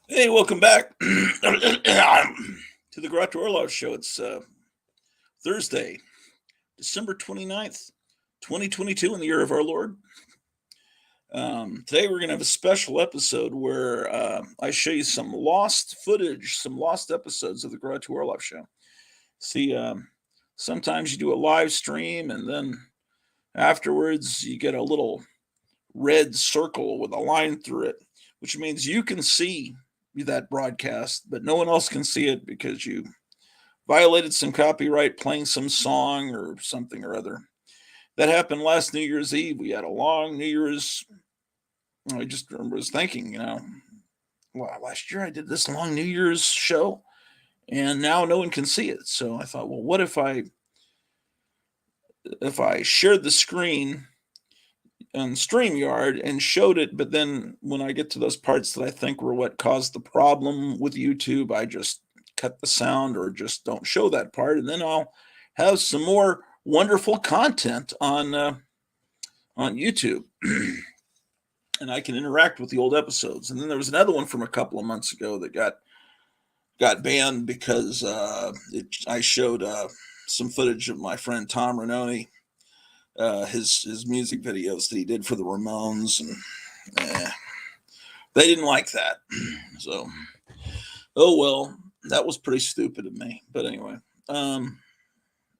Hey, welcome back to the Garage Orlov Show. It's Thursday, December 29th, 2022, in the year of our Lord. Today, we're going to have a special episode where I show you some lost footage, some lost episodes of the Garage Orlov Show. See, sometimes you do a live stream and then afterwards you get a little red circle with a line through it, which means you can see that broadcast, but no one else can see it because you violated some copyright playing some song or something or other. That happened last New Year's Eve. We had a long New Year's. I just was thinking, wow, last year I did this long New Year's show and now no one can see it. So I thought, well, what if I shared the screen on StreamYard and showed it, but then when I get to those parts that I think were what caused the problem with YouTube, I just cut the sound or just don't show that part, and then I'll have some more wonderful content on YouTube, and I can interact with the old episodes. And then there was another one from a couple of months ago that got banned because I showed some footage of my friend Tom Ranoni, his music videos that he did for the Ramones, and they didn't like that. So, oh well, that was pretty stupid of me. But anyway,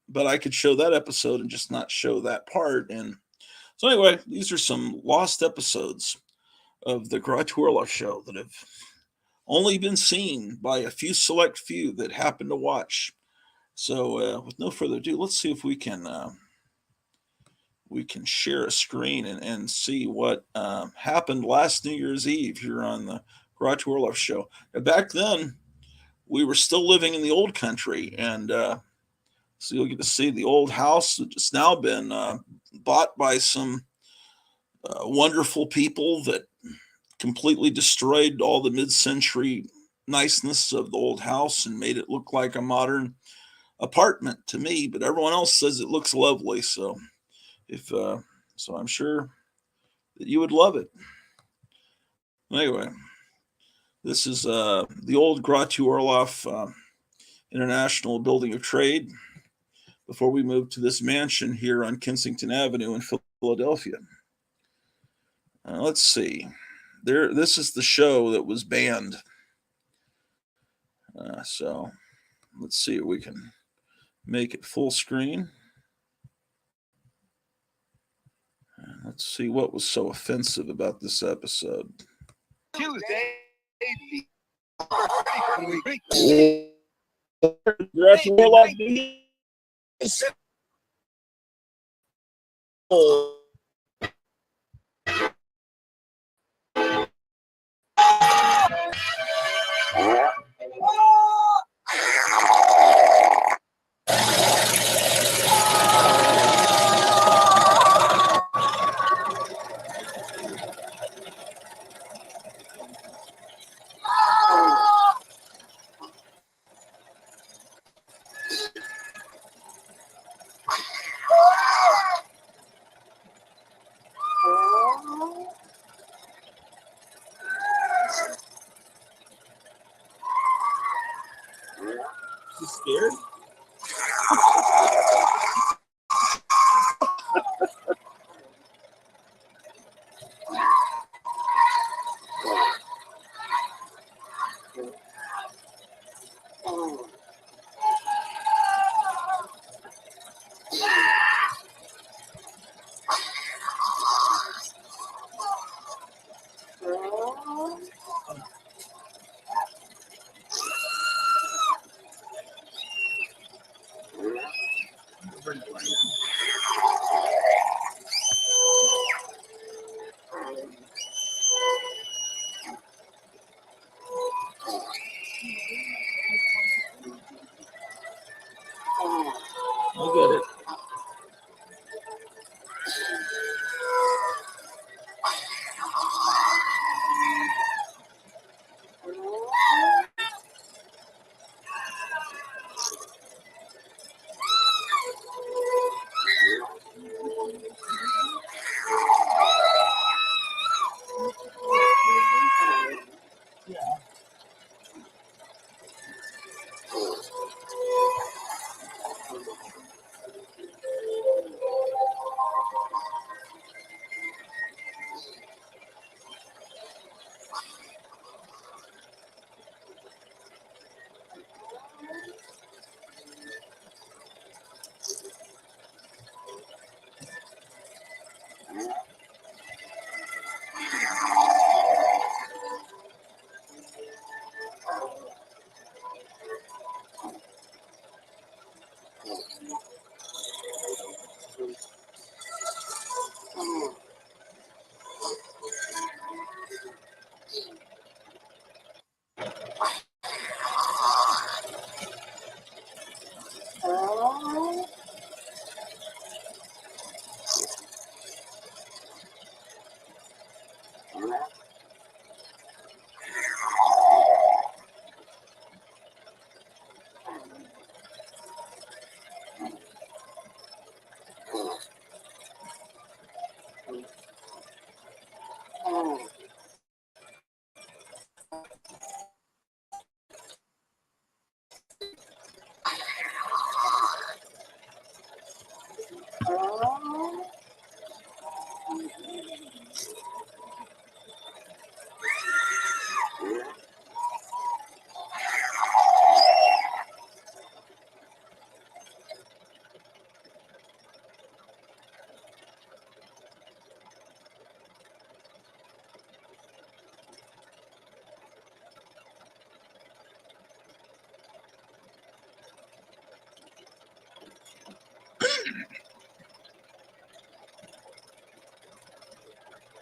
but I could show that episode and just not show that part. And so anyway, these are some lost episodes of the Garage Orlov Show that have only been seen by a few select few that happen to watch. So with no further ado, let's see if we can share a screen and see what happened last New Year's Eve here on the Garage Orlov Show. Now, back then, we were still living in the old country, and so you'll get to see the old house that's now been bought by some wonderful people that completely destroyed all the mid-century niceness of the old house and made it look like a modern apartment to me. But everyone else says it looks lovely, so I'm sure that you would love it. Anyway, this is the old Gratu Orloff International Building of Trade before we moved to this mansion here on Kensington Avenue in Philadelphia. Let's see. This is the show that was banned. So let's see if we can make it full screen. Let's see what was so offensive about this episode. Tuesday, You scared? I get it.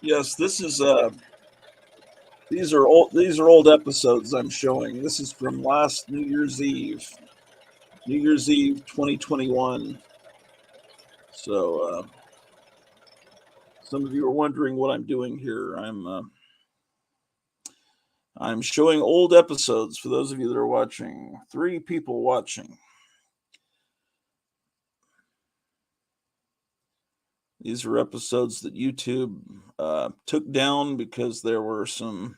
Yes, this is these are old episodes I'm showing. This is from last New Year's Eve. New Year's Eve 2021. So some of you are wondering what I'm doing here. I'm showing old episodes for those of you that are watching. 3 people watching. These are episodes that YouTube took down because there were some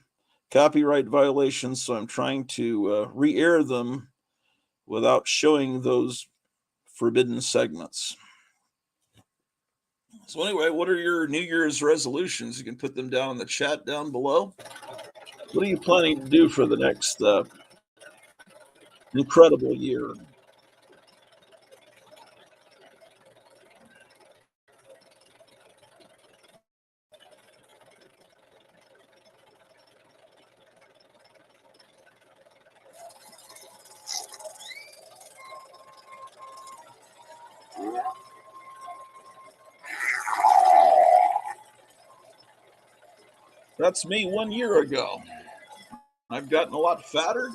copyright violations. So I'm trying to re-air them without showing those forbidden segments. So anyway, what are your New Year's resolutions? You can put them down in the chat down below. What are you planning to do for the next incredible year? That's me 1 year ago. I've gotten a lot fatter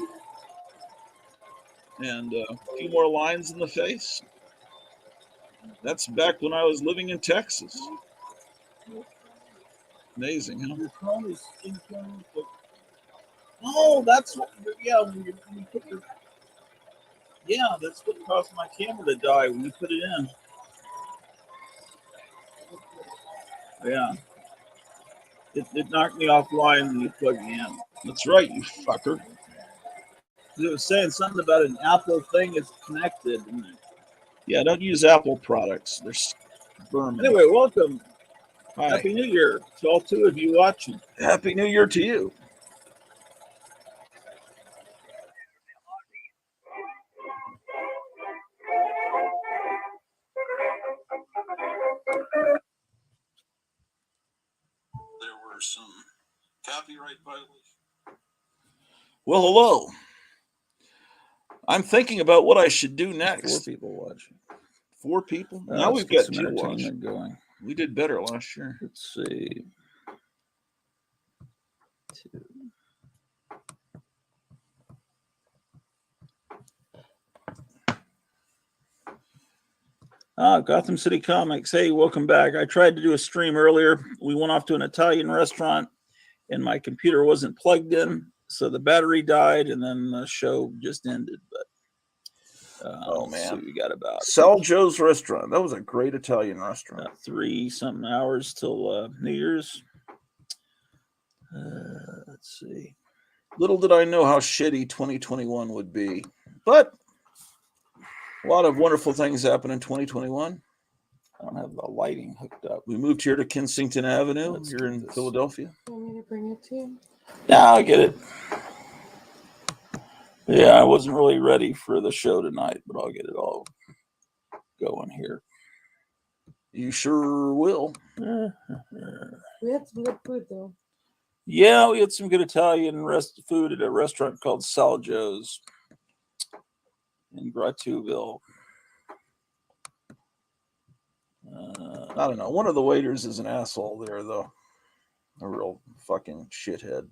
and a few more lines in the face. That's back when I was living in Texas. Amazing, huh? Your phone is skin tone. Oh, that's what. Yeah, when you put your. Yeah, that's what caused my camera to die when you put it in. Yeah. It knocked me offline when you plugged me in. That's right, you fucker. It was saying something about an Apple thing is connected. Yeah, don't use Apple products. They're sperm. Anyway, welcome. Hi. Happy New Year to all 2 of you watching. Happy New Year to you. There were some copyright violations. Well, hello. I'm thinking about what I should do next. 4 people watching. 4 people? Now we've got 2 watching. Going. We did better last year. Let's see. 2. Gotham City Comics. Hey, welcome back. I tried to do a stream earlier. We went off to an Italian restaurant and my computer wasn't plugged in. So the battery died and then the show just ended. But oh man, we got about Sal Joe's restaurant. That was a great Italian restaurant. 3-something hours till New Year's. Let's see. Little did I know how shitty 2021 would be, but a lot of wonderful things happened in 2021. I don't have the lighting hooked up. We moved here to Kensington Avenue. You're in Philadelphia. Want me to bring it to you? Yeah, I'll get it. Yeah, I wasn't really ready for the show tonight, but I'll get it all going here. You sure will. We had some good food, though. Yeah, we had some good Italian food at a restaurant called Sal Joe's in Gratueville. I don't know. One of the waiters is an asshole there, though. A real fucking shithead.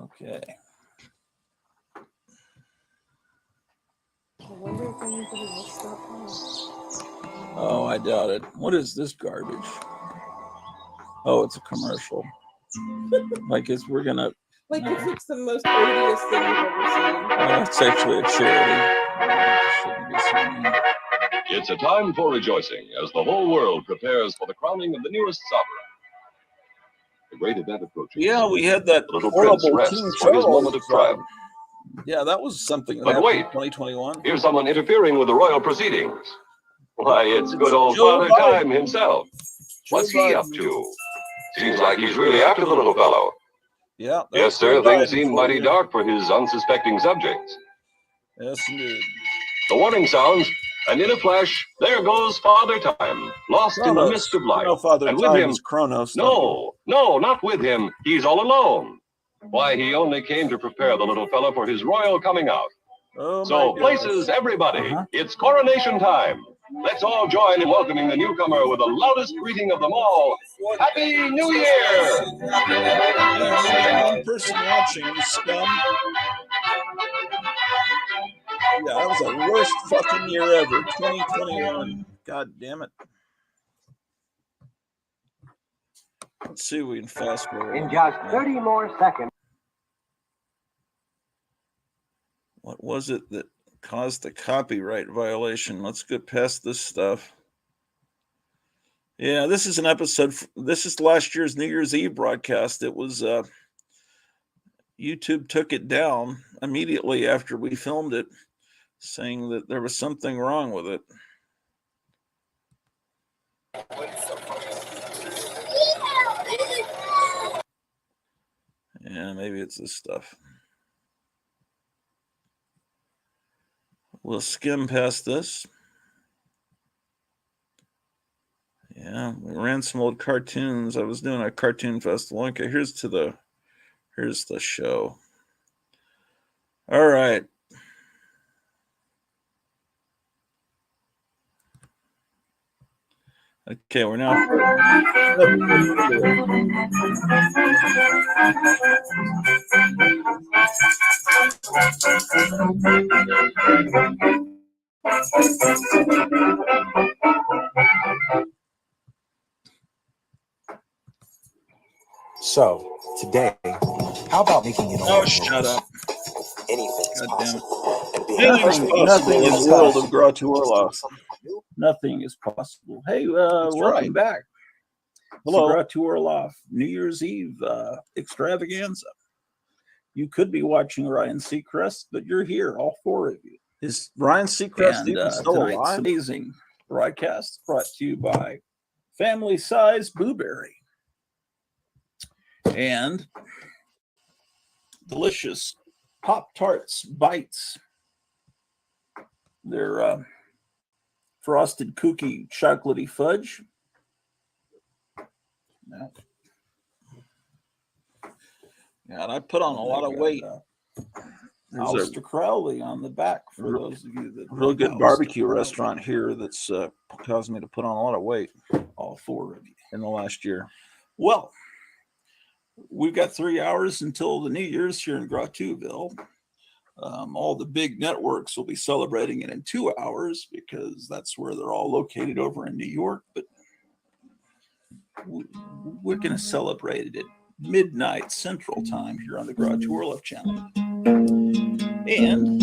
Okay. I wonder if anybody will stop by. Oh, I doubt it. What is this garbage? Oh, it's a commercial. Like we're gonna. Like if it's the most odious thing you've ever seen. It's actually a charity. Shouldn't be so mean. It's a time for rejoicing as the whole world prepares for the crowning of the newest sovereign. The great event approaching. Yeah, we had that The little prince horrible rests King for his moment of Charles. triumph. Yeah, that was something that But happened wait. in 2021. Here's someone interfering with the royal proceedings. Why, it's good old Joe Father Biden. Time himself. What's Joe he up Biden. to? Seems like he's really after the little fellow. Yeah. Yes, that's sir, Joe things Biden seem for mighty you. dark for his unsuspecting subjects. Yes, indeed. The warning sounds, and in a flash, there goes Father Time, lost in the Kronos. mist of You life. know, Father And with Time him, is Kronos. don't no, not with him. He's all alone. Why, he only came to prepare the little fellow for his royal coming out. you? Oh, So, my goodness. places, everybody, It's coronation time. Let's all join in welcoming the newcomer with the loudest greeting of them all. Happy New Year! Yeah, one person watching, you scum. Yeah, that was the worst fucking year ever. 2021. God damn it. Let's see if we can fast forward. In just 30 more seconds. What was it that caused the copyright violation? Let's get past this stuff. Yeah, this is an episode. This is last year's New Year's Eve broadcast. It was YouTube took it down immediately after we filmed it, saying that there was something wrong with it. Yeah, maybe it's this stuff. We'll skim past this. Yeah, we ran some old cartoons. I was doing a cartoon festival. Okay, here's the show. All right. Okay, we're now. So, today, how about making it Oh, shut up. Anything's God damn it. possible. And being Nothing in the world of Gratu Orloff. Nothing is possible. Hey, That's welcome right. back. Hello. Gratu Orloff New Year's Eve extravaganza. You could be watching Ryan Seacrest, but you're here, all four of you. Is Ryan Seacrest And even still tonight's alive? amazing broadcast brought to you by Family Size Blueberry and delicious Pop-Tarts Bites. They're frosted cookie chocolatey fudge. Yeah, and I put on a lot of weight. There's a Alistair Crowley on the back for those of you that real know good Alistair barbecue Crowley. restaurant here that's caused me to put on a lot of weight All four of you. in the last year. Well, we've got 3 hours until the New Year's here in Gratuville. All the big networks will be celebrating it in 2 hours because that's where they're all located over in New York. But we're going to celebrate it at midnight Central Time here on the Gratu Orloff channel. And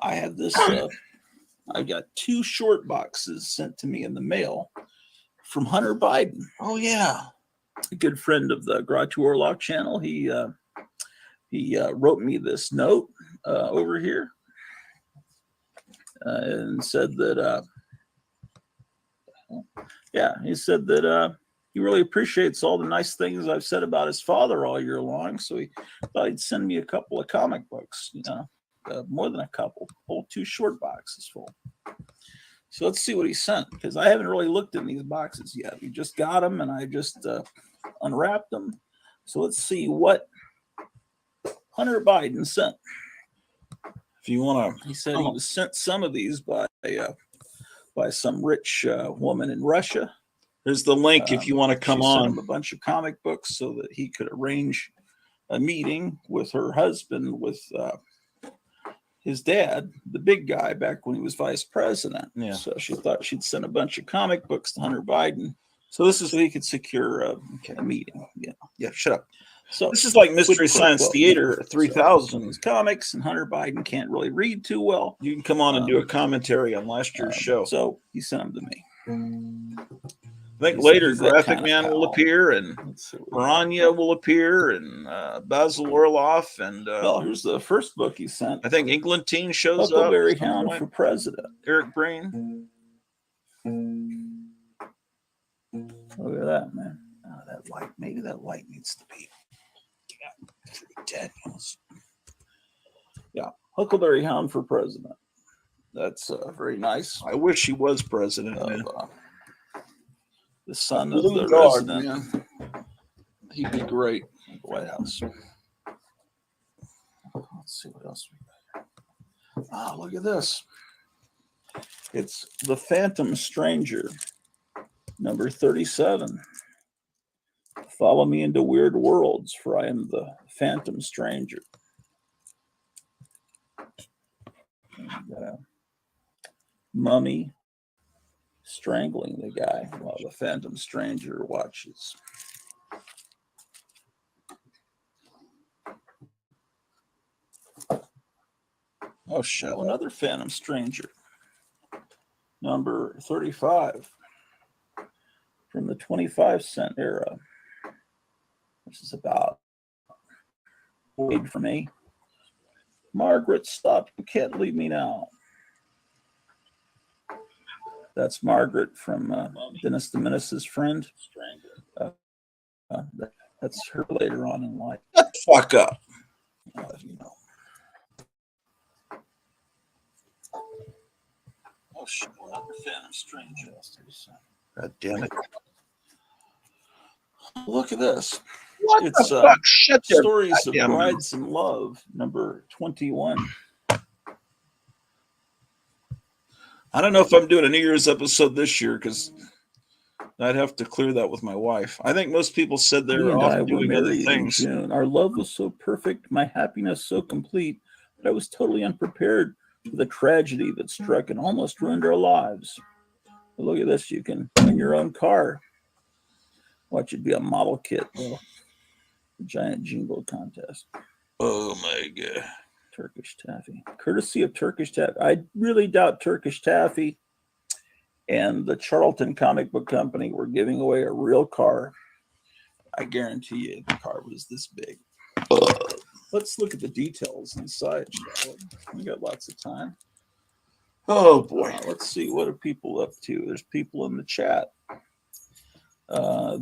I have this. I've got 2 short boxes sent to me in the mail from Hunter Biden. Oh yeah, A good friend of the Gratu Orloff channel. He wrote me this note over here and said that, he said that he really appreciates all the nice things I've said about his father all year long. So he thought he'd send me a couple of comic books, more than a couple, whole 2 short boxes full. So let's see what he sent, because I haven't really looked in these boxes yet. We just got them and I just unwrapped them. So let's see what Hunter Biden sent. if you want to. He said he was sent some of these by some rich woman in Russia. There's the link if you want to come She sent on. him a bunch of comic books so that he could arrange a meeting with her husband, with his dad, the big guy, back when he was vice president. Yeah. So she thought she'd send a bunch of comic books to Hunter Biden So this is so he could secure a meeting. Yeah. yeah. Shut up. So This is like quid Mystery pro Science quo. Theater 3000. Comics, and Hunter Biden can't really read too well. You can come on and do a commentary on last year's show. So he sent them to me. I think he's- later he's that Graphic kind of Man will pal. appear, and Let's see what we got. Piranha will appear, and Basil Orloff, and Well, here's the first book he sent. I think England Teen shows up. Huckleberry at some Hound point. for President. Eric Brain. Look at that, man. Oh, that light. Maybe that light needs to be Daniels. Yeah, Huckleberry Hound for President. That's very nice. I wish he was president. Man. The son of Blue the dog, resident man. He'd be great. of the White House. Let's see what else we got here. Ah, look at this. It's The Phantom Stranger, number 37. Follow me into weird worlds, for I am the Phantom Stranger. And, mummy strangling the guy while the Phantom Stranger watches. Oh, shit. Another Phantom Stranger. Number 35. From the 25-cent era. This is about Wait for Me. Margaret, stop. You can't leave me now. That's Margaret from Dennis the Menace's friend. That's her later on in life. Shut the fuck up. You know. Oh, shit. Another Phantom Stranger. God damn it. Look at this. What It's the fuck? Shut your Stories of goddamn mouth. Brides and Love, number 21. I don't know if I'm doing a New Year's episode this year because I'd have to clear that with my wife. I think most people said they He were and I off were doing other married in things. June. Our love was so perfect, my happiness so complete, that I was totally unprepared for the tragedy that struck and almost ruined our lives. But look at this. You can win your own car. Watch it be a model kit, though. A giant jingle contest. Oh my god. Turkish Taffy. Courtesy of Turkish Taffy. I really doubt Turkish Taffy and the Charlton Comic Book Company were giving away a real car. I guarantee you the car was this big. Let's look at the details inside, shall we? We got lots of time. Oh boy. Let's see, what are people up to? There's people in the chat.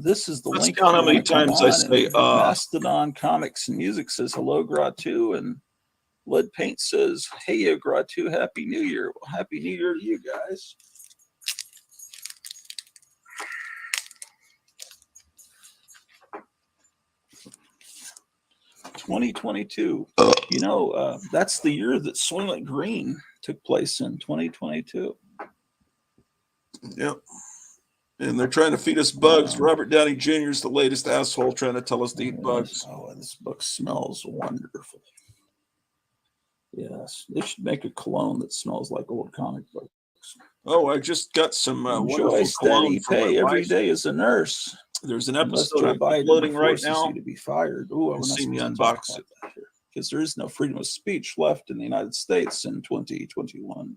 This is the Let's link. count how if you many wanna come times I on, say, and Mastodon Comics and Music says hello, Gratu, and Lead Paint says, hey, Gratu, Happy New Year. Well, Happy New Year to you guys. (2022). You know, that's the year that Soylent Green took place in 2022. Yep. And they're trying to feed us bugs. Robert Downey Jr. is the latest asshole trying to tell us to eat bugs. Oh, this book smells wonderful. Yes, they should make a cologne that smells like old comic books. Oh, I just got some Enjoy wonderful steady cologne for my pay every wife. day as a nurse. There's an Unless episode Joe I'm Biden uploading right forces now. you to be fired. Ooh, And see me unbox unbox it. Because there is no freedom of speech left in the United States in 2021.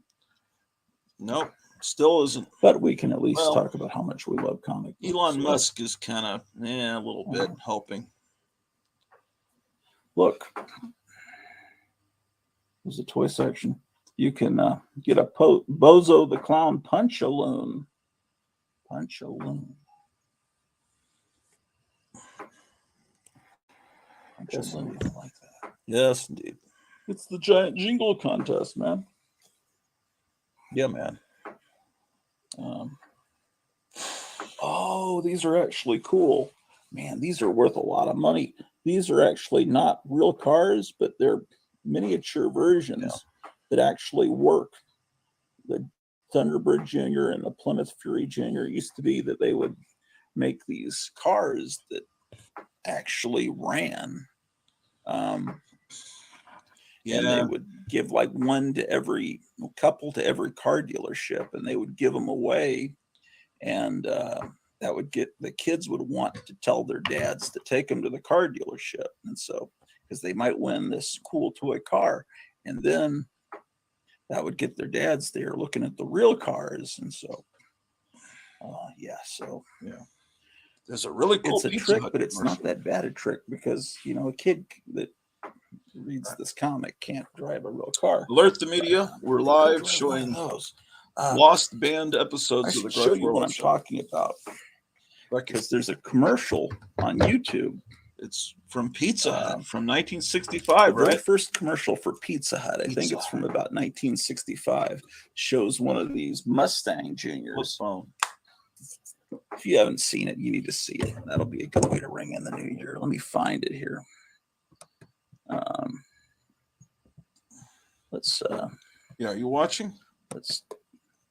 Nope, still isn't. But we can at least Well, talk about how much we love comic books. Elon Musk is kind of, a little bit helping. Look, there's a toy section. You can get a Bozo the Clown Punch-A-Loon. Punch-A-Loon. Punch-A-Loon, I like that. Yes, indeed. It's the giant jingle contest, man. Yeah, man. Oh, these are actually cool. Man, these are worth a lot of money. These are actually not real cars, but they're miniature versions that actually work. The Thunderbird Jr. and the Plymouth Fury Jr. used to be that they would make these cars that actually ran. And they would give like couple to every car dealership, and they would give them away. And that would get the kids would want to tell their dads to take them to the car dealership, and so because they might win this cool toy car, and then that would get their dads there looking at the real cars, and so There's a really cool it's a Pizza trick, Hut but it's not commercial. that bad a trick because a kid that reads this comic can't drive a real car. Alert the media. We're They could live drive showing one of those. lost band I episodes of the should show Grouch you what World I'm Show. talking about because there's a commercial on YouTube. It's from Pizza Hut Um, from The 1965, very right? first commercial for Pizza Hut, I think Pizza it's from about 1965, shows one of these Mustang Flip Juniors. phone. If you haven't seen it, you need to see it. That'll be a good way to ring in the new year. Let me find it here. Let's Yeah, you watching? let's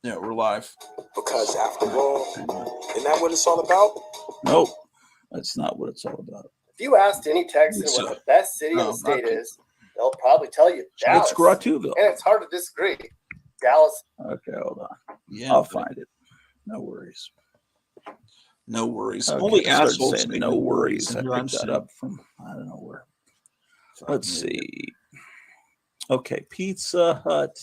Yeah, we're live. Because after all, isn't that what it's all about? nope. That's not what it's all about. If you asked any Texan It's, what the best city in no, the state not- is, they'll probably tell you Dallas. It's Grotuville. And it's hard to disagree. Dallas. Okay, hold on. Yeah, I'll find it. No worries. no worries. Okay, Only I started assholes saying make no worries. And I here I'm picked that saying, up from I don't know where. Let's fucking see. Okay, Pizza Hut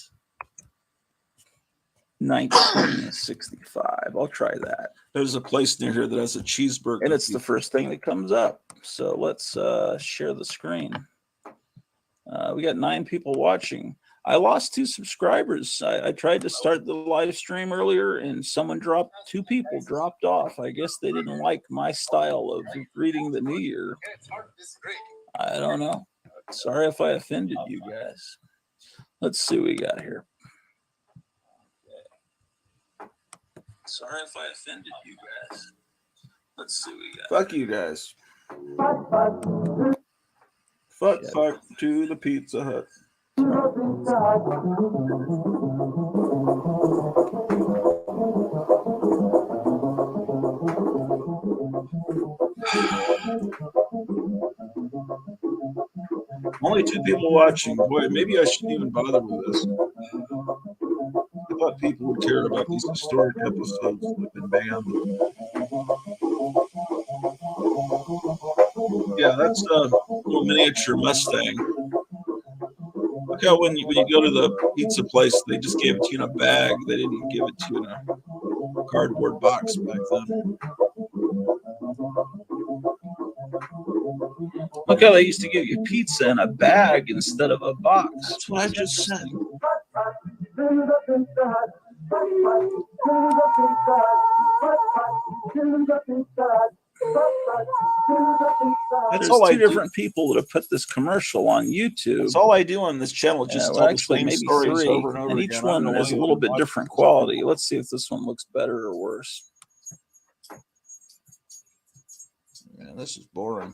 1965. I'll try that. There's a place near here that has a cheeseburger. And it's the first thing that comes up. So let's share the screen. We got 9 people watching. I lost 2 subscribers. I tried to start the live stream earlier and two people dropped off. I guess they didn't like my style of greeting the new year. And it's hard to disagree. I don't know. Sorry if I offended you guys. Let's see what we got here. Sorry if I offended you guys. Let's see what we got. Fuck you guys. Fuck to the Pizza Hut. Only 2 people watching. Boy, maybe I shouldn't even bother with this. I thought people would care about these historic episodes that have been banned. Yeah, that's a little miniature Mustang. Look how when you go to the pizza place, they just gave it to you in a bag. They didn't give it to you in a cardboard box back then. Look how they used to give you pizza in a bag instead of a box. That's what I just said. That's There's all I 2 do. different people that have put this commercial on YouTube. That's all I do on this channel. Just Well, tell the actually, same maybe stories 3, over and over and again. each I don't one know is why a you little bit watch different this. quality. Let's see if this one looks better or worse. Yeah, this is boring.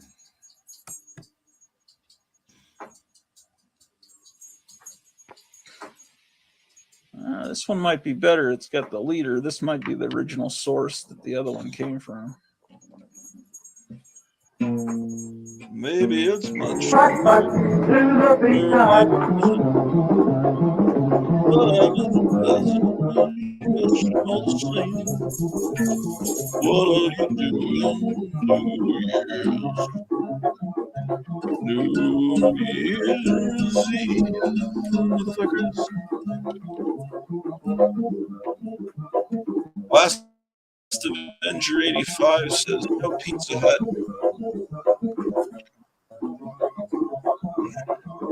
This one might be better. It's got the leader. This might be the original source that the other one came from. Maybe it's much. What are you doing? New Year's Eve, motherfuckers. Last Avenger 85 says no Pizza Hut.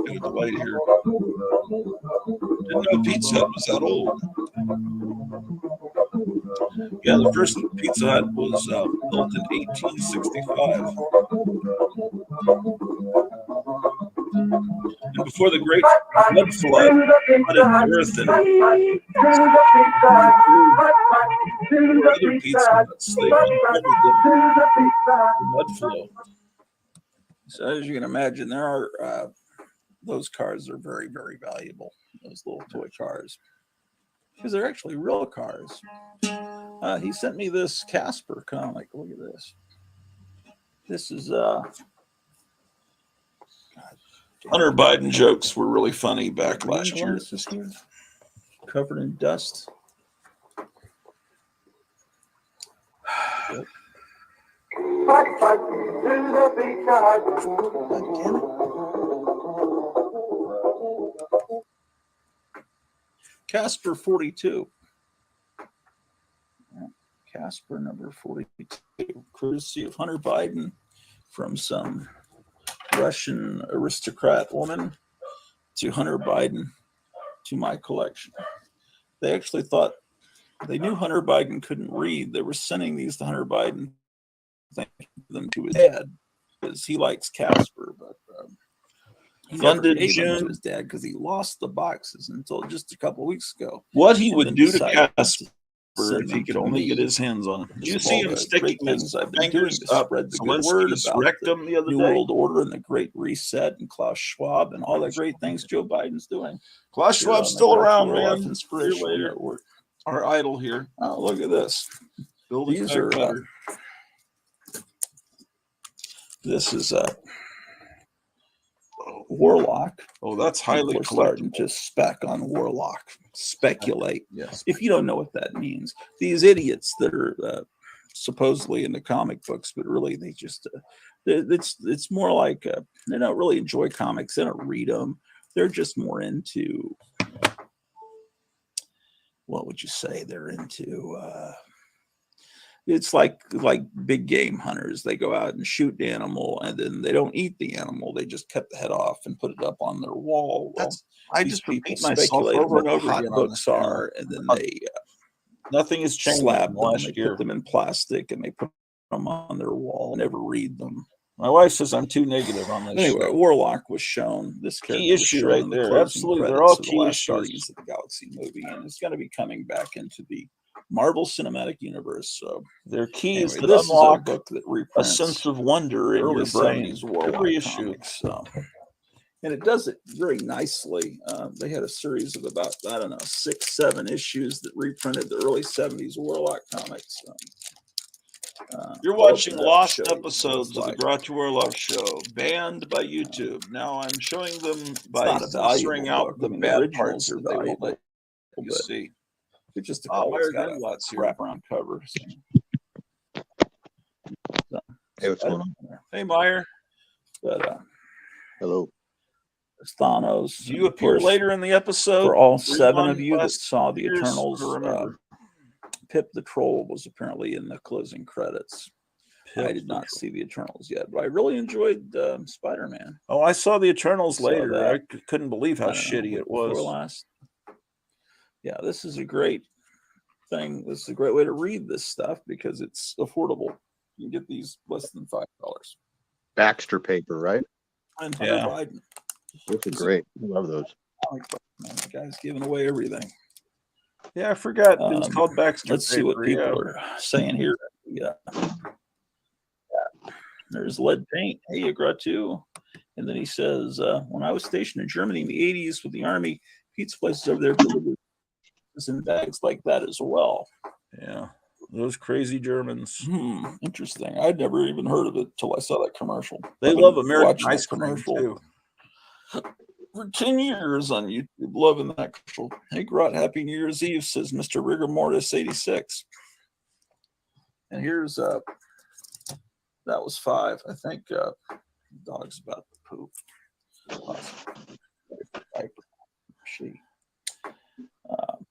Got a delay here. Didn't know Pizza Hut was that old. Yeah, the first Pizza Hut was built in 1865. And before the Great Flood flooded the earth and other Pizza Huts, they uncovered the mud flow. So as you can imagine, there are those cars are very, very valuable. Those little toy cars, because they're actually real cars. He sent me this Casper comic. Look at this. This is Hunter Biden jokes were really funny back last year. This is here, covered in dust. Yep. Casper 42. Casper number 42, courtesy of Hunter Biden from some Russian aristocrat woman to Hunter Biden to my collection. They actually thought they knew Hunter Biden couldn't read. They were sending these to Hunter Biden, thanking them to his dad because he likes Casper, but he never Funded gave them to June. his dad because he lost the boxes until just a couple weeks ago. What he And would then do to decided Casper send if he them could to only me. get his hands on them. Did you Just see all him the sticking great his things I've been doing fingers to up spread the good word Zelensky's about the rectum the other New day? World Order and the Great Reset and Klaus Schwab and all the great things Joe Biden's doing. Klaus Here on Schwab's the still around, Groucho Life man. Inspirational later. Network. Our idol here. Oh, look at this. Building These back are better. this is a Warlock. Oh, that's highly People are starting collectible. to spec on Warlock, speculate. Yes. If you don't know what that means, these idiots that are supposedly into comic books, but really they just it's more like they don't really enjoy comics. They don't read them. They're just more into what would you say? They're into it's like big game hunters. They go out and shoot the animal, and then they don't eat the animal. They just cut the head off and put it up on their wall. Well, I these just people repeat myself speculate on over what and over hot again on books this channel. are, and then they Nothing has changed slab in them. last They year. put them in plastic and they put them on their wall and never read them. My wife says I'm too negative on this. Anyway, show. Warlock was shown. This character Key was issue shown right in the there. closing Absolutely. They're credits all of the key last issues. Guardians of the Galaxy movie, and it's going to be coming back into the Marvel Cinematic Universe. So They're keys anyway, that this is a unlock book that a reprints sense of wonder in early your brain. 70s Warlock Every issue. comics. And it does it very nicely. They had a series of about, 6, 7 issues that reprinted the early 70s Warlock comics. You're I'll watching open it up and lost show you what episodes it's of the like. Groucho Orlov show, banned by YouTube. Now I'm showing them by not a censoring valuable out book. the I mean, bad originals parts are that they won't valuable, let you but see. it's just a Oh, cover. It's Meyer got a Greenblatt's here. wraparound cover. Hey, what's going on? Hey, Meyer. But Hello. it's Thanos. Do and you of appear course, later in the episode? for all Were 7 on of you that last saw the year's? Eternals, I remember. Pip the Troll was apparently in the closing credits. I Pip did the not Troll. see the Eternals yet, but I really enjoyed Spider-Man. Oh, I saw the Eternals Saw later. that. I couldn't believe how I don't know, shitty week it before was. last. Yeah, this is a great thing. This is a great way to read this stuff because it's affordable. You can get these less than $5. Baxter paper, right? And Hunter Yeah. Biden. Those are great. I love those. Man, the guy's giving away everything. Yeah, I forgot. It was called Baxter. Let's see what paper, people yeah. are saying here. Yeah. There's lead paint. Hey, Gratu. And then he says, when I was stationed in Germany in the 80s with the Army, pizza places over there delivered in bags like that as well. Yeah, those crazy Germans. Interesting. I'd never even heard of it till I saw that commercial. They I've been love American watching that ice cream too. for 10 years on YouTube, loving that commercial. Hey, Grot, Happy New Year's Eve, says Mr. Rigor Mortis 86. And here's that was 5. I think dog's about to poop. She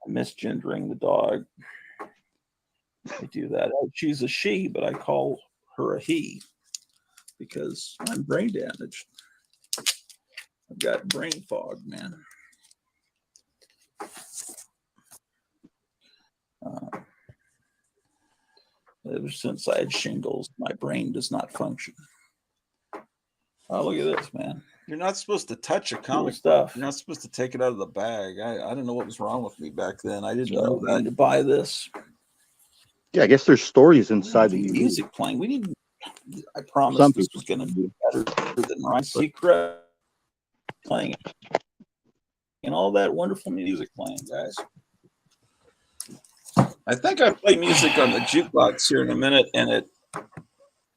misgendering the dog. I do that. She's a she, but I call her a he because I'm brain damaged. I've got brain fog, man. Ever since I had shingles, my brain does not function. Oh, look at this, man. You're not supposed to touch a Cool comic stuff. You're not supposed to take it out of the bag. I don't know what was wrong with me back then. I didn't So know we need that. to buy this. Yeah, I guess there's stories inside the Music playing. We need. I promised Some this was going to be better than my secret playing and all that wonderful music playing, guys. I think I play music on the jukebox here in a minute, and it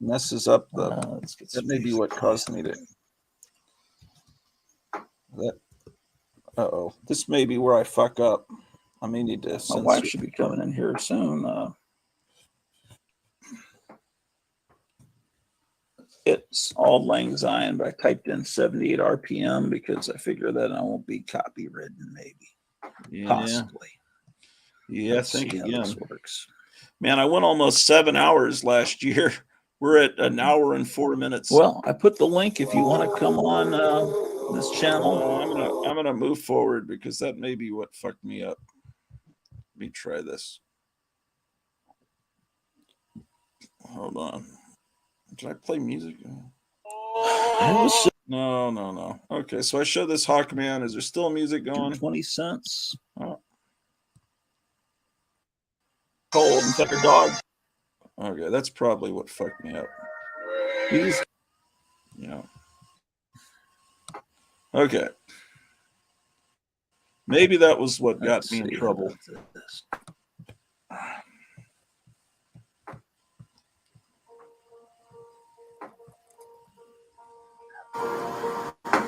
messes up the. Let's get That some may be music. what caused me to. That. Uh-oh. This may be where I fuck up. I may need to My censor. wife should be coming in here soon. Auld Lang Syne, but I typed in 78 RPM because I figure that I won't be copywritten, maybe, Yeah. possibly. Yeah, Let's think see how again. this works. Man, I went almost 7 hours last year. We're at an hour and 4 minutes. Well, I put the link if you want to come on this channel. I'm gonna move forward because that may be what fucked me up. Let me try this. Hold on. Did I play music? No. Okay, so I showed this Hawkman. Is there still music going? 20 cents. Oh, Cold and fuck your dog. okay, that's probably what fucked me up. He's Yeah. Okay. Maybe that was what got Let's me in see trouble. about this.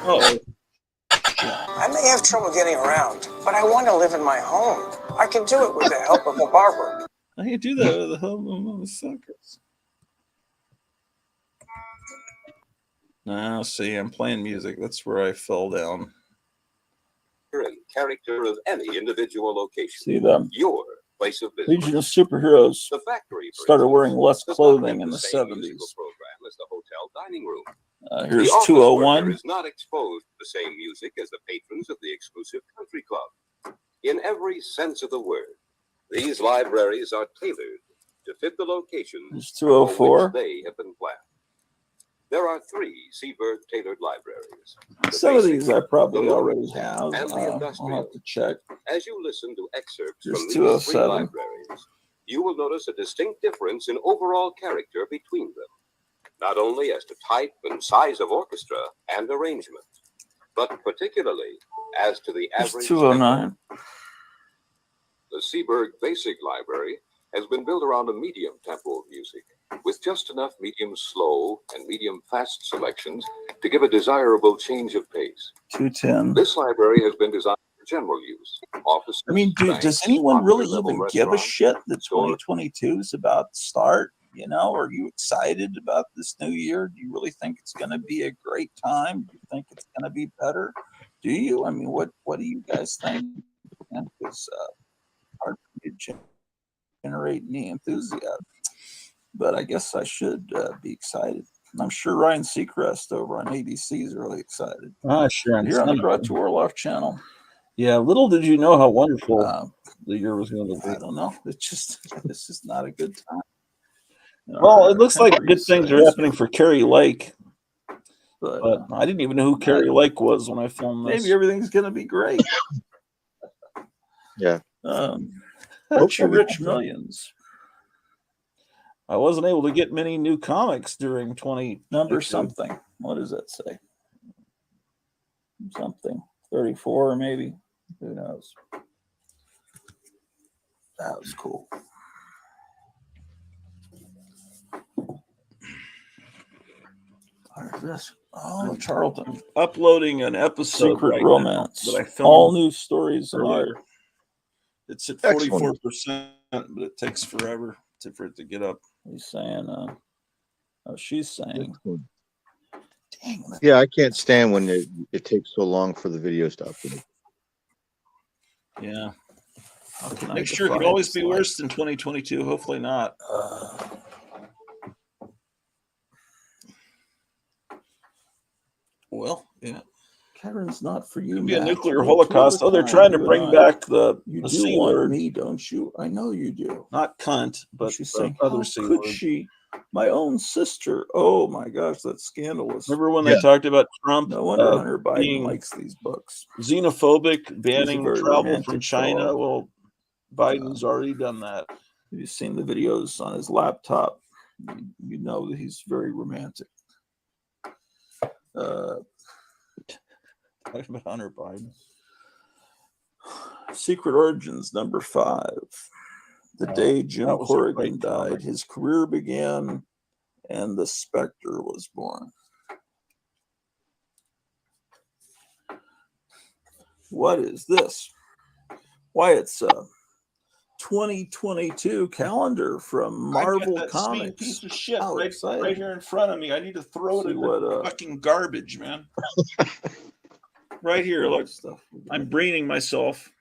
Oh, I may have trouble getting around, but I want to live in my home. I can do it with the help of a barber. I can do that with the help of motherfuckers. Now, see, I'm playing music. That's where I fell down. And character of any individual location. See, the Your place of business. Legion of Superheroes The factory for started instance, wearing less does not clothing have in the same musical 70s. program as the hotel dining room. Here's the office 201. worker is not exposed to the same music as the patrons of the exclusive country club. In every sense of the word, these libraries are tailored to fit the locations There's for 204. which they have been planned. There are 3 Seaberg tailored libraries. The Some of basic, these I probably the already modern, have. and the I'll industrial. have to check. As you listen to excerpts There's from these 3 207. libraries, you will notice a distinct difference in overall character between them, not only as to type and size of orchestra and arrangement, but particularly as to the There's average 209. tempo. The Seaberg Basic Library has been built around a medium tempo of music, with just enough medium slow and medium fast selections to give a desirable change of pace. 210. This library has been designed for general use. Offices, I mean, banks, does anyone really popular even level give a restaurants, shit that stores. 2022 is about to start? You know, are you excited about this new year? Do you really think it's going to be a great time? Do you think it's going to be better? Do you? I mean, what do you guys think? Because hard for me to generate any enthusiasm. But I guess I should be excited. I'm sure Ryan Seacrest over on ABC is really excited. Sure. Here on the Groucho Orloff channel. Yeah, little did you know how wonderful the year was going to I be. don't know. It's just this is not a good time. Well, it looks like good things are happening for Carrie Lake, but but I didn't even know who Carrie Lake was when I filmed this. maybe everything's going to be great. Yeah. Archie Rich Millions. I wasn't able to get many new comics during 20 Number something. What does that say? Something. 34 maybe. Who knows? That was cool. Where's this? Oh, Charlton. Uploading an episode Secret right now Romance. that I filmed All new stories and art. earlier. It's at Excellent. 44%, but it takes forever for it to get up. He's saying, she's saying, dang. Yeah, I can't stand when it takes so long for the videos to upload. Yeah. How can I Next year could define always this be life? worse than 2022. Hopefully not. Well, yeah. Karen's not for you. Could be a Matt. nuclear We're holocaust. two at a Oh, they're time, trying to you and bring I. back the You the do C want word. me, don't you? I know you do. Not cunt, but She's the saying, other how C could word. she? My own sister. Oh my gosh, that's scandalous. Remember when Yeah. they talked about Trump No wonder Hunter Biden being likes these books. xenophobic, banning very travel romantic from China? fellow. Well, Biden's already done that. If you've seen the videos on his laptop, you know that he's very romantic. Talking about Hunter Biden. Secret Origins number 5. The day Jim that was a Corrigan great comic. died, his career began, and the Spectre was born. What is this? Why, it's 2022 calendar from I got Marvel that same Comics. piece of shit How right exciting. here in front of me. I need to throw it See in what, the fucking garbage, man. Right here, look. Stuff. I'm braining myself.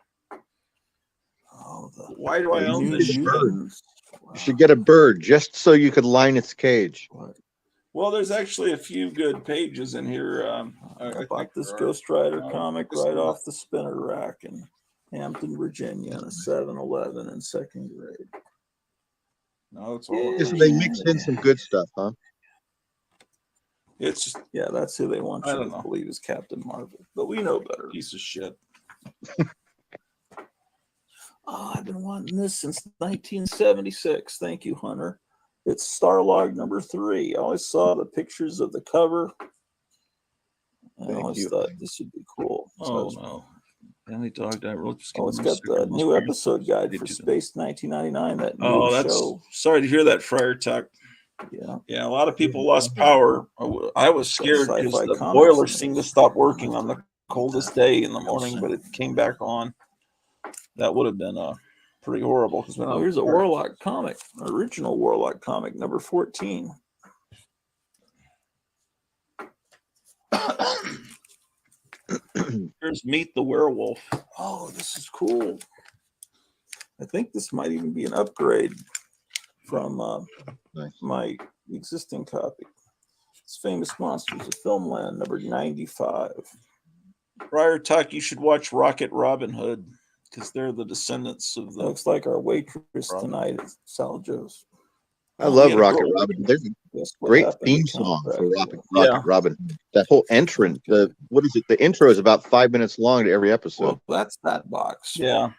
Oh, the Why do I own New this shit? Mutants. You should get a bird just so you could line its cage. What? Well, there's actually a few good pages in here. I bought this there are. Ghost Rider No, comic it's right not. off the spinner rack in Hampton, Virginia, in a 7-Eleven in second grade. No, it's all. So they mixed in some good stuff, huh? It's Yeah, that's who they want I you don't to know. believe is Captain Marvel. But we know better. a piece of shit. Oh, I've been wanting this since 1976. Thank you, Hunter. It's Starlog number 3. I always saw the pictures of the cover. I Thank always you. thought this would be cool. Oh no. Family Dog Diet Roll. Oh, it's got the new episode guide for Space. Space 1999. That new Oh, that's show. sorry to hear that, Friar Tuck. Yeah. Yeah, a lot of people lost power. I was scared because Sci-Fi the comics boiler and seemed to those. stop working on the coldest day in the morning, but it came back on. That would have been pretty horrible. Because Oh, here's a Warlock comic, original Warlock comic, number 14. Here's Meet the Werewolf. Oh, this is cool. I think this might even be an upgrade from Nice. my existing copy. It's Famous Monsters of Filmland, number 95. Friar Tuck, you should watch Rocket Robin Hood because they're the descendants of the. Looks like our waitress tonight is Sal Joe's. I love Yeah, Rocket cool. Robin. There's a Guess what great happened theme to Count song for Dracula? Rocket Robin. That whole entrance, what is it? The intro is about 5 minutes long to every episode. Well, that's that box. Yeah.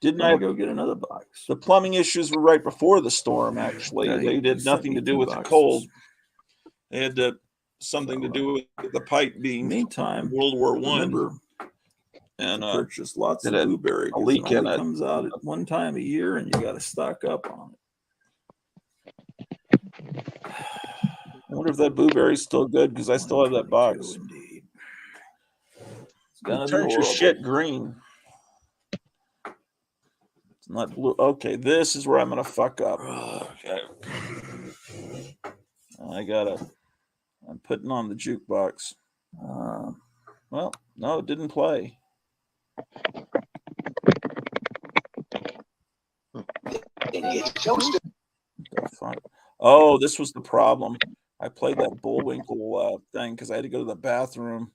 Didn't I'll I? go get another box. The plumbing issues were right before the storm, actually. Yeah, They you did sent nothing me to do 2 with the boxes. cold. They had something to do with the pipe being Meantime, World War One. remember, And purchase lots of it had blueberry. a leak It in only it. comes out at one time a year, and you got to stock up on it. I wonder if that blueberry's still good because I still have that box. Indeed. It's It gonna be turns your horrible. shit green. It's not blue. Okay, this is where I'm gonna fuck up. Okay. I'm putting on the jukebox. Well, no, it didn't play. The fuck? Oh, this was the problem. I played that Bullwinkle thing because I had to go to the bathroom,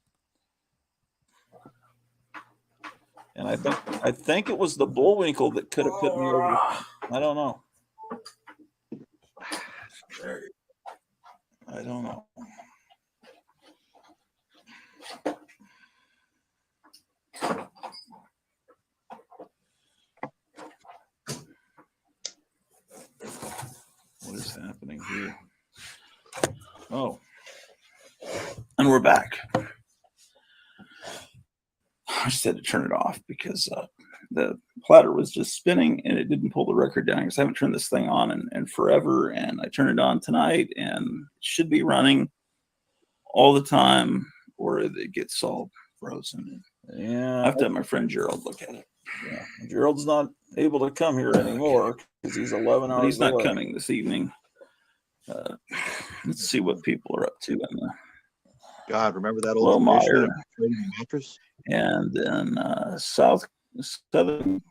and I think it was the Bullwinkle that could have put me over. I don't know. I don't know. What is happening here? Oh, And we're back. I just had to turn it off because the platter was just spinning and it didn't pull the record down because I haven't turned this thing on in forever. And I turned it on tonight and it should be running all the time or it gets all frozen. yeah. I have to have my friend Gerald look at it. Yeah. Gerald's not able to come here anymore because he's 11 hours But he's not away. coming this evening. Let's see what people are up to in the God, remember that Hello, old tradition Meyer. of trading a mattress? and then southern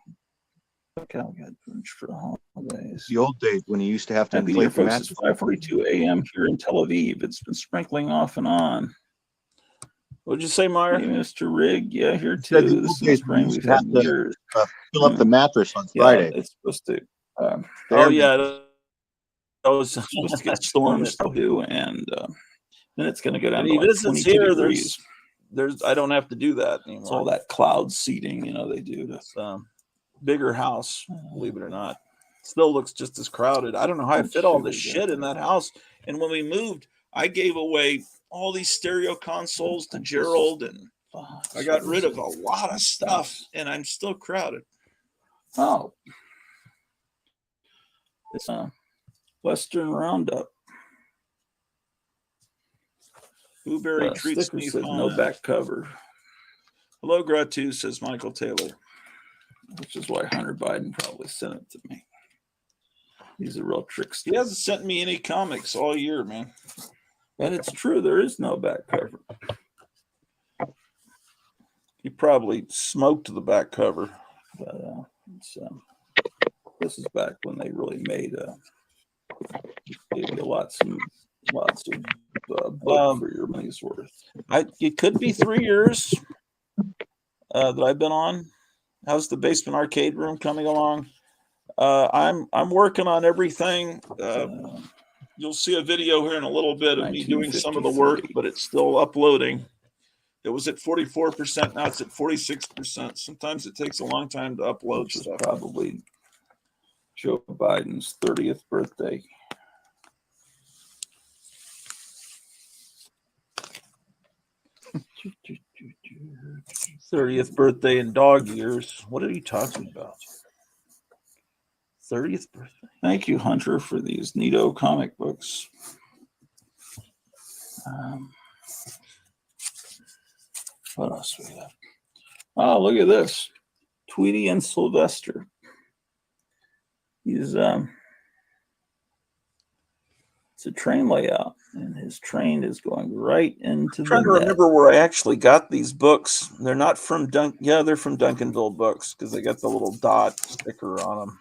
Cal got punch for the holidays. The old days when you used to have to Happy New Year, inflate the folks. It's mattress. 5:42 a.m. here in Tel Aviv. It's been sprinkling off and on. What'd you say, Hey, Meyer? Mr. Rig, yeah, here Said too. the This old is the days spring we used we've to had have to years. Fill up the mattress on Yeah, Friday. it's supposed to. Oh There- yeah, I was Supposed to get storms too, and then it's going to go down When to he like visits 22 here, degrees. there's I don't have to do that anymore. It's all that cloud seeding, they do. To, It's, bigger house, believe it or not. Still looks just as crowded. I don't know how I fit all this shit in that house. And when we moved, I gave away all these stereo consoles to Gerald, and I got rid of a lot of stuff, and I'm still crowded. Oh, it's Western Roundup. Blueberry treats Sticker me says fine. no back cover. Hello, Gratu, says Michael Taylor. which is why Hunter Biden probably sent it to me. He's a real trickster. He hasn't sent me any comics all year, man. And it's true, there is no back cover. He probably smoked the back cover. But this is back when they really made maybe lots of book for your money's worth. It could be 3 years that I've been on. How's the Basement Arcade Room coming along? I'm working on everything. You'll see a video here in a little bit of me doing some of the work, but it's still uploading. It was at 44%. Now it's at 46%. Sometimes it takes a long time to upload Which is stuff. probably Joe Biden's 30th birthday. '30th birthday in dog years. What are you talking about? 30th birthday. Thank you, Hunter, for these neato comic books. What else we have? Oh, look at this. Tweety and Sylvester. He's it's a train layout, and his train is going right into I'm trying to remember where I actually got these books. They're not from they're from Duncanville Books because they got the little dot sticker on them.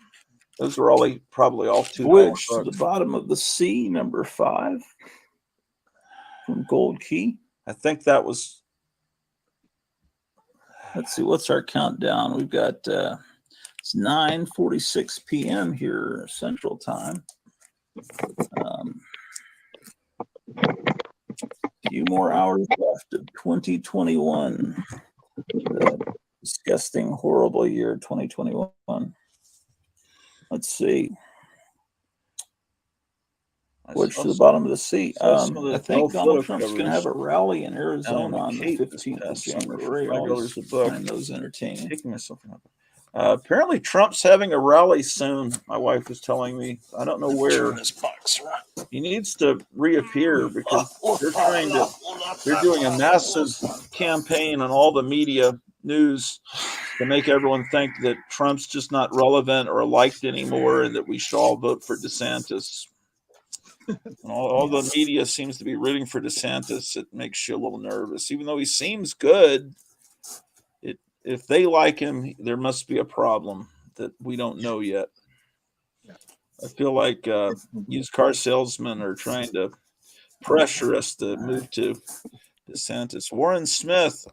Those are probably all $2 Voyage to books. the Bottom of the Sea, number 5 from Gold Key. I think that was. Let's see, what's our countdown? We've got it's 9:46 p.m. here Central Time. A few more hours left of 2021. The disgusting, horrible year 2021. Let's see. Voyage to the Bottom of the Sea. I think Donald Trump's going to have a rally in Arizona on the 15th of January. I always find those entertaining. Taking myself out. Apparently, Trump's having a rally soon. My wife was telling me. I don't know where. This box around. He needs to reappear because they're doing a massive campaign on all the media news to make everyone think that Trump's just not relevant or liked anymore and that we should all vote for DeSantis. And all the media seems to be rooting for DeSantis. It makes you a little nervous, even though he seems good. If they like him, there must be a problem that we don't know yet. I feel like used car salesmen are trying to pressure us to move to DeSantis. Warren Smith,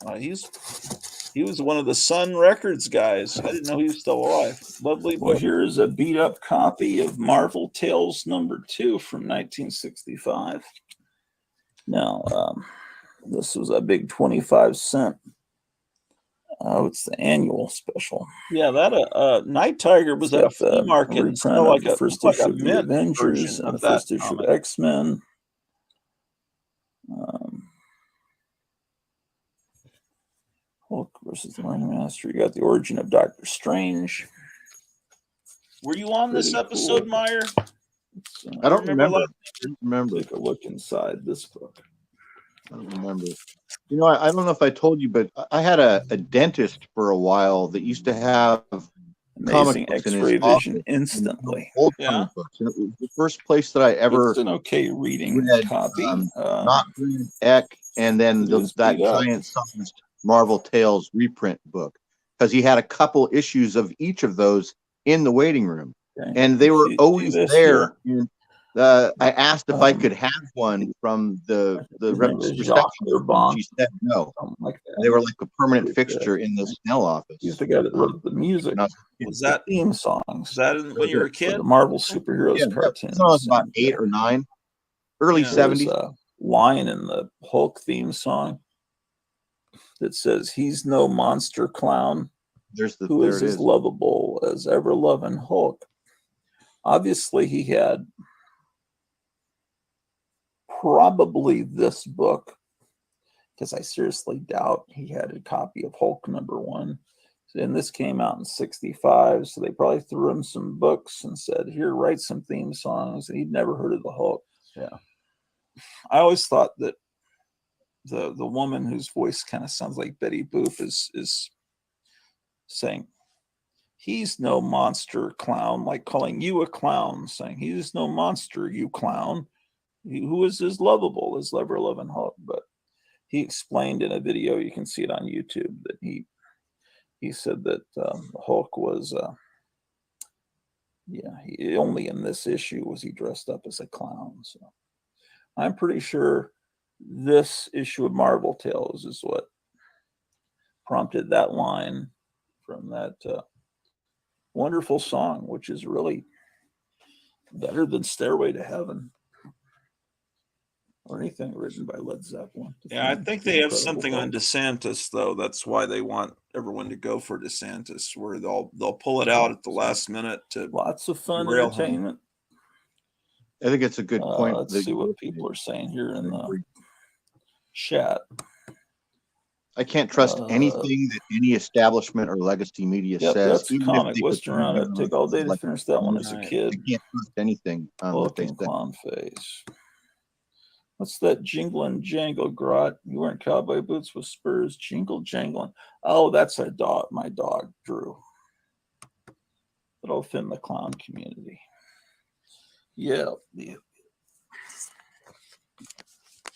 he was one of the Sun Records guys. I didn't know he was still alive. Lovely. Well, here's a beat up copy of Marvel Tales number 2 from 1965. Now, this was a big 25-cent. Oh, it's the annual special. Yeah, that Night Tiger was at a flea market. It's kind of like a first like issue a of the mint Avengers version and of the that first issue comic. of X-Men. Hulk versus the Martian Master. You got the origin of Doctor Strange. Were you on this Pretty episode, cool. Meyer? I don't remember. Remember. Take a look inside this book. I don't remember. You know, I don't know if I told you, but I had a dentist for a while that used to have Amazing comic books in X-ray his vision office, instantly. old Yeah. comic books. And it was the first place that I ever It's an okay reading read, copy. not read Eck, and then it was that beat up. giant sized Marvel Tales reprint book, because he had a couple issues of each of those in the waiting room, Okay. and they were See always this there. And, I asked if I could have one from the His name is reception. Jacques Urban, She said no. something like that. They were like a permanent fixture in the Snell office. He's the guy that wrote the music, Not- Was that theme songs. was that when you were a for kid? the Marvel superheroes Yeah, cartoons. I was about 8 or 9, early Yeah. There's 70s. a line in the Hulk theme song that says, "He's no monster clown who There is it as is. lovable as ever loving Hulk." Obviously, he had probably this book, because I seriously doubt he had a copy of Hulk number 1. And this came out in 65, so they probably threw him some books and said, "Here, write some theme songs." And he'd never heard of the Hulk. Yeah. I always thought that the woman whose voice kind of sounds like Betty Boop is saying, he's no monster clown, like calling you a clown, saying he's no monster, you clown. Who is lovable, is ever loving Hulk. But he explained in a video, you can see it on YouTube, that he said that Hulk was, he only in this issue was he dressed up as a clown. So I'm pretty sure this issue of Marvel Tales is what prompted that line from that wonderful song, which is really better than Stairway to Heaven or anything written by Led Zeppelin. Yeah, I think they have something on DeSantis, though. That's why they want everyone to go for DeSantis, where they'll pull it out at the last minute to lots of fun derail him. entertainment. I think it's a good point. Let's see what people are saying here in the chat. I can't trust anything that any establishment or legacy media Yep, says. that's a even if comic. they Western pretend Roundup. they're Take all day to like- finish that one as a Right. kid. I can't trust anything on what they Looking say. clown face. What's that jingling jangle grot? You wearing cowboy boots with spurs, jingle jangling. Oh, that's a dog. My dog, Drew. That'll offend the clown community. Yeah.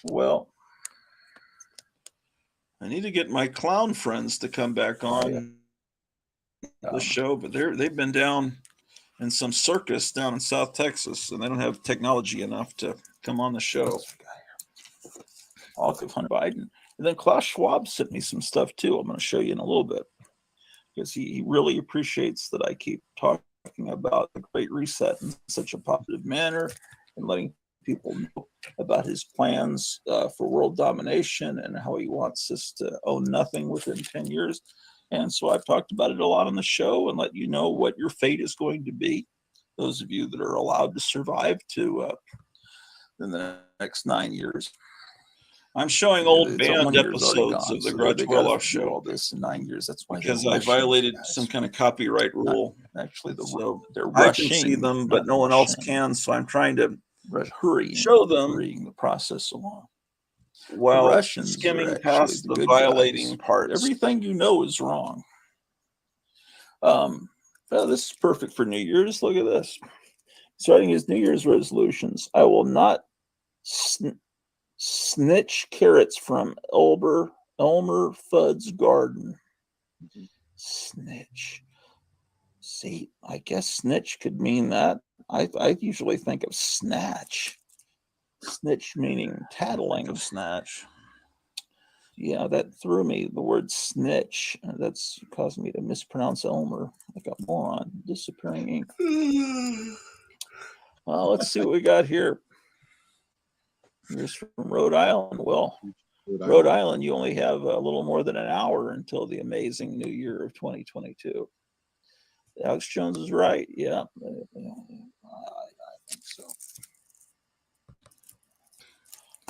Well, I need to get my clown friends to come back on the show, but they've been down in some circus down in South Texas, and they don't have technology enough to come on the show. Hulk of Hunter Biden. And then Klaus Schwab sent me some stuff too. I'm going to show you in a little bit, because he really appreciates that I keep talking about the Great Reset in such a positive manner and letting people know about his plans for world domination and how he wants us to own nothing within 10 years. And so I've talked about it a lot on the show and let you know what your fate is going to be. Those of you that are allowed to survive to in the next 9 years. I'm showing old It's banned 1 year's already episodes gone, of the so Grouch they gotta Orloff do show all this in 9 years. That's why because they're I rushing, violated guys. some kind of copyright rule. Actually, So they're I rushing. can see them, but not no one else rushing. can. So I'm trying to Hurrying, show them hurrying the process along. while Russians are skimming actually past the the good violating guys. parts. Everything you know is wrong. Well, this is perfect for New Year's. Look at this. Starting his New Year's resolutions. I will not snitch carrots from Elmer Fudd's garden. Snitch. See, I guess snitch could mean that. I usually think of snatch. Snitch meaning tattling. Of snatch. Yeah, that threw me. The word snitch. That's caused me to mispronounce Elmer like a moron. Disappearing ink. Well, let's see what we got here. Here's from Rhode Island. Well, Rhode Island, you only have a little more than an hour until the amazing new year of 2022. Alex Jones is right. Yeah, I think so.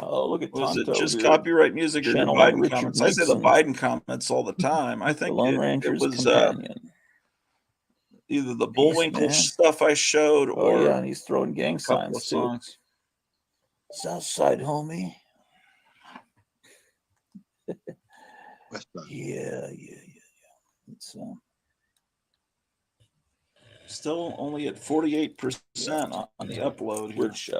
Oh, look at Was it Tonto just here. copyright music or Channel Biden Richard comments? I say the Nixon. Biden comments all the time. I The think Lone it Ranger's was companion. either the Beast Bullwinkle Man. stuff I showed Oh or yeah, and he's throwing gang a couple signs of too. songs. Southside homie. West Side. Yeah. It's Still only at 48% on the upload here. which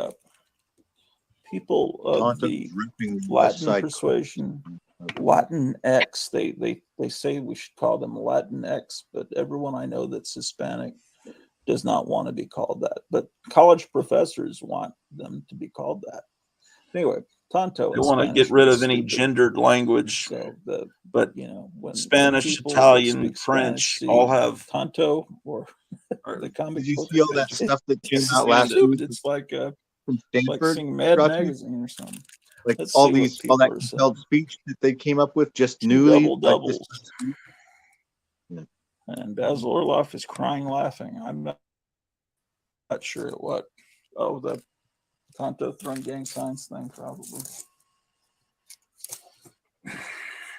people of Tonto the ripping West Latin Side. persuasion, Latin X, they say we should call them Latin X, but everyone I know that's Hispanic does not want to be called that. But college professors want them to be called that. Anyway, Tonto. They in want to Spanish get rid means of any stupid. gendered language, So but when Spanish, people that Italian, speak French Spanish see all have. Tonto or or- the comic Did you book see all that adventure. stuff that came It's out last stupid. week It's like from like Stanford? seeing Mad Roger? Magazine or something. Like Let's all see what these, all people that are saying. compelled speech that they came up with just Two newly. double-doubles. Yeah. And Basil Orloff is crying laughing. I'm not sure what. Oh, the Tonto throwing gang signs thing, probably.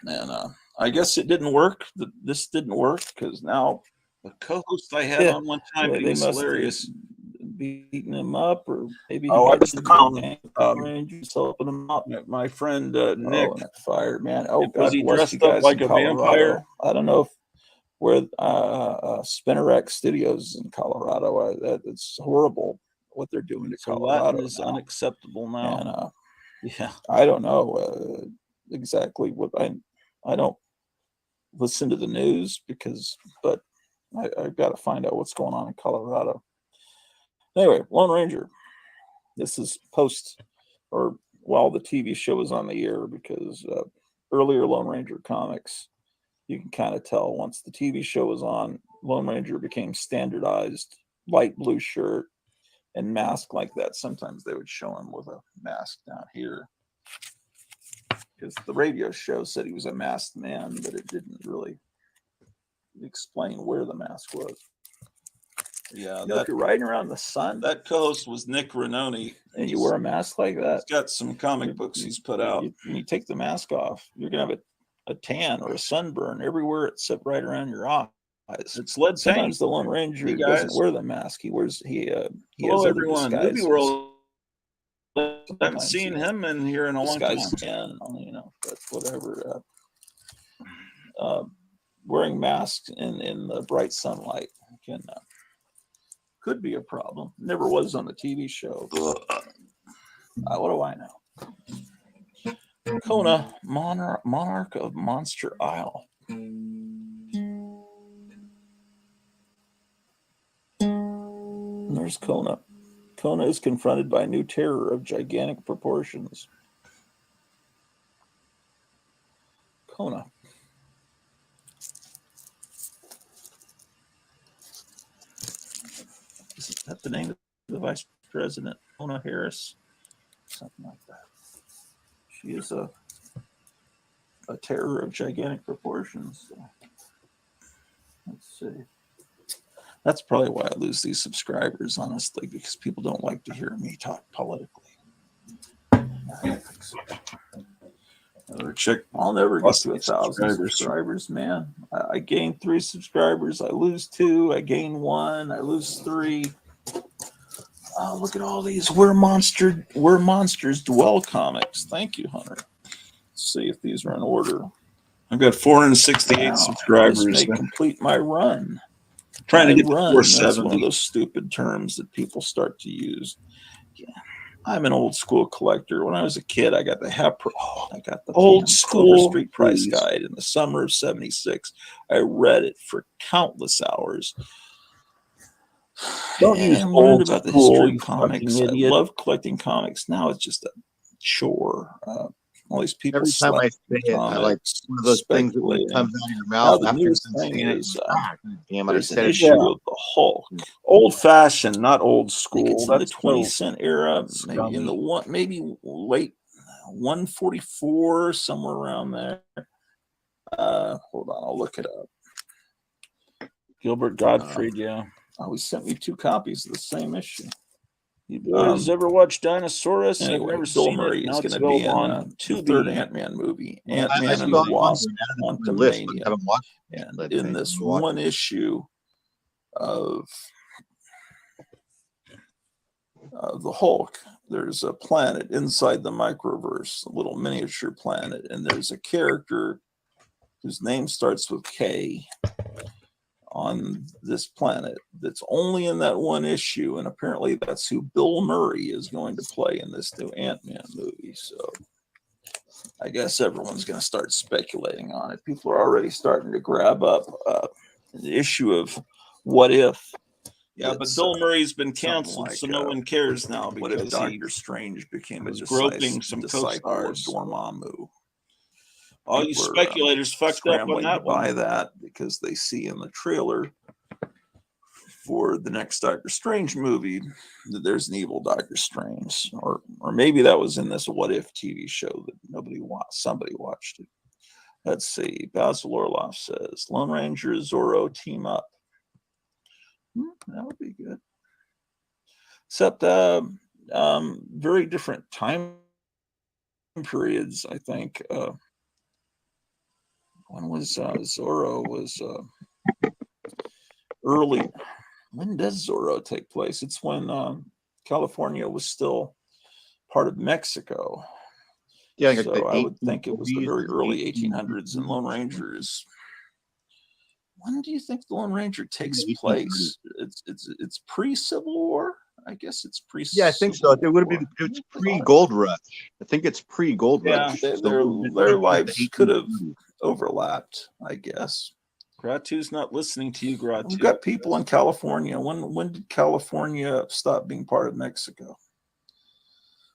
And I guess it didn't work. This didn't work because now The co-host I had on one time, well, he they was must hilarious. have beaten him up, or maybe Oh, I had was some the clown. gang Um, rangers helping him out. My friend Oh, Nick, and that fired, man. Oh, was God he bless dressed you up guys like in a vampire? Colorado. I don't know if where Spinnerack Studios in Colorado. It's horrible what they're doing to So Colorado. Latin is now. unacceptable now. And Yeah. I don't know exactly what I don't listen to the news but I've got to find out what's going on in Colorado. Anyway, Lone Ranger. This is post or while the TV show was on the air, because earlier Lone Ranger comics, you can kind of tell once the TV show was on, Lone Ranger became standardized light blue shirt and mask like that. Sometimes they would show him with a mask down here, because the radio show said he was a masked man, but it didn't really explain where the mask was. Yeah, If you're riding around in the sun that co-host was Nick Renoni, and you wear a mask like that, he's got some comic books he's put out. When you take the mask off, you're gonna have a tan or a sunburn everywhere except right around your eyes. It's lead paint. Sometimes the Lone Ranger Hey, doesn't guys. wear the mask. He has Hello, other everyone. Movie disguises. World. I haven't Sometimes seen he him in here in a long time. disguises tan, but whatever. Wearing masks in the bright sunlight could be a problem. Never was on the TV show. What do I know? Kona, monarch of Monster Isle. There's Kona. Kona is confronted by a new terror of gigantic proportions. Kona. Is that the name of the vice president? Kona Harris? Something like that. She is a terror of gigantic proportions. So, let's see. That's probably why I lose these subscribers, honestly, because people don't like to hear me talk politically. I'll never get to 1,000 subscribers, man. I gain 3 subscribers, I lose 2, I gain 1, I lose 3. Oh, look at all these Where Monsters Dwell comics. Thank you, Hunter. Let's see if these are in order. I've got 468 subscribers. This may complete my run. Trying to get to That's 470. one of those stupid terms that people start to use. Yeah. I'm an old school collector. When I was a kid, I got the Old Clover School Street Price please. Guide in the summer of '76. I read it for countless hours. Don't use and old learned about the school, history you of comics. fucking I idiot. love collecting comics. Now it's just a chore. All these people. Every time I say it, I like one of those things that when it comes out of your mouth the after newest you've been thing saying it. is, Damn it, I there's an said it. issue of the Hulk. Old fashioned, not old I think school. it's in the That's 20-cent era, maybe in scummy. the maybe late 144, somewhere around there. Hold on, I'll look it up. Gilbert Gottfried, yeah. Oh, he sent me 2 copies of the same issue. You boys ever watch Dinosaurus? I've Anyway, never Bill seen Murray it. is Now going it's to be in available on the Tubi. third Ant-Man movie, Ant-Man I and saw the it on Wasp, my list, but I Quantumania. haven't watched And Let's in see. this Watch one issue of the Hulk, there's a planet inside the microverse, a little miniature planet, and there's a character whose name starts with K on this planet that's only in that one issue, and apparently that's who Bill Murray is going to play in this new Ant-Man movie. So I guess everyone's going to start speculating on it. People are already starting to grab up the issue of What If. Yeah, but It's, Bill Murray's been something canceled, like, so no one cares now What if because Doctor Strange became a was groping some disciple of co-stars. Dormammu? all you People are, speculators fucked up on scrambling to that one. buy that because they see in the trailer for the next Doctor Strange movie that there's an evil Doctor Strange, or maybe that was in this What If TV show that nobody watched. Somebody watched it. Let's see. Basil Orloff says Lone Ranger, Zorro team up. That would be good. Except very different time periods, I think. When was Zorro was early? When does Zorro take place? It's when California was still part of Mexico. Yeah, like so the I would think it was the 1840s, very early 1800s. 1800s, and Lone Ranger is when do you think the Lone Ranger takes 1830. place? It's pre-Civil War. I guess it's pre. Yeah, I think so. It would have been. It's pre-Gold Rush. I think it's pre-Gold Yeah, Rush. So their it's the lives could have 1830s. overlapped, I guess. Gratu's not listening to you, Gratu. We've got people in California. When did California stop being part of Mexico?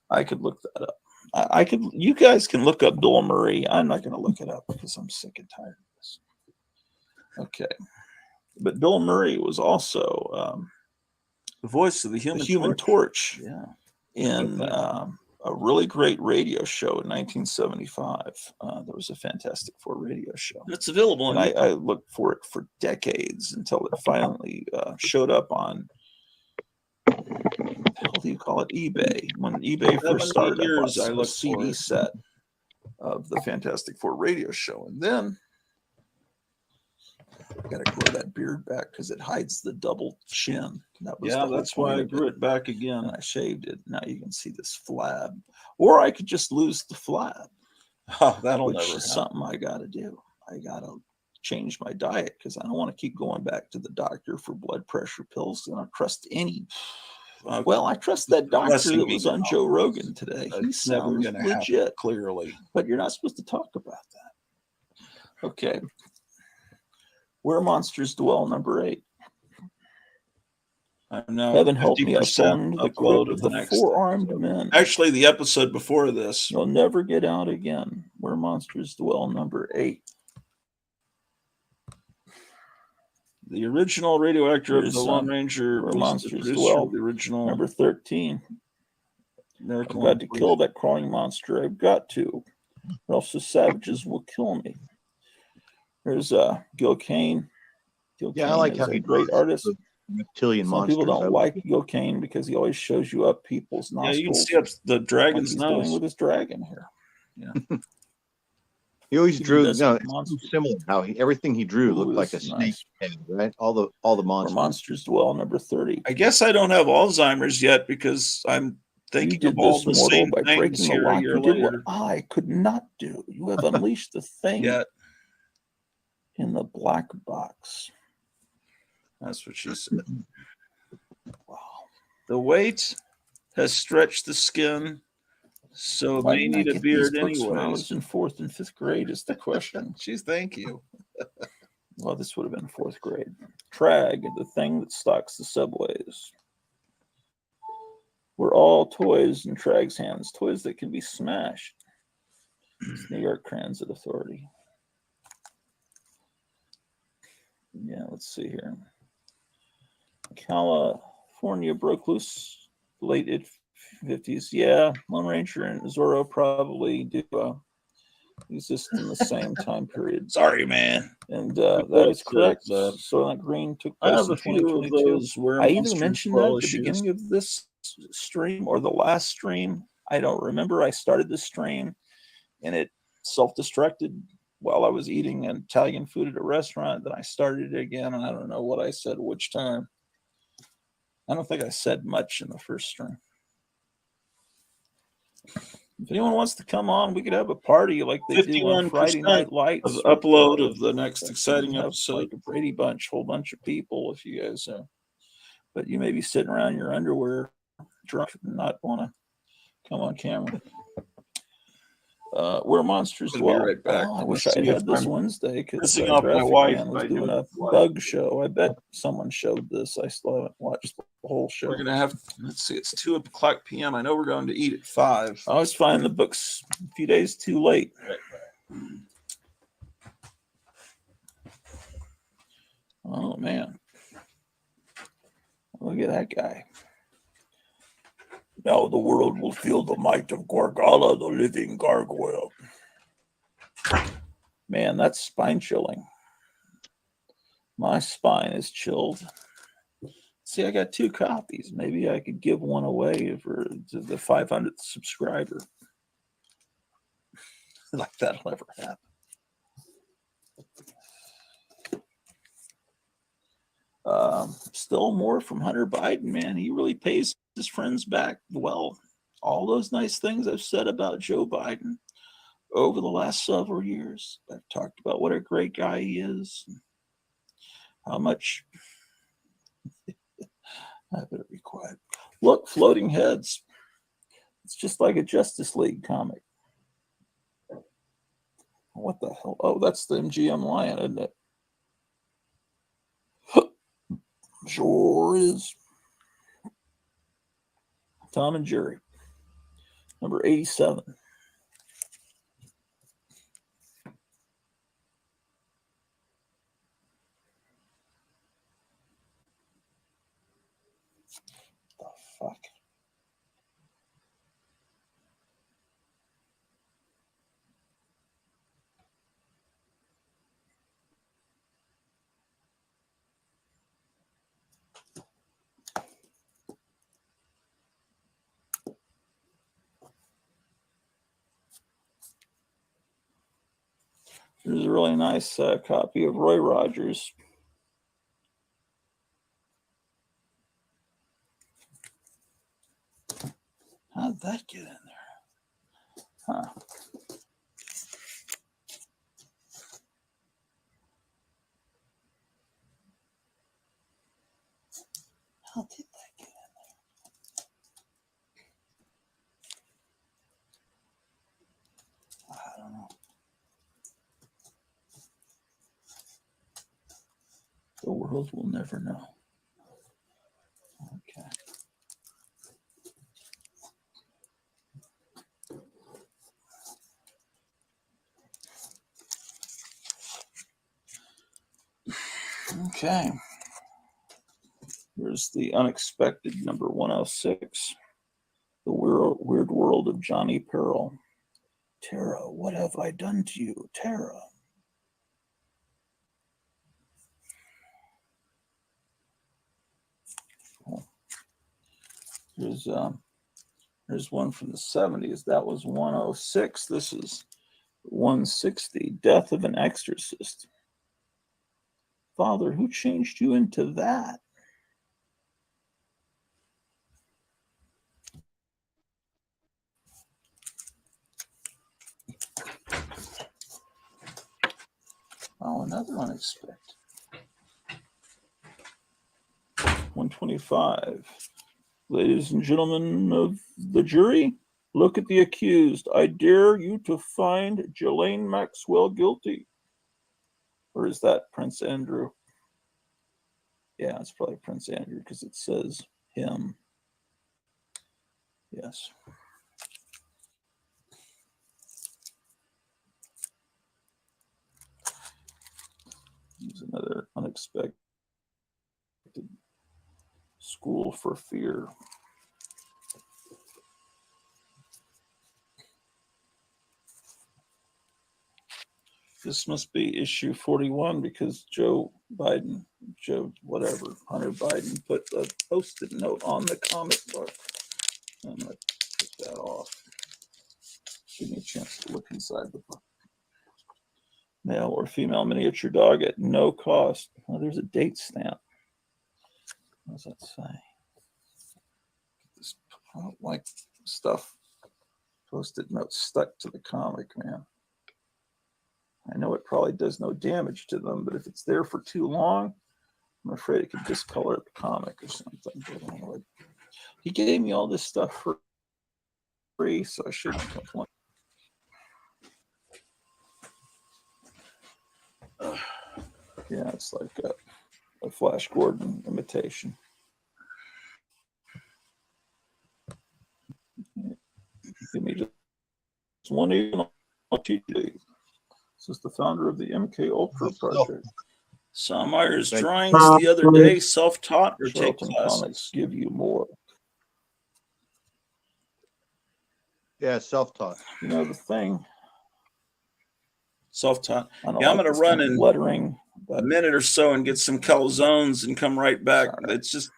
I could look that up. I could. You guys can look up Bill Murray. I'm not going to look it up because I'm sick and tired of this. Okay, but Bill Murray was also the voice of the the Human, Human Torch. Torch in a really great radio show in 1975. There was a Fantastic Four radio show. It's available on And I looked for it for decades until it finally showed up on, how do you call it, eBay. When eBay 7 first started, years I I bought a looked for CD it. set of the Fantastic Four radio show. And then I got to grow that beard back because it hides the double chin. That was Yeah, the whole that's why point I of grew it back again. and I shaved it. Now you can see this flab. Or I could just lose the flab, Oh, that'll which never is happen. something I got to do. I got to change my diet because I don't want to keep going back to the doctor for blood pressure pills. I don't trust any. Well, I trust that doctor Blessing that me was on now. Joe Rogan today. He It's never sounds gonna happen, legit, clearly. but you're not supposed to talk about that. Okay. Where Monsters Dwell, number 8. I'm now Heaven help me, I've 50% fallen into the upload crypt of of the the next. four-armed men. Actually, the episode before this. You'll never get out again. Where Monsters Dwell, number 8. The original radio actor of Here's, the Lone Ranger Where was the Monsters producer Dwell, of the original Number 13. American I've Lone got to Ranger. kill that crawling monster. I've got to. Or else the savages will kill me. There's Gil Kane. Gil Yeah, I Kane like is how a he great draws artist. the reptilian Some monsters. people I don't like like Gil Kane because he always shows you up people's Yeah, you can nostrils. see up the Like dragon's he's doing nose. with his dragon here. He always He drew. does No, it it's monster. so similar. How everything he drew looked Ooh, like a this is snake nice. head, right? All the Where monsters. Monsters Dwell, number 30. I guess I don't have Alzheimer's yet because I'm You thinking did of all this, the mortal, same by things breaking the here a lock. year You did what later. I could not do. You have unleashed the thing Yet, in the black box. that's what she said. Wow. The weight has stretched the skin, so it Why may didn't I need a get beard these books when I anyways. was in 4th and 5th grade is the question. Geez, thank you. Well, this would have been 4th grade. Trag, the thing that stocks the subways. We're all toys in Trag's hands, toys that can be smashed. It's New York Transit Authority. Yeah, let's see here. California broke loose late 50s. Yeah, Lone Ranger and Zorro probably do exist in the same time period. Sorry, man. And that is correct. The- Soylent Green took I place have in a few of 2022. those where I either Monsters mentioned that Dwell at the issues. beginning of this stream or the last stream. I don't remember. I started the stream and it self-destructed while I was eating Italian food at a restaurant. Then I started it again, and I don't know what I said which time. I don't think I said much in the first stream. If anyone wants to come on, we could have a party like they do on Friday 51% Night Lights. of upload of the next exciting Have episode. like a Brady Bunch, whole bunch of people. If you guys, but you may be sitting around in your underwear, drunk, and not want to come on camera. Where Monsters Gonna be Dwell. right back. Oh, I wish Let's I see had if this I'm Wednesday because pissing off my wife was by doing doing a what? bug show. I bet someone showed this. I still haven't watched the whole show. We're gonna have. Let's see. It's 2:00 p.m. I know we're going to eat at 5. I always find the books a few days too late. Oh man. Look at that guy. Now the world will feel the might of Gorgala, the living gargoyle. Man, that's spine chilling. My spine is chilled. See, I got 2 copies. Maybe I could give one away for the 500th subscriber. Like that'll never happen. Still more from Hunter Biden, man. He really pays his friends back well. All those nice things I've said about Joe Biden over the last several years. I've talked about what a great guy he is. How much? I better be quiet. Look, floating heads. It's just like a Justice League comic. What the hell? Oh, that's the MGM Lion, isn't it? Sure is. Tom and Jerry. Number 87. The fuck? Here's a really nice copy of Roy Rogers. How'd that get in there? Huh. How did that get in there? I don't know. The world will never know. Okay. Okay. Here's the unexpected number 106. The weird world of Johnny Pearl. Tara, what have I done to you, Tara? Here's one from the 70s. That was 106. This is 160. Death of an Exorcist. Father, who changed you into that? Oh, another unexpected. 125. Ladies and gentlemen of the jury, look at the accused. I dare you to find Ghislaine Maxwell guilty. Or is that Prince Andrew? Yeah, it's probably Prince Andrew because it says him. Yes. Here's another unexpected. School for Fear. This must be issue 41 because Hunter Biden put a post-it note on the comic book. I'm going to take that off. Give me a chance to look inside the book. Male or female miniature dog at no cost. Oh, there's a date stamp. What does that say? I don't like stuff. Post-it notes stuck to the comic, man. I know it probably does no damage to them, but if it's there for too long, I'm afraid it could discolor the comic or something. But anyway, he gave me all this stuff for free, so I shouldn't complain. Yeah, it's like a Flash Gordon imitation. Give me just one even on TJ. This is the founder of the MK Ultra project. Sam Myers drawings the other day, self-taught or take classes? Give you more. Yeah, self-taught. You know the thing. Self-taught. Yeah, I'm going to run in lettering a minute or so and get some calzones and come right back. It's just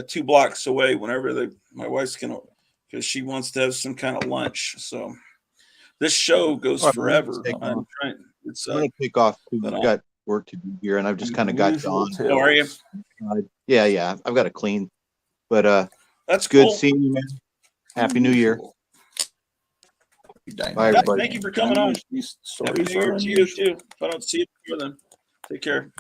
2 blocks away. Whenever my wife's going to, because she wants to have some kind of lunch. So this show goes forever. I'm going to take off. We've got work to do here, and I've just kind of got on. How are you? Yeah. I've got to clean, but that's good cool. seeing you, man. Happy New Year. Bye, everybody. Thank you for coming on. Happy New Year to you too. If I don't see you before then, take care.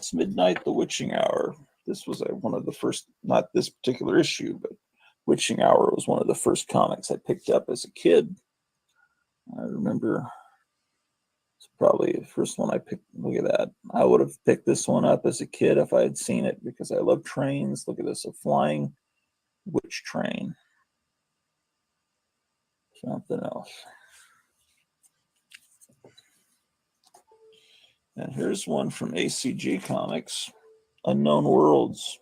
Past Midnight, The Witching Hour. This was one of the first, not this particular issue, but Witching Hour was one of the first comics I picked up as a kid. I remember it's probably the first one I picked. Look at that. I would have picked this one up as a kid if I had seen it because I love trains. Look at this, a flying witch train. Something else. And here's one from ACG Comics, Unknown Worlds.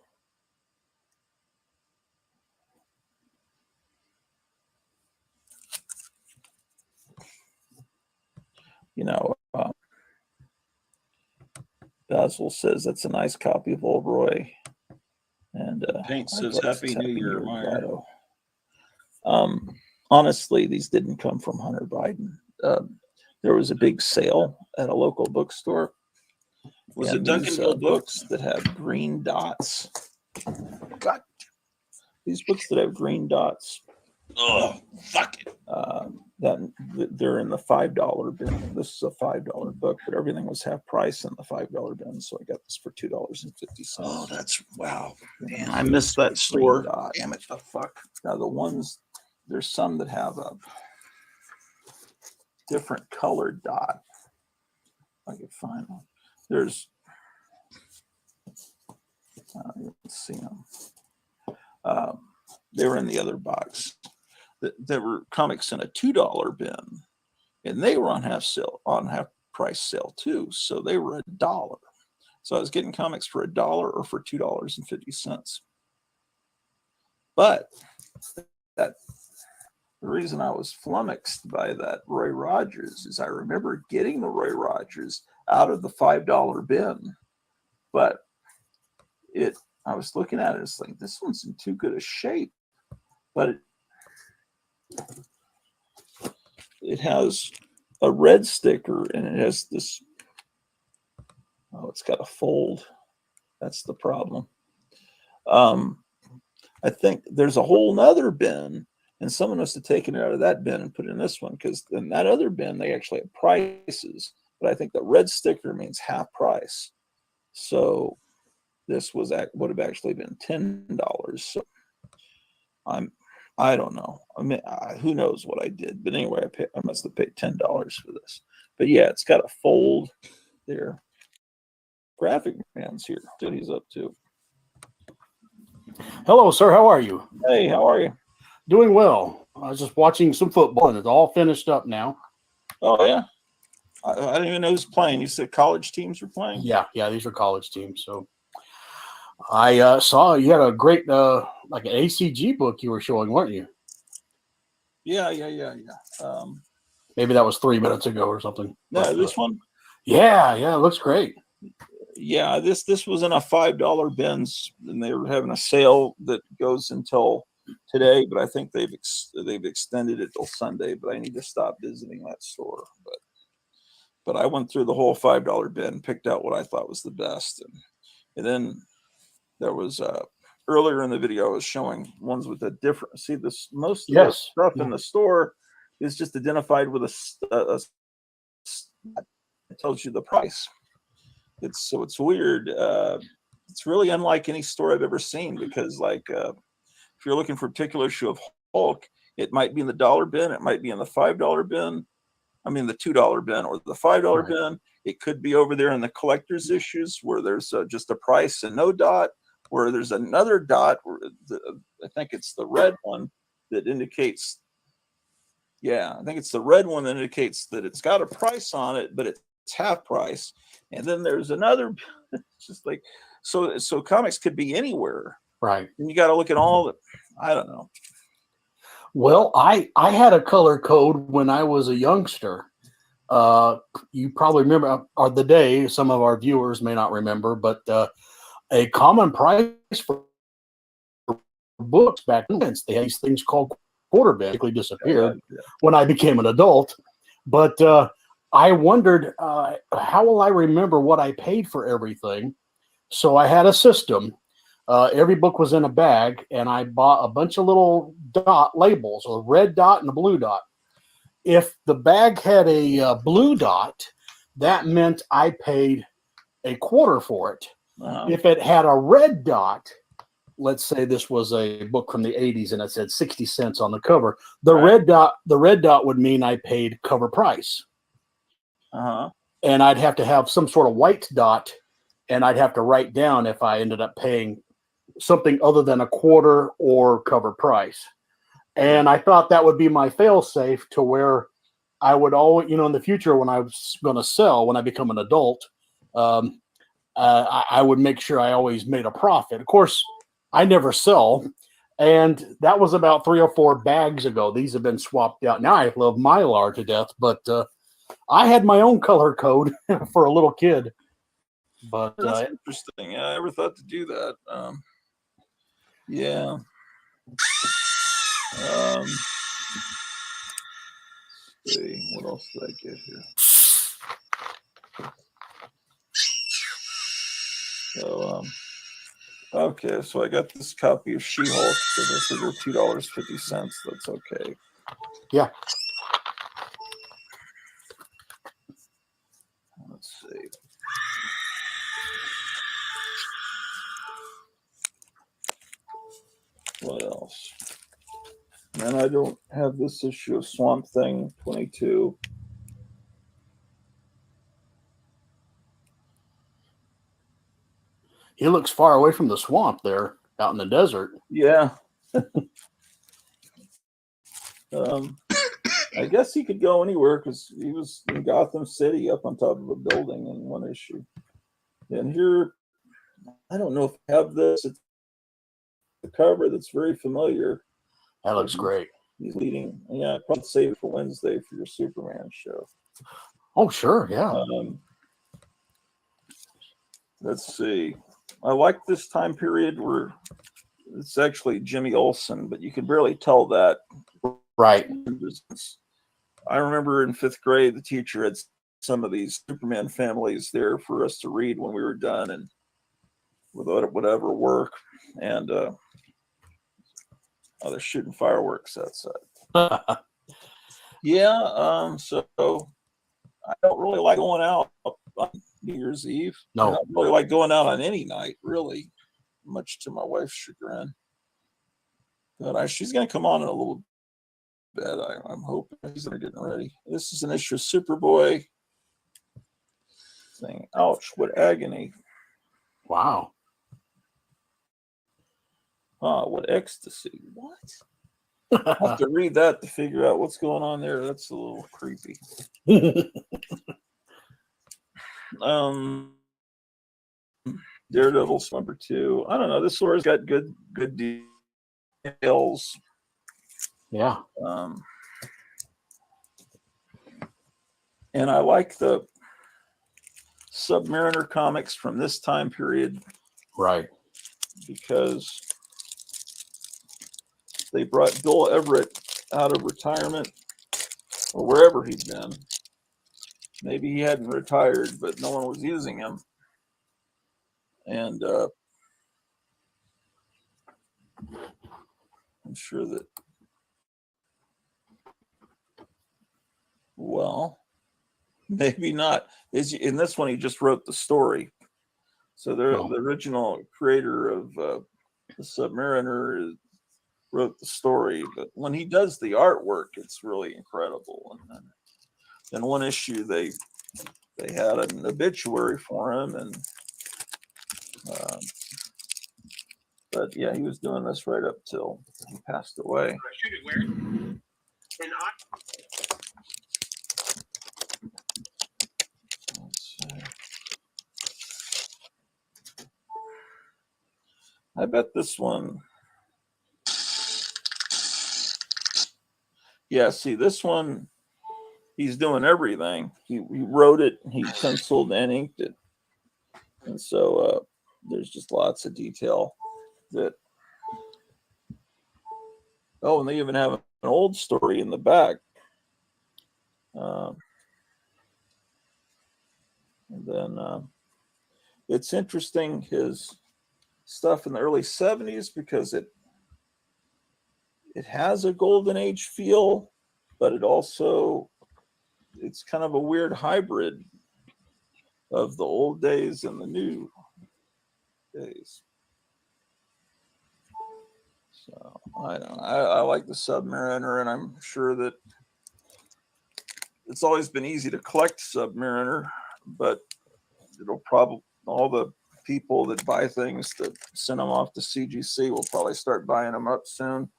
You know, Basil says that's a nice copy of Old Roy. And Paint says Happy New Year, Meyer. Honestly, these didn't come from Hunter Biden. There was a big sale at a local bookstore. Was it these, Duncanville books that have green dots? God, these books that have green dots. Oh, fuck it. They're in the $5 bin. This is a $5 book, but everything was half price in the $5 bin, so I got this for $2.50. Oh, that's wow. Man, I missed that store. Damn it. The fuck. Now the ones, there's some that have a different colored dot. I can find one. There's, let's see them. They were in the other box. There were comics in a $2 bin, and they were on half price sale too. So they were $1. So I was getting comics for $1 or for $2.50. But the reason I was flummoxed by that Roy Rogers is I remember getting the Roy Rogers out of the $5 bin, but I was looking at it, it's like, this one's in too good a shape, but it has a red sticker and it has this, it's got a fold. That's the problem. I think there's a whole nother bin, and someone must have taken it out of that bin and put it in this one, because in that other bin they actually have prices, but I think the red sticker means half price. So this would have actually been $10. So I don't know. I mean, who knows what I did? But anyway, I must have paid $10 for this. But yeah, it's got a fold there. Graphic Man's here. What he's up to. Hello, sir. How are you? Hey, how are you? Doing well. I was just watching some football, and it's all finished up now. Oh yeah. I didn't even know who's playing. You said college teams were playing? Yeah, these are college teams. So I saw you had a great like an ACG book you were showing, weren't you? Yeah. Maybe that was 3 minutes ago or something. No, this one? Yeah, it looks great. Yeah, this was in a $5 bins, and they were having a sale that goes until today, but I think they've extended it till Sunday, but I need to stop visiting that store. But I went through the whole $5 bin, picked out what I thought was the best, and then there was earlier in the video I was showing ones with a different. See, this most of the stuff in the store is just identified with a it tells you the price. It's weird. It's really unlike any store I've ever seen, because like if you're looking for a particular issue of Hulk, it might be in the $1 bin, it might be in the $5 bin. I mean the $2 bin or the $5 bin. It could be over there in the collector's issues where there's just a price and no dot, where there's another dot. I think it's the red one that indicates. Yeah, I think it's the red one that indicates that it's got a price on it, but it's half price. And then there's another. It's just like so comics could be anywhere. Right. And you got to look at all the. I don't know. Well, I had a color code when I was a youngster. You probably remember the day. Some of our viewers may not remember, but a common price for books back then, they had these things called quarter bin. Basically disappeared when I became an adult. But I wondered how will I remember what I paid for everything? So I had a system. Every book was in a bag, and I bought a bunch of little dot labels, a red dot and a blue dot. If the bag had a blue dot, that meant I paid a quarter for it. Uh-huh. If it had a red dot, let's say this was a book from the 80s and it said 60 cents on the cover, the red dot would mean I paid cover price. Uh-huh. And I'd have to have some sort of white dot, and I'd have to write down if I ended up paying something other than a quarter or cover price. And I thought that would be my fail safe to where I would always, in the future when I was going to sell, when I become an adult, I would make sure I always made a profit. Of course, I never sell. And that was about 3 or 4 bags ago. These have been swapped out. Now I love Mylar to death, but I had my own color code for a little kid. But that's interesting. Yeah, I never thought to do that. Yeah. Let's see, what else did I get here? So, okay, so I got this copy of She-Hulk. So this is $2.50. That's okay. Yeah. Let's see. What else? And I don't have this issue of Swamp Thing 22. He looks far away from the swamp there, out in the desert. Yeah. I guess he could go anywhere because he was in Gotham City up on top of a building in one issue. And here, I don't know if I have this. It's the cover that's very familiar. That looks great. He's leading. Yeah, probably save it for Wednesday for your Superman show. Oh, sure. Yeah. Let's see. I like this time period where it's actually Jimmy Olsen, but you could barely tell that. Right. I remember in 5th grade, the teacher had some of these Superman families there for us to read when we were done and without whatever work. And they're shooting fireworks outside. Yeah. So I don't really like going out on New Year's Eve. No. I don't really like going out on any night, really, much to my wife's chagrin. But she's going to come on in a little bit. I'm hoping he's getting ready. This is an issue of Superboy. Saying, ouch, what agony. Wow. What ecstasy. What? I have to read that to figure out what's going on there. That's a little creepy. Daredevil's number 2. I don't know. This story's got good details. Yeah. And I like the Submariner comics from this time period. Right. Because they brought Bill Everett out of retirement or wherever he'd been. Maybe he hadn't retired, but no one was using him. And I'm sure that, well, maybe not. In this one, he just wrote the story. So the original creator of the Submariner wrote the story, but when he does the artwork, it's really incredible. And then one issue they had an obituary for him, and but yeah, he was doing this right up till he passed away. Shoot it where? I bet this one. Yeah, see, this one, he's doing everything. He wrote it, he penciled and inked it. And so there's just lots of detail that. Oh, and they even have an old story in the back. And then it's interesting, his stuff in the early 70s, because it has a golden age feel, but it's kind of a weird hybrid of the old days and the new days. So I don't know. I like the Submariner, and I'm sure that it's always been easy to collect Submariner, but it'll probably, all the people that buy things to send them off to CGC will probably start buying them up soon,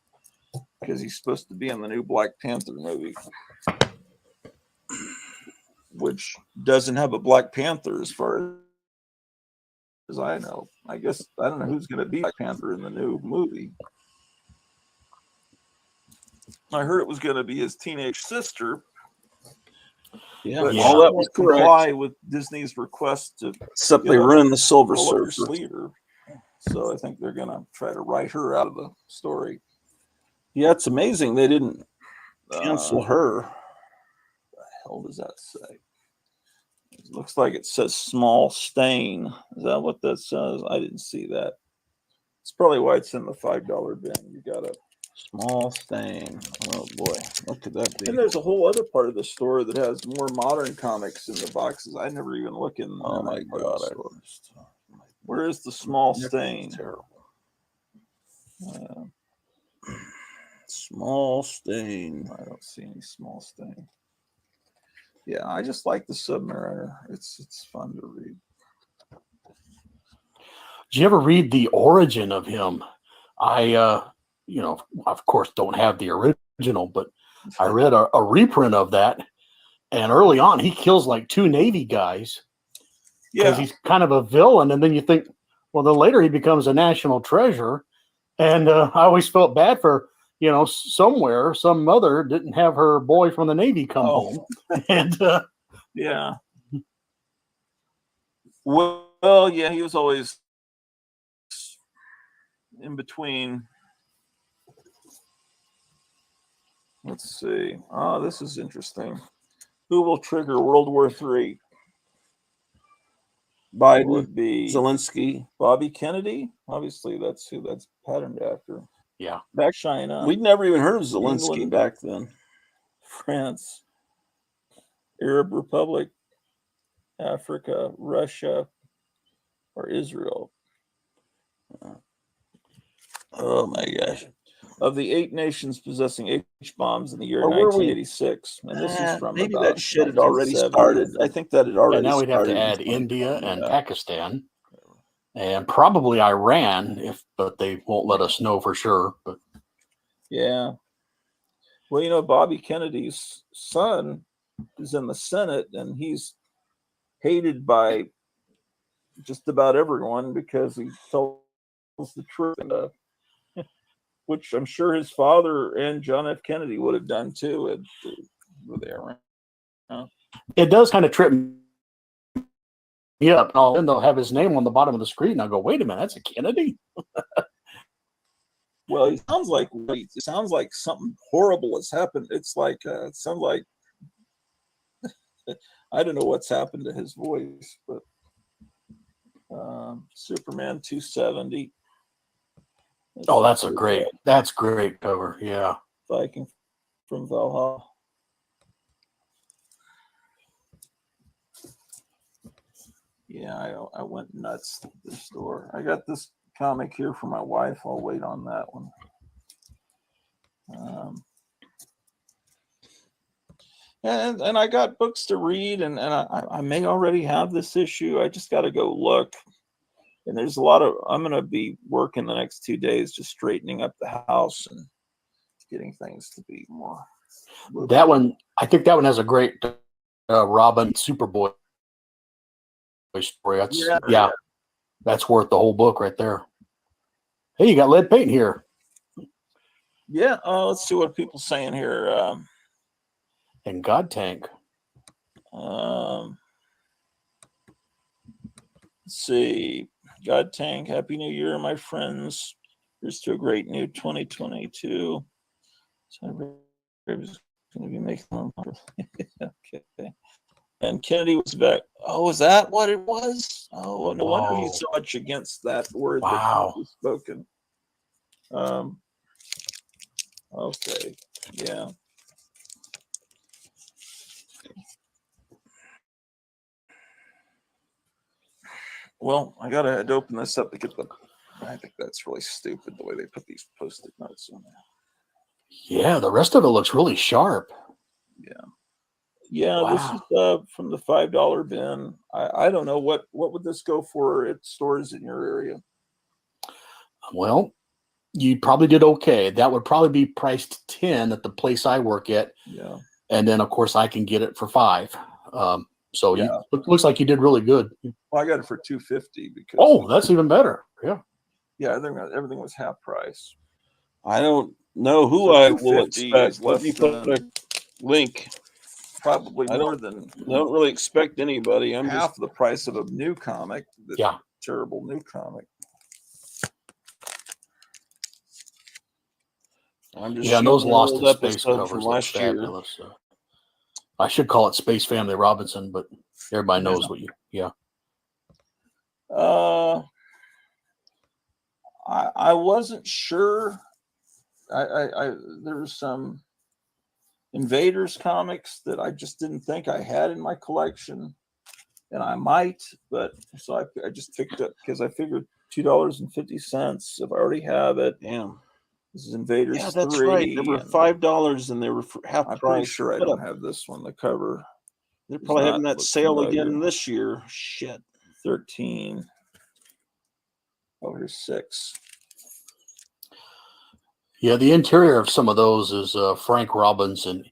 because he's supposed to be in the new Black Panther movie, which doesn't have a Black Panther as far as I know. I guess I don't know who's going to be Black Panther in the new movie. I heard it was going to be his teenage sister. Yeah, But all that was correct. comply with Disney's request to Except get they a ruined the Silver Silver Surfer. Sleeper. So I think they're going to try to write her out of the story. Yeah, it's amazing they didn't cancel her. What the hell does that say? It looks like it says small stain. Is that what that says? I didn't see that. It's probably why it's in the $5 bin. You got a Small stain. Oh boy, what could that be? And there's a whole other part of the store that has more modern comics in the boxes. I never even look in. Oh my that part of the God! store. Where is the small Nick, stain? terrible. Uh, Small stain. I don't see any small stain. Yeah, I just like the Submariner. It's fun to read. Did you ever read the origin of him? I of course don't have the original, but I read a reprint of that, and early on he kills like 2 Navy guys because he's kind of a villain, and then you think, well, then later he becomes a national treasure, and I always felt bad for, somewhere some mother didn't have her boy from the Navy come home, and yeah. Well, yeah, he was always in between. Let's see. Oh, this is interesting. Who will trigger World War III? Biden would be Zelensky. Bobby Kennedy. Obviously, that's who that's patterned after. Yeah. Back China. We'd never even heard of Zelensky England, back then. France, Arab Republic, Africa, Russia, or Israel. Oh my gosh. Of the 8 nations possessing H bombs in the year Or were we- 1986, and this is from maybe about that shit had already 1970. started. I think that had already and now we'd have started. to in add India 2020. and Pakistan, and probably Iran, but they won't let us know for sure. But Yeah. Well, Bobby Kennedy's son is in the Senate, and he's hated by just about everyone because he tells the truth, which I'm sure his father and John F. Kennedy would have done too. Were they around? it does kind of trip me up. And then they'll have his name on the bottom of the screen. I'll go, wait a minute, that's a Kennedy? Well, it sounds like something horrible has happened. It's like it sounds like I don't know what's happened to his voice, but Superman 270. Oh, that's great cover. Yeah. Viking from Valhalla. Yeah, I went nuts at the store. I got this comic here for my wife. I'll wait on that one. And I got books to read, and I may already have this issue. I just got to go look. And there's a lot of, I'm going to be working the next 2 days, just straightening up the house and getting things to be more. That one, I think that one has a great Robin Superboy story. Yeah, that's worth the whole book right there. Hey, you got lead paint here. Yeah. Let's see what people saying here. And God Tank. Let's see. God Tank, Happy New Year, my friends. Here's to a great new 2022. So everybody's going to be making them. Okay. And Kennedy was back. Oh, is that what it was? Oh, no wonder he's so much against that word that was spoken. Okay. Yeah. Well, I gotta had to open this up to get the. I think that's really stupid the way they put these Post-it notes on there. Yeah, the rest of it looks really sharp. Yeah, this is from the $5 bin. I don't know what would this go for at stores in your area. Well, you probably did okay. That would probably be priced 10 at the place I work at. Yeah. And then of course I can get it for 5. So Yeah. looks like you did really good. Well, I got it for $250 because. Oh, that's even better. Yeah. Yeah, I think everything was half price. I don't know who So I will 250 expect. is Let me less put than- a link. Probably I more don't- than I don't really expect anybody. I'm half just the price of a new comic. That's Yeah. a terrible new comic. I'm just Yeah, and those shooting an Lost old in Space episode covers from look last year. fabulous. I should call it Space Family Robinson, but everybody knows what you. Yeah. I wasn't sure. There was some Invaders comics that I just didn't think I had in my collection, and I might, but so I just picked up because I figured $2.50 if I already have it. Damn. This is Invaders. Yeah, that's 3, right. They were and $5 and they were half I'm price. pretty sure I Shut don't up. have this one. The cover. They're does probably not having that look sale familiar. again this year. Shit. 13. Oh, here's 6. Yeah, the interior of some of those is Frank Robinson.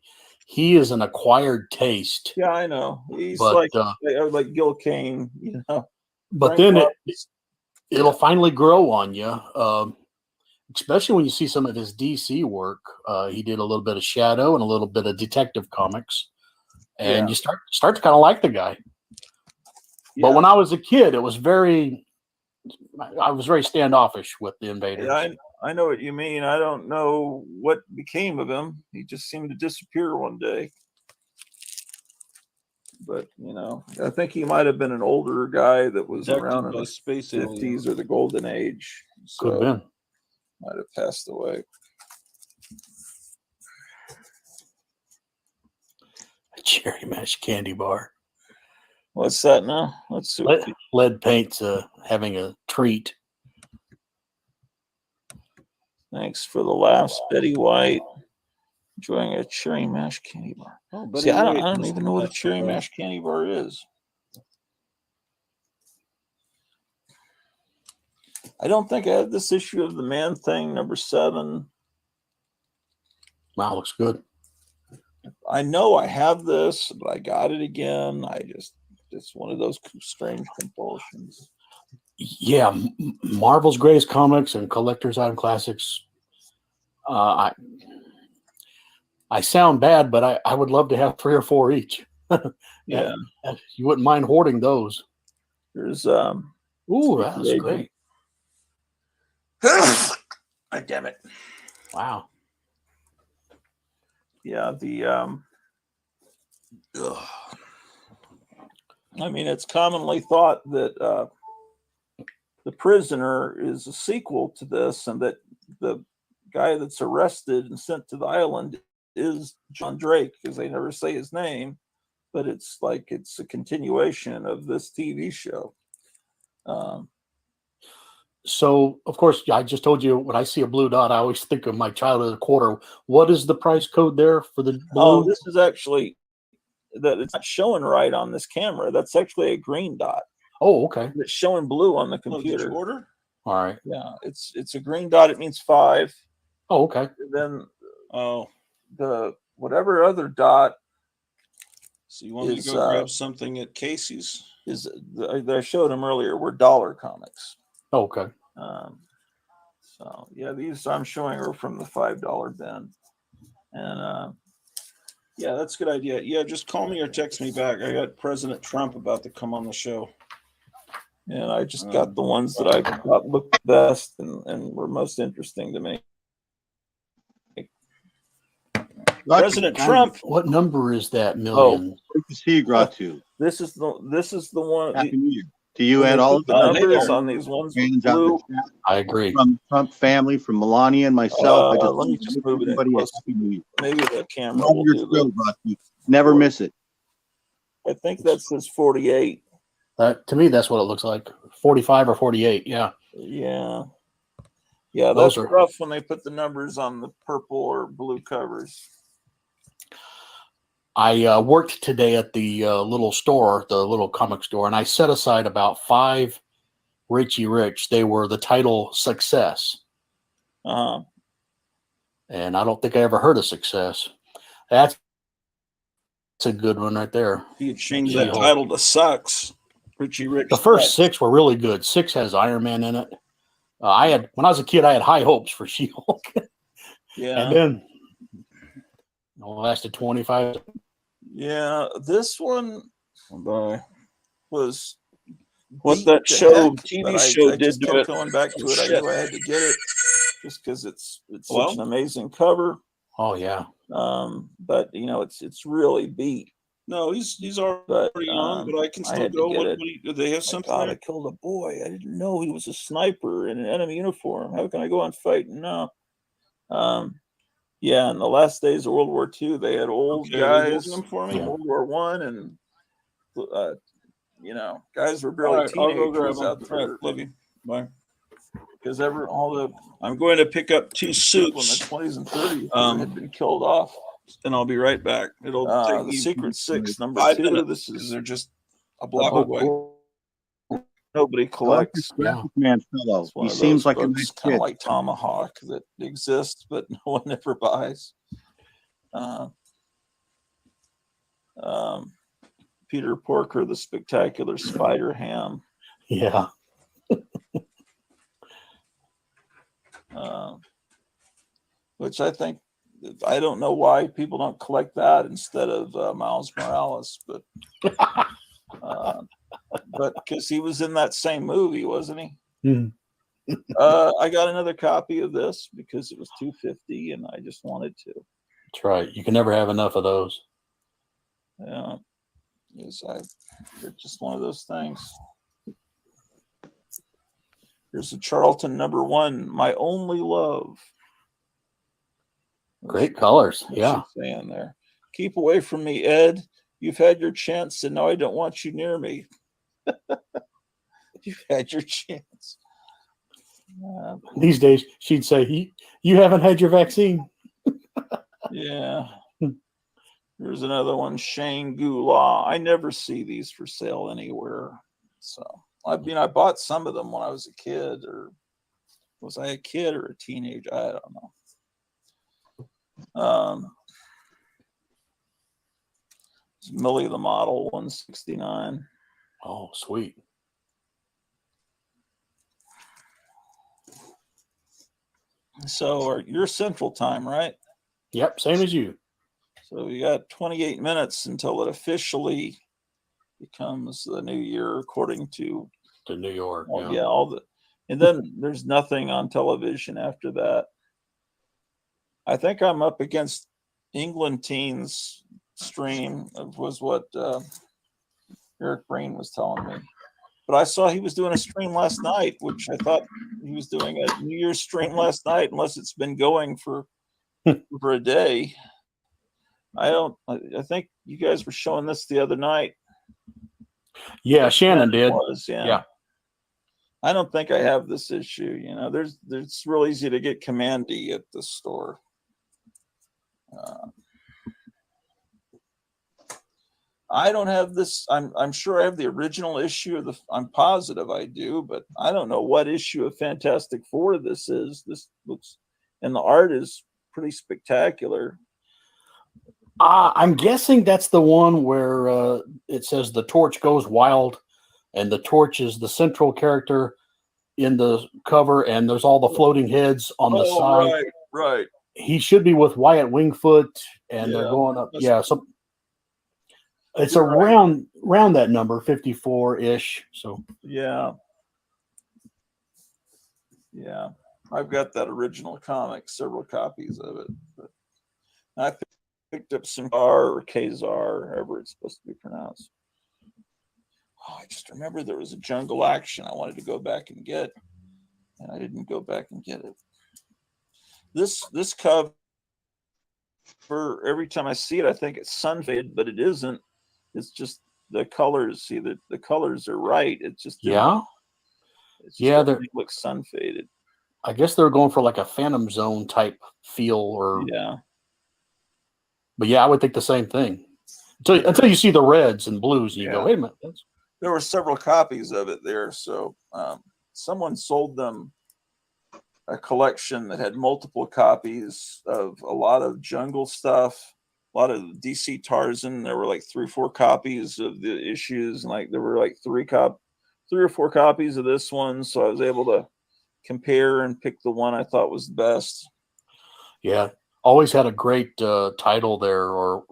He is an acquired taste. Yeah, I know. He's But, like Gil Kane, you know. But Frank then Robbins. it'll finally grow on you, especially when you see some of his DC work. He did a little bit of Shadow and a little bit of Detective Comics, and you start to kind of like the guy. Yeah. But when I was a kid, I was very standoffish with the Invaders. Yeah, I know what you mean. I don't know what became of him. He just seemed to disappear one day. But, you know, I think he might have been an older guy that was Protected around in by the space 50s or the golden age. Could have So been. might have passed away. A Cherry Mash candy bar. What's that now? Let's see. Lead paint's having a treat. Thanks for the laughs, Betty White. Enjoying a cherry mash candy bar. Oh, See, I don't even know what a cherry mash candy bar is. I don't think I have this issue of the Man Thing #7. Wow, looks good. I know I have this, but I got it again. It's one of those strange compulsions. Yeah, Marvel's Greatest Comics and Collector's Item Classics. I sound bad, but I would love to have 3 or 4 each. Yeah, you wouldn't mind hoarding those. there's Ooh, that's Maybe. great. damn it. Wow. Yeah, I mean, it's commonly thought that The Prisoner is a sequel to this, and that the guy that's arrested and sent to the island is John Drake, because they never say his name, but it's like it's a continuation of this TV show. So, of course, I just told you when I see a blue dot, I always think of my child as a quarter. What is the price code there for the blue? Oh, this is actually that it's not showing right on this camera. That's actually a green dot. Oh, okay. It's showing blue on the Oh, did computer. you order? All right. Yeah, it's a green dot. It means 5. Oh, okay. Then Oh, the whatever other dot so you want me to is, go grab something at Casey's? is I showed them earlier were dollar comics. Oh, okay. So yeah, these I'm showing are from the $5 bin, and Yeah, that's a good idea. Yeah, just call me or text me back. I got President Trump about to come on the show. and I just got the ones that I thought looked best and were most interesting to me. President Trump. What number is that million? Great to see you, Gratu. This is the one. Happy New Year to you when and they all put of the the numbers other on these ones with fans out blue. in the chat, I agree. from Trump family, from Melania and myself. I just Let me just move it in everybody a close. Happy New Year. Maybe the camera Love will your do show, that. Gratu. Never miss it. I think that says 48. That to me, that's what it looks like. 45 or 48. Yeah. Yeah. Yeah, Those that's are- rough when they put the numbers on the purple or blue covers. I worked today at the little store, the little comic store, and I set aside about 5 Richie Rich. They were the title Success. Uh, And I don't think I ever heard of Success. That's a good one right there. you change Yeah. that title to Sucks. Richie Rich. The first Sucks. 6 were really good. 6 has Iron Man in it. I had when I was a kid, I had high hopes for She-Hulk, Yeah. and then it lasted 25. Yeah, this one was What beat that to show, heck, TV but show I did just to kept it. going back to it. I Shit. knew I had to get it just because it's Hello? such an amazing cover. Oh yeah. But you know, it's really beat. No, he's already But on, but I can I still had to go. get What, it. do they have I something thought I there? killed a boy. I didn't know he was a sniper in an enemy uniform. How can I go on fighting? No. Yeah, in the last days of World War II, they had old Okay, they're guys holding them for me? from World War One, and you know, guys were All barely right, I'll go grab teenagers them. out All right, there love you. Bye. because all the I'm going to pick up 2 people in the suits, 20s and 30s had been Um, killed off. and I'll be right back. It'll take The me Secret Six, number 5 2. minutes This because is they're just a a block book away. nobody I like collects. this graphic man fellow. It's one He of seems those like a books, nice kind kid. of like Tomahawk, that exists, but no one ever buys. Peter Porker, the Spectacular Spider Ham. Yeah. Which I think, I don't know why people don't collect that instead of Miles Morales, but because he was in that same movie, wasn't he? Mhm. I got another copy of this because it was $2.50 and I just wanted to. That's right. You can never have enough of those. Yeah, it's just one of those things. Here's a Charlton number 1, My Only Love. Great colors. What's Yeah. she saying there? Keep away from me, Ed. You've had your chance, and now I don't want you near me. You've had your chance. These days, she'd say, "You haven't had your vaccine." Yeah. Here's another one, Shane Gula. I never see these for sale anywhere. So, I mean, I bought some of them when I was a kid, or was I a kid or a teenager? I don't know. Millie the Model, 169. Oh, sweet. So, you're Central Time, right? Yep. Same as you. So we got 28 minutes until it officially becomes the new year, according to New York. all the, and then there's nothing on television after that. I think I'm up against England Teens stream, was what Eric Breen was telling me. But I saw he was doing a stream last night, which I thought he was doing a New Year's stream last night, unless it's been going for a day. I think you guys were showing this the other night. Yeah, Shannon did. Yeah. I don't think I have this issue. You know, it's real easy to get Commandy at the store. I don't have this. I'm sure I have the original issue of I'm positive I do, but I don't know what issue of Fantastic Four this is. This looks, and the art is pretty spectacular. I'm guessing that's the one where it says the Torch goes wild, and the Torch is the central character in the cover, and there's all the floating heads on the side. Right. He should be with Wyatt Wingfoot, and they're going up. Yeah, so it's around that number, 54-ish. So yeah, I've got that original comic, several copies of it. But I picked up some or Kazar, however it's supposed to be pronounced. Oh, I just remember there was a Jungle Action I wanted to go back and get, and I didn't go back and get it. This cover, every time I see it, I think it's sun faded, but it isn't. It's just the colors. See that the colors are right. It's just It's just Yeah, everything looks sun faded. I guess they're going for like a Phantom Zone type feel, or Yeah. but yeah, I would think the same thing until you see the reds and blues, and you go, wait a minute. There were several copies of it there, so someone sold them a collection that had multiple copies of a lot of jungle stuff, a lot of DC Tarzan. There were like 3 or 4 copies of the issues, and like there were like 3 or 4 copies of this one. So I was able to compare and pick the one I thought was the best. Yeah, always had a great title there, or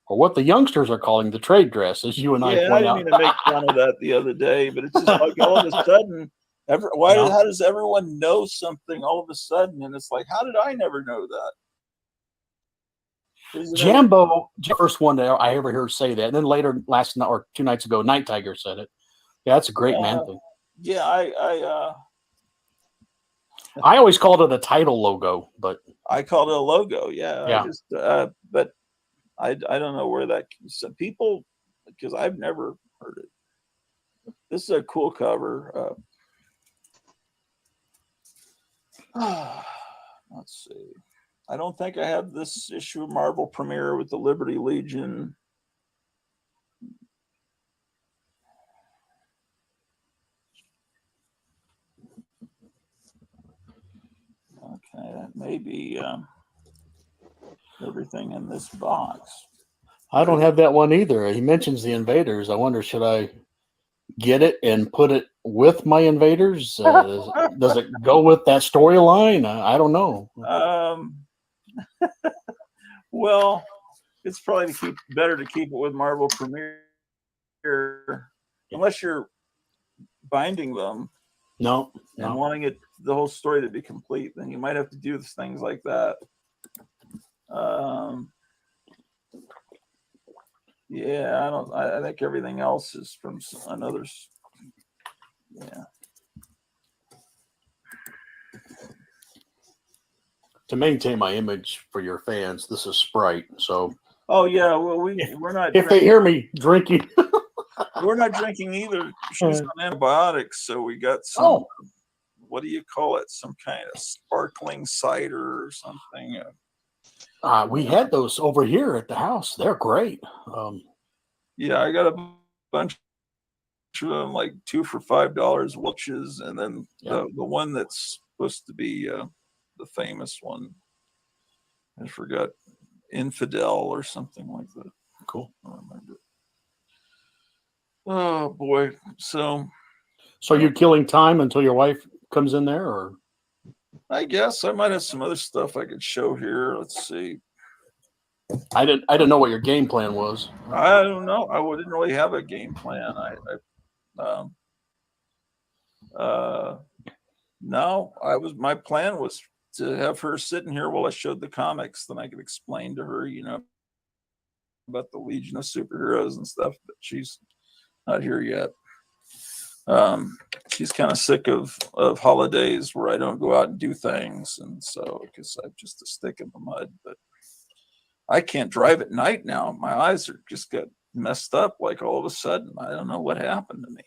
what the youngsters are calling the trade dress, as you and I Yeah, I point didn't out. mean to make fun of that the other day, but it's just like all of a sudden, how does everyone know something all of a sudden? And it's like, how did I never know that? Jambo, first one that I ever heard say that, and then later last night or 2 nights ago, Night Tiger said it. Yeah, that's a great man thing. Yeah, I always called it a title logo, but I called it a logo. Yeah, Yeah. I just, but I don't know where that some people, because I've never heard it. This is a cool cover. Let's see. I don't think I have this issue of Marvel Premiere with the Liberty Legion. Okay, that may be everything in this box. I don't have that one either. He mentions the Invaders. I wonder, should I get it and put it with my Invaders? Does it go with that storyline? I don't know. Well, it's probably better to keep it with Marvel Premiere, unless you're binding them. No. And wanting the whole story to be complete, then you might have to do things like that. Yeah, I think everything else is from another. Yeah. To maintain my image for your fans, this is Sprite. So. Oh yeah, well we're not. If they hear me drinking, we're not drinking either. She's on antibiotics, so we got some. Oh. What do you call it? Some kind of sparkling cider or something. We had those over here at the house. They're great. Yeah, I got a bunch of them, like 2 for $5 Welch's, and then the one that's supposed to be the famous one. I forgot, Infidel or something like that. Cool. I don't remember. Oh boy. So you're killing time until your wife comes in there, or? I guess I might have some other stuff I could show here. Let's see. I didn't know what your game plan was. I don't know. I didn't really have a game plan. No, my plan was to have her sitting here while I showed the comics. Then I could explain to her, about the Legion of Superheroes and stuff. But she's not here yet. She's kind of sick of holidays where I don't go out and do things, and so because I'm just a stick in the mud. But I can't drive at night now. My eyes are just got messed up. Like all of a sudden, I don't know what happened to me.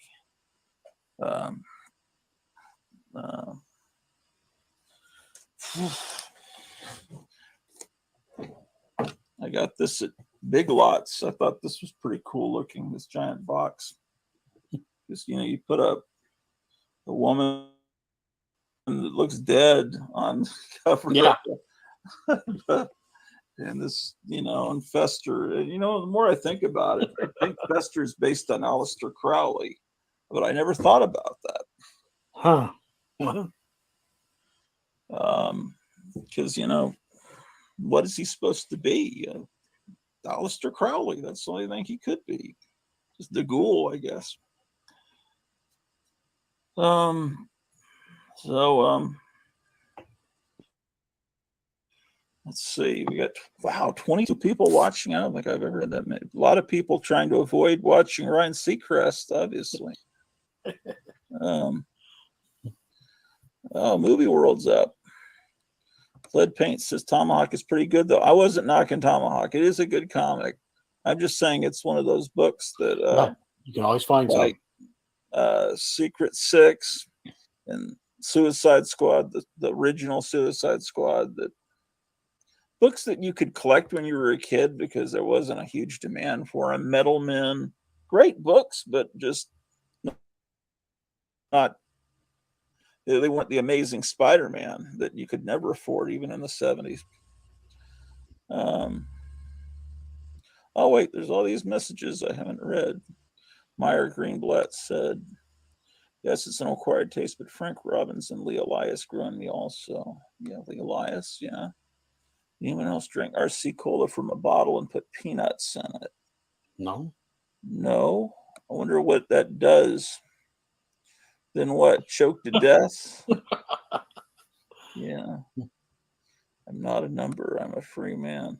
I got this at Big Lots. I thought this was pretty cool looking. This giant box. Because you put a woman that looks dead on the cover. Yeah. And this, and Fester. The more I think about it, I think Fester is based on Aleister Crowley, but I never thought about that. Huh. Because what is he supposed to be? Aleister Crowley. That's the only thing he could be. Just the ghoul, I guess. Let's see. We got 22 people watching. I don't think I've ever had that many. A lot of people trying to avoid watching Ryan Seacrest, obviously. Movie World's up. Lead Paint says Tomahawk is pretty good, though. I wasn't knocking Tomahawk. It is a good comic. I'm just saying it's one of those books that You can always find some. like Secret Six and Suicide Squad, the original Suicide Squad, that books that you could collect when you were a kid because there wasn't a huge demand for them. Metal Men, great books, but just not. They weren't the Amazing Spider-Man that you could never afford, even in the 70s. Oh wait, there's all these messages I haven't read. Meyer Greenblatt said, "Yes, it's an acquired taste, but Frank Robbins and Lee Elias grew on me also." Yeah, Lee Elias. Yeah. Anyone else drink RC Cola from a bottle and put peanuts in it? No. No. I wonder what that does. Then what? Choke to death? Yeah. I'm not a number. I'm a free man.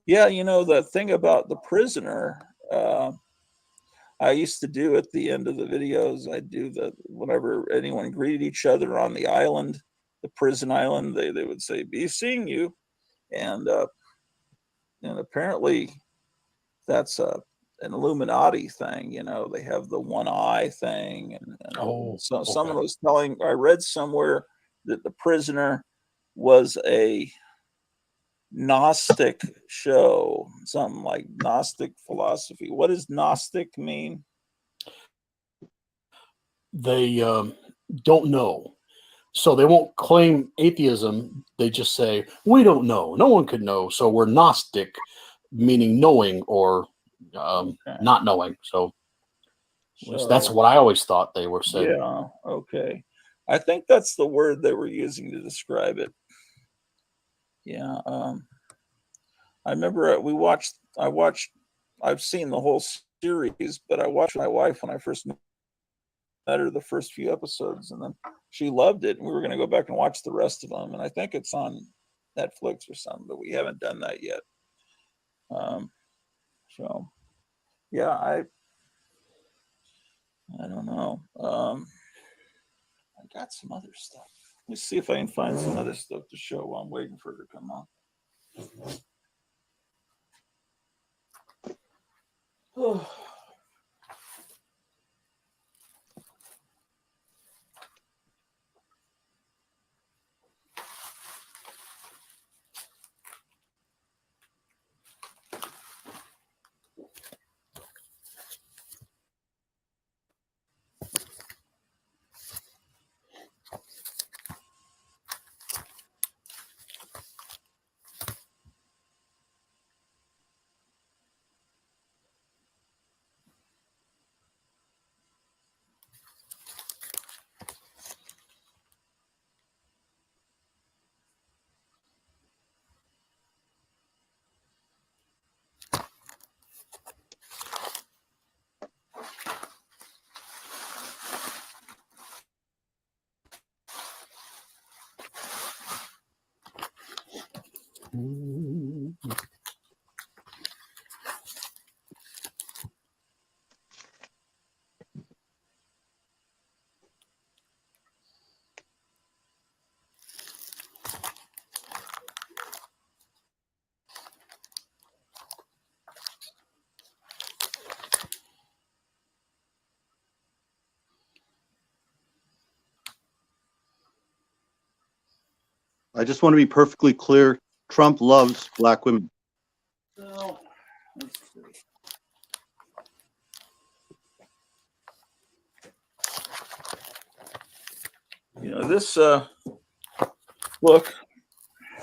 Yeah, the thing about The Prisoner, I used to do at the end of the videos, I do whenever anyone greeted each other on the island, the prison island, they would say, "Be seeing you." And apparently that's an Illuminati thing. They have the one eye thing. And so someone was telling, I read somewhere that The Prisoner was a Gnostic show, something like Gnostic philosophy. What does Gnostic mean? They don't know. So they won't claim atheism. They just say, we don't know. No one could know. So we're Gnostic, meaning knowing or not knowing. So that's what I always thought they were saying. Yeah, okay. I think that's the word they were using to describe it. Yeah. I remember I've seen the whole series, but I watched my wife when I first met her the first few episodes, and then she loved it, and we were going to go back and watch the rest of them, and I think it's on Netflix or something, but we haven't done that yet. So yeah, I don't know. I got some other stuff. Let me see if I can find some other stuff to show while I'm waiting for her to come on. Oh. I just want to be perfectly clear. Trump loves black women. Well, let's see. This book,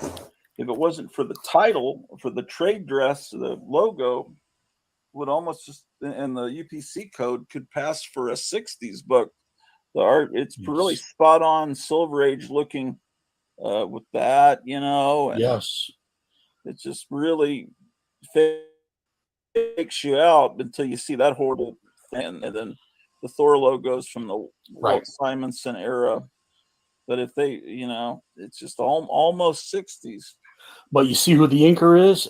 if it wasn't for the title, for the trade dress, the logo, would almost just, and the UPC code could pass for a 60s book. The art, it's really spot on, Silver Age looking with that, and yes, it just really fakes you out until you see that horrible thing, and then the Thor logos from the Walt Simonson era. But if they, it's just almost 60s. But you see who the inker is?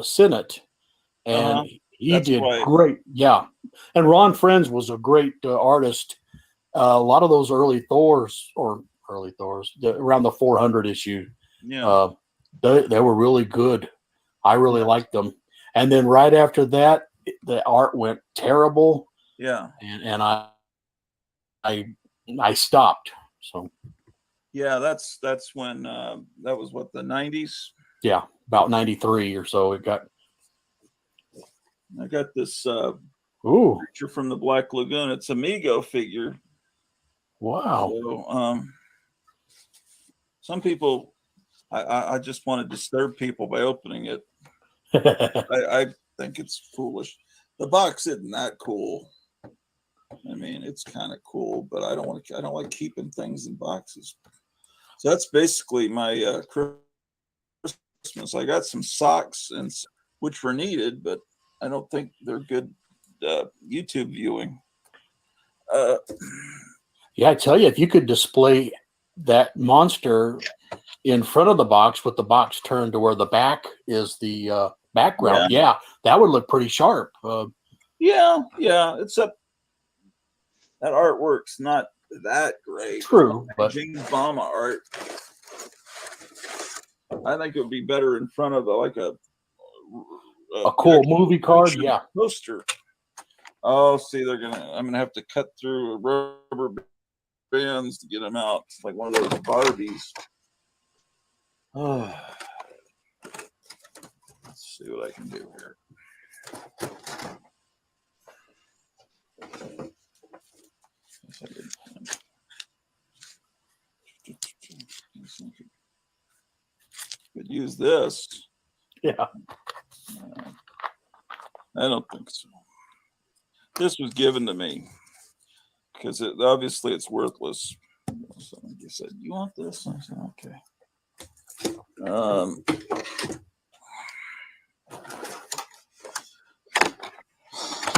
Sinnott. And he did great. Yeah. And Ron Frenz was a great artist. A lot of those early Thors, around the 400 issue, they were really good. I really liked them. And then right after that, the art went terrible, Yeah. and I stopped. So Yeah, that's when that was what, the 90s. yeah, about 93 or so it got. I got this Ooh, creature from the Black Lagoon. It's a Mego figure. wow. So, some people, I just want to disturb people by opening it. I think it's foolish. The box isn't that cool. I mean, it's kind of cool, but I don't like keeping things in boxes. So that's basically my Christmas. I got some socks which were needed, but I don't think they're good YouTube viewing. Yeah, I tell you, if you could display that monster in front of the box with the box turned to where the back is the background, yeah, that would look pretty sharp. Yeah, except that artwork's not that great. True, but James Bama art. I think it would be better in front of a cool movie card, yeah. Poster. Oh, see, I'm gonna have to cut through rubber bands to get them out. It's like one of those Barbies. Oh. Let's see what I can do here. Could use this. Yeah. I don't think so. This was given to me because obviously it's worthless. Somebody said, "You want this?" I said, "Okay."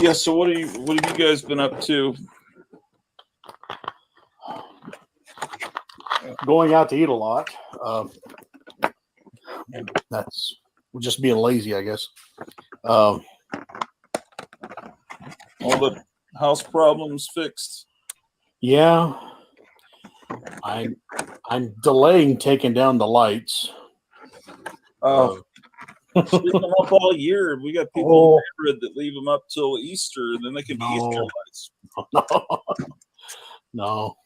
Yeah. So what have you guys been up to? Going out to eat a lot. That's just being lazy, I guess. All the house problems fixed. Yeah, I'm delaying taking down the lights. Oh, leave them up all year. We got people in the neighborhood that leave them up till Easter, and then they can be Easter lights. No.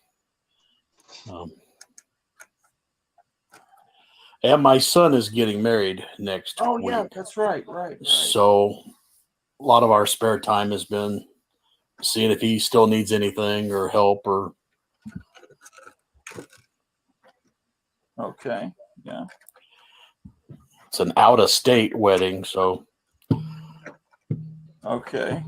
And my son is getting married next week. Oh yeah, that's right. So a lot of our spare time has been seeing if he still needs anything or help or. Okay. Yeah. It's an out-of-state wedding, so. Okay.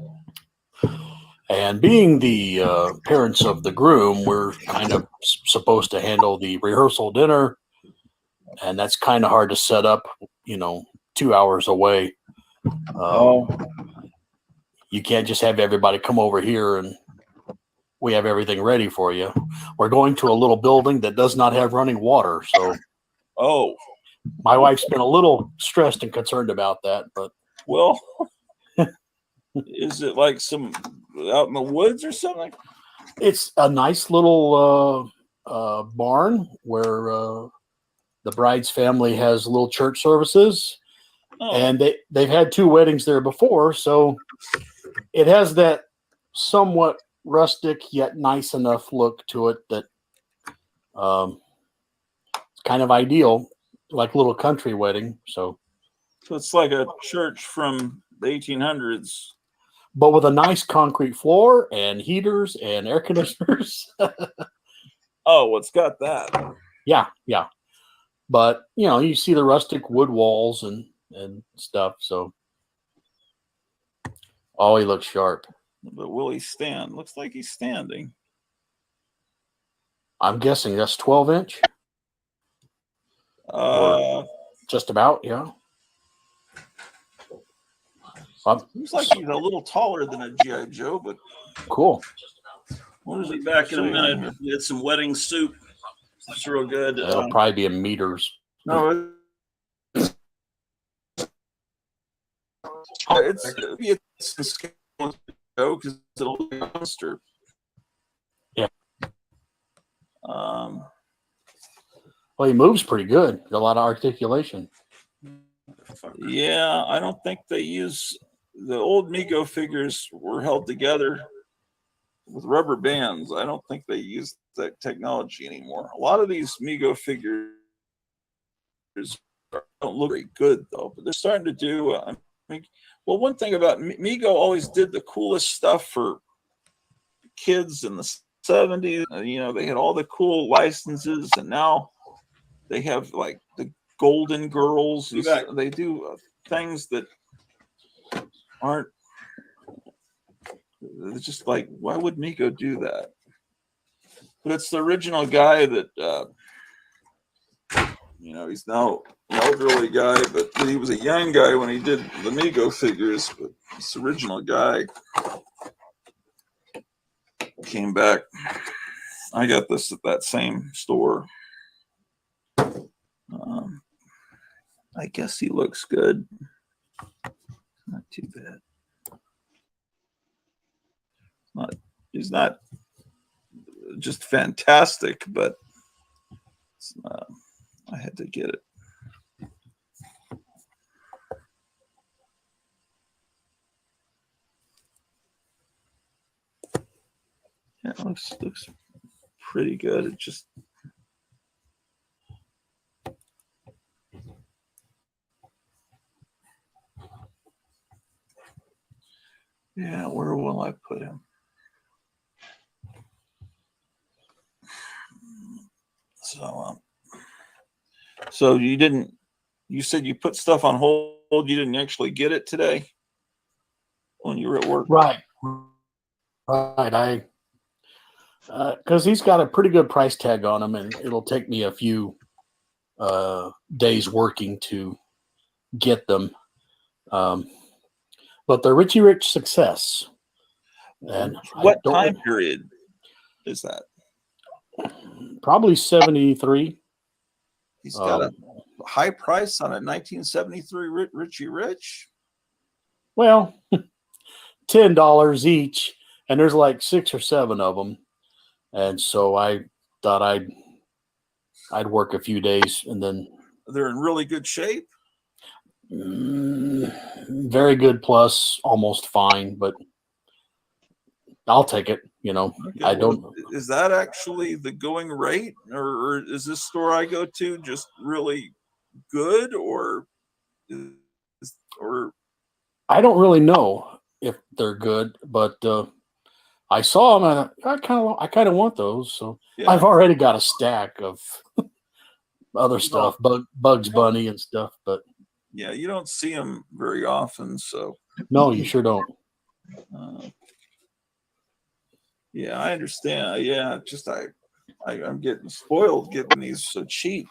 And being the parents of the groom, we're kind of supposed to handle the rehearsal dinner, and that's kind of hard to set up, 2 hours away. You can't just have everybody come over here and we have everything ready for you. We're going to a little building that does not have running water, so. Oh. My wife's been a little stressed and concerned about that, but. Well, is it like some out in the woods or something? It's a nice little barn where the bride's family has little church services, and they've had 2 weddings there before, so it has that somewhat rustic yet nice enough look to it that it's kind of ideal, like a little country wedding. So it's like a church from the 1800s. But with a nice concrete floor and heaters and air conditioners. Oh, it's got that. Yeah. But, you see the rustic wood walls and stuff. So, he looks sharp. But will he stand? Looks like he's standing. I'm guessing that's 12-inch. Just about, yeah. Seems like he's a little taller than a G.I. Joe, but cool. We'll be back in a minute. Get some wedding soup. It's real good. It'll probably be in meters. No, it's the scale because it'll be a monster. Yeah. Well, he moves pretty good. A lot of articulation. Yeah, I don't think they use the old Mego figures were held together with rubber bands. I don't think they use that technology anymore. A lot of these Mego figures don't look very good though, but they're starting to do. Well, one thing about Mego always did the coolest stuff for kids in the 70s. You know, they had all the cool licenses, and now they have like the Golden Girls. They do things that aren't. It's just like, why would Mego do that? But it's the original guy that, you know, he's now an elderly guy, but he was a young guy when he did the Mego figures. But this original guy came back. I got this at that same store. I guess he looks good. Not too bad. He's not just fantastic, but I had to get it. Yeah, it looks pretty good. It just yeah, where will I put him? So you said you put stuff on hold. You didn't actually get it today when you were at work. Right. Because he's got a pretty good price tag on him, and it'll take me a few days working to get them. But the Richie Rich Success. And what time period is that? Probably 73. He's got a high price on a 1973 Richie Rich. Well, $10 each, and there's like 6 or 7 of them. And so I thought I'd work a few days, and then they're in really good shape. Very good plus, almost fine, but I'll take it. You know, okay, I don't. Is that actually the going rate, or is this store I go to just really good, or I don't really know if they're good, but I saw them and I kind of want those. So yeah. I've already got a stack of other stuff, Bugs Bunny and stuff, but yeah, you don't see them very often. So no, you sure don't. Yeah, I understand. Yeah, just I'm getting spoiled getting these so cheap.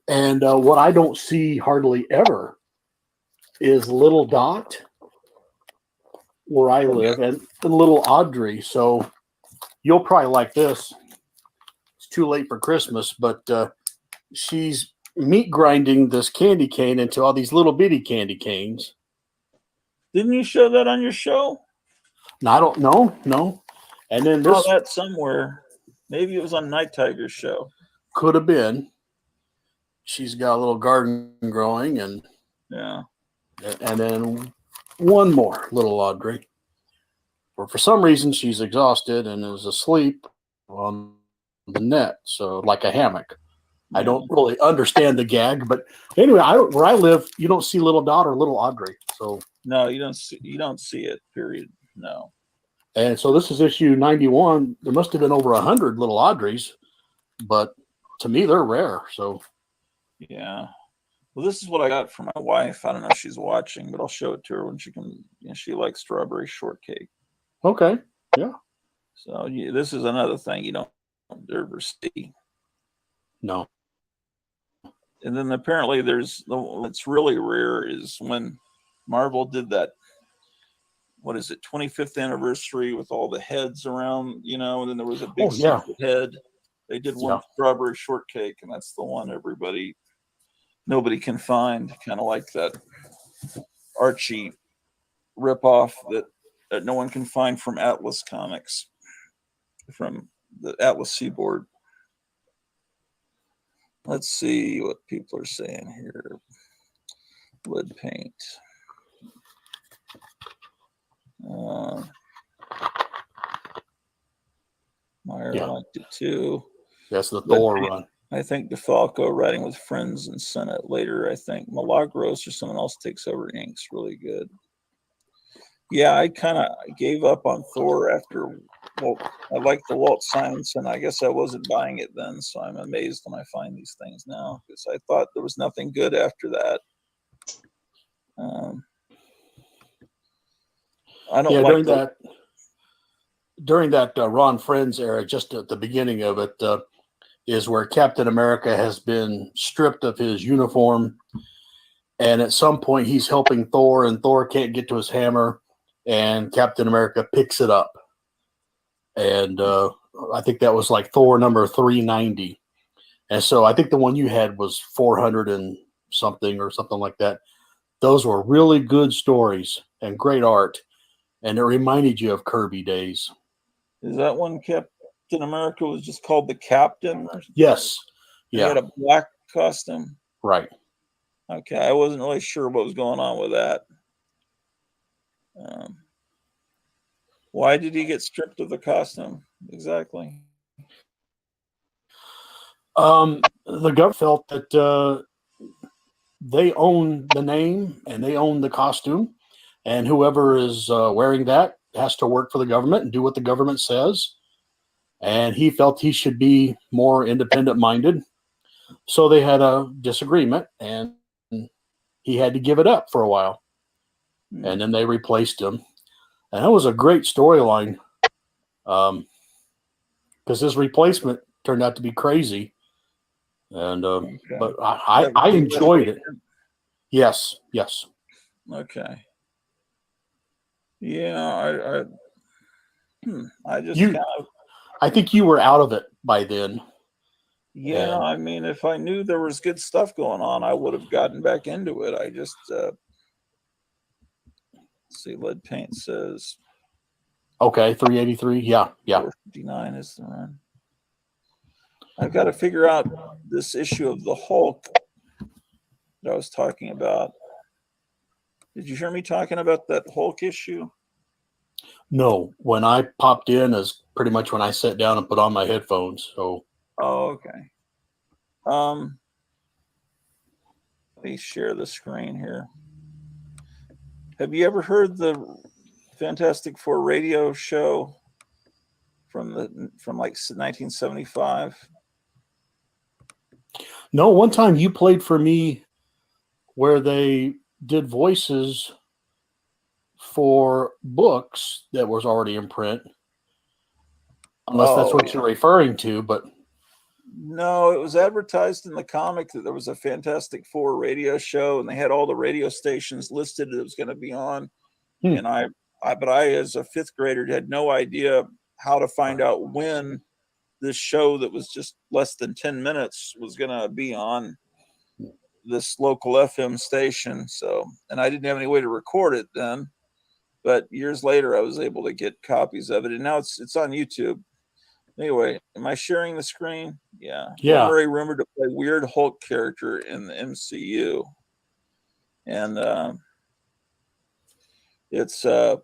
And what I don't see hardly ever is Little Dot, where I live, and Little Audrey. So you'll probably like this. It's too late for Christmas, but she's meat grinding this candy cane into all these little bitty candy canes. Didn't you show that on your show? No, I don't know. No. And then this that somewhere. Maybe it was on Night Tiger's show. Could have been. She's got a little garden growing, and yeah. And then one more, Little Audrey. For some reason she's exhausted and is asleep on the net, so like a hammock. I don't really understand the gag, but anyway, where I live, you don't see Little Dot or Little Audrey. So no, you don't see it. Period. No. And so this is issue 91. There must have been over 100 Little Audreys, but to me they're rare. So yeah. Well, this is what I got for my wife. I don't know if she's watching, but I'll show it to her when she can. You know, she likes strawberry shortcake. Okay. Yeah. So this is another thing you don't ever see. No. And then apparently what's really rare is when Marvel did that, what is it, 25th anniversary with all the heads around, you know, and then there was a big secret head. They did one strawberry shortcake, and that's the one nobody can find, kind of like that Archie ripoff that no one can find from Atlas Comics, from the Atlas Seaboard. Let's see what people are saying here. Lead paint. Meyer Yeah. liked it too. That's the Lead Thor paint. run. I think DeFalco writing with friends and Senate later. I think Milagros or someone else takes over inks. Really good. Yeah, I kind of gave up on Thor after. Well, I liked the Walt Simonson. I guess I wasn't buying it then, so I'm amazed when I find these things now because I thought there was nothing good after that. I don't like during that Ron Friends era, just at the beginning of it, is where Captain America has been stripped of his uniform, and at some point he's helping Thor, and Thor can't get to his hammer, and Captain America picks it up, and I think that was like Thor number 390, and so I think the one you had was 400 and something or something like that. Those were really good stories and great art, and it reminded you of Kirby days. Is that one Captain America was just called the Captain? Yes. He had a black costume. Right. Okay, I wasn't really sure what was going on with that. Why did he get stripped of the costume exactly? The government felt that they own the name and they own the costume, and whoever is wearing that has to work for the government and do what the government says. And he felt he should be more independent minded. So they had a disagreement, and he had to give it up for a while. And then they replaced him. And that was a great storyline, because his replacement turned out to be crazy. And but I enjoyed it. Yes. Okay. Yeah, I just You- kind of. I think you were out of it by then. Yeah, And- I mean, if I knew there was good stuff going on, I would have gotten back into it. I just see. Lead paint says Okay, 383. Yeah. 459 is the run. I've got to figure out this issue of the Hulk that I was talking about. Did you hear me talking about that Hulk issue? No, when I popped in is pretty much when I sat down and put on my headphones. So Oh, okay. Let me share the screen here. Have you ever heard the Fantastic Four radio show from like 1975? no, one time you played for me where they did voices for books that was already in print. Unless that's what you're referring to, but No, it was advertised in the comic that there was a Fantastic Four radio show, and they had all the radio stations listed that it was going to be on. And I, as a fifth grader, had no idea how to find out when this show that was just less than 10 minutes was going to be on this local FM station. So, and I didn't have any way to record it then, but years later I was able to get copies of it, and now it's on YouTube. Anyway, am I sharing the screen? Yeah. Yeah. Murray rumored to play weird Hulk character in the MCU, and it's in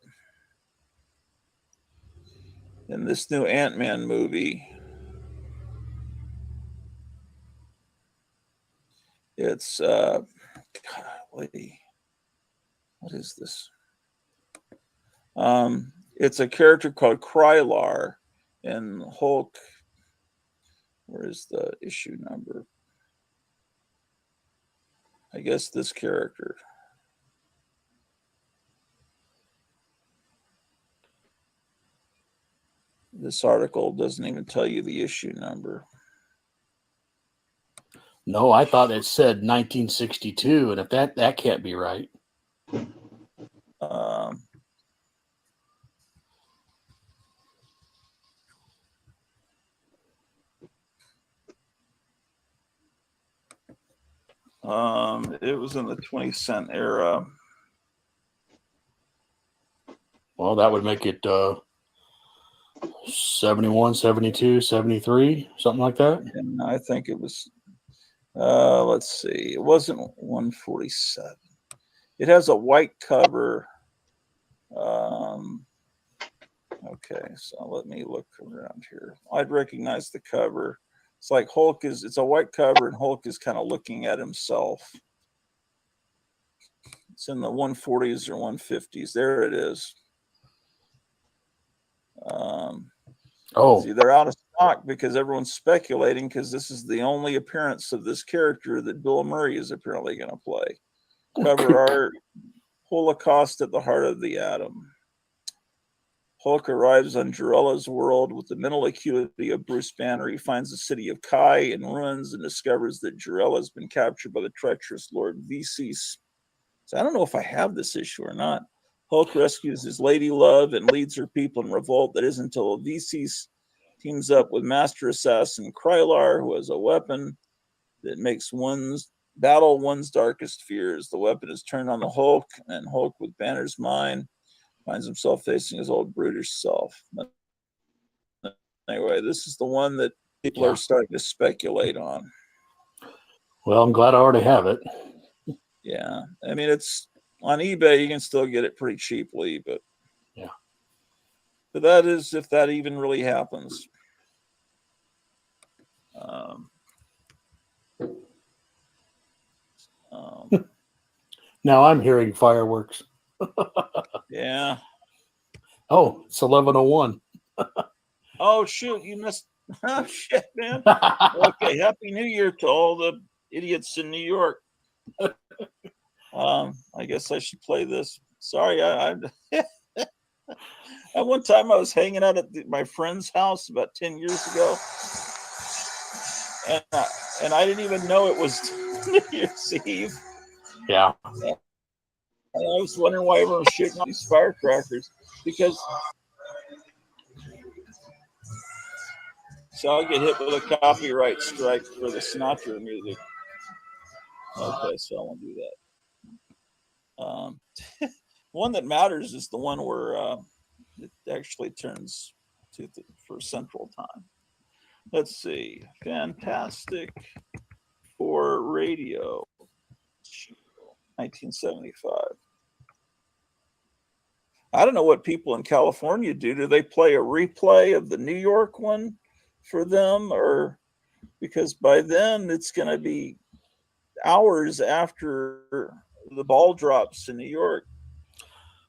this new Ant-Man movie. It's golly, what is this? It's a character called Krylar, and Hulk. Where is the issue number? I guess this character. This article doesn't even tell you the issue number. no, I thought it said 1962, and if that can't be right. It was in the 20-cent era. Well, that would make it 71, 72, 73, something like that. And I think it was, let's see, it wasn't 147. It has a white cover. Okay, so let me look around here. I'd recognize the cover. It's like it's a white cover, and Hulk is kind of looking at himself. It's in the 140s or 150s. There it is. See, they're out of stock because everyone's speculating, because this is the only appearance of this character that Bill Murray is apparently going to play. Cover art, Holocaust at the heart of the atom. Hulk arrives on Jarella's world with the mental acuity of Bruce Banner. He finds the city of Kai in ruins and discovers that Jarella has been captured by the treacherous Lord Vises. So I don't know if I have this issue or not. Hulk rescues his lady love and leads her people in revolt that isn't until Vises teams up with master assassin Krylar, who has a weapon that makes one's darkest fears. The weapon is turned on the Hulk, and Hulk, with Banner's mind, finds himself facing his old brutish self. Anyway, this is the one that people are starting to speculate on. Well, I'm glad I already have it. Yeah, I mean, it's on eBay. You can still get it pretty cheaply, but that is if that even really happens. Now I'm hearing fireworks. Yeah. Oh, it's 11:01. Oh shoot! You missed. Oh shit, man. Okay, Happy New Year to all the idiots in New York. I guess I should play this. Sorry, I at one time I was hanging out at my friend's house about 10 years ago, and I didn't even know it was New Year's Eve. Yeah. And I was wondering why everyone was shooting all these firecrackers, because so I'll get hit with a copyright strike for the Sinatra music. Okay, so I won't do that. One that matters is the one where it actually turns for Central Time. Let's see. Fantastic for Radio, 1975. I don't know what people in California do. Do they play a replay of the New York one for them, or because by then it's going to be hours after the ball drops in New York?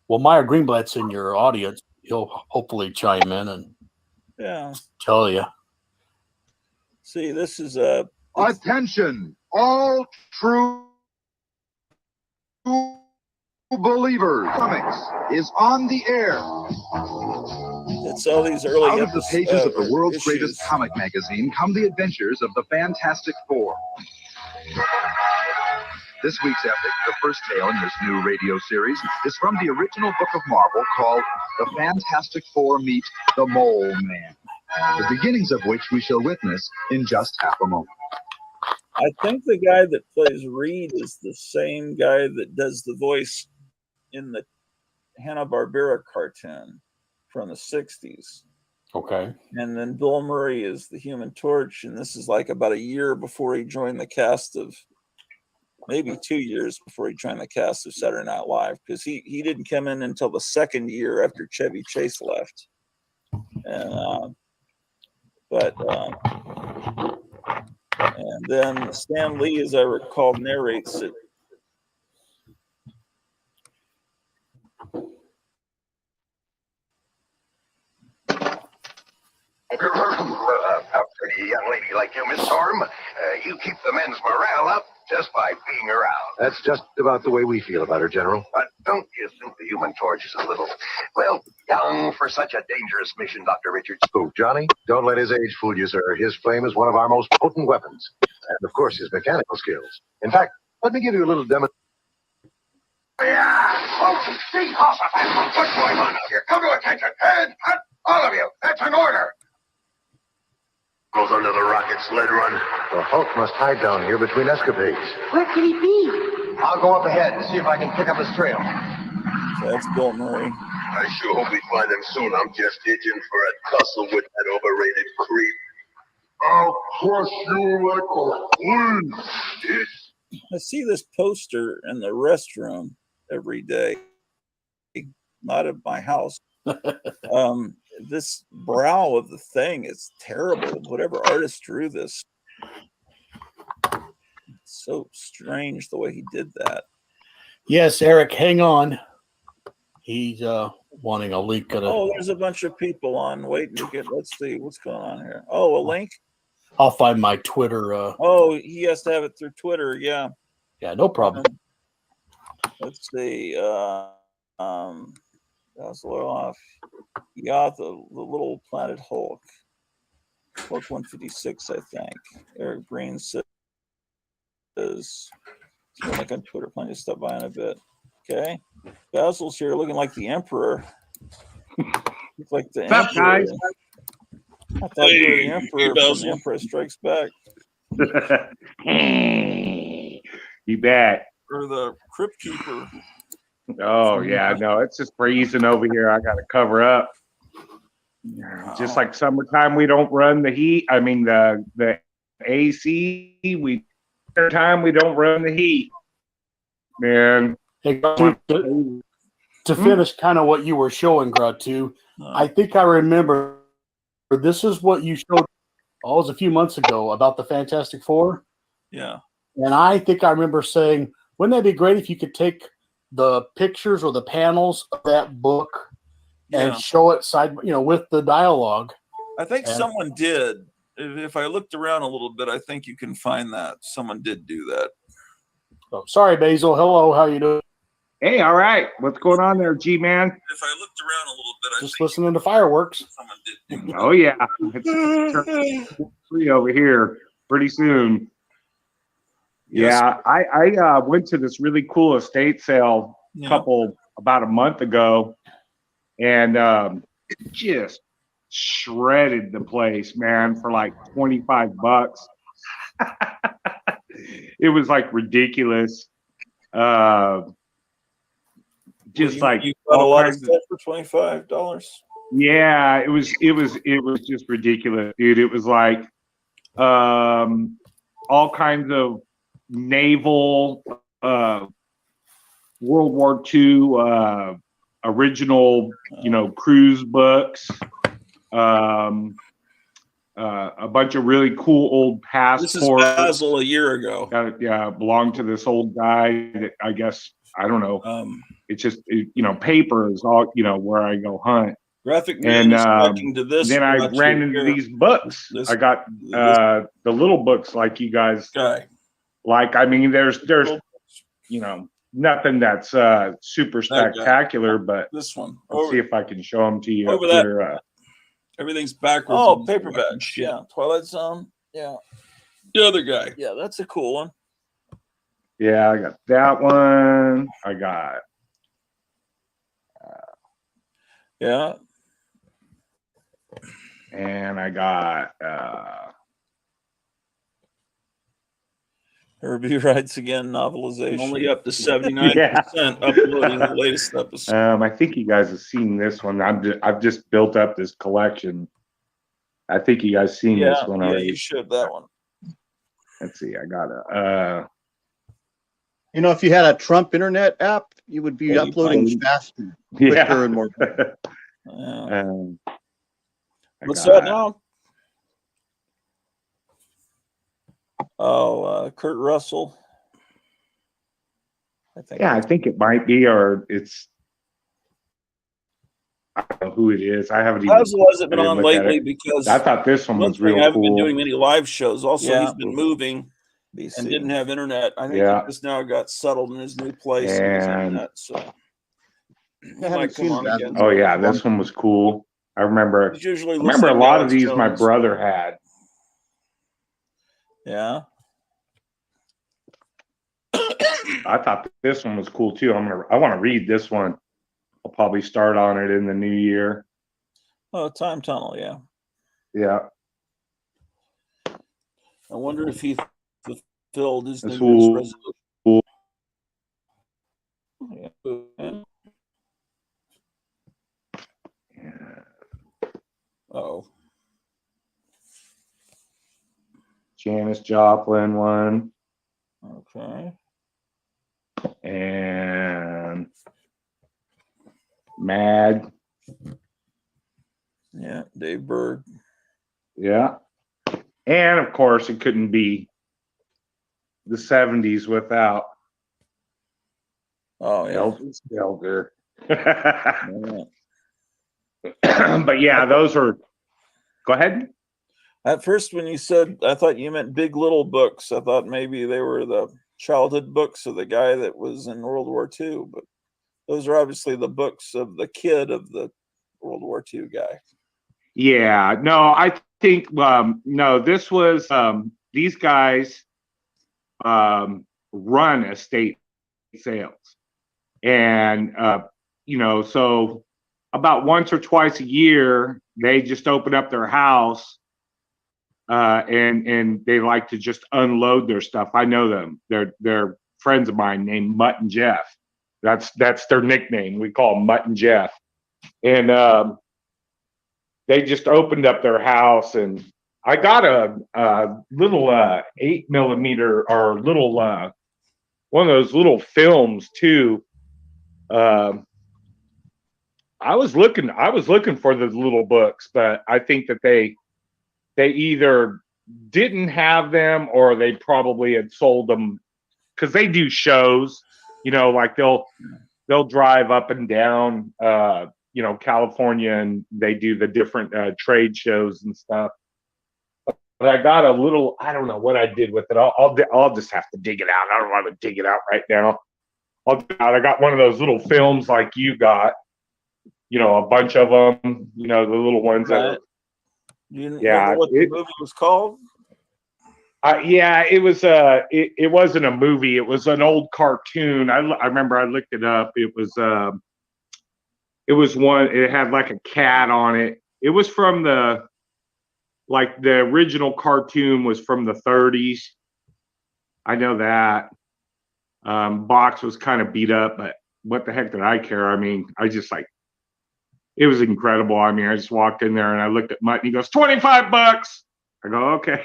Well, Meyer Greenblatt's in your audience. He'll hopefully chime in and tell you. See, this is attention, all true believers. Comics is on the air. It's all these early Out of the pages of the world's greatest comic magazine come the adventures of the Fantastic Four. This week's epic, the first tale in this new radio series, is from the original book of Marvel called The Fantastic Four Meet the Mole Man, the beginnings of which we shall witness in just half a moment. I think the guy that plays Reed is the same guy that does the voice in the Hanna-Barbera cartoon from the 60s. Okay. And then Bill Murray is the Human Torch, and this is like about a year before he joined the cast of, maybe 2 years before he joined the cast of Saturday Night Live, because he didn't come in until the second year after Chevy Chase left. And and then Stan Lee, as I recall, narrates it. A pretty young lady like you, Miss Storm. You keep the men's morale up just by being around. That's just about the way we feel about her, General. But don't you think the Human Torch is a little, well, young for such a dangerous mission, Dr. Richards? Oh, Johnny, don't let his age fool you, sir. His flame is one of our most potent weapons. And, of course, his mechanical skills. In fact, let me give you a little demo. Yeah! Oh, see, what's going on out here? Come to attention. Head, all of you. That's an order. Goes under the rocket sled run. The Hulk must hide down here between escapades. Where could he be? I'll go up ahead and see if I can pick up his trail. So that's Bill Murray. I sure hope we find him soon. I'm just itching for a tussle with that overrated creep. I'll crush you like a flea. I see this poster in the restroom every day. Not at my house. This brow of the thing is terrible. Whatever artist drew this, it's so strange the way he did that. Yes, Eric, hang on. He's wanting a link. Oh, there's a bunch of people on waiting to get. Let's see what's going on here. Oh, a link. I'll find my Twitter. Oh, he has to have it through Twitter. Yeah. Yeah, no problem. Let's see. That's a little off. Yeah, the little planet Hulk. Hulk 156, I think. Eric Breen says, like on Twitter, plenty of stuff by in a bit. Okay. Basil's here looking like the Emperor. Look like the What's up, Emperor. guys? I thought you were the Emperor from The Emperor Strikes Back. You bet. Or the Crypt Keeper. Oh yeah, no, it's just freezing over here. I got to cover up. Just like summertime, we don't run the heat. I mean the AC. Wintertime we don't run the heat. Man, Hey, to finish kind of what you were showing, Gratu, I think I remember this is what you showed. Oh, it was a few months ago about the Fantastic Four. Yeah. And I think I remember saying, wouldn't that be great if you could take the pictures or the panels of that book and show it side, with the dialogue? I think someone did. If I looked around a little bit, I think you can find that. Someone did do that. Oh, sorry, Basil. Hello, how you doing? hey, all right, what's going on there, G-Man? If I looked around a little bit, I Just listening to fireworks. someone did. Oh yeah, it's free over here pretty soon. Yeah, I went to this really cool estate sale about a month ago, and just shredded the place, man, for like $25. It was like ridiculous. Just like you got a lot of stuff for $25. Yeah, it was just ridiculous, dude. It was like all kinds of naval World War II original, cruise books. A bunch of really cool old passports. This is Basil a year ago. Belonged to this old guy that I guess, I don't know. It's just, paper is all, where I go hunt. Graphic Man is talking to this. Then I ran into these books. I got the little books like you guys like. I mean, there's nothing that's super spectacular, but this one. Let's see if I can show them to you. Over up that. here. Everything's backwards. Oh, paperback. Yeah. Twilight Zone. Yeah. The other guy. Yeah, that's a cool one. Yeah, I got that one. I got. Yeah. And I got. Herbie Writes Again novelization. Only up to 79% uploading the latest episode. I think you guys have seen this one. I've just built up this collection. I think you guys seen this one already. Yeah, you showed that one. Let's see. I got a. If you had a Trump internet app, you would be uploading faster, quicker, and more. What's that now? Oh, Kurt Russell. I think it might be, or it's. I don't know who it is. I haven't even. Basil hasn't been on lately because I thought this one was real cool. I haven't been doing many live shows. Also, he's been moving BC. and didn't have internet. I think he just now got settled in his new place and his internet. So he might come on again. Oh yeah, this one was cool. I remember. He's usually a lot of these my brother had. Yeah. I thought this one was cool too. I want to read this one. I'll probably start on it in the new year. Oh, Time Tunnel, yeah. Yeah. I wonder if he fulfilled his New Year's resolution. Cool. Yeah. Oh. Janis Joplin one. Okay. And Mad. Yeah, Dave Berg. Yeah. And of course, it couldn't be the 70s without Oh, yeah. Elvis Skelter. Yeah. But yeah, those are. Go ahead. At first, when you said, I thought you meant Big Little books. I thought maybe they were the childhood books of the guy that was in World War II, but those are obviously the books of the kid of the World War II guy. Yeah, no, I think no, this was these guys run estate sales, and so about once or twice a year they just open up their house, and they like to just unload their stuff. I know them; they're friends of mine named Mutt and Jeff. That's their nickname. We call them Mutt and Jeff, and they just opened up their house, and I got a little 8mm or little one of those little films too. I was looking for the little books, but I think that they either didn't have them or they probably had sold them, because they do shows, like they'll drive up and down California, and they do the different trade shows and stuff. But I got a little, I don't know what I did with it. I'll just have to dig it out. I don't want to dig it out right now. I got one of those little films like you got, a bunch of them, the little ones that are, you know what the movie was called? Yeah, it was it wasn't a movie. It was an old cartoon. I remember I looked it up. It was one. It had like a cat on it. It was from the original cartoon was from the 30s. I know that. Box was kind of beat up, but what the heck did I care? I mean, it was incredible. I mean, I just walked in there and I looked at Mutt and he goes, $25. I go, okay.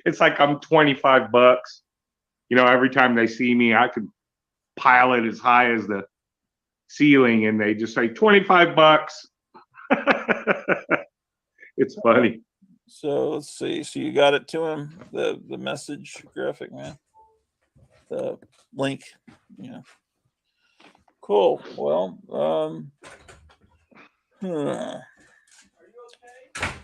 It's like I'm $25. Every time they see me, I could pile it as high as the ceiling, and they just say $25. It's funny. So let's see. So you got it to him, the message graphic, man. The link. Yeah. Cool. Well,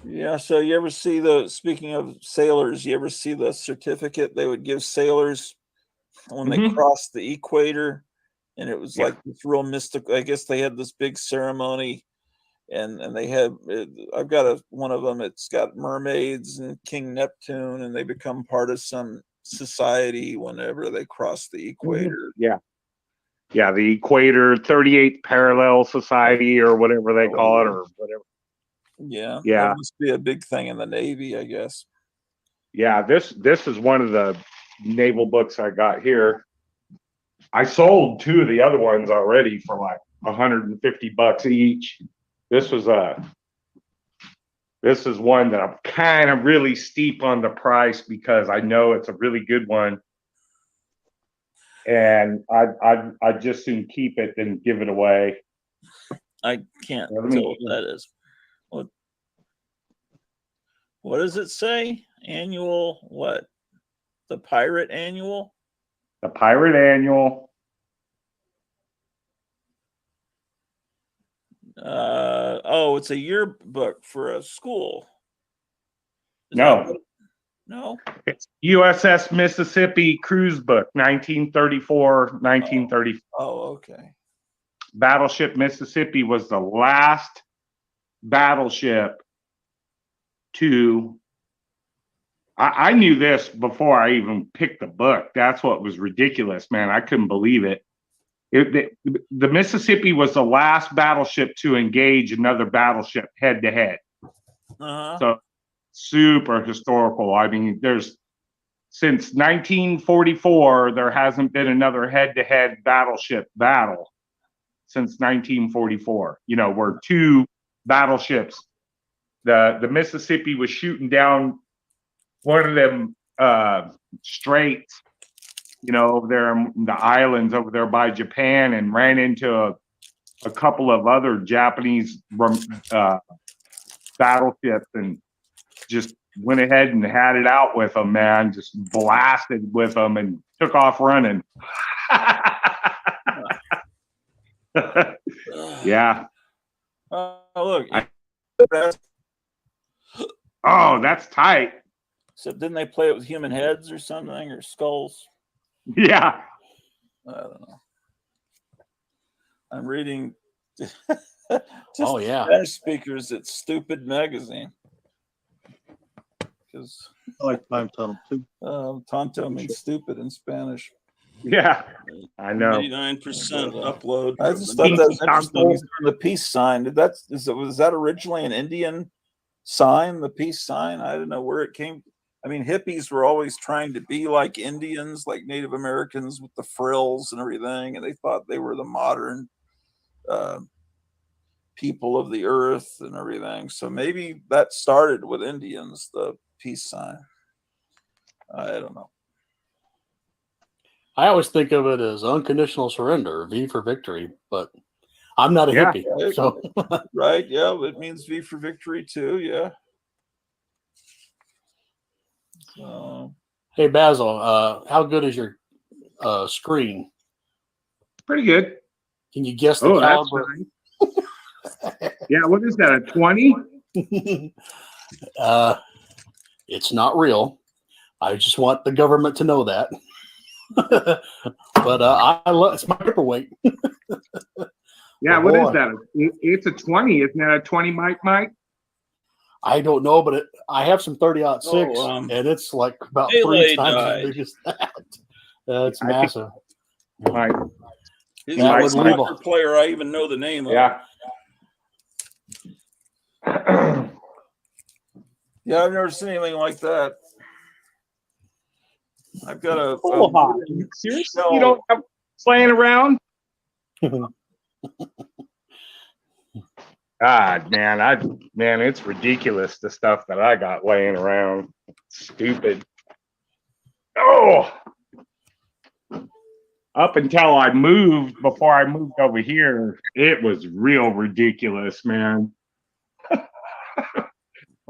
yeah, so you ever see speaking of sailors, you ever see the certificate they would give sailors when they crossed the equator? And it was like this real mystical, I guess they had this big ceremony, and they had, I've got one of them, it's got mermaids and King Neptune, and they become part of some society whenever they cross the equator. Yeah, the Equator 38th Parallel Society or whatever they call it, or whatever. Yeah. Yeah. That must be a big thing in the Navy, I guess. Yeah, this is one of the naval books I got here. I sold two of the other ones already for like $150 each. This is one that I'm kind of really steep on the price because I know it's a really good one. And I'd just soon keep it than give it away. I can't tell what that is. What does it say? Annual what? The Pirate Annual? The Pirate Annual. It's a yearbook for a school. No. No. It's USS Mississippi Cruise Book, 1934, 1935. Oh, okay. Battleship Mississippi was the last battleship to. I knew this before I even picked the book. That's what was ridiculous, man. I couldn't believe it. The Mississippi was the last battleship to engage another battleship head to head. So super historical. I mean, since 1944, there hasn't been another head-to-head battleship battle since 1944. Where two battleships, the Mississippi was shooting down one of them straits, over there in the islands over there by Japan, and ran into a couple of other Japanese battleships and just went ahead and had it out with them, man. Just blasted with them and took off running. Yeah. Look. Oh, that's tight. So didn't they play it with human heads or something, or skulls? Yeah. I don't know. I'm reading. Oh, yeah. Spanish speakers at Stupid Magazine. Because I like time tunnel too. Tonto means stupid in Spanish. Yeah, I know. 89% upload. I just thought that was interesting. The peace sign. Was that originally an Indian sign? The peace sign. I don't know where it came. I mean, hippies were always trying to be like Indians, like Native Americans with the frills and everything, and they thought they were the modern people of the earth and everything. So maybe that started with Indians, the peace sign. I don't know. I always think of it as unconditional surrender, V for victory, but I'm not a hippie. So right, yeah, it means V for victory too, yeah. Hey Basil, how good is your screen? Pretty good. Can you guess the caliber? Yeah, what is that? A 20? It's not real. I just want the government to know that. But I love it's my paperweight. Yeah, what is that? It's a 20. Isn't that a 20 Mike? I don't know, but I have some 30-06, and it's like about 3 times as big as that. That's massive. Right. He's a soccer player. I even know the name of. Yeah. Yeah, I've never seen anything like that. I've got a seriously, you don't have playing around? God, man, it's ridiculous the stuff that I got laying around. Stupid. Oh, up until I moved, before I moved over here, it was real ridiculous, man.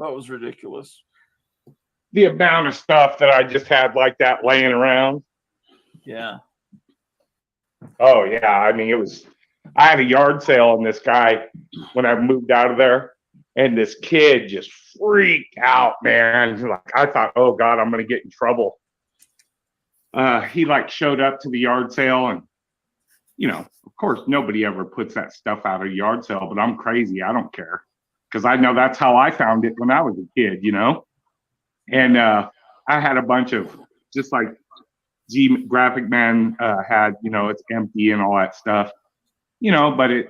That was ridiculous. The amount of stuff that I just had like that laying around. Yeah. Oh yeah, I mean I had a yard sale on this guy when I moved out of there, and this kid just freaked out, man. Like I thought, oh God, I'm gonna get in trouble. He like showed up to the yard sale, and of course nobody ever puts that stuff out of a yard sale, but I'm crazy. I don't care. Because I know that's how I found it when I was a kid, And I had a bunch of, just like Graphic Man had, it's empty and all that stuff, but they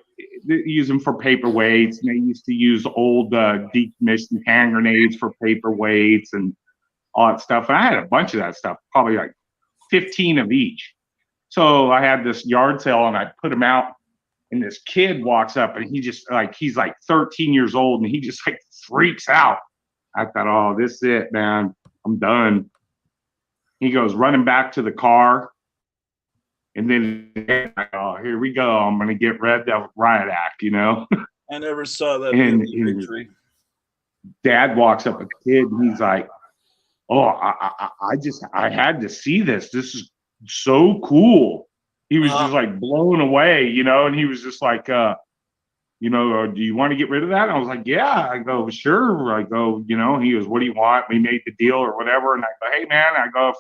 use them for paperweights. And they used to use old decommissioned hand grenades for paperweights and all that stuff. And I had a bunch of that stuff, probably like 15 of each. So I had this yard sale and I put them out. And this kid walks up and he's like 13 years old and he just like freaks out. I thought, oh, this is it, man. I'm done. He goes running back to the car. And then, oh, here we go. I'm going to get Red Devil Riot Act, I never saw that and victory. Dad walks up with the kid and he's like, oh, I had to see this. This is so cool. He was just like blown away, and he was just like, do you want to get rid of that? And I was like, yeah. I go, sure. I go, he goes, what do you want? We made the deal or whatever. And I go, hey man, I go,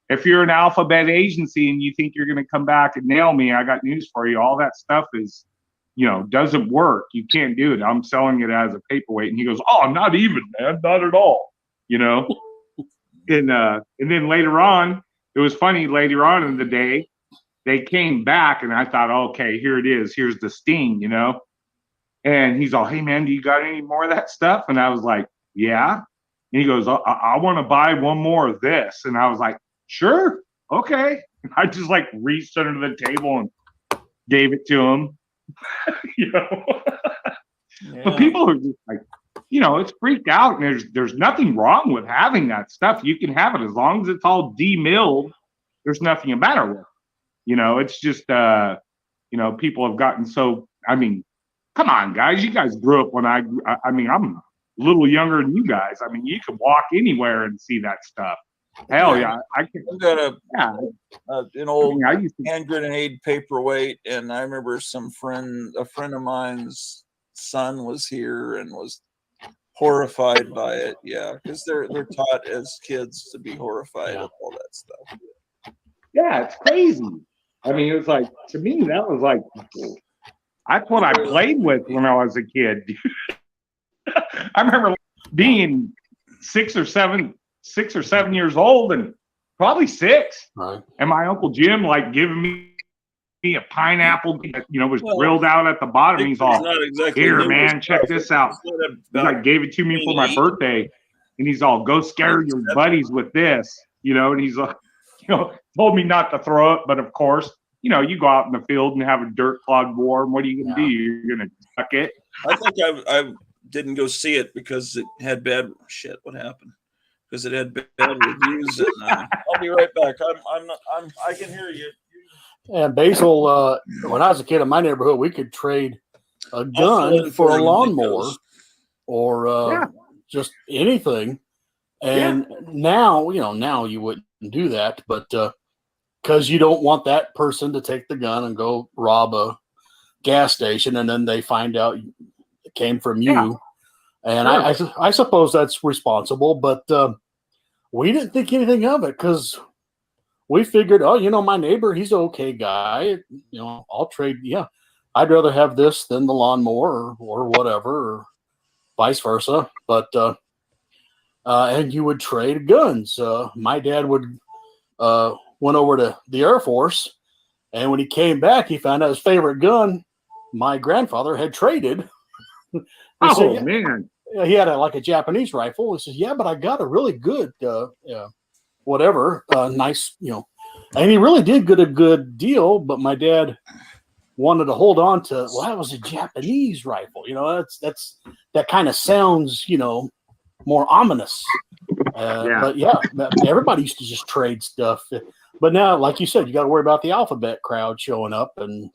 if you're an alphabet agency and you think you're going to come back and nail me, I got news for you. All that stuff is, doesn't work. You can't do it. I'm selling it as a paperweight. And he goes, oh, not even, man, not at all, And then later on, it was funny, later on in the day, they came back and I thought, okay, here it is. Here's the sting, And he's all, hey, man, do you got any more of that stuff? And I was like, yeah. And he goes, I want to buy one more of this. And I was like, sure. Okay. And I just like reached under the table and gave it to him. But people are just like, it's freaked out. And there's nothing wrong with having that stuff. You can have it as long as it's all demilled. There's nothing the matter with it. It's just You know, people have gotten so. I mean, come on, guys. You guys grew up when I mean, I'm a little younger than you guys. I mean, you could walk anywhere and see that stuff. Hell yeah, I can. I've got an old I used to, hand grenade paperweight, and I remember a friend of mine's son was here and was horrified by it. Yeah, because they're taught as kids to be horrified of all that stuff. yeah, it's crazy. I mean, it was like, to me, that was like, that's what I played with when I was a kid. I remember being 6 or 7 years old, and probably 6. Right. And my Uncle Jim like giving me a pineapple, you know, was grilled out at the bottom. He's all, not exactly here, new man, check this out. He like gave it to me for my birthday, and he's all, go scare your buddies with this, you know. And he's like, you know, told me not to throw it, but of course, you know, you go out in the field and have a dirt clogged war, and what are you gonna do? You're gonna suck it. I think I didn't go see it because it had bad shit. What happened? Because it had bad reviews. And I'll be right back. I can hear you. And Basil, when I was a kid in my neighborhood, we could trade a gun for a lawnmower or just anything. And now, you know, now you wouldn't do that, but because you don't want that person to take the gun and go rob a gas station, and then they find out it came from you. And I suppose that's responsible, but we didn't think anything of it because we figured, oh, you know, my neighbor, he's an okay guy. You know, I'll trade. Yeah, I'd rather have this than the lawnmower or whatever, or vice versa. But and you would trade guns. My dad went over to the Air Force, and when he came back, he found out his favorite gun my grandfather had traded. Man. He had like a Japanese rifle. He says, yeah, but I got a really good, whatever, nice, you know, and he really did get a good deal. But my dad wanted to hold on to, well, that was a Japanese rifle. You know, that kind of sounds, you know, more ominous. But yeah, everybody used to just trade stuff. But now, like you said, you got to worry about the alphabet crowd showing up. And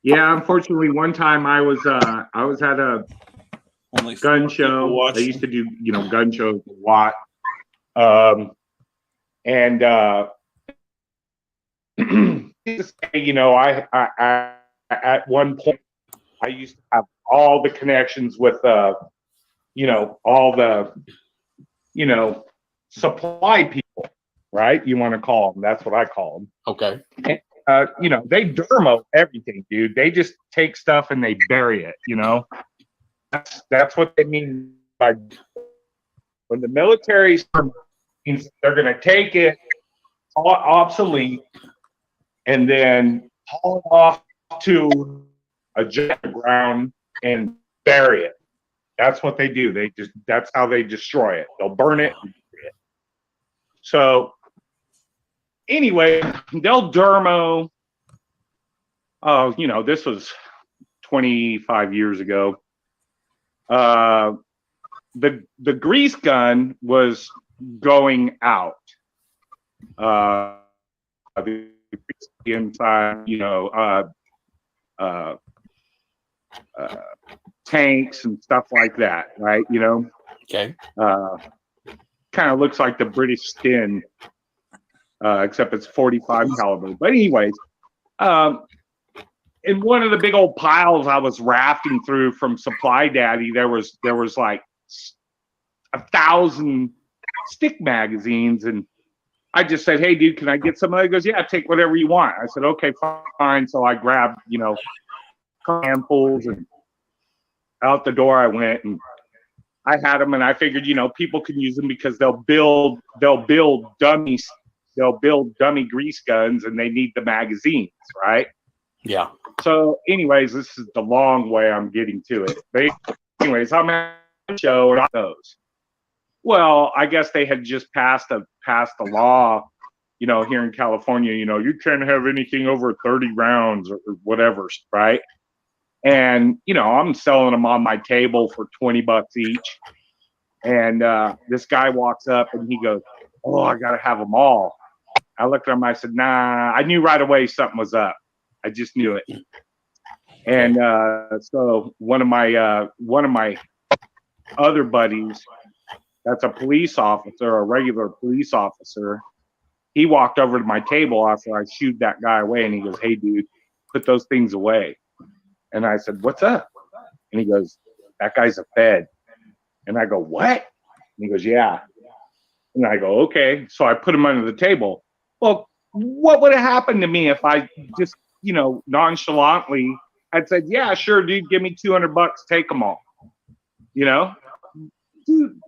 Yeah, unfortunately, one time I was at a gun show. I used to do, you know, gun shows a lot. You know, I at one point I used to have all the connections with you know, all the, you know, supply people, right? You want to call them? That's what I call them. Okay. You know, they dermo everything, dude. They just take stuff and they bury it, you know. That's what they mean by when the military means they're going to take it obsolete and then haul it off to a ground and bury it. That's what they do. That's how they destroy it. They'll burn it and bury it. So anyway, they'll dermo. Oh, you know, this was 25 years ago. The grease gun was going out. The inside, you know, tanks and stuff like that, right? You know. Okay. Kind of looks like the British Sten. Except it's 45 caliber. But anyways, in one of the big old piles I was rafting through from Supply Daddy, there was like 1,000 stick magazines, and I just said, "Hey, dude, can I get some of that?" He goes, "Yeah, take whatever you want." I said, "Okay, fine." So I grabbed, you know, handfuls, and out the door I went, and I had them, and I figured, you know, people can use them because they'll build dummies. They'll build dummy grease guns, and they need the magazines, right? Yeah. So, anyways, this is the long way I'm getting to it. But anyways, I'm at the show and those. Well, I guess they had just passed a law, you know, here in California. You know, you can't have anything over 30 rounds or whatever, right? And you know, I'm selling them on my table for $20 each. And this guy walks up and he goes, "Oh, I gotta have them all." I looked at him. I said, nah. I knew right away something was up. I just knew it. And so one of my other buddies, that's a police officer, a regular police officer, he walked over to my table after I shooed that guy away, and he goes, "Hey, dude, put those things away." And I said, "What's up?" And he goes, "That guy's a Fed." And I go, "What?" And he goes, "Yeah." And I go, "Okay." So I put him under the table. Well, what would have happened to me if I just, nonchalantly had said, "Yeah, sure, dude, give me $200, take them all." Dude,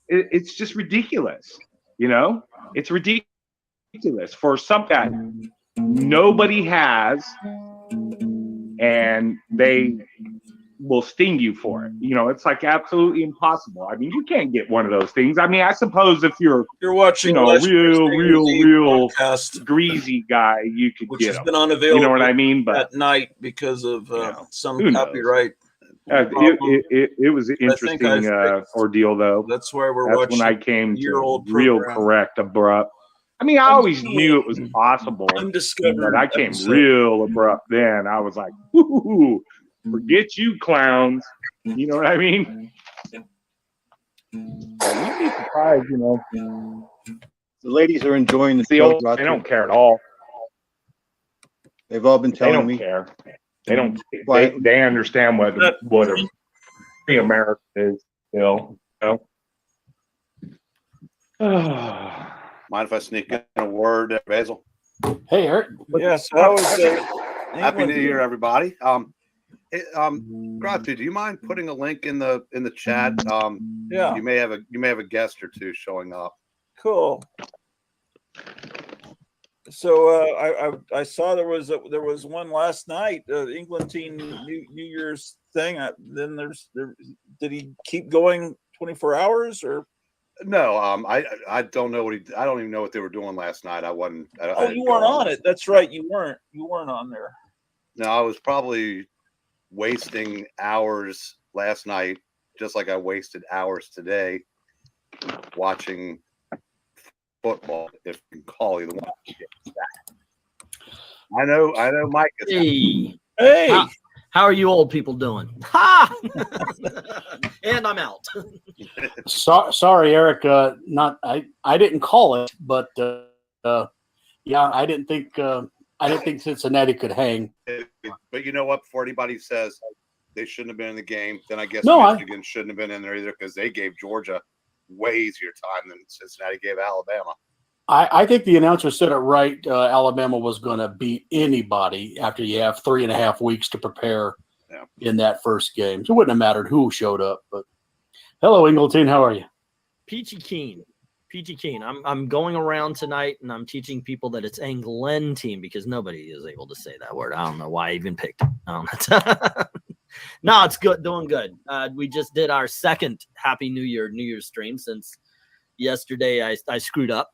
it's just ridiculous. It's ridiculous for something that nobody has, and they will sting you for it. It's like absolutely impossible. I mean, you can't get one of those things. I mean, I suppose if you're watching, a real podcast, greasy guy, you could which get has them. been unavailable. You know what I mean? But at night because of some who knows? copyright. It was an interesting ordeal, though. That's why That's watching when I came to program. correct, abrupt. I mean, I always knew it was possible, but I came real abrupt then. I was like, "Ooh, forget you clowns." You know what I mean? You'd be surprised, The ladies are enjoying the They show. don't care at all. They've all been They telling don't me. care. They don't. Why- They understand what a free America is still. Mind if I sneak in a word, Basil? Hey, Eric. Yes, that was Happy New Year, everybody. Gratu, do you mind putting a link in the chat? Yeah. You may have a guest or two showing up. Cool. So I saw there was one last night, England team New Year's thing. Then did he keep going 24 hours or? No, I don't know I don't even know what they were doing last night. I wasn't. You weren't on it. That's right. You weren't on there. No, I was probably wasting hours last night, just like I wasted hours today watching football, if you can call either one. I know, Mike. Hey. How are you old people doing? Ha! And I'm out. Sorry, Eric. I didn't call it, but yeah, I didn't think Cincinnati could hang. But you know what? Before anybody says they shouldn't have been in the game, then I guess No, Michigan shouldn't have been in there either, because they gave Georgia way easier time than Cincinnati gave Alabama. I think the announcer said it right. Alabama was going to beat anybody after you have 3.5 weeks to prepare in that first game. So it wouldn't have mattered who showed up. But hello, Ingleton. How are you? Peachy keen. I'm going around tonight and I'm teaching people that it's England team because nobody is able to say that word. I don't know why I even picked it. No, it's good. Doing good. We just did our second Happy New Year's stream since yesterday. I screwed up.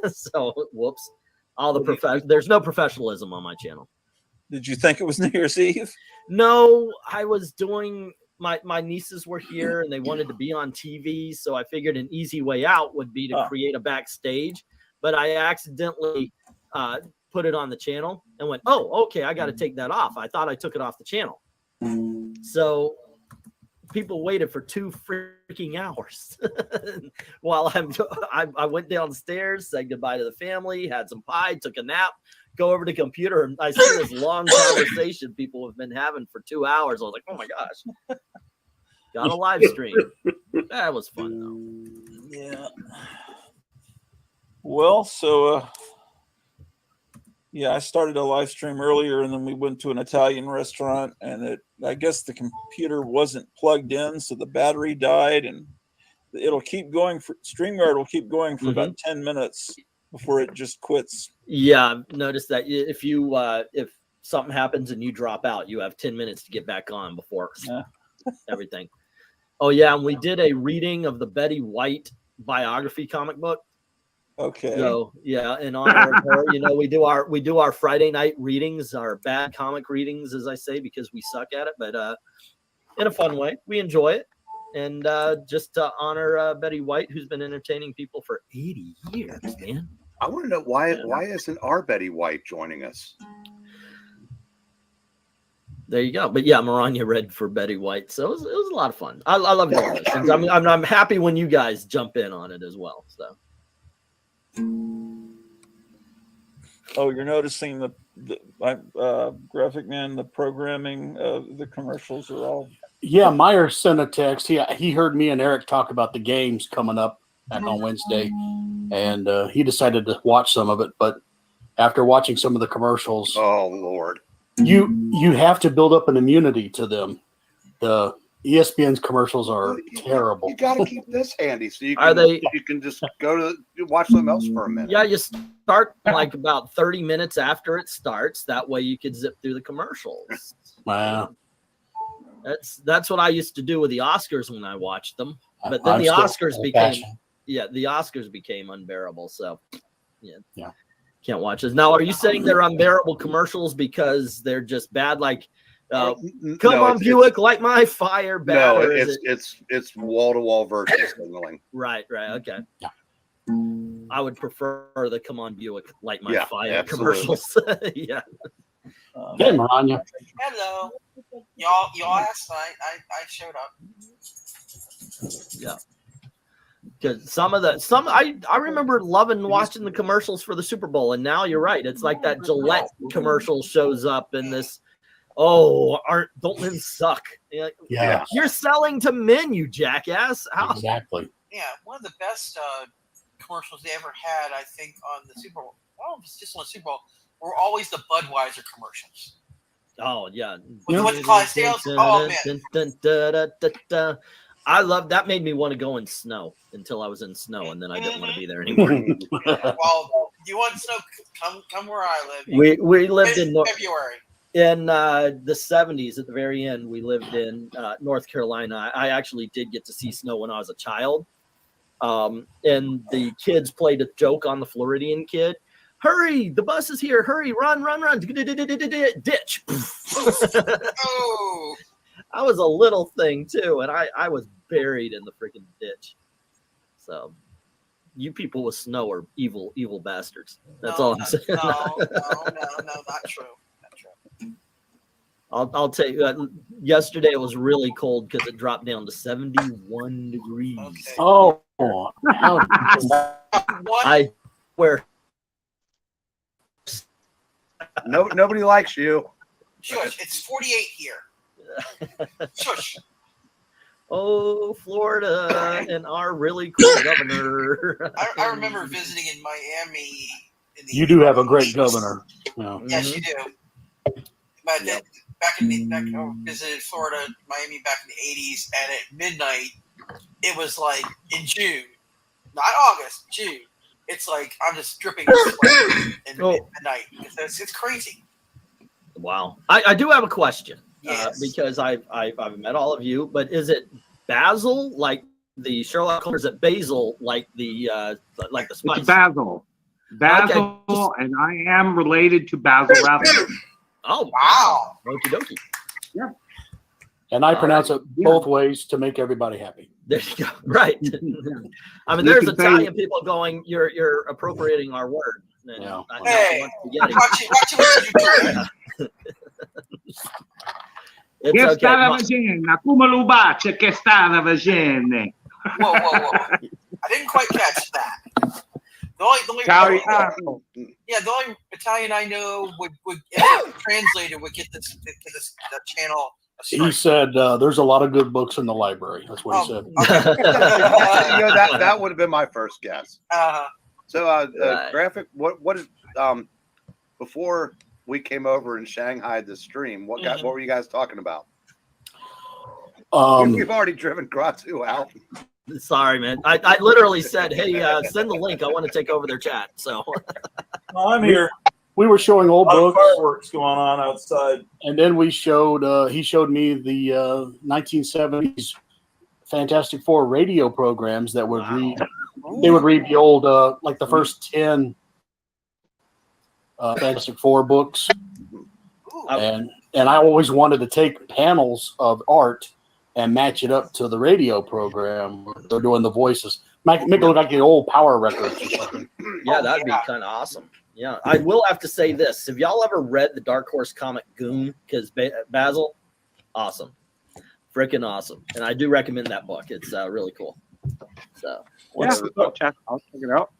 So whoops. There's no professionalism on my channel. Did you think it was New Year's Eve? No, I was doing my nieces were here and they wanted to be on TV, so I figured an easy way out would be to create a backstage, but I accidentally put it on the channel and went, "Oh, okay, I got to take that off." I thought I took it off the channel. So people waited for 2 freaking hours while I went downstairs, said goodbye to the family, had some pie, took a nap, go over to the computer, and I see this long conversation people have been having for 2 hours. I was like, oh my gosh. Got a live stream. That was fun though. Yeah. Well, so I started a live stream earlier, and then we went to an Italian restaurant, and I guess the computer wasn't plugged in, so the battery died, and it'll keep going StreamYard will keep going for about 10 minutes before it just quits. Yeah, I've noticed that if something happens and you drop out, you have 10 minutes to get back on before everything. Oh yeah, and we did a reading of the Betty White biography comic book. Okay. So yeah, in honor of her, we do our Friday night readings, our bad comic readings, as I say, because we suck at it, but in a fun way. We enjoy it. And just to honor Betty White, who's been entertaining people for 80 years, man. I want to know why isn't our Betty White joining us? There you go. But yeah, Maranya read for Betty White, so it was a lot of fun. I love doing those things. I'm happy when you guys jump in on it as well. So. Oh, you're noticing the Graphic Man, the programming, the commercials are all. Yeah, Meyer sent a text. He heard me and Eric talk about the games coming up back on Wednesday, and he decided to watch some of it. But after watching some of the commercials, oh Lord, you have to build up an immunity to them. The ESPN's commercials are terrible. You got to keep this handy so you Are can, they- you can just go to watch something else for a minute. Yeah, you start like about 30 minutes after it starts. That way you could zip through the commercials. Wow. That's what I used to do with the Oscars when I watched them. But then I'm the still Oscars became unbearable. So yeah. Can't watch this. Now, are you saying they're unbearable commercials because they're just bad? Like, come on, Buick, light my fire. Bad, No, or is it's wall to wall virtue signaling. Right. Okay. Yeah. I would prefer the "Come on, Buick, light my fire" absolutely. commercials. Yeah. Hey, Maranya. Hello. Y'all asked. I showed up. Yeah. Because I remember loving watching the commercials for the Super Bowl, and now you're right. It's like that Gillette commercial shows up in this. Don't men suck? Yeah. You're selling to men, you jackass. How? Exactly. Yeah, one of the best commercials they ever had, I think, on the Super Bowl. Oh, it's just on the Super Bowl. Were always the Budweiser commercials. Oh yeah. With the Clydesdales. Oh man. I love that. Made me want to go in snow until I was in snow, and then I didn't want to be there anymore. Well, you want snow? Come where I live. We lived in February. In the 70s. At the very end, we lived in North Carolina. I actually did get to see snow when I was a child. And the kids played a joke on the Floridian kid. Hurry, the bus is here. Hurry, run. Ditch. Oh. I was a little thing too, and I was buried in the freaking ditch. So you people with snow are evil bastards. That's all I'm saying. No, not true. I'll tell you, yesterday it was really cold because it dropped down to 71 degrees. Okay. Oh, I wear. Nobody likes you. Shush! It's 48 here. Shush! Oh, Florida and our really cool governor. I remember visiting in Miami. You do have a great governor. Yeah. Yes, you do. But then, I visited Florida, Miami back in the 80s, and at midnight, it was like in June, not August, June. It's like I'm just dripping sweat in midnight. It's crazy. Wow. I do have a question. Yes. Because I've met all of you, but is it Basil like the Sherlock Holmes? Or is it Basil like the spice? It's Basil. Basil, and I am related to Basil Rathbone. Oh wow! Okie dokie. Yeah. And I pronounce it both ways to make everybody happy. There you go. Right. I mean, there's Italian people going, "You're appropriating our word." Yeah. Hey, watch what you do. It's Che okay. stava facendo? Come lo bacia che stava facendo? Whoa. I didn't quite catch that. The only the only Italian I know would translated would get this the channel. He said, "There's a lot of good books in the library." That's what he said. That would have been my first guess. So, Graphic, what is before we came over and Shanghai the stream? What were you guys talking about? We've already driven Gratu out. Sorry, man. I literally said, "Hey, send the link. I want to take over their chat." So I'm here. We were showing old books. Fireworks going on outside. And then we showed. He showed me the 1970s Fantastic Four radio programs that would read. They would read the old, like the first 10 Fantastic Four books, and I always wanted to take panels of art and match it up to the radio program. They're doing the voices. Make it look like the old Power records or something. Yeah, that'd be kind of awesome. Yeah, I will have to say this. Have y'all ever read the Dark Horse comic Goon? Because Basil, awesome. Freaking awesome. And I do recommend that book. It's really cool. So, I'll check it out.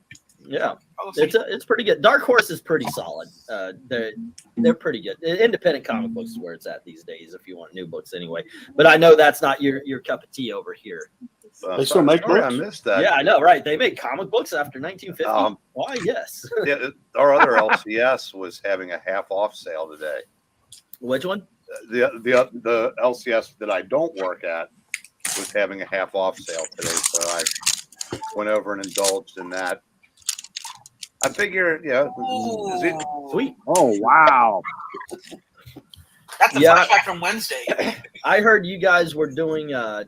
Yeah, it's pretty good. Dark Horse is pretty solid. They're pretty good. Independent comic books is where it's at these days. If you want new books, anyway. But I know that's not your cup of tea over here. They still make books? I missed that. Yeah, I know, right? They make comic books after 1950. Why? Yes. Yeah, our other LCS was having a half off sale today. Which one? The LCS that I don't work at was having a half off sale today, so I went over and indulged in that. I figure, sweet. Oh wow, that's a flashback from Wednesday. I heard you guys were doing a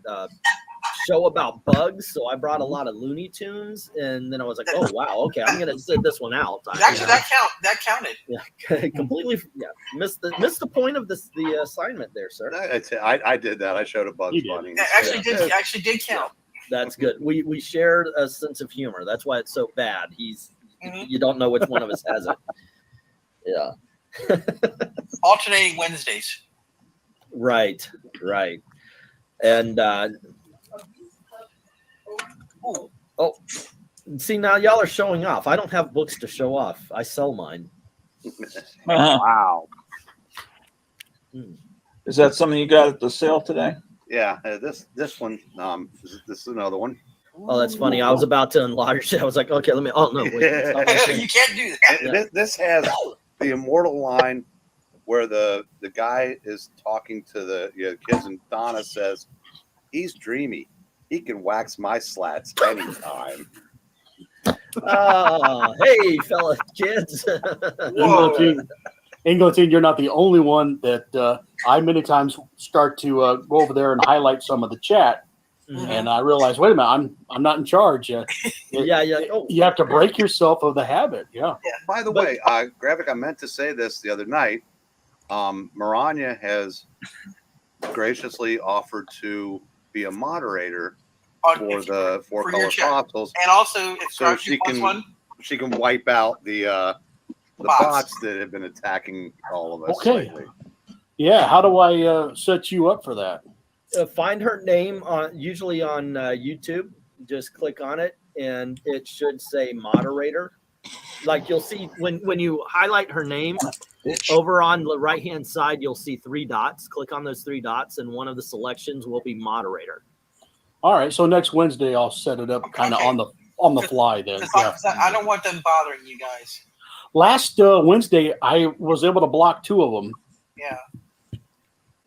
show about bugs, so I brought a lot of Looney Tunes, and then I was like, oh wow, okay, I'm gonna send this one out. Actually, that counted. Yeah, completely. Yeah, missed the point of the assignment there, sir. I did that. I showed a Bugs Bunny. Actually did count. That's good. We shared a sense of humor. That's why it's so bad. You don't know which one of us has it. Yeah. Alternating Wednesdays. Right. And see, now y'all are showing off. I don't have books to show off. I sell mine. Wow. Is that something you got at the sale today? Yeah, this one. This is another one. Oh, that's funny. I was about to enlarge it. I was like, okay, let me. Oh no, wait. You can't do that. This has the immortal line where the guy is talking to the kids, and Donna says, "He's dreamy. He can wax my slats anytime." Oh, hey, fella kids. Engleton, you're not the only one that I many times start to go over there and highlight some of the chat. Mm-hmm. And I realize, wait a minute, I'm not in charge. Yeah. You have to break yourself of the habit. Yeah. By the way, Graphic, I meant to say this the other night. Maranya has graciously offered to be a moderator for the Four Color Apostles, and also if she can wipe out the bots that have been attacking all of us lately. Yeah. How do I set you up for that? Find her name usually on YouTube. Just click on it, and it should say moderator. Like you'll see when you highlight her name over on the right hand side, you'll see 3 dots. Click on those 3 dots, and one of the selections will be moderator. All right. So next Wednesday, I'll set it up kind of on the fly then. Yeah. I don't want them bothering you guys. Last Wednesday, I was able to block 2 of them. Yeah.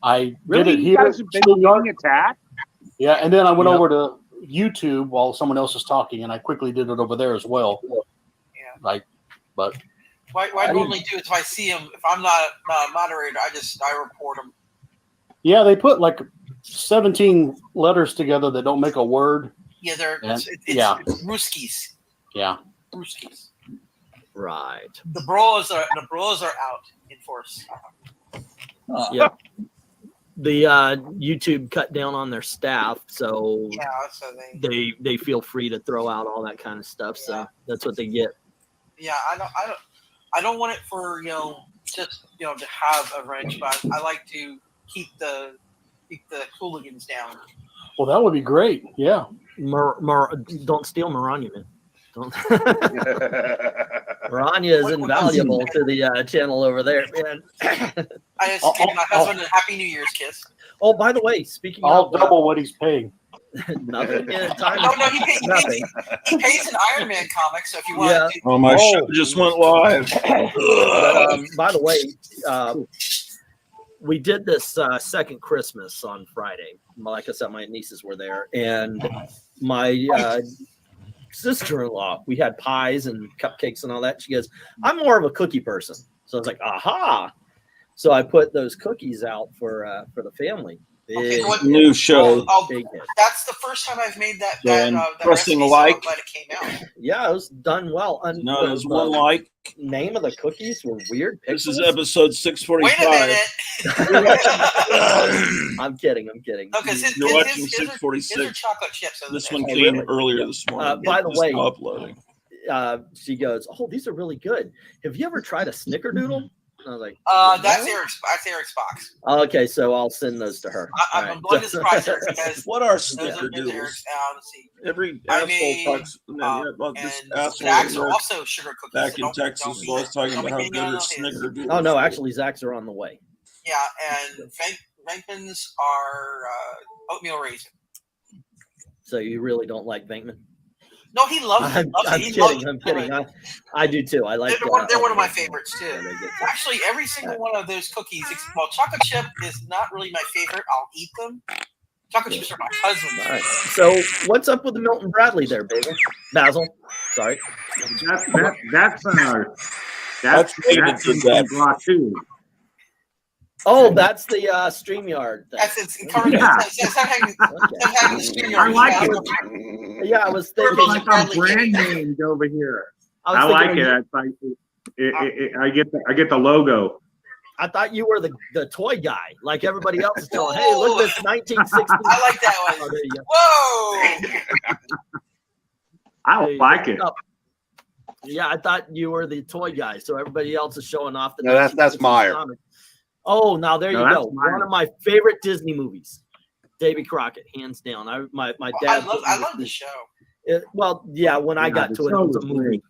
I really? did it here. You guys have been being attacked? Yeah, and then I went over to YouTube while someone else was talking, and I quickly did it over there as well. Yeah. But what I normally do is if I see them, if I'm not a moderator, I report them. Yeah, they put like 17 letters together that don't make a word. Yeah, it's Ruskies. Yeah. Ruskies. Right. The brawlers are out in force. Yeah. The YouTube cut down on their staff, so they feel free to throw out all that kind of stuff. So that's what they get. Yeah, I don't want it for just to have a wrench, but I like to keep the hooligans down. Well, that would be great. Yeah. Don't steal Maranya, man. Maranya is invaluable to the channel over there, man. I just gave my husband a Happy New Year's kiss. Oh, by the way, speaking I'll of double what he's paying. Nothing. No, he pays an Iron Man comic, so if you want to. Oh, my show just went live. But, by the way, we did this second Christmas on Friday. Like I said, my nieces were there, and my sister-in-law, we had pies and cupcakes and all that. She goes, I'm more of a cookie person. So I was like, aha. So I put those cookies out for the family. Big, so what- New show. big hit. That's the first time I've made that. So I'm that pressing recipe, so I'm like. glad it came out. Yeah, it was done well. And No, there's one like. Name of the cookies were weird. This is Pixels? episode Wait 645. a minute. I'm kidding. I'm kidding. No, because You're watching his are 646. chocolate chips. So This they're- one Oh, came really? earlier this morning. By the Just way, uploading. she goes, "Oh, these are really good. Have you ever tried a Snickerdoodle?" And I was like, That's "No?" Eric's box. Okay, so I'll send those to her. I'm All going to right. surprise her because What are those are snickerdoodles? Eric's. Let's see. Every I asshole mean, talks. About this and asshole Zach's in are New York, also sugar cookies. back so in don't Texas be- is always talking don't about be how mean good on her his. snickerdoodles. Oh no, are. actually, Zach's are on the way. Yeah, and Venkman's are oatmeal raisin. So you really don't like Venkman? No, he loves it. I'm He kidding. loves I'm it. kidding. I do too. I like. They're one of my favorites too. Yeah, they're good. Actually, every single one of those cookies, well, chocolate chip is not really my favorite. I'll eat them. Chocolate chips are my husband's. All right. So what's up with the Milton Bradley there, Basil? Sorry. That's David did that. Block 2. Oh, that's the StreamYard thing. That's it's current. Yeah. It's having the studio. I like it. Yeah, I was It's thinking. like I'm brand named over here. I I was like thinking it. It's like I get the logo. I thought you were the toy guy, like everybody else is telling. Hey, look at this 1960s. I like that one. Oh, there you go. Whoa! I like it. Oh. Yeah, I thought you were the toy guy, so everybody else is showing off the. No, that's 1960s Meyer. comic. Oh, now there No, you that's go. Meyer. One of my favorite Disney movies, Davy Crockett, hands down. My dad. I love the show. Well, yeah, when I got the to it, show it was a was movie. great.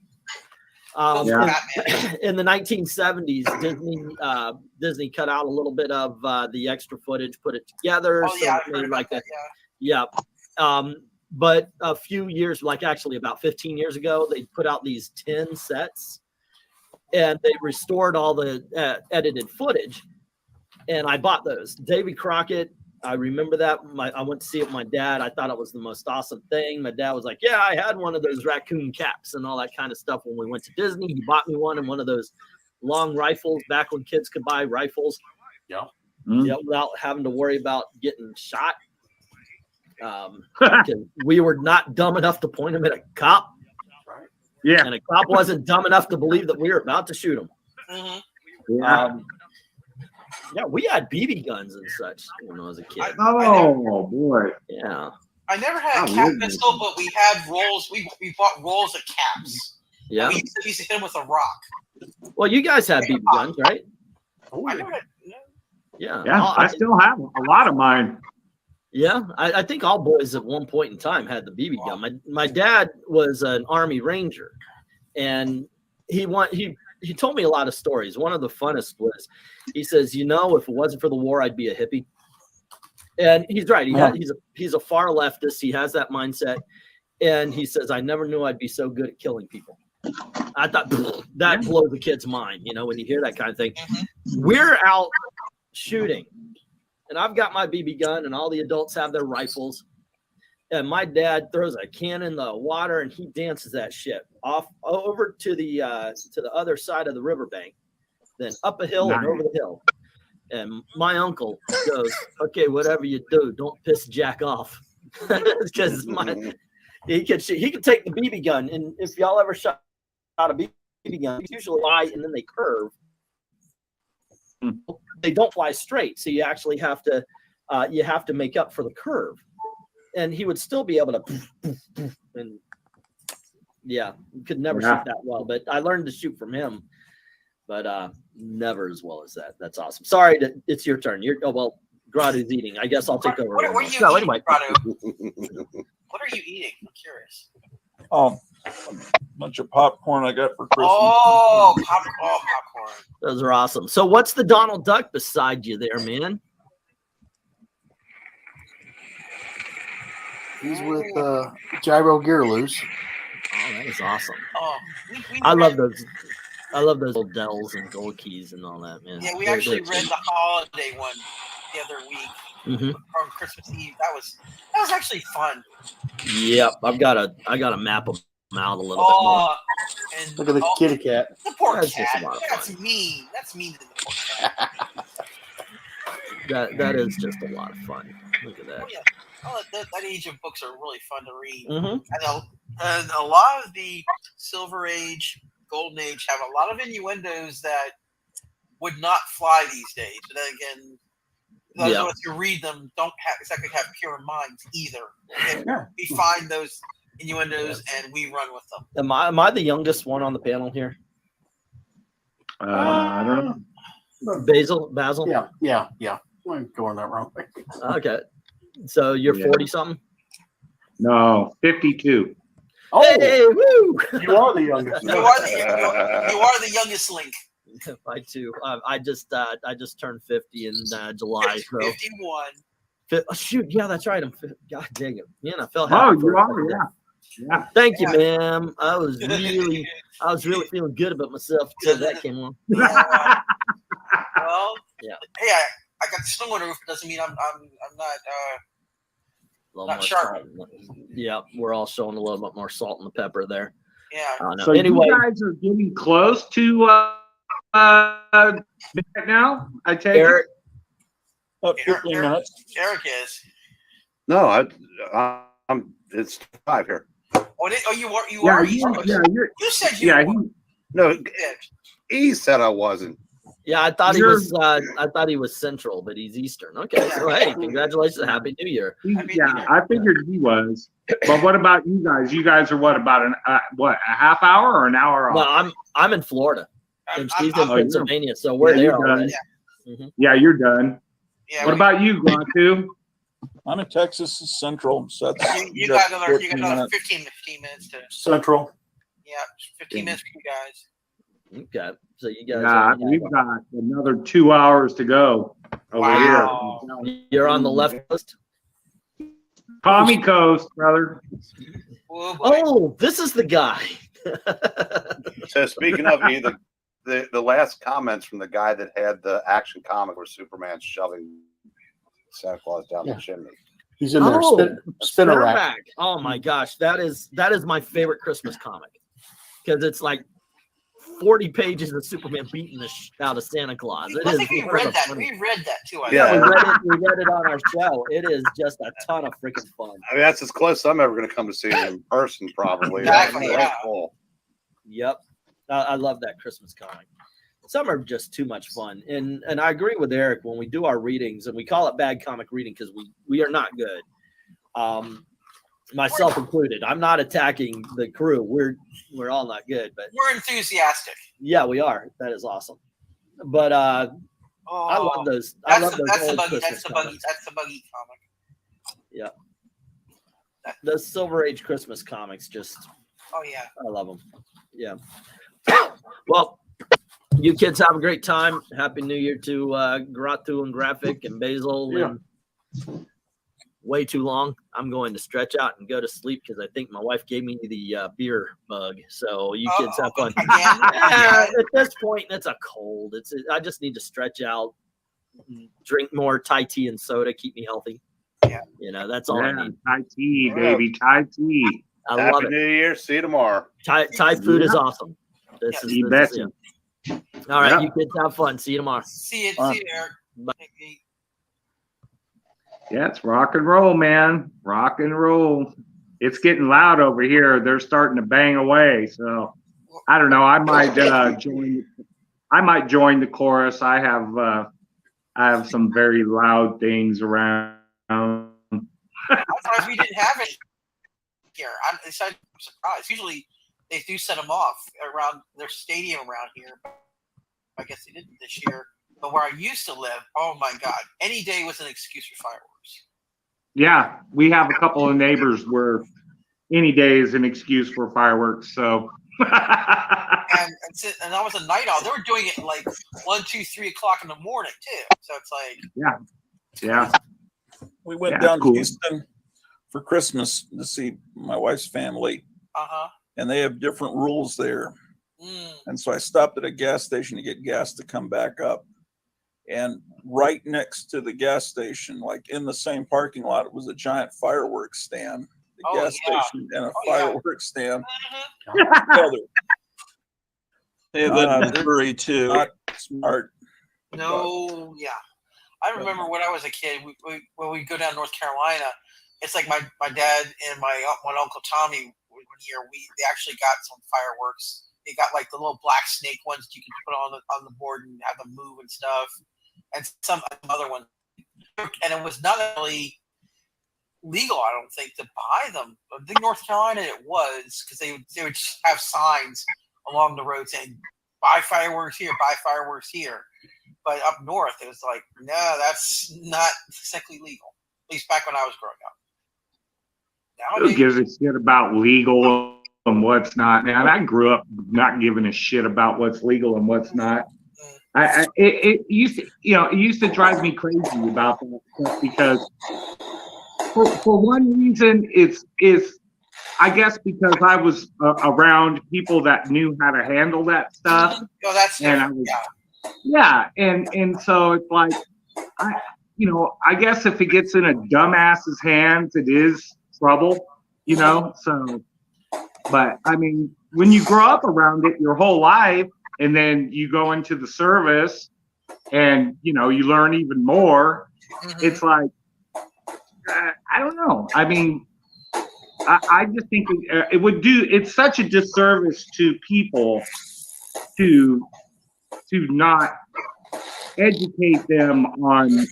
In the 1970s, Disney cut out a little bit of the extra footage, put it together. Oh yeah, I so it heard made about like that. yeah. But a few years, like actually about 15 years ago, they put out these 10 sets, and they restored all the edited footage. And I bought those. Davy Crockett. I remember that. I went to see it with my dad. I thought it was the most awesome thing. My dad was like, "Yeah, I had one of those raccoon caps and all that kind of stuff when we went to Disney. He bought me one and one of those long rifles back when kids could buy rifles. Yeah. Yeah, without having to worry about getting shot. 'Cause we were not dumb enough to point him at a cop. Yeah. And a cop wasn't dumb enough to believe that we were about to shoot him. Mm-hmm. Yeah, we had BB guns and such when I was a kid. Oh boy. Yeah. I never had a I cap love pistol, but we had rolls. We bought rolls of caps. Yeah. We used to hit them with a rock. Well, you guys had BB guns, right? I never had. Yeah. Yeah, I still have a lot of mine. Yeah, I think all boys at one point in time had the BB gun. My dad was an Army Ranger, and he told me a lot of stories. One of the funnest was, he says, if it wasn't for the war, I'd be a hippie. And he's right. He's a far leftist. He has that mindset, and he says, I never knew I'd be so good at killing people. I thought that blows the kid's mind, when you hear that kind of thing. We're out shooting, and I've got my BB gun, and all the adults have their rifles. And my dad throws a can in the water, and he dances that shit off over to the other side of the riverbank, then up a hill and over the hill. And my uncle goes, "Okay, whatever you do, don't piss Jack off," because he can take the BB gun, and if y'all ever shot a BB gun, it's usually fly and then they curve. They don't fly straight, so you actually have to make up for the curve. And he would still be able to, and yeah, could never shoot that well. But I learned to shoot from him, but never as well as that. That's awesome. Sorry, it's your turn. Gradu's eating. I guess I'll take over. What are you So eating, anyway, Gradu? What are you eating? I'm curious. Oh, a bunch of popcorn I got for Christmas. Oh, popcorn. those are awesome. So what's the Donald Duck beside you there, man? He's with Gyro Gear Loose. Oh, that is awesome. Oh, I love those. I love those little Dells and Gold Keys and all that, man. Yeah, we They're- actually they're- read the holiday one the other week Mhm. from Christmas Eve. That was actually fun. Yep, I gotta map them out a little bit more. And Look at the kitty cat. The poor That's just cat. a lot of That's mean. That's mean to the poor cat. That is just a lot of fun. Look at that. Oh, yeah. Oh, that age of books are really fun to read. Mhm. And a lot of the Silver Age, Golden Age have a lot of innuendos that would not fly these days. But then again, those of us who read them don't exactly have pure minds either. We find those innuendos and we run with them. Am I the youngest one on the panel here? I don't know. Basil? Yeah. I'm going that wrong way. Okay. So you're 40 something? No, 52. Oh, hey, woo! You are the youngest. You are the youngest link. I too. I just turned 50 in July. So 51. Shoot, yeah, that's right. God dang it, man! I felt. Oh, you are, yeah. Thank you, ma'am. I was really feeling good about myself until that came along. Well, yeah. Hey, I got the snow on the roof. It doesn't mean I'm not sharp. Yeah, we're all showing a little bit more salt and the pepper there. Yeah. So anyway, you guys are getting close to right now. I take Eric. About 15 minutes. Eric is. No, I'm. It's 5 here. You are. You said you were. No, he said I wasn't. Yeah, I thought he was. I thought he was Central, but he's Eastern. Okay, so hey, congratulations, Happy New Year. I figured he was. But what about you guys? You guys are what about a half hour or an hour off? No, I'm in Florida, and Steve's in Pennsylvania, so we're there already. Yeah, you're done. Yeah, what about you, Grontu? I'm in Texas Central, so that's you got another 15 minutes to Central. Yeah, 15 minutes for you guys. Okay, so you guys. Yeah, we've got another 2 hours to go over here. You're on the left coast. Palmy Coast, brother. Oh, this is the guy. So speaking of the last comments from the guy that had the Action comic where Superman's shoving Santa Claus down the chimney. He's in there. Spinner rack. Oh my gosh, that is my favorite Christmas comic because it's like 40 pages of Superman beating the out of Santa Claus. I think we read that. We read that too. We read it on our show. It is just a ton of freaking fun. I mean, that's as close as I'm ever going to come to see him in person, probably. Exactly, yeah. Cool. Yep, I love that Christmas comic. Some are just too much fun, and I agree with Eric when we do our readings, and we call it bad comic reading because we are not good. Myself included. I'm not attacking the crew. We're all not good, but we're enthusiastic. Yeah, we are. That is awesome. But I love those. I love those. That's the buggy comic. Yeah. The Silver Age Christmas comics just. Oh yeah. I love them. Yeah. Well, you kids have a great time. Happy New Year to Gratu and Graphic and Basil. Yeah. And way too long. I'm going to stretch out and go to sleep because I think my wife gave me the beer bug. So you kids have fun. At this point, it's a cold. I just need to stretch out, drink more Thai tea and soda, keep me healthy. Yeah. You know, that's all I need. Thai tea, baby. Thai tea. I Happy love it. New Year. See you tomorrow. Thai food is awesome. This is it. All right, you kids have fun. See you tomorrow. See you, Eric. Bye. Yeah, it's rock and roll, man. Rock and roll. It's getting loud over here. They're starting to bang away. So I don't know. I might join. I might join the chorus. I have some very loud things around. I'm surprised we didn't have it here. I'm surprised. Usually they do set them off around their stadium around here. I guess they didn't this year. But where I used to live, oh my God, any day was an excuse for fireworks. Yeah, we have a couple of neighbors where any day is an excuse for fireworks. So. and that was a night owl. They were doing it like 1, 2, 3 o'clock in the morning too. So it's like. Yeah. We went down to Houston for Christmas to see my wife's family. And they have different rules there. And so I stopped at a gas station to get gas to come back up. And right next to the gas station, like in the same parking lot, it was a giant fireworks stand. The gas station and a fireworks stand. Together. They have that in Missouri too. Not smart. No, yeah. I remember when I was a kid, when we go down to North Carolina, it's like my dad and my Uncle Tommy, one year, they actually got some fireworks. They got like the little black snake ones that you can put on the board and have them move and stuff, and some other ones. And it was not really legal, I don't think, to buy them. I think North Carolina it was, because they would just have signs along the road saying, buy fireworks here, buy fireworks here. But up north, it was like, no, that's not exactly legal. At least back when I was growing up. Who gives a shit about legal and what's not? Man, I grew up not giving a shit about what's legal and what's not. It used to drive me crazy about that stuff because for one reason, it's I guess because I was around people that knew how to handle that stuff. Oh, that's and I was, yeah, and so it's like I guess if it gets in a dumbass's hands, it is trouble, So, but I mean, when you grow up around it your whole life, and then you go into the service, and you learn even more. It's like I don't know. I mean, I just think it would do. It's such a disservice to people to not educate them on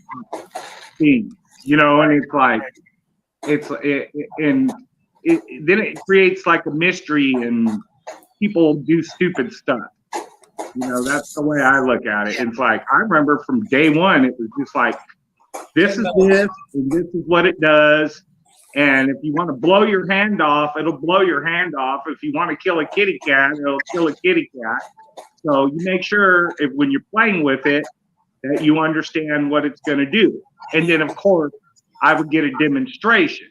things, and it's like then it creates like a mystery and people do stupid stuff. That's the way I look at it. It's like I remember from day one, it was just like this is this and this is what it does. And if you want to blow your hand off, it'll blow your hand off. If you want to kill a kitty cat, it'll kill a kitty cat. So you make sure when you're playing with it that you understand what it's going to do. And then, of course, I would get a demonstration.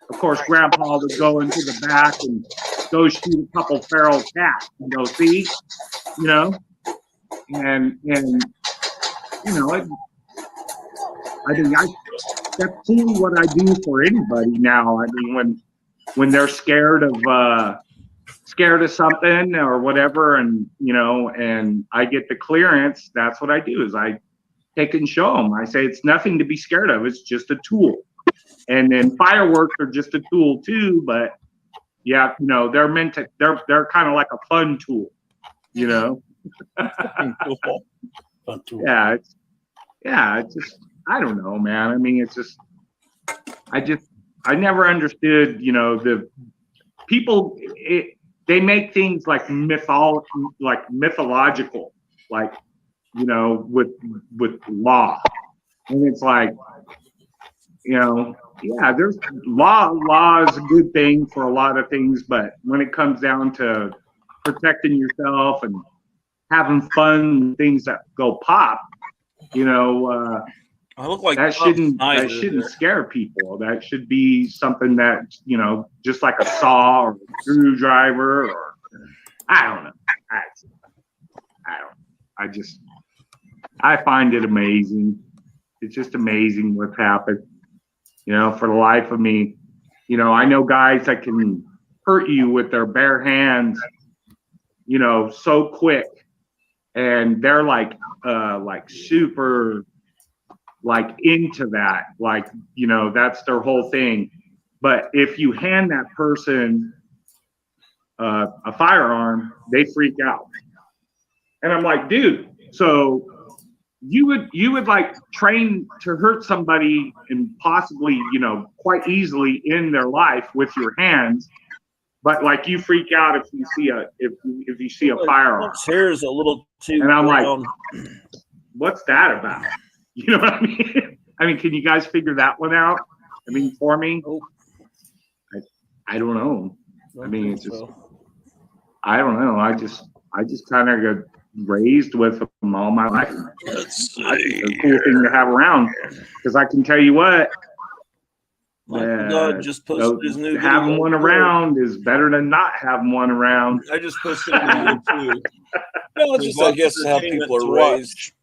Of course, Grandpa would go into the back and go shoot a couple feral cats and go, see, and I mean, that's seeing what I do for anybody now. I mean, when they're scared of something or whatever, and and I get the clearance, that's what I do. Is I take and show them. I say it's nothing to be scared of. It's just a tool. And then fireworks are just a tool too. But yeah, they're meant to. They're kind of like a fun tool. Fun tool. Yeah, it's just. I don't know, man. I mean, it's just, I never understood, the people, they make things like mythological, like, with law. And it's like, yeah, there's law is a good thing for a lot of things, but when it comes down to protecting yourself and having fun, things that go pop, I look like that shouldn't scare people. That should be something that, just like a saw or a screwdriver or I don't know. I find it amazing. It's just amazing what's happened. For the life of me, I know guys that can hurt you with their bare hands, so quick, and they're like super into that, that's their whole thing. But if you hand that person a firearm, they freak out. And I'm like, dude, so you would like train to hurt somebody and possibly, quite easily in their life with your hands, but like you freak out if you see a firearm. Hair is a little too. And I'm like, what's that about? You know what I mean? I mean, can you guys figure that one out? I mean, for me, I don't know. I mean, it's just, I don't know. I just kind of got raised with them all my life. It's a cool thing to have around, because I can tell you what, God just posted his new video. Having one around is better than not having one around. I just posted it too. No, it's just, I guess, how people are raised.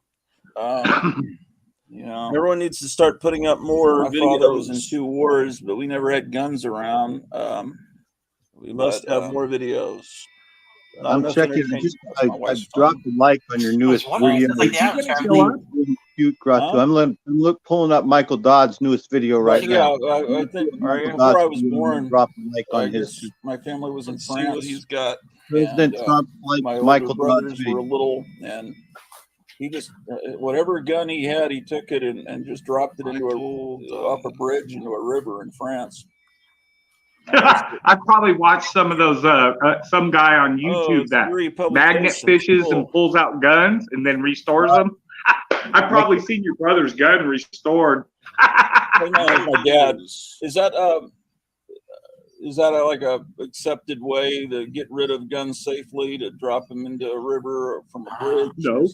Everyone needs to start putting up more. My father was in 2 wars, but we never had guns around. We must have more videos. I'm checking. I dropped a like on your newest video. cute, Groucho. Huh? I'm pulling up Michael Dodd's newest video right Yeah, now. I think Michael before I Dodd's was video, born, drop a like I on his. guess my family was in Let's see what France. he's got. President And Trump liked my older Michael Dodd's brothers video. were little, and he just whatever gun he had, he took it and just dropped it into off a bridge into a river in France. I've probably watched some of those. Some guy on YouTube it's that free magnet publication. fishes Cool. and pulls out guns and then restores them. I've probably seen your brother's gun restored. Hang on, my dad. Is that like a accepted way to get rid of guns safely, to drop them into a river or from a bridge? No.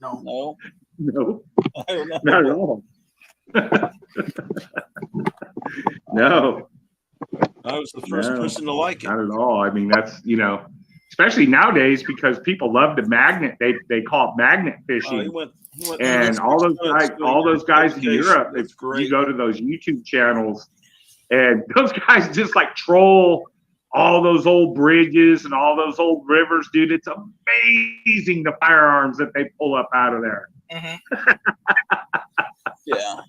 No. No. I don't know. Not at all. No. I was the first person to like it. Not at all. I mean, that's, especially nowadays because people love to magnet. They call it magnet fishing. He went And all those guys in Europe, if you go to those YouTube channels, and those guys just like troll all those old bridges and all those old rivers, dude. It's amazing the firearms that they pull up out of there. Yeah.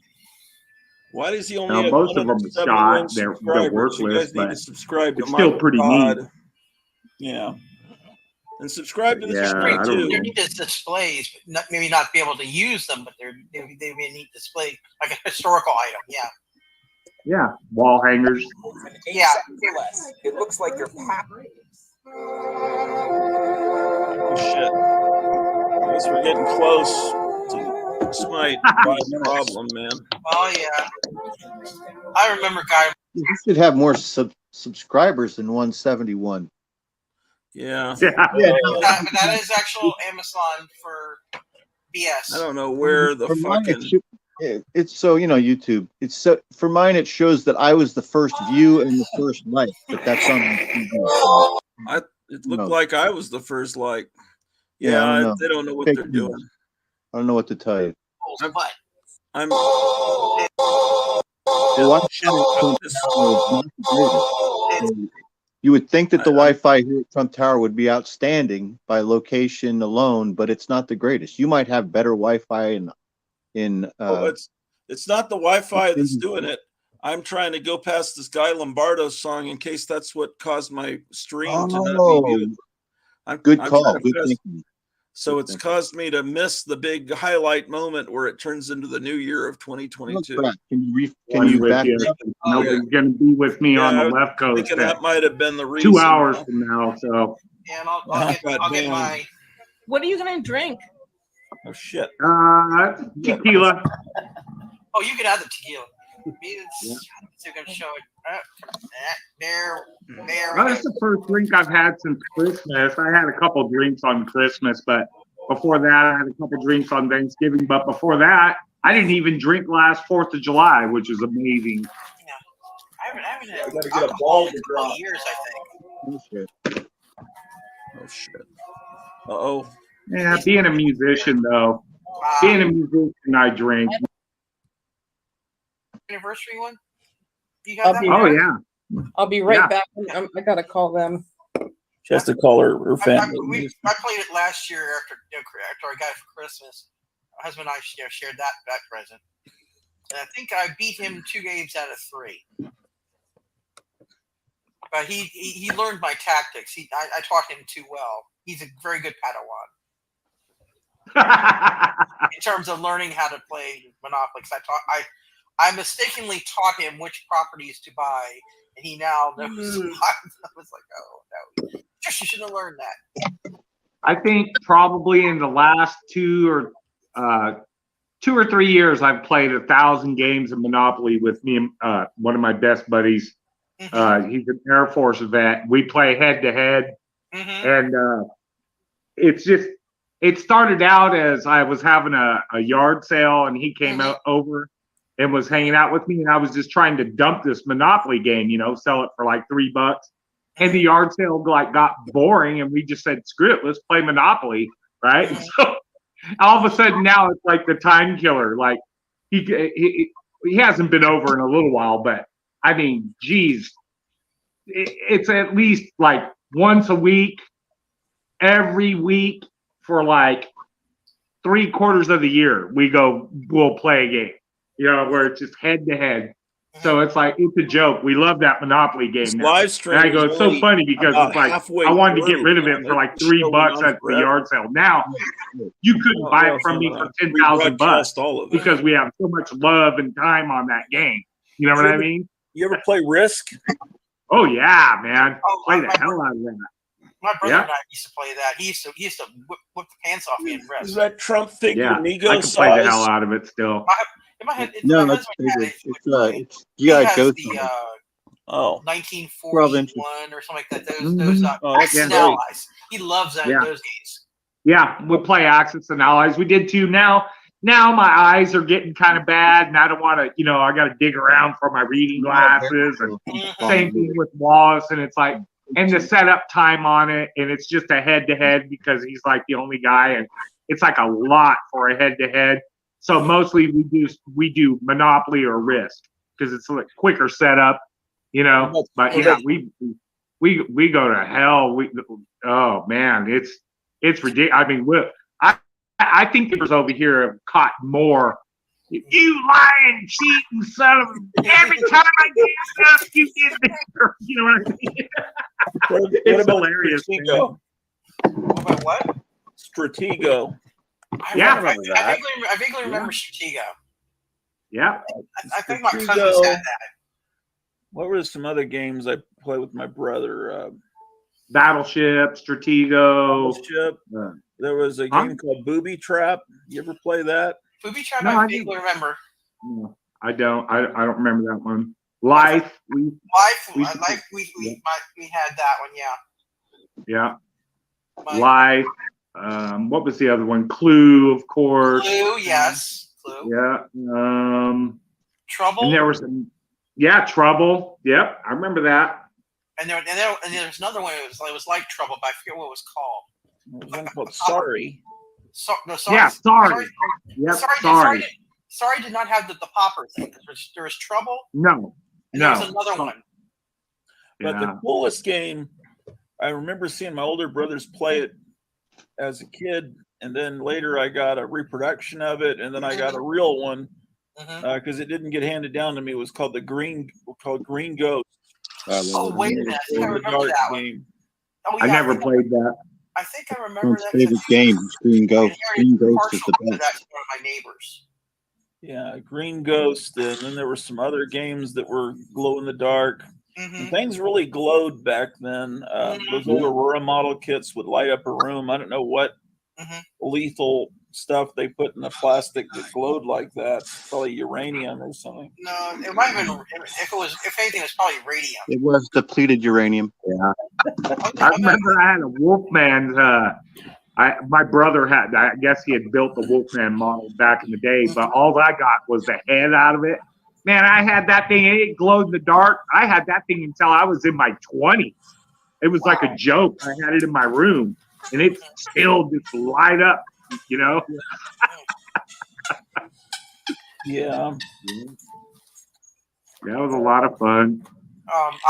Why does he only Now, have most of them are 171 shot. They're subscribers? worthless, You guys need but to subscribe to it's still Michael pretty Dodd. neat. Yeah. And subscribe to the Yeah, stream I don't too. know. They're just displays, but maybe not be able to use them, but they'd be a neat display, like a historical item. Yeah. Yeah, wall hangers. Yeah. It looks like your pap. Oh shit. I guess we're getting close to this might be a problem, man. Oh yeah. I remember guy. You should have more subscribers than 171. Yeah. That is actual Amazon for BS. I don't know where the For mine, fucking it's so YouTube. It's so for mine. It shows that I was the first view and the first like, but that's on TV. it looked like I was the first like. Yeah, I Yeah, don't know. they don't know what Fake they're news. doing. I don't know what to tell you. I'm You would think that the Wi-Fi here at Trump Tower would be outstanding by location alone, but it's not the greatest. You might have better Wi-Fi in it's not the Wi-Fi that's doing it. I'm trying to go past this Guy Lombardo song in case that's what caused my stream to not be viewed. Good I'm call. trying to Good pass- thinking. So it's caused me to miss the big highlight moment where it turns into the new year of 2022. Crap. Can you With back you. it up? Nobody's going to be with me on Yeah, I the was left coast. thinking at that might have been the reason. 2 hours from now. So, And I'll get my. What are you gonna drink? Oh shit. Tequila. Oh, you can have the tequila. They're gonna show it. There. Well, that's the first drink I've had since Christmas. I had a couple drinks on Christmas, but before that, I had a couple drinks on Thanksgiving. But before that, I didn't even drink last 4th of July, which is amazing. I haven't had gotta get a alcohol ball in to 20 drop. years, I think. Oh shit. Uh-oh. Yeah, being a musician, though. Being a musician, I drink. Anniversary one? You got that? Oh, yeah. I'll be right Yeah. back. I gotta call them. She has to call her family. I played it last year after I got it for Christmas. My husband and I shared that present. And I think I beat him 2 games out of 3. But he learned my tactics. I taught him too well. He's a very good Padawan in terms of learning how to play Monopoly. Because I mistakenly taught him which properties to buy, and he now knows. I was like, oh no, you should have learned that. I think probably in the last 2 or 3 years, I've played 1,000 games of Monopoly with me and one of my best buddies. He's an Air Force vet. We play head to head, and it started out as I was having a yard sale, and he came over and was hanging out with me, and I was just trying to dump this Monopoly game, sell it for like $3. And the yard sale got boring, and we just said, screw it, let's play Monopoly, right? So all of a sudden now it's like the time killer. Like he hasn't been over in a little while, but I mean, geez, it's at least like once a week, every week for like 3/4 of the year we'll play a game, where it's just head to head. So it's like, it's a joke. We love that Monopoly game This now. live stream And I go, is it's so only funny because about it's like, halfway I wanted to get through, rid of man. it for like It's still going $3 on at the forever. yard sale. Now you couldn't buy it from me for $10,000 rebroadcast all of it. because we have so much love and time on that game. You know what I mean? You ever play Risk? Oh yeah, man. Oh, Play the hell out of that. My brother Yeah. and I used to play that. He used to whip the pants off me in Is Risk. that Trump figure Yeah, Amigo I can play the size? hell out of it still. In my head, No, my that's husband had bigger. it. It's He GI has Joe. the Oh, 1941 or something like that. Those Oh, that's Axis and great. Allies. He loves that, Yeah. those games. Yeah, we'll play Axis and Allies. We did too. Now my eyes are getting kind of bad, and I don't want to. I got to dig around for my reading glasses. And same thing with Wallace, and it's like, and the setup time on it, and it's just a head-to-head because he's like the only guy, and it's like a lot for a head-to-head. So mostly we do Monopoly or Risk because it's a quicker setup, But yeah, we go to hell. Oh man, it's ridiculous. I mean, I think there's over here have caught more. You lying, cheating son of every time I get stuff, you get there. You know what I mean? It's hilarious. Stratego? About what? Stratego. Yeah. I vaguely remember Stratego. Yeah. I think my cousins had that. What were some other games I played with my brother? Battleship, Stratego. Battleship. There was a game called Booby Trap. You ever play that? Booby Trap, No, I I vaguely remember. No, I don't. I don't remember that one. Life. We had that one, yeah. Yeah. Life. What was the other one? Clue, of course. Clue, yes. Clue. Yeah. Trouble. And there was some. Yeah, Trouble. Yep, I remember that. And there's another one. It was like Trouble, but I forget what it was called. There was one called Sorry. Sorry. Yeah, Sorry. Yep, Sorry. Sorry did not have the popper thing. There was Trouble. No. And there was another one. But the coolest game, I remember seeing my older brothers play it as a kid, and then later I got a reproduction of it, and then I got a real one because it didn't get handed down to me. It was called Green Ghost. Oh wait a minute! I think I remember that one. Oh, yeah, I never played that. I think I remember that. Favorite game, Green Ghost. Green Ghost is the best. That's one of my neighbors. Yeah, Green Ghost, and then there were some other games that were glow in the dark. And things really glowed back then. Those old Aurora model kits would light up a room. I don't know what lethal stuff they put in the plastic that glowed like that. Probably uranium or something. No, it might have been. If anything, it's probably radium. It was depleted uranium. Yeah. I remember I had a Wolfman. My brother had. I guess he had built the Wolfman model back in the day, but all I got was the head out of it. Man, I had that thing. It glowed in the dark. I had that thing until I was in my 20s. It was like a joke. I had it in my room, and it still just light up. Yeah. That was a lot of fun.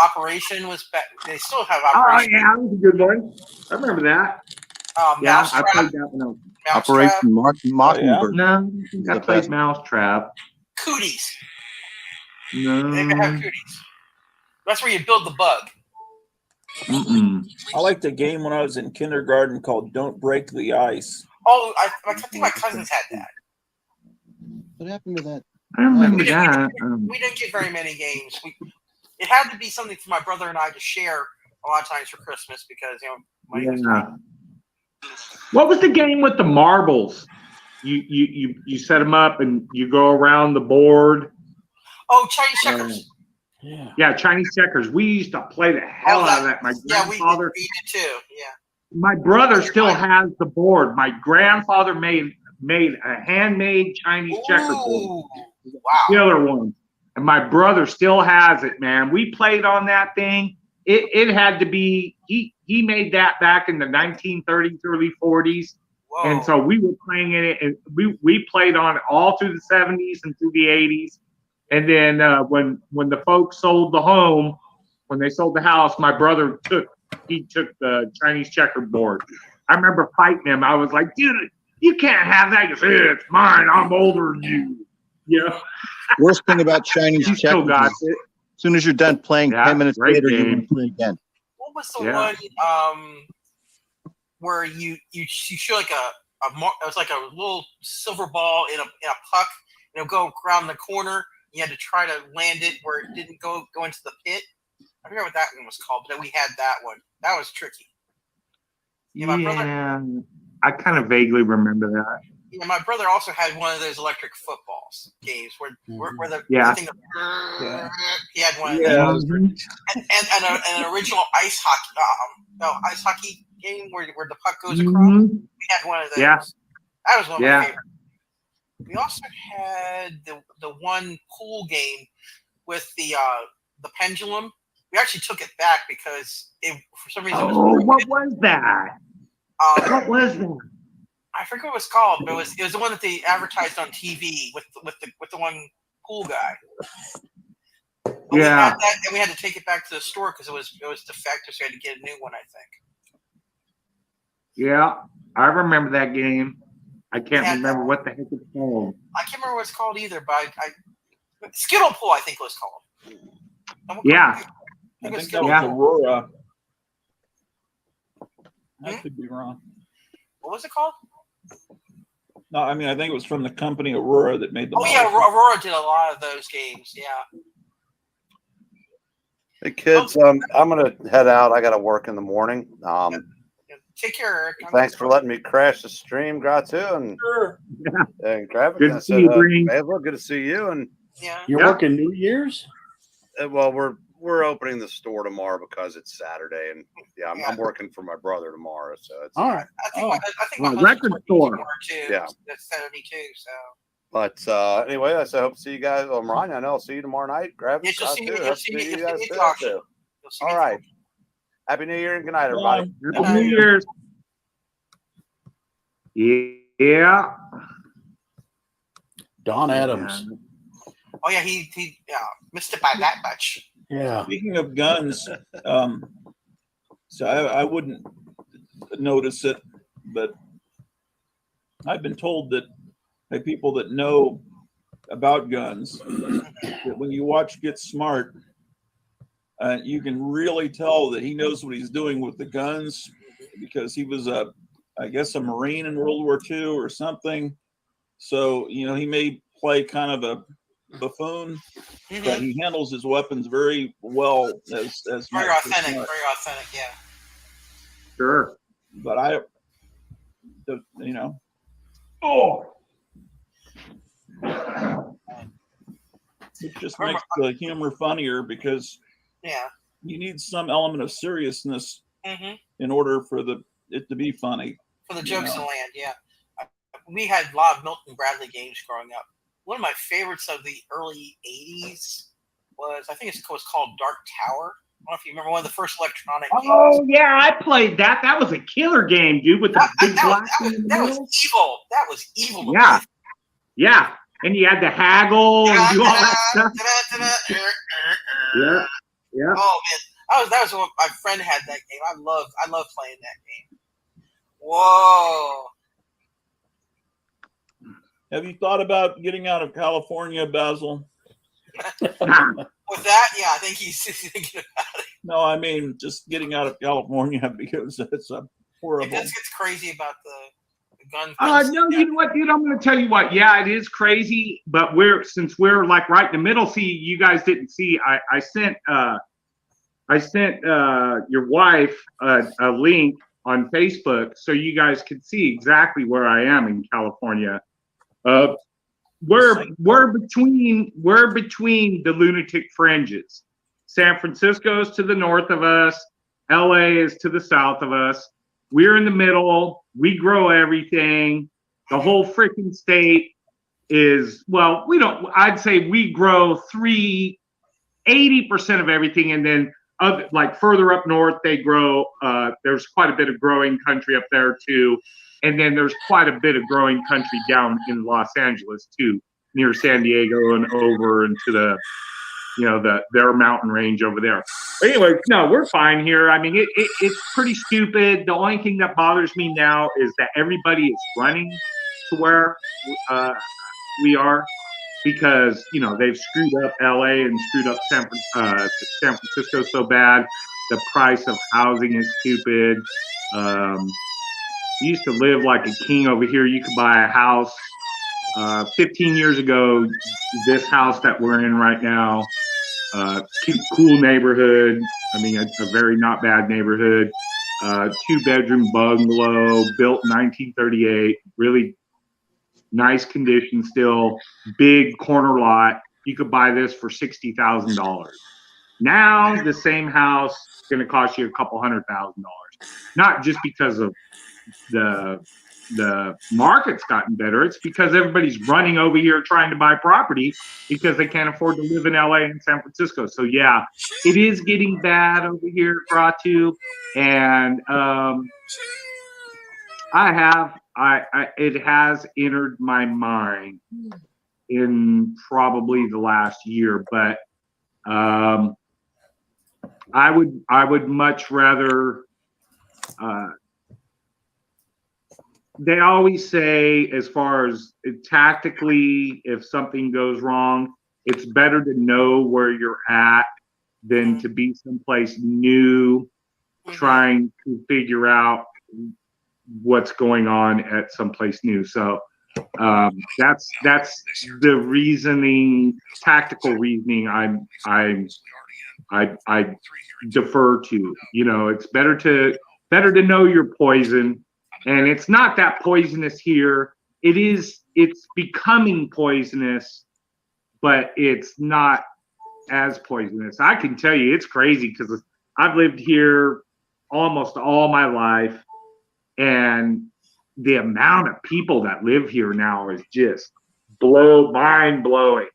Operation was back. They still have Operation. Oh yeah, that was a good one. I remember that. Yeah, I played that one. Operation Mockingbird. No, I think I played Mousetrap. Cooties. No. They have cooties. That's where you build the bug. I liked a game when I was in kindergarten called Don't Break the Ice. Oh, I think my cousins had that. What happened to that? I remember that. We didn't get very many games. It had to be something for my brother and I to share a lot of times for Christmas because What was the game with the marbles? You set them up and you go around the board. Oh, Chinese checkers. Yeah, Chinese checkers. We used to play the hell out of that. My grandfather. We did too. Yeah. My brother still has the board. My grandfather made a handmade Chinese checkerboard. Wow. Killer one. And my brother still has it, man. We played on that thing. It had to be, he made that back in the 1930s, early 40s. Whoa. And so we were playing in it, and we played on it all through the 70s and through the 80s. And then when the folks sold the home, when they sold the house, my brother took the Chinese checkerboard. I remember fighting him. I was like, dude, You can't have that. You say, it's mine. I'm older than you. Yeah. Worst thing about Chinese You still checkers got is it. as soon as you're done playing, Yeah, 10 minutes great later, you game. want to play again. What was the Yeah. one where you show like it was like a little silver ball in a puck, and it'll go around the corner. You had to try to land it where it didn't go into the pit. I forget what that one was called, but we had that one. That was tricky. Yeah, my brother. I kind of vaguely remember that. Yeah, my brother also had one of those electric footballs games where the Yeah. thing. He had one of Yeah. those. And an original ice hockey game where the puck goes across. Mhm. We had one of those. Yeah. That was one of my Yeah. favorites. We also had the one pool game with the pendulum. We actually took it back because for some reason it was broken. What was that? What was that? I forget what it was called, but it was the one that they advertised on TV with the one pool guy. But we had that, and we had to take it back to the store because it was defective, so we had to get a new one, I think. Yeah, I remember that game. I can't Yeah. remember what the heck it's called. I can't remember what it's called either, but Skittle Pool, I think it was called. Yeah. I it was think that was Skittle Pool. Aurora. I could be wrong. What was it called? No, I mean I think it was from the company Aurora that made the. Oh yeah, Aurora did a lot of those games. Yeah. Hey kids, I'm gonna head out. I gotta work in the morning. Take care, Eric. Thanks for letting me crash the stream, Gratu, and Graphic. Good to see you, Breen. Good to see you. And You're working New Year's? Well, we're opening the store tomorrow because it's Saturday, and I'm working for my brother tomorrow. So it's all right. I think my record store. too. Yeah. That's 72. So. But anyway, I hope to see you guys. Ron, I know I'll see you tomorrow night. Grab Yes, you'll see me. You'll see me guys at the auction. too. All right. Happy New Year and good night, everybody. Happy New Year's. Yeah. Don Adams. Oh yeah, he missed it by that much. Yeah. Speaking of guns, so I wouldn't notice it, but I've been told that by people that know about guns that when you watch Get Smart, you can really tell that he knows what he's doing with the guns because he was I guess a Marine in World War II or something. So, he may play kind of a buffoon, but he handles his weapons very well as very authentic, yeah. Sure. But it just makes the humor funnier because you need some element of seriousness in order for it to be funny. For the jokes to land, yeah. We had a lot of Milton Bradley games growing up. One of my favorites of the early 80s was, I think it was called Dark Tower. I don't know if you remember, one of the first electronic games. Oh, yeah, I played that. That was a killer game, dude, with the big black. That was evil. That was evil. Yeah. Yeah. And you had to haggle and do all that stuff. Yeah. Yeah. Oh, man. That was when my friend had that game. I love playing that game. Whoa. Have you thought about getting out of California, Basil? With that, yeah, I think he's thinking about it. No, I mean just getting out of California because it's a horrible. It just gets crazy about the gun. No, you know what, dude? I'm going to tell you what. Yeah, it is crazy, but since we're like right in the middle. See, you guys didn't see. I sent your wife a link on Facebook so you guys could see exactly where I am in California. We're between the lunatic fringes. San Francisco's to the north of us. LA is to the south of us. We're in the middle. We grow everything. The whole freaking state is, well, I'd say we grow 80% of everything. And then like further up north, they grow, there's quite a bit of growing country up there too. And then there's quite a bit of growing country down in Los Angeles too, near San Diego and over into the their mountain range over there. But anyway, no, we're fine here. I mean, it's pretty stupid. The only thing that bothers me now is that everybody is running to where we are, because they've screwed up LA and screwed up San Francisco so bad. The price of housing is stupid. You used to live like a king over here. You could buy a house 15 years ago. This house that we're in right now, cool neighborhood. I mean, a very not bad neighborhood. 2-bedroom bungalow, built 1938. Really nice condition still. Big corner lot. You could buy this for $60,000. Now the same house is going to cost you a couple $100,000. Not just because of the market's gotten better. It's because everybody's running over here trying to buy property because they can't afford to live in LA and San Francisco. So yeah, it is getting bad over here, Gratu. And it has entered my mind in probably the last year, but I would much rather. They always say, as far as tactically, if something goes wrong, it's better to know where you're at than to be someplace new, trying to figure out what's going on at someplace new. So that's the reasoning, tactical reasoning. I defer to. It's better to know your poison. And it's not that poisonous here. It's becoming poisonous, but it's not as poisonous. I can tell you it's crazy because I've lived here almost all my life, and the amount of people that live here now is just mind blowing.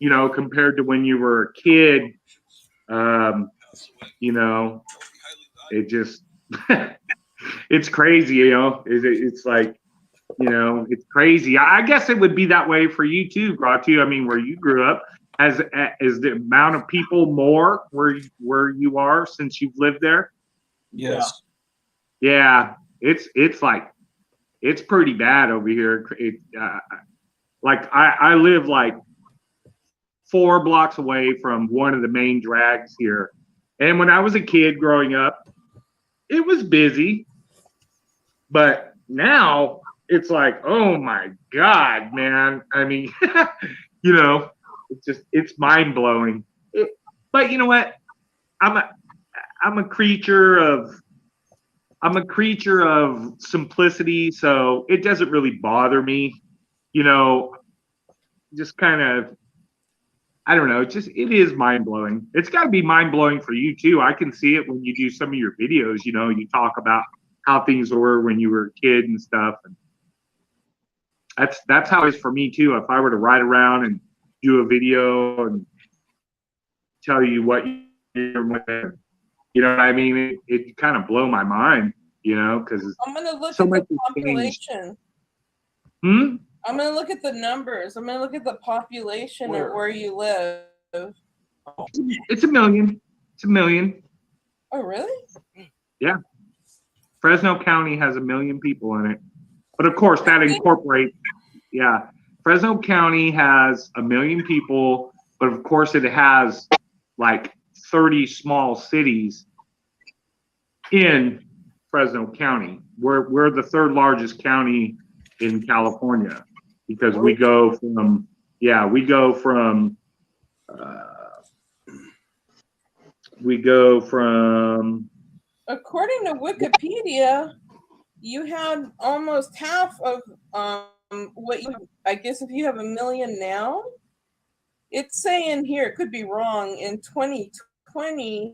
Compared to when you were a kid, it just it's crazy, it's like, it's crazy. I guess it would be that way for you too, Gratu. I mean, where you grew up, is the amount of people more where you are since you've lived there? Yes. Yeah, it's like, it's pretty bad over here. Like I live like 4 blocks away from one of the main drags here. And when I was a kid growing up, it was busy, but now it's like, oh my God, man. I mean, it's mind blowing. But you know what? I'm a creature of simplicity, so it doesn't really bother me. Just kind of, I don't know. It is mind blowing. It's got to be mind blowing for you too. I can see it when you do some of your videos. You talk about how things were when you were a kid and stuff. And that's how it is for me too. If I were to ride around and do a video and tell you what you're with, what I mean? It kind of blow my mind, because I'm gonna look so at much the has changed. population. Hmm? I'm gonna look at the numbers. I'm gonna look at the population of where you live. It's 1 million. It's 1 million. Oh, really? Yeah. Fresno County has 1 million people in it. But of course that incorporates, Fresno County has 1 million people, but of course it has like 30 small cities in Fresno County. We're the 3rd largest county in California because we go from According to Wikipedia, you had almost half of what you, I guess if you have 1 million now, it's saying here, it could be wrong, in 2020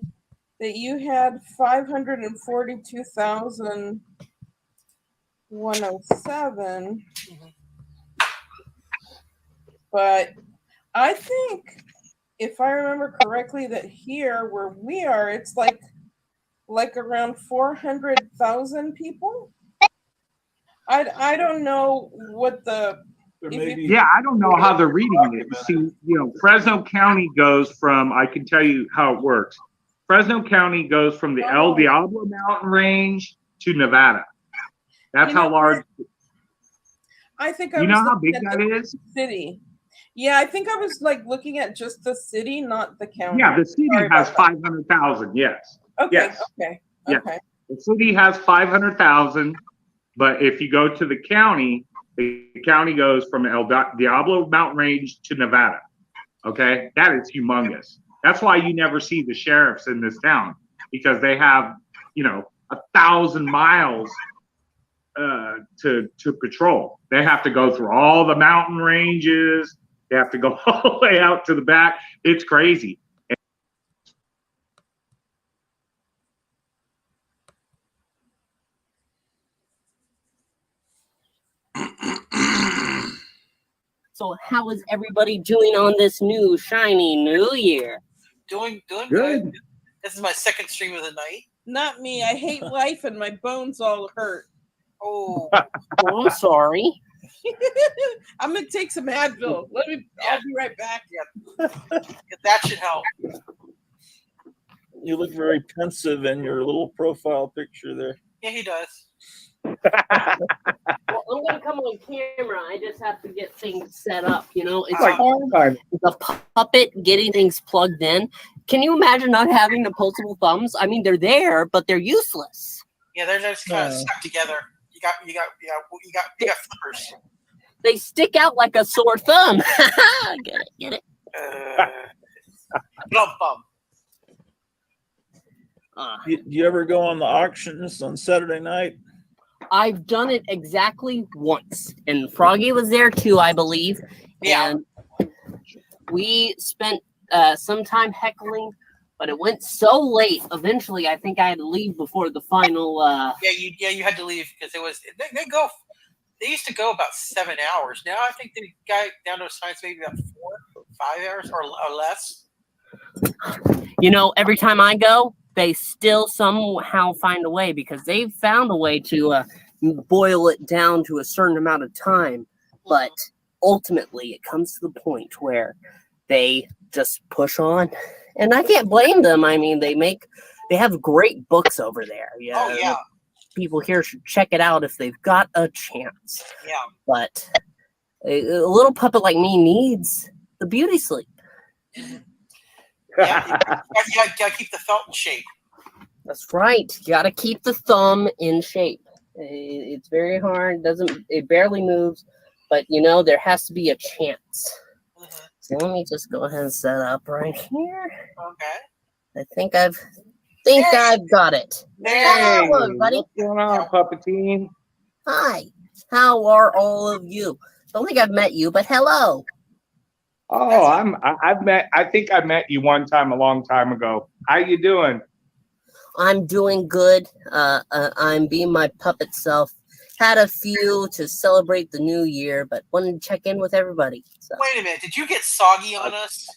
that you had 542,107. But I think, if I remember correctly, that here where we are, it's like around 400,000 people. I don't know what the Yeah, I don't know how they're reading it. See, Fresno County goes from, I can tell you how it works. Fresno County goes from the El Diablo mountain range to Nevada. That's how large. I think You know how big that is? City. Yeah, I think I was like looking at just the city, not the county. Yeah, the city Sorry has about that. 500,000. Yes. Okay. Yes. Okay. Yes. Okay. The city has 500,000, but if you go to the county goes from El Diablo mountain range to Nevada. Okay, that is humongous. That's why you never see the sheriffs in this town, because they have 1,000 miles to patrol. They have to go through all the mountain ranges. They have to go all the way out to the back. It's crazy. So how is everybody doing on this new shiny new year? Doing Good. good. This is my second stream of the night. Not me. I hate life and my bones all hurt. Oh. Oh, I'm sorry. I'm gonna take some Advil. I'll be right back. Yeah, that should help. You look very pensive in your little profile picture there. Yeah, he does. Well, I'm gonna come on camera. I just have to get things set up. It's hard. The puppet getting things plugged in. Can you imagine not having opposable thumbs? I mean, they're there, but they're useless. Yeah, they're just kind of stuck together. You got flippers. They stick out like a sore thumb. Get it. Bum bum. Do you ever go on the auctions on Saturday night? I've done it exactly once, and Froggy was there too, I believe. Yeah. And we spent some time heckling, but it went so late. Eventually, I think I had to leave before the final. You had to leave because it was they used to go about 7 hours. Now I think they got down to a science maybe about 4 or 5 hours or less. Every time I go, they still somehow find a way, because they've found a way to boil it down to a certain amount of time. But ultimately, it comes to the point where they just push on, and I can't blame them. I mean, they have great books over there. Yeah. Oh yeah. People here should check it out if they've got a chance. Yeah. But a little puppet like me needs the beauty sleep. Yeah, you gotta keep the felt in shape. That's right. You gotta keep the thumb in shape. It's very hard. It barely moves, but there has to be a chance. So let me just go ahead and set up right here. Okay. I think I've got it. Hey, hello, everybody. what's going on, Puppetine? Hi. How are all of you? Don't think I've met you, but hello. Oh, I think I met you one time a long time ago. How you doing? I'm doing good. I'm being my puppet self. Had a few to celebrate the new year, but wanted to check in with everybody. So. Wait a minute. Did you get soggy on us?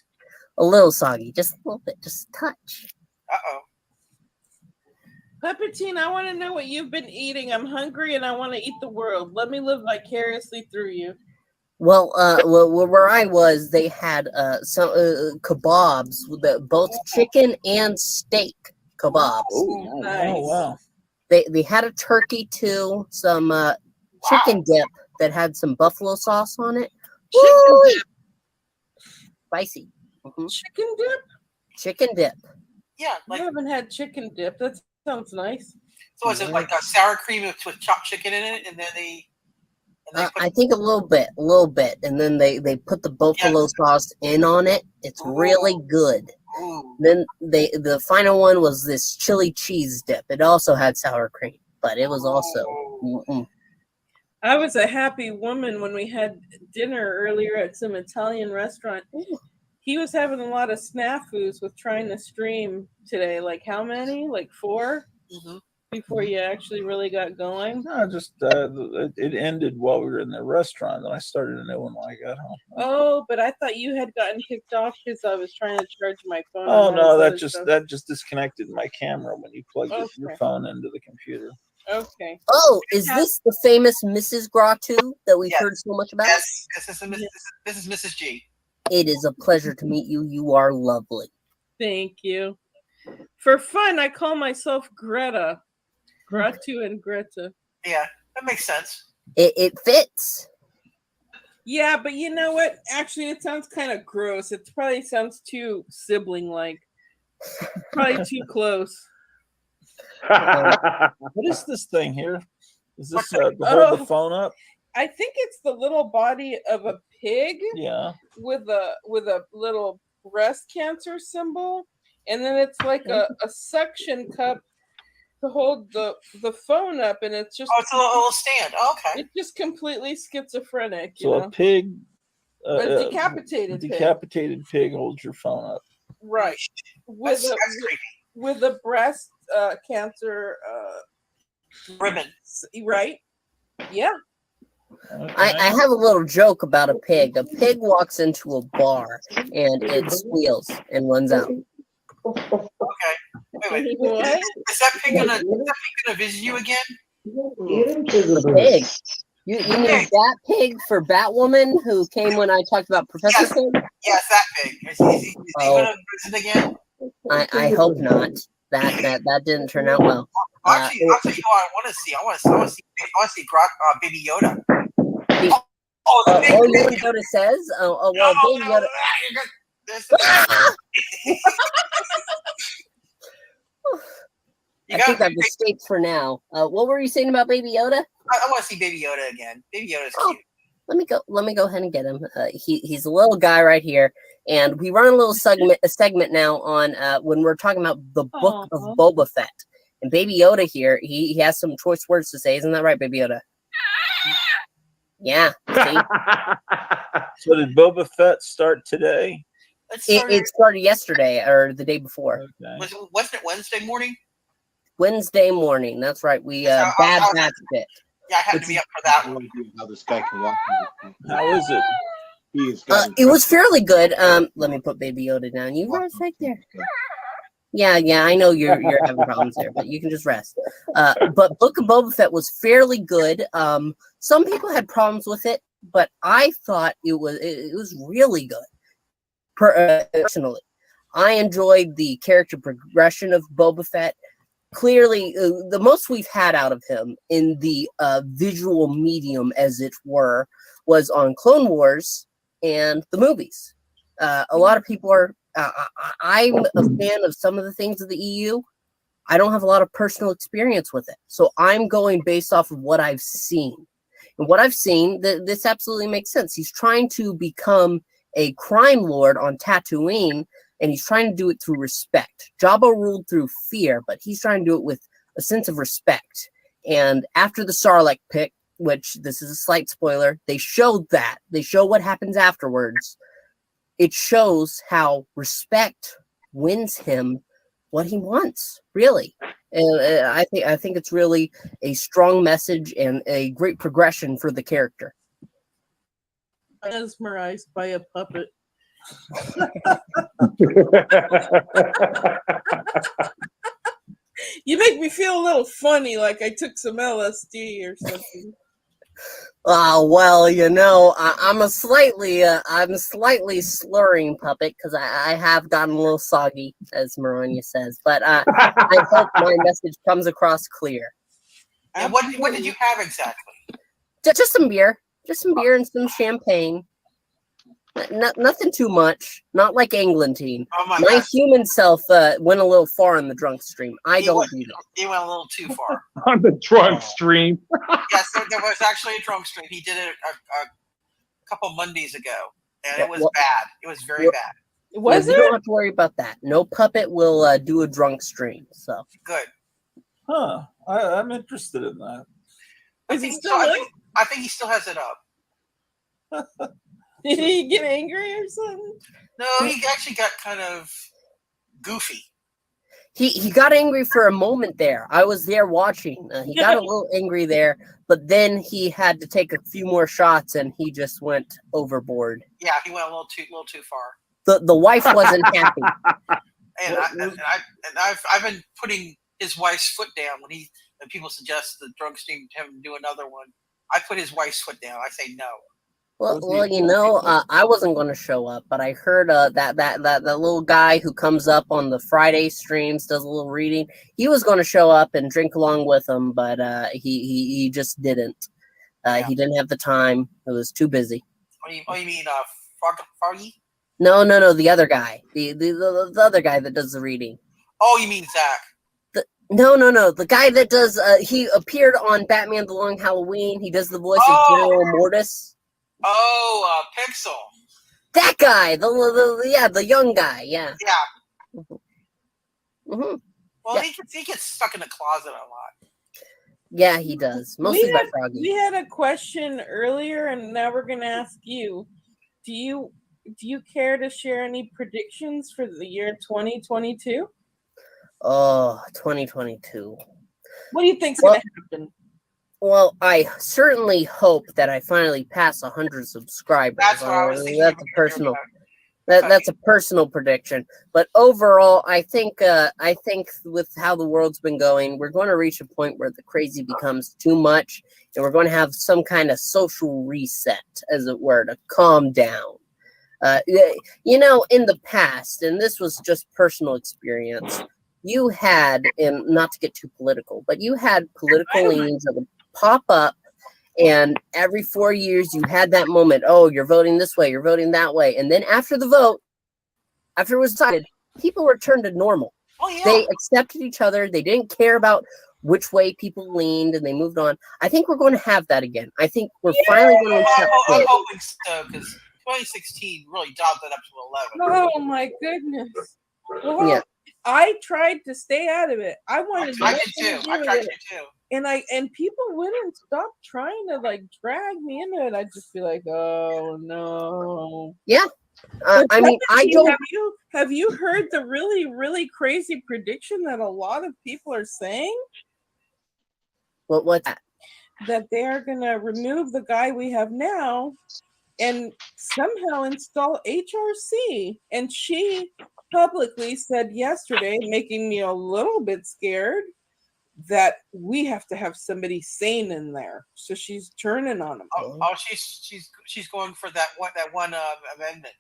A little soggy, just a little bit, just a touch. Uh-oh. Puppetine, I want to know what you've been eating. I'm hungry and I want to eat the world. Let me live vicariously through you. Well, where I was, they had some kebabs with both chicken and steak kebabs. Oh, nice. Oh, wow. They had a turkey too, some chicken dip that had some buffalo sauce on it. Chicken dip. Spicy. Mm-hmm. Chicken dip? Chicken dip. Yeah. I haven't had chicken dip. That sounds nice. So is it like a sour cream with chopped chicken in it, and then they? I think a little bit, and then they put the buffalo sauce in on it. It's really good. Then the final one was this chili cheese dip. It also had sour cream, but it was also. I was a happy woman when we had dinner earlier at some Italian restaurant. He was having a lot of snafus with trying to stream today. Like how many? Like 4? Before you actually really got going? No, just it ended while we were in the restaurant, and I started a new one when I got home. Oh, but I thought you had gotten kicked off because I was trying to charge my phone. Oh no, that just disconnected my camera when you plugged your phone into the computer. Okay. Oh, is this the famous Mrs. Gratu that we've heard so much about? Yes, this is Mrs. G. It is a pleasure to meet you. You are lovely. Thank you. For fun, I call myself Greta. Gratu and Greta. Yeah, that makes sense. It fits. Yeah, but you know what? Actually, it sounds kind of gross. It probably sounds too sibling-like. Probably too close. What is this thing here? Is this to hold the phone up? I think it's the little body of a pig. Yeah. With a little breast cancer symbol, and then it's like a suction cup to hold the phone up, and it's just it's a little stand. Oh, okay. It's just completely schizophrenic. So a pig, a decapitated pig holds your phone up. Right. With a breast cancer ribbon. Right. Yeah. I have a little joke about a pig. A pig walks into a bar and it squeals and runs out. Okay. Wait. Is that pig gonna visit you again? The pig. You mean that pig for Batwoman who came when I talked about Professor Pig? Yes, that pig. Is he gonna visit again? I hope not. That didn't turn out well. Actually, I'll tell you what I want to see. I want to see Baby Yoda. You know what Yoda says? Oh well, Baby Yoda. I think I've escaped for now. What were you saying about Baby Yoda? I want to see Baby Yoda again. Baby Yoda's cute. Let me go ahead and get him. He's a little guy right here, and we run a little segment now on when we're talking about the book of Boba Fett. And Baby Yoda here, he has some choice words to say. Isn't that right, Baby Yoda? Yeah. See? So did Boba Fett start today? It started yesterday or the day before. Okay. Wasn't it Wednesday morning? Wednesday morning. That's right. We bad batched it. Yeah, I had to be up for that one. How this guy can walk. How is it? It was fairly good. Let me put Baby Yoda down. You rest right there. Yeah. I know you're having problems there, but you can just rest. But Book of Boba Fett was fairly good. Some people had problems with it, but I thought it was really good. Personally, I enjoyed the character progression of Boba Fett. Clearly, the most we've had out of him in the visual medium, as it were, was on Clone Wars and the movies. A lot of people are. I'm a fan of some of the things of the EU. I don't have a lot of personal experience with it, so I'm going based off of what I've seen. And what I've seen, this absolutely makes sense. He's trying to become a crime lord on Tatooine, and he's trying to do it through respect. Jabba ruled through fear, but he's trying to do it with a sense of respect. And after the Sarlacc pit, which this is a slight spoiler, they showed that. They show what happens afterwards. It shows how respect wins him what he wants, really. And I think it's really a strong message and a great progression for the character. Mesmerized by a puppet. You make me feel a little funny, like I took some LSD or something. Well, you know, I'm slightly slurring puppet because I have gotten a little soggy, as Maranya says. But I hope my message comes across clear. And what did you have exactly? Just some beer and some champagne. Nothing too much. Not like Englantine. Oh my human self went a little far in the drunk stream. I don't do that. He went a little too far. On the drunk stream. Yes, there was actually a drunk stream. He did it a couple Mondays ago, and it was bad. It was very bad. You don't have to worry about that. No puppet will do a drunk stream. So good. Huh. I'm interested in that. I think he still has it up. Did he get angry or something? No, he actually got kind of goofy. He got angry for a moment there. I was there watching. He got a little angry there, but then he had to take a few more shots, and he just went overboard. Yeah, he went a little too far. The wife wasn't happy. And I've been putting his wife's foot down when and people suggest the drug stream to him do another one, I put his wife's foot down. I say no. Well, I wasn't going to show up, but I heard that little guy who comes up on the Friday streams, does a little reading. He was going to show up and drink along with him, but he just didn't. He didn't have the time. It was too busy. Oh, you mean Foggy? No, the other guy, the other guy that does the reading. Oh, you mean Zach? No, the guy that does. He appeared on Batman: The Long Halloween. He does the voice of General Mortis. Oh, Pixel. That guy, the young guy, yeah. Yeah. Mm-hmm. Well, he gets stuck in the closet a lot. Yeah, he does. Mostly by Froggy. We had a question earlier, and now we're going to ask you. Do you care to share any predictions for the year 2022? Oh, 2022. What do you think's going to happen? Well, I certainly hope that I finally pass 100 subscribers. That's what I was thinking. That's a personal. That's a personal prediction. But overall, I think with how the world's been going, we're going to reach a point where the crazy becomes too much, and we're going to have some kind of social reset, as it were, to calm down. In the past, and this was just personal experience, you had, and not to get too political, but you had political leanings that would pop up, and every 4 years you had that moment. Oh, you're voting this way, you're voting that way, and then after the vote, after it was decided, people returned to normal. Oh, yeah. They accepted each other. They didn't care about which way people leaned, and they moved on. I think we're going to have that again. I think we're finally going to accept I'm it. hoping so, because 2016 really dialed that up to 11. Oh my goodness! Well, Yeah. I tried to stay out of it. I wanted. I nothing did too. to do I with tried it. to too. And people wouldn't stop trying to drag me into it. I'd just be like, oh no. Yeah. But I mean, I Timothy, don't. have you heard the really, really crazy prediction that a lot of people are saying? What's that? That they are gonna remove the guy we have now and somehow install HRC. And she publicly said yesterday, making me a little bit scared, that we have to have somebody sane in there. So she's turning on him. Oh, she's going for that one amendment.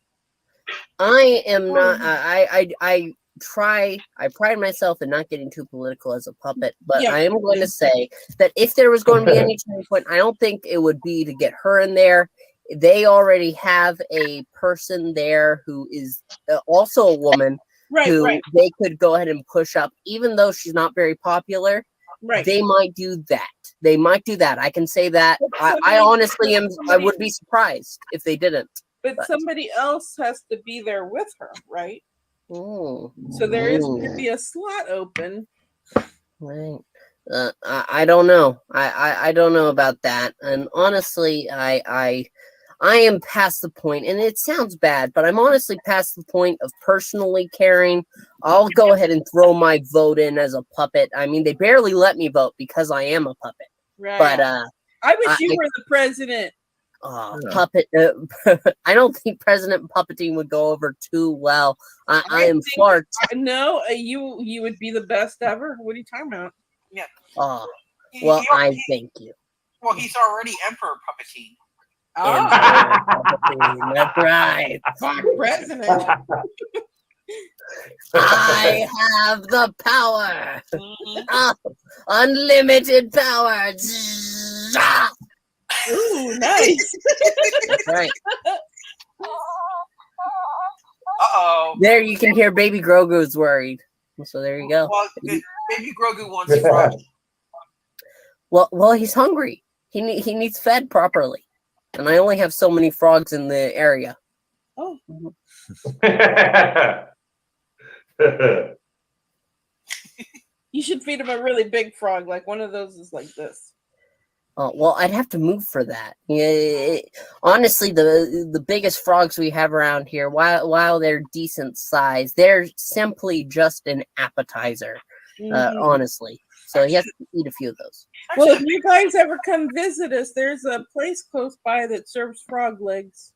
I am not. I pride myself in not getting too political as a puppet, but Yeah. I am going to say that if there was going to be any turning point, I don't think it would be to get her in there. They already have a person there who is also a woman, who they could go ahead and push up, even though she's not very popular. Right. They might do that. They might do that. I can say that. I honestly am. I would be surprised if they didn't. But somebody else has to be there with her, right? Oh. So there is going to be a slot open. Right. I don't know. I don't know about that. And honestly, I am past the point, and it sounds bad, but I'm honestly past the point of personally caring. I'll go ahead and throw my vote in as a puppet. I mean, they barely let me vote because I am a puppet. Right. But I wish you were the president. Puppet. I don't think President Puppeting would go over too well. I am far. No, you would be the best ever. What are you talking about? Yeah. Well, I thank you. Well, he's already Emperor Puppeting. That's right. Fuck president. I have the power. Unlimited power. Ooh, nice. That's right. Uh-oh. There you can hear Baby Grogu's worried. So there you go. Well, Baby Grogu wants fries. Well, he's hungry. He needs fed properly. And I only have so many frogs in the area. Oh. You should feed him a really big frog. Like one of those is like this. Well, I'd have to move for that. Yeah, honestly, the biggest frogs we have around here, while they're decent size, they're simply just an appetizer. Honestly, so he has to eat a few of those. Well, if you guys ever come visit us, there's a place close by that serves frog legs.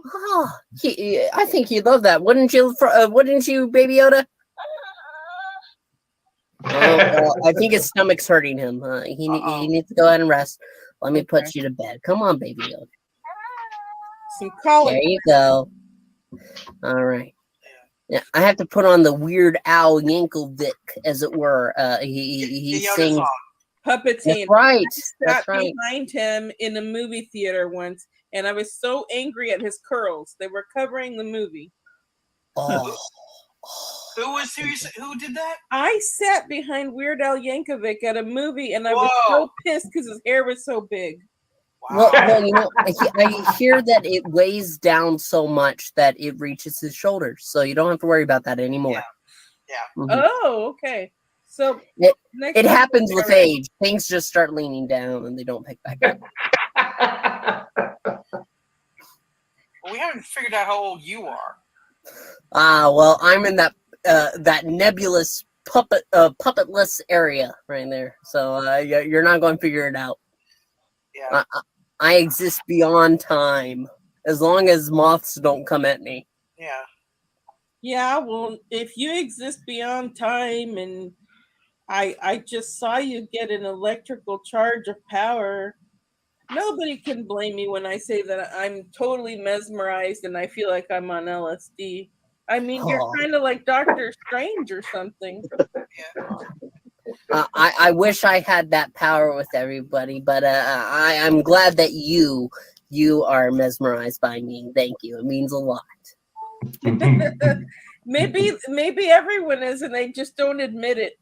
Oh, I think you'd love that, wouldn't you? Wouldn't you, Baby Yoda? well, I think his stomach's hurting him. He needs to go ahead and rest. Let me put you to bed. Come on, baby Yoda. Some collard. There you go. All right. Yeah, I have to put on the Weird Al Yankovic, as it were. He sings. Puppeteering. That's right. I sat That's right. behind him in a movie theater once, and I was so angry at his curls. They were covering the movie. Oh. Who did that? I sat behind Weird Al Yankovic at a movie, and I was so pissed because his hair was so big. Well, you know, I hear that it weighs down so much that it reaches his shoulders, so you don't have to worry about that anymore. Yeah. Mhm. Oh, okay. So It happens with age. Things just start leaning down and they don't pick back up. We haven't figured out how old you are. Well, I'm in that nebulous puppetless area right there. So you're not going to figure it out. Yeah. I exist beyond time, as long as moths don't come at me. Yeah. Yeah, well, if you exist beyond time, and I just saw you get an electrical charge of power, nobody can blame me when I say that I'm totally mesmerized and I feel like I'm on LSD. I mean, you're kind of like Doctor Strange or something. I wish I had that power with everybody, but I'm glad that you are mesmerized by me. Thank you. It means a lot. Maybe everyone is, and they just don't admit it.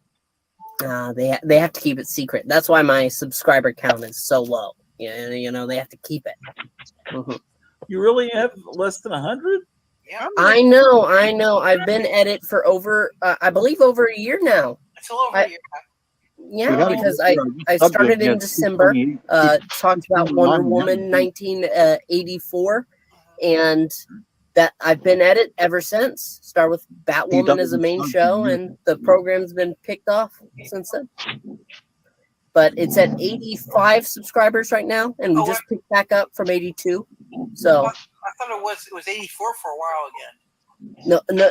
They have to keep it secret. That's why my subscriber count is so low. Yeah, you know, they have to keep it. Mhm. You really have less than 100? Yeah. I know. I've been at it for over, I believe, over a year now. It's a little over a year. Yeah, because I started in December, talked about Wonder Woman 1984, and that I've been at it ever since. Start with Batwoman as a main show, and the program's been picked off since then. But it's at 85 subscribers right now, and we just picked back up from 82. So I thought it was 84 for a while again.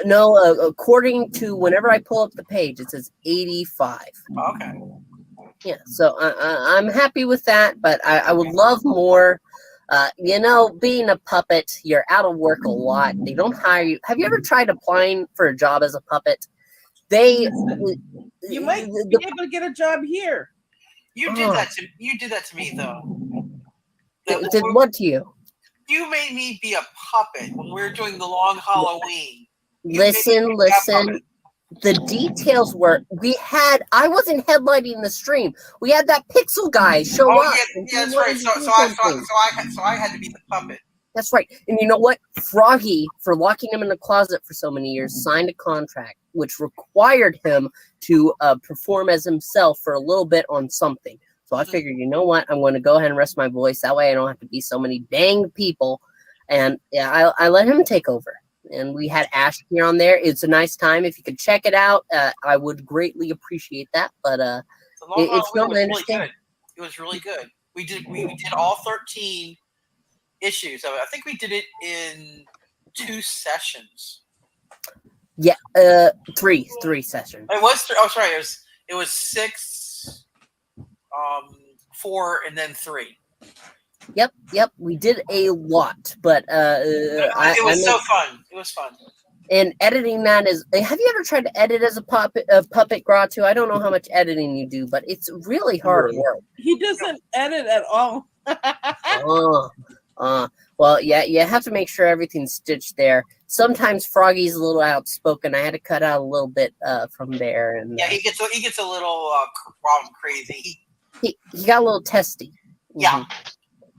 no. According to whenever I pull up the page, it says 85. Okay. Yeah, so I'm happy with that, but I would love more. You know, being a puppet, you're out of work a lot. They don't hire you. Have you ever tried applying for a job as a puppet? You might be able to get a job here. You did that to me though. Did what to you? You made me be a puppet when we were doing the long Halloween. Listen. The details were I wasn't headlighting the stream. We had that pixel guy show up. Yeah, that's right. So I had to be the puppet. That's right. And you know what? Froggy, for locking him in the closet for so many years, signed a contract which required him to perform as himself for a little bit on something. So I figured, you know what? I'm going to go ahead and rest my voice. That way I don't have to be so many dang people. And yeah, I let him take over. And we had Ash here on there. It's a nice time. If you could check it out, I would greatly appreciate that. But it's not interesting. It was really good. We did all 13 issues of it. I think we did it in 2 sessions. Yeah, three sessions. It was. Oh, sorry. It was 6, 4, and then 3. Yep. We did a lot, but it was so fun. It was fun. And editing that is. Have you ever tried to edit as a puppet Gratu? I don't know how much editing you do, but it's really hard work. He doesn't edit at all. Well, yeah, you have to make sure everything's stitched there. Sometimes Froggy's a little outspoken. I had to cut out a little bit from there, and yeah, he gets a little crazy. He got a little testy. Yeah. Mm-hmm.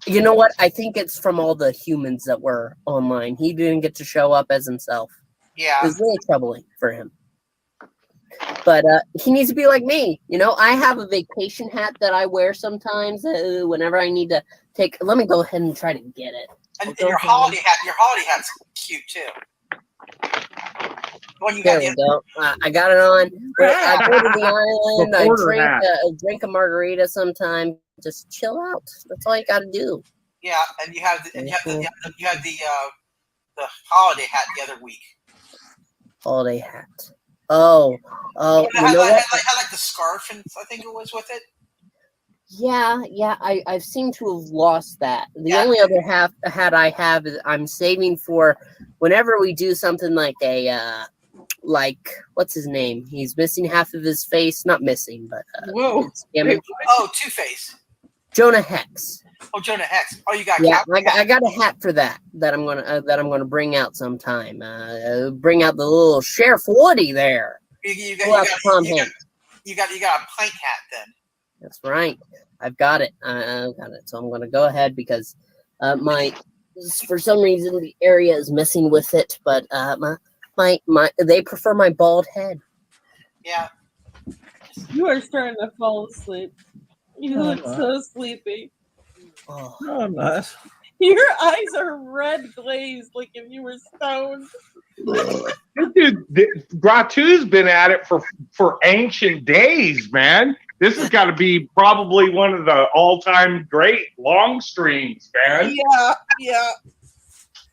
You know what? I think it's from all the humans that were online. He didn't get to show up as himself. Yeah. It was really troubling for him. But he needs to be like me. You know, I have a vacation hat that I wear sometimes whenever I need to take. Let me go ahead and try to get it. And your holiday hat's cute too. There we go. I got it on. I go to the island. I drink a margarita sometime. Just chill out. That's all you got to do. Yeah, and you had the holiday hat the other week. Holiday hat. Oh, It you had, know like, what? had like the scarf, and I think it was with it. Yeah, I seem to have lost that. The only other hat I have is I'm saving for whenever we do something like a like what's his name? He's missing half of his face. Not missing, but Whoa. it's damaged. Oh, Two-Face. Jonah Hex. Oh, Jonah Hex. Oh, you got Yeah, Cowboy hat. I got a hat for that I'm gonna bring out sometime. Bring out the little Sheriff Woody there. You Pull out Tom got, Hanks. you got a pint hat then. That's right. I've got it. I've got it. So I'm gonna go ahead because for some reason the area is messing with it, but my they prefer my bald head. Yeah. You are starting to fall asleep. You look so sleepy. Oh, nice. Your eyes are red glazed, like if you were stoned. Dude, Gratu's been at it for ancient days, man. This has got to be probably one of the all-time great long streams, man. Yeah.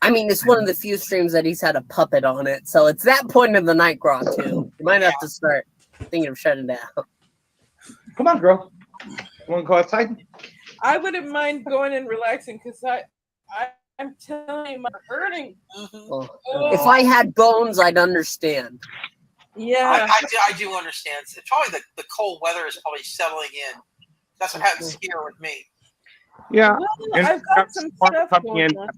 I mean, it's one of the few streams that he's had a puppet on it, so it's that point of the night, Grok, too. You might have to start thinking of shutting down. Come on, girl. You want to go outside? I wouldn't mind going and relaxing because I'm telling you, my hurting. Oh. If I had bones, I'd understand. Yeah. I do understand. It's probably the cold weather is probably settling in. That's what happens here with me. Yeah. Well, I've got some stuff going on.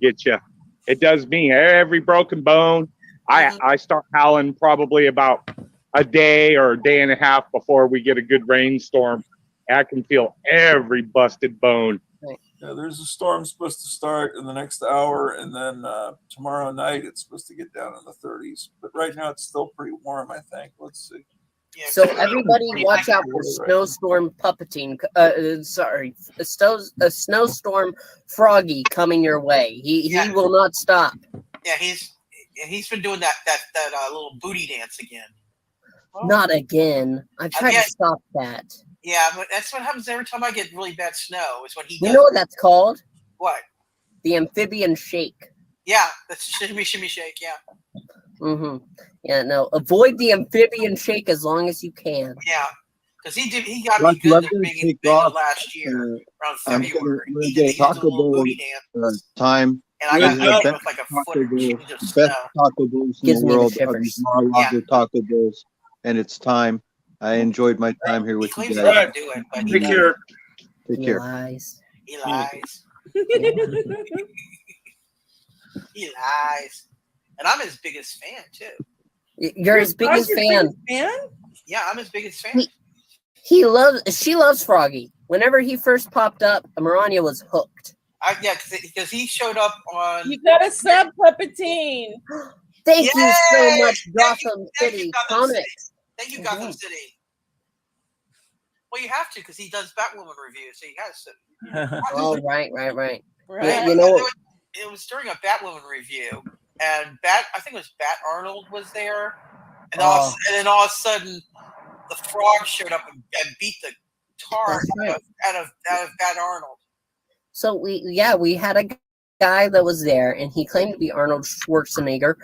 Get you. It does me. Every broken bone. I start howling probably about a day or a day and a half before we get a good rainstorm. I can feel every busted bone. Yeah, there's a storm supposed to start in the next hour, and then tomorrow night it's supposed to get down in the 30s. But right now it's still pretty warm, I think. Let's see. So everybody, watch out for snowstorm puppeting. A snowstorm Froggy coming your way. He will not stop. Yeah, he's been doing that little booty dance again. Not again. I tried to stop that. Yeah, but that's what happens every time I get really bad snow. Is when he. You know what that's called? What? The amphibian shake. Yeah, that's shimmy shake. Yeah. Mm-hmm. Yeah, no. Avoid the amphibian shake as long as you can. Yeah, because he got me good at being big last year around February. We're gonna Taco Bowl time. And I got the with like a foot best Taco Bowls in Gives the me the world are shivers. these Mar-a-Lago Taco Bowls, and it's time. I enjoyed my time here with you claims guys. he can do it, but Take care. Take care. Lies. He lies. He lies. And I'm his biggest fan too. You're his biggest fan. Yeah, I'm his biggest fan. She loves Froggy. Whenever he first popped up, Maranya was hooked. Yeah, because he showed up on. You got a sub Puppetine. Thank you so much, Gotham City Comics. Thank you, Gotham City. Well, you have to because he does Batwoman reviews, so you has to. Oh, right. Yeah, you know, it was during a Batwoman review, and I think it was Bat Arnold was there, and then all of a sudden, the Frog showed up and beat the tar out of Bat Arnold. So we had a guy that was there, and he claimed to be Arnold Schwarzenegger,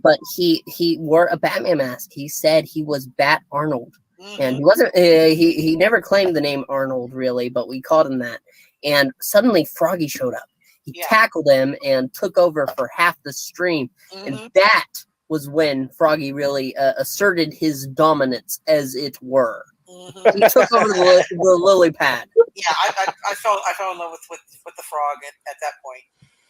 but he wore a Batman mask. He said he was Bat Arnold, and he wasn't. He never claimed the name Arnold really, but we called him that. And suddenly Froggy showed up. He tackled him and took over for half the stream, and that was when Froggy really asserted his dominance, as it were. He took over the lily pad. Yeah, I fell in love with the Frog at that point.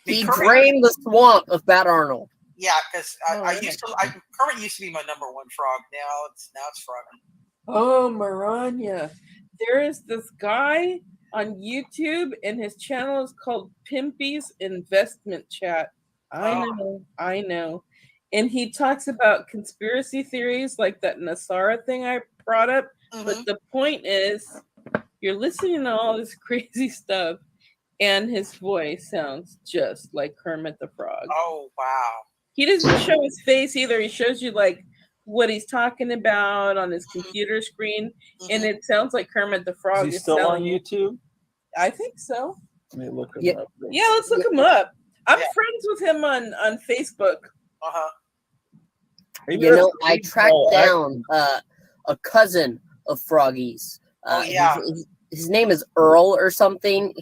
He drained the swamp of Bat Arnold. Yeah, because Kermit used to be my number one Frog. Now it's Frog. Oh, Maranya. There is this guy on YouTube, and his channel is called Pimpy's Investment Chat. I know. And he talks about conspiracy theories like that Nasara thing I brought up. But the point is, you're listening to all this crazy stuff, and his voice sounds just like Kermit the Frog. Oh, wow. He doesn't show his face either. He shows you like what he's talking about on his computer screen, and it sounds like Kermit the Frog. Is he still on YouTube? I think so. Let me look him up. Yeah, let's look him up. I'm friends with him on Facebook. Maybe You that's know, the I reason tracked all down a cousin of Froggy's. Oh, yeah. His name is Earl or something.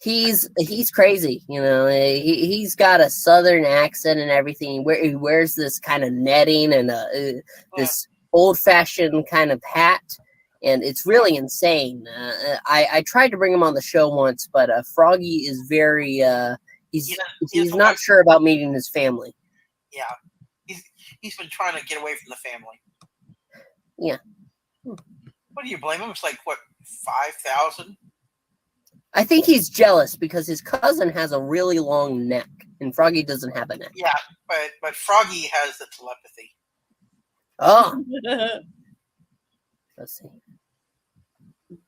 He's crazy. You know, he's got a southern accent and everything. He wears this kind of netting and this old fashioned kind of hat. And it's really insane. I tried to bring him on the show once, but Froggy is very he's not sure about meeting his family. Yeah, he's been trying to get away from the family. Yeah. What do you blame him? It's like what, 5,000? I think he's jealous because his cousin has a really long neck and Froggy doesn't have a neck. Yeah, but Froggy has the telepathy. Oh. Let's see.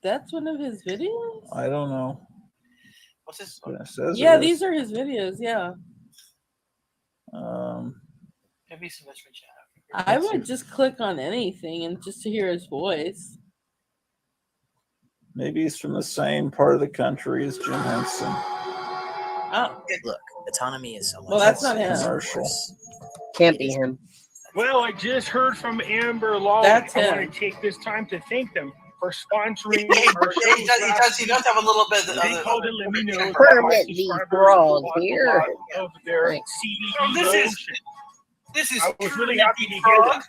That's one of his videos? I don't know. What's this? What it says Yeah, it is. these are his videos. Yeah. Maybe some mystery chat. I would just click on anything and just to hear his voice. Maybe he's from the same part of the country as Jim Henson. Oh, look, autonomy is so much. Well, that's not him. Commercial. Can't be him. Well, I just heard from Amber Law. That's I him. want to take this time to thank them for sponsoring He our show. does have a little bit of They called and let me know that Permit my these subscribers brawls bought a here. lot of their Right. CBD This is I was really happy to hear that.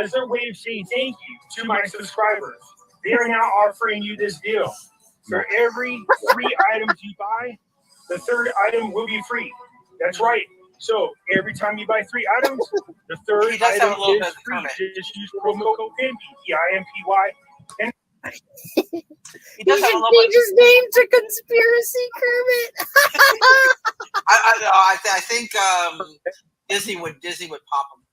As their way of saying thank you to my subscribers, they are now offering you this deal. For every 3 items you buy, the third item will be free. That's right. So every time you buy 3 items, the third He does have item a little is bit of free. permit. Just use promo code PIMPY, PIMPY. And He does have a little Change bit. his name to Conspiracy Kermit. I think Disney would pop him.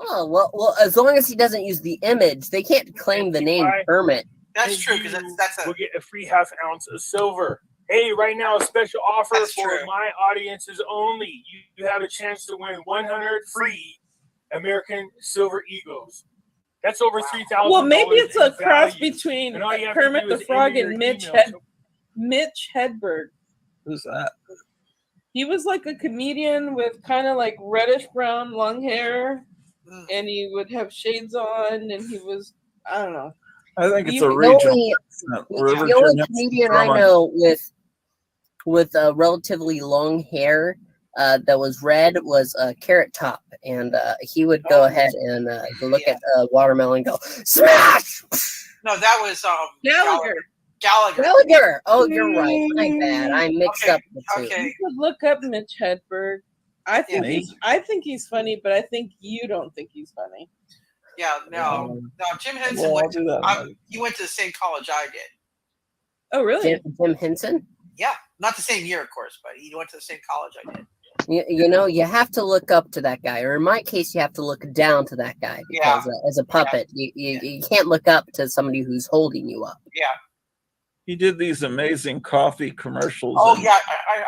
Oh well, as long as he doesn't use the image, they can't claim the name Kermit. That's and true because that's a. We'll get a free ½ ounce of silver. Hey, right now a special offer That's for true. my audiences only. You have a chance to win 100 free American Silver Eagles. That's over $3,000. Well, maybe it's a in cross value. between And all you have to Kermit do the is Frog enter and your Mitch email. Mitch Hedberg. Who's that? He was like a comedian with kind of like reddish brown long hair, and he would have shades on, and he was, I don't know. I think it's You- a the regional only- accent. The Wherever only Jim Henson's comedian from, I know with relatively long hair that was red was Carrot Top, and he would go ahead and look at watermelon and go smash. No, that was Gallagher. Gallagher. Oh, you're right. My bad. I mixed up the two. You could look up Mitch Hedberg. I think he's funny, but I think you don't think he's funny. Yeah, no, Jim Henson Well, I'll went. do that. He went to the same college I did. Oh, really? Jim Henson. Yeah, not the same year, of course, but he went to the same college I did. You know, you have to look up to that guy, or in my case, you have to look down to that guy because as a puppet, you can't look up to somebody who's holding you up. Yeah. He did these amazing coffee commercials. Oh and- yeah,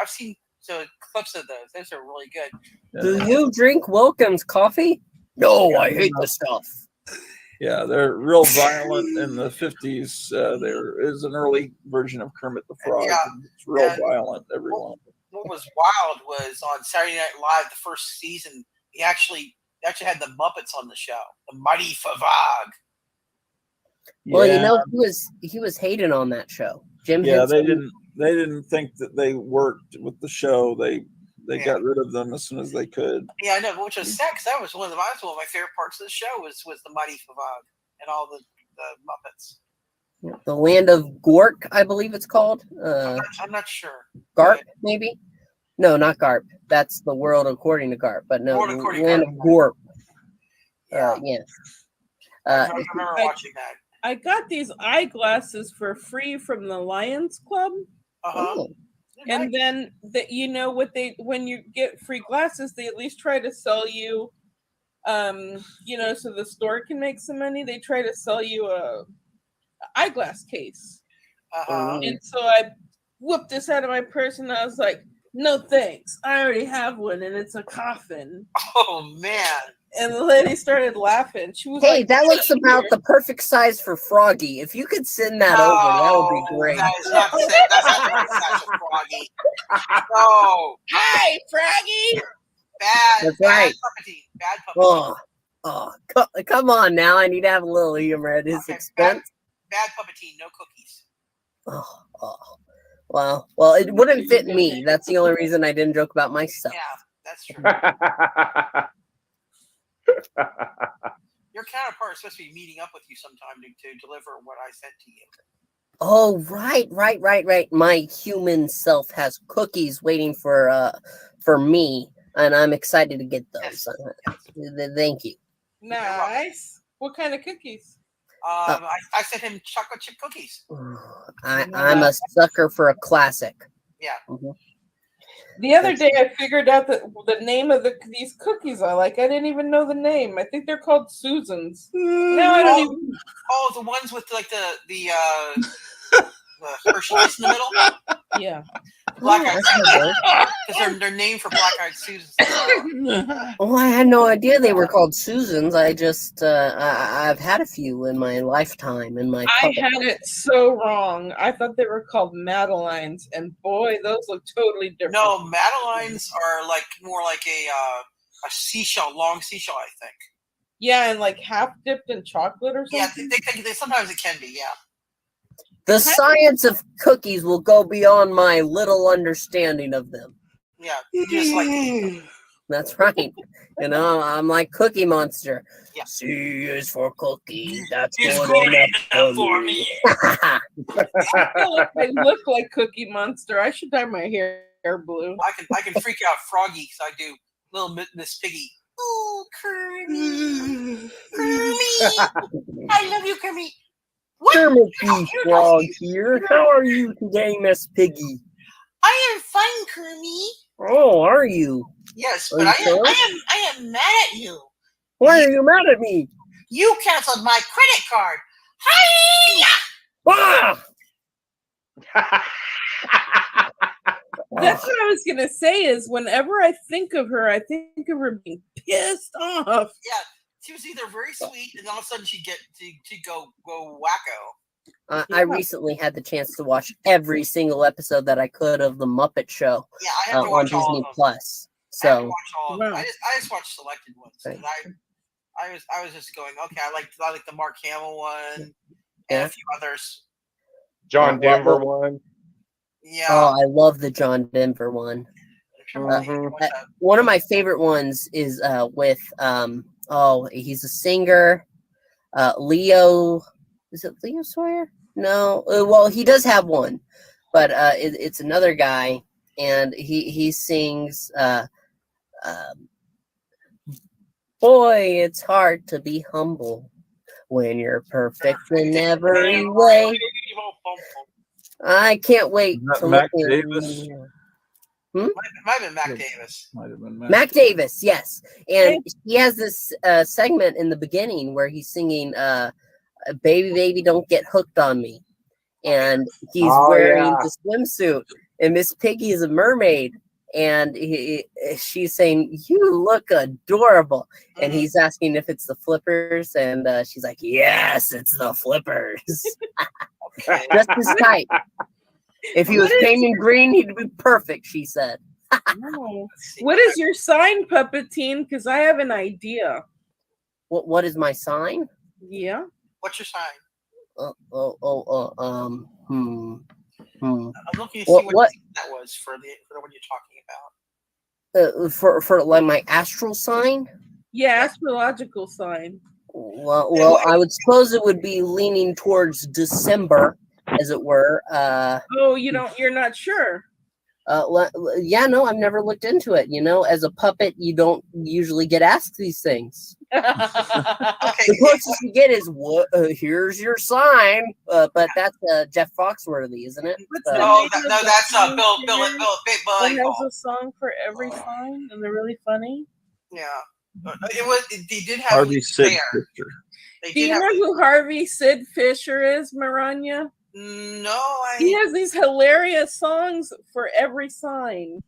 I've seen the clips of those. Those are really good. Do you drink Wilkins coffee? No, I hate the stuff. Yeah, they're real violent in the 50s. There is an early version of Kermit the Frog. Yeah. And it's real violent, everyone. What was wild was on Saturday Night Live, the first season, they actually had the Muppets on the show, the Mighty Favog. Well, you know, he was hated on that show. Jim Yeah, Henson. they didn't think that they worked with the show. They got rid of them as soon as they could. Yeah, I know, which was sad because that was one of my favorite parts of the show was the Mighty Favog and all the Muppets. The Land of Gork, I believe it's called. I'm not sure. Garp, maybe? No, not Garp. That's the world according to Garp. But no, World the according to Land Garp. of Gorp. Yeah. I remember watching that. I got these eyeglasses for free from the Lions Club. Uh-huh. And then when you get free glasses, they at least try to sell you, so the store can make some money. They try to sell you a eyeglass case. Uh-huh. And so I whooped this out of my purse and I was like, no thanks. I already have one and it's a coffin. Oh man. And the lady started laughing. She was Hey, like, that looks about the perfect size for Froggy. If you could send that over, that would be great. That is not the same. That's not the right size for Froggy. No. Hi, Froggy. That's right. Puppetine. Bad Puppetine. Come on now. I need to have a little humor at his expense. Bad Puppetine. No cookies. Well, it wouldn't fit me. That's the only reason I didn't joke about myself. Yeah, that's true. Your counterpart is supposed to be meeting up with you sometime to deliver what I sent to you. Oh, right. My human self has cookies waiting for me, and I'm excited to get those. Thank you. Nice. What kind of cookies? I sent him chocolate chip cookies. I'm a sucker for a classic. Yeah. Mhm. The other day, I figured out that the name of these cookies I like. I didn't even know the name. I think they're called Susans. No, I don't even. Oh, the ones with like the Hershey Kiss in the middle. Yeah. Black Eyed because they're named for Black Eyed Susans. Oh, I had no idea they were called Susans. I just I've had a few in my lifetime. I had it so wrong. I thought they were called Madelines, and boy, those look totally different. No, Madelines are like more like a seashell, long seashell, I think. Yeah, and like half dipped in chocolate or something. Yeah, they sometimes it can be. Yeah. The science of cookies will go beyond my little understanding of them. Yeah, you just like to eat them. That's right. I'm like Cookie Monster. Yeah. C is for cookie. That's good enough for me. I feel like I look like Cookie Monster. I should dye my hair blue. I can freak out Froggy because I do Little Miss Piggy. Oh, Kermit. I love you, Kermit. Kermit the Frog here. How are you today, Miss Piggy? I am fine, Kermit. Oh, are you? Yes, Are but you I am mad at you. Why are you mad at me? You canceled my credit card. Hi! That's what I was gonna say. Is whenever I think of her, I think of her being pissed off. Yeah, she was either very sweet, and all of a sudden she'd go wacko. I recently had the chance to watch every single episode that I could of the Muppet Show have to on watch all Disney of them. Plus. I haven't So watched all of them. I just watched selected ones. And I was just going, okay, I like the Mark Hamill one and a few others. John Denver one. Yeah. Oh, I love the John Denver one. One of my favorite ones is with he's a singer, Leo. Is it Leo Sawyer? No. Well, he does have one, but it's another guy, and he sings. Boy, it's hard to be humble when you're perfect in every way. I can't wait to Mac look Davis? Might have been Mac Davis. Might have been Mac Davis, yes. And he has this segment in the beginning where he's singing Baby, Baby, Don't Get Hooked on Me. And he's wearing the swimsuit. And Miss Piggy is a mermaid. And she's saying, you look adorable. And he's asking if it's the flippers. And she's like, yes, it's the flippers. Just his type. If he was painted green, he'd be perfect, she said. What is your sign, Puppetine? Because I have an idea. What is my sign? Yeah. What's your sign? I'm looking to see what that was for the one you're talking about. For like my astral sign? Yeah, astrological sign. Well, I would suppose it would be leaning towards December, as it were. You're not sure. Yeah, no, I've never looked into it. As a puppet, you don't usually get asked these things. The closest you get is here's your sign, but that's Jeff Foxworthy, isn't it? That's Bill. It has a song for every sign, and they're really funny. Yeah, it was. They did have Harvey Sid Fisher. Do you know who Harvey Sid Fisher is, Maranya? No, he has these hilarious songs for every sign.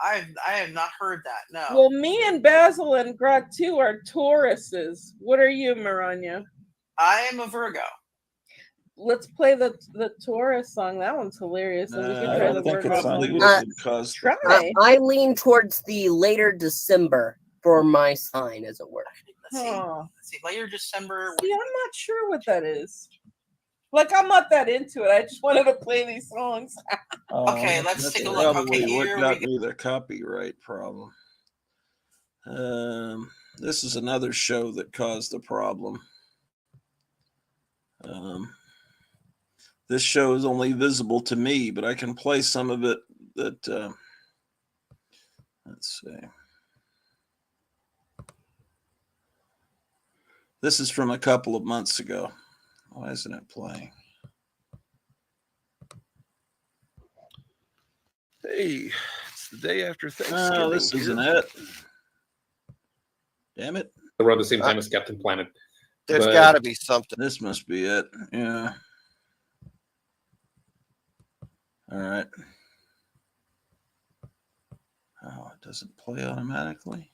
I have not heard that. No. Well, me and Basil and Gratu are Tauruses. What are you, Maranya? I am a Virgo. let's play the Taurus song. That one's hilarious. And we can I try don't the think word it's song. something that would cause. Try. I lean towards the later December for my sign, as it were. Huh. Let's see, later December. See, I'm not sure what that is. Like, I'm not that into it. I just wanted to play these songs. Okay, let's That's take a look. probably Okay, what here got we me the copyright problem. This is another show that caused a problem. This show is only visible to me, but I can play some of it. That let's see. This is from a couple of months ago. Why isn't it playing? Hey, it's the day after Thanksgiving. Oh, this isn't it. Damn it. Around the same time as Captain Planet. There's But- got to be something. This must be it. Yeah. All right. Oh, it doesn't play automatically.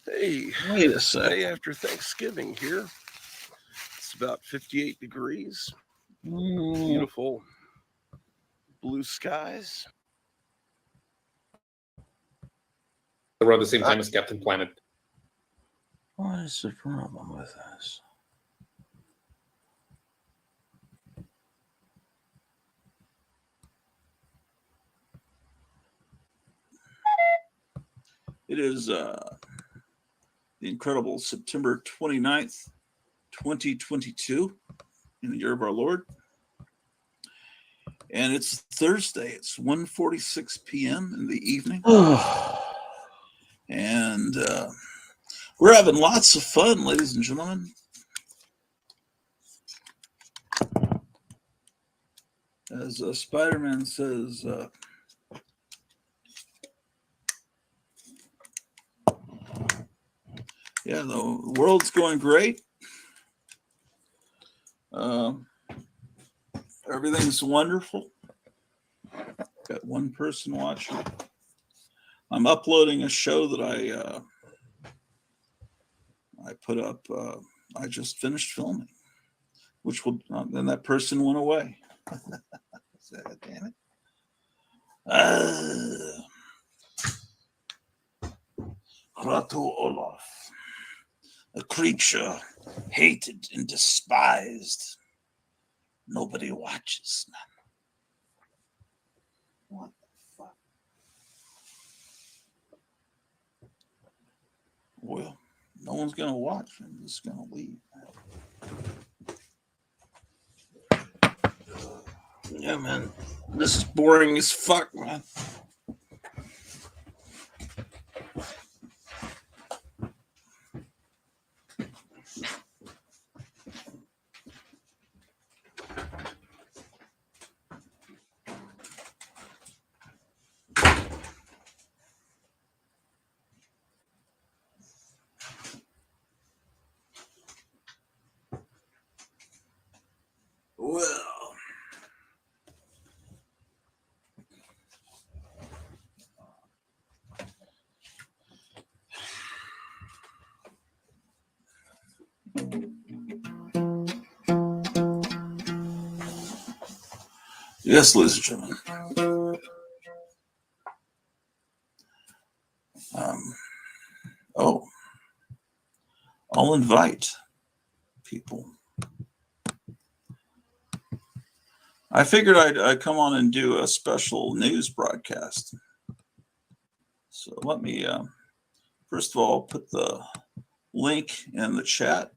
Hey, Wait a it's the sec. day after Thanksgiving here. It's about 58 degrees. Beautiful blue skies. Around the same time as Captain Planet. What is the problem with this? It is the incredible September 29th, 2022, in the year of our Lord. And it's Thursday. It's 1:46 p.m. in the evening. And we're having lots of fun, ladies and gentlemen. As Spider-Man says, yeah, the world's going great. Everything's wonderful. Got one person watching. I'm uploading a show that I put up. I just finished filming, which will then that person went away. Damn it. Kratu Olaf, a creature hated and despised. Nobody watches, man. What the fuck? Well, no one's gonna watch. I'm just gonna leave. Yeah, man. This is boring as fuck, man. Well, yes, ladies and gentlemen. Oh, I'll invite people. I figured I'd come on and do a special news broadcast. So let me, first of all, put the link in the chat.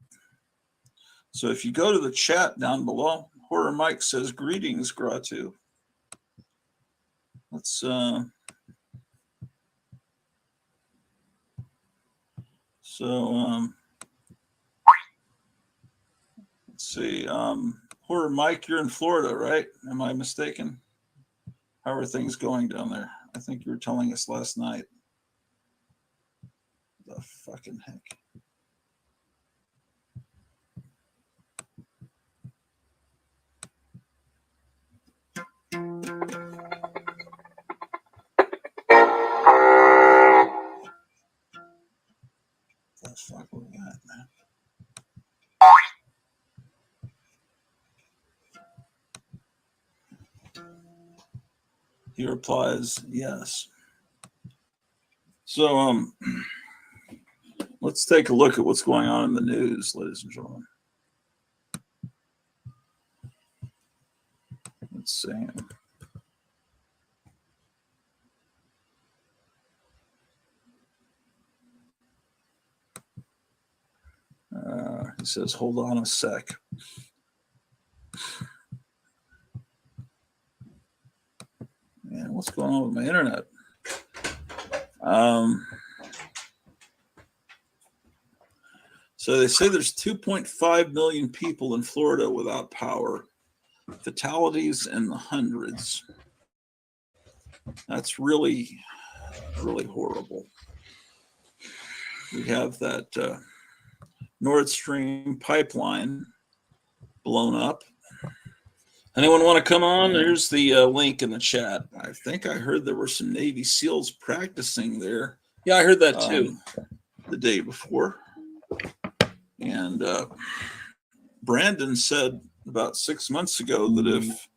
So if you go to the chat down below, Horror Mike says, "Greetings, Gratu." Let's, let's see. Horror Mike, you're in Florida, right? Am I mistaken? How are things going down there? I think you were telling us last night. The fucking heck. The fuck we got, man? He replies, yes. So, let's take a look at what's going on in the news, ladies and gentlemen. Let's see. He says, hold on a sec. Man, what's going on with my internet? So they say there's 2.5 million people in Florida without power. Fatalities in the hundreds. That's really, really horrible. We have that Nord Stream pipeline blown up. Anyone want to come on? There's the link in the chat. I think I heard there were some Navy SEALs practicing there. Yeah, I heard that too. The day before. And Brandon said about 6 months ago that if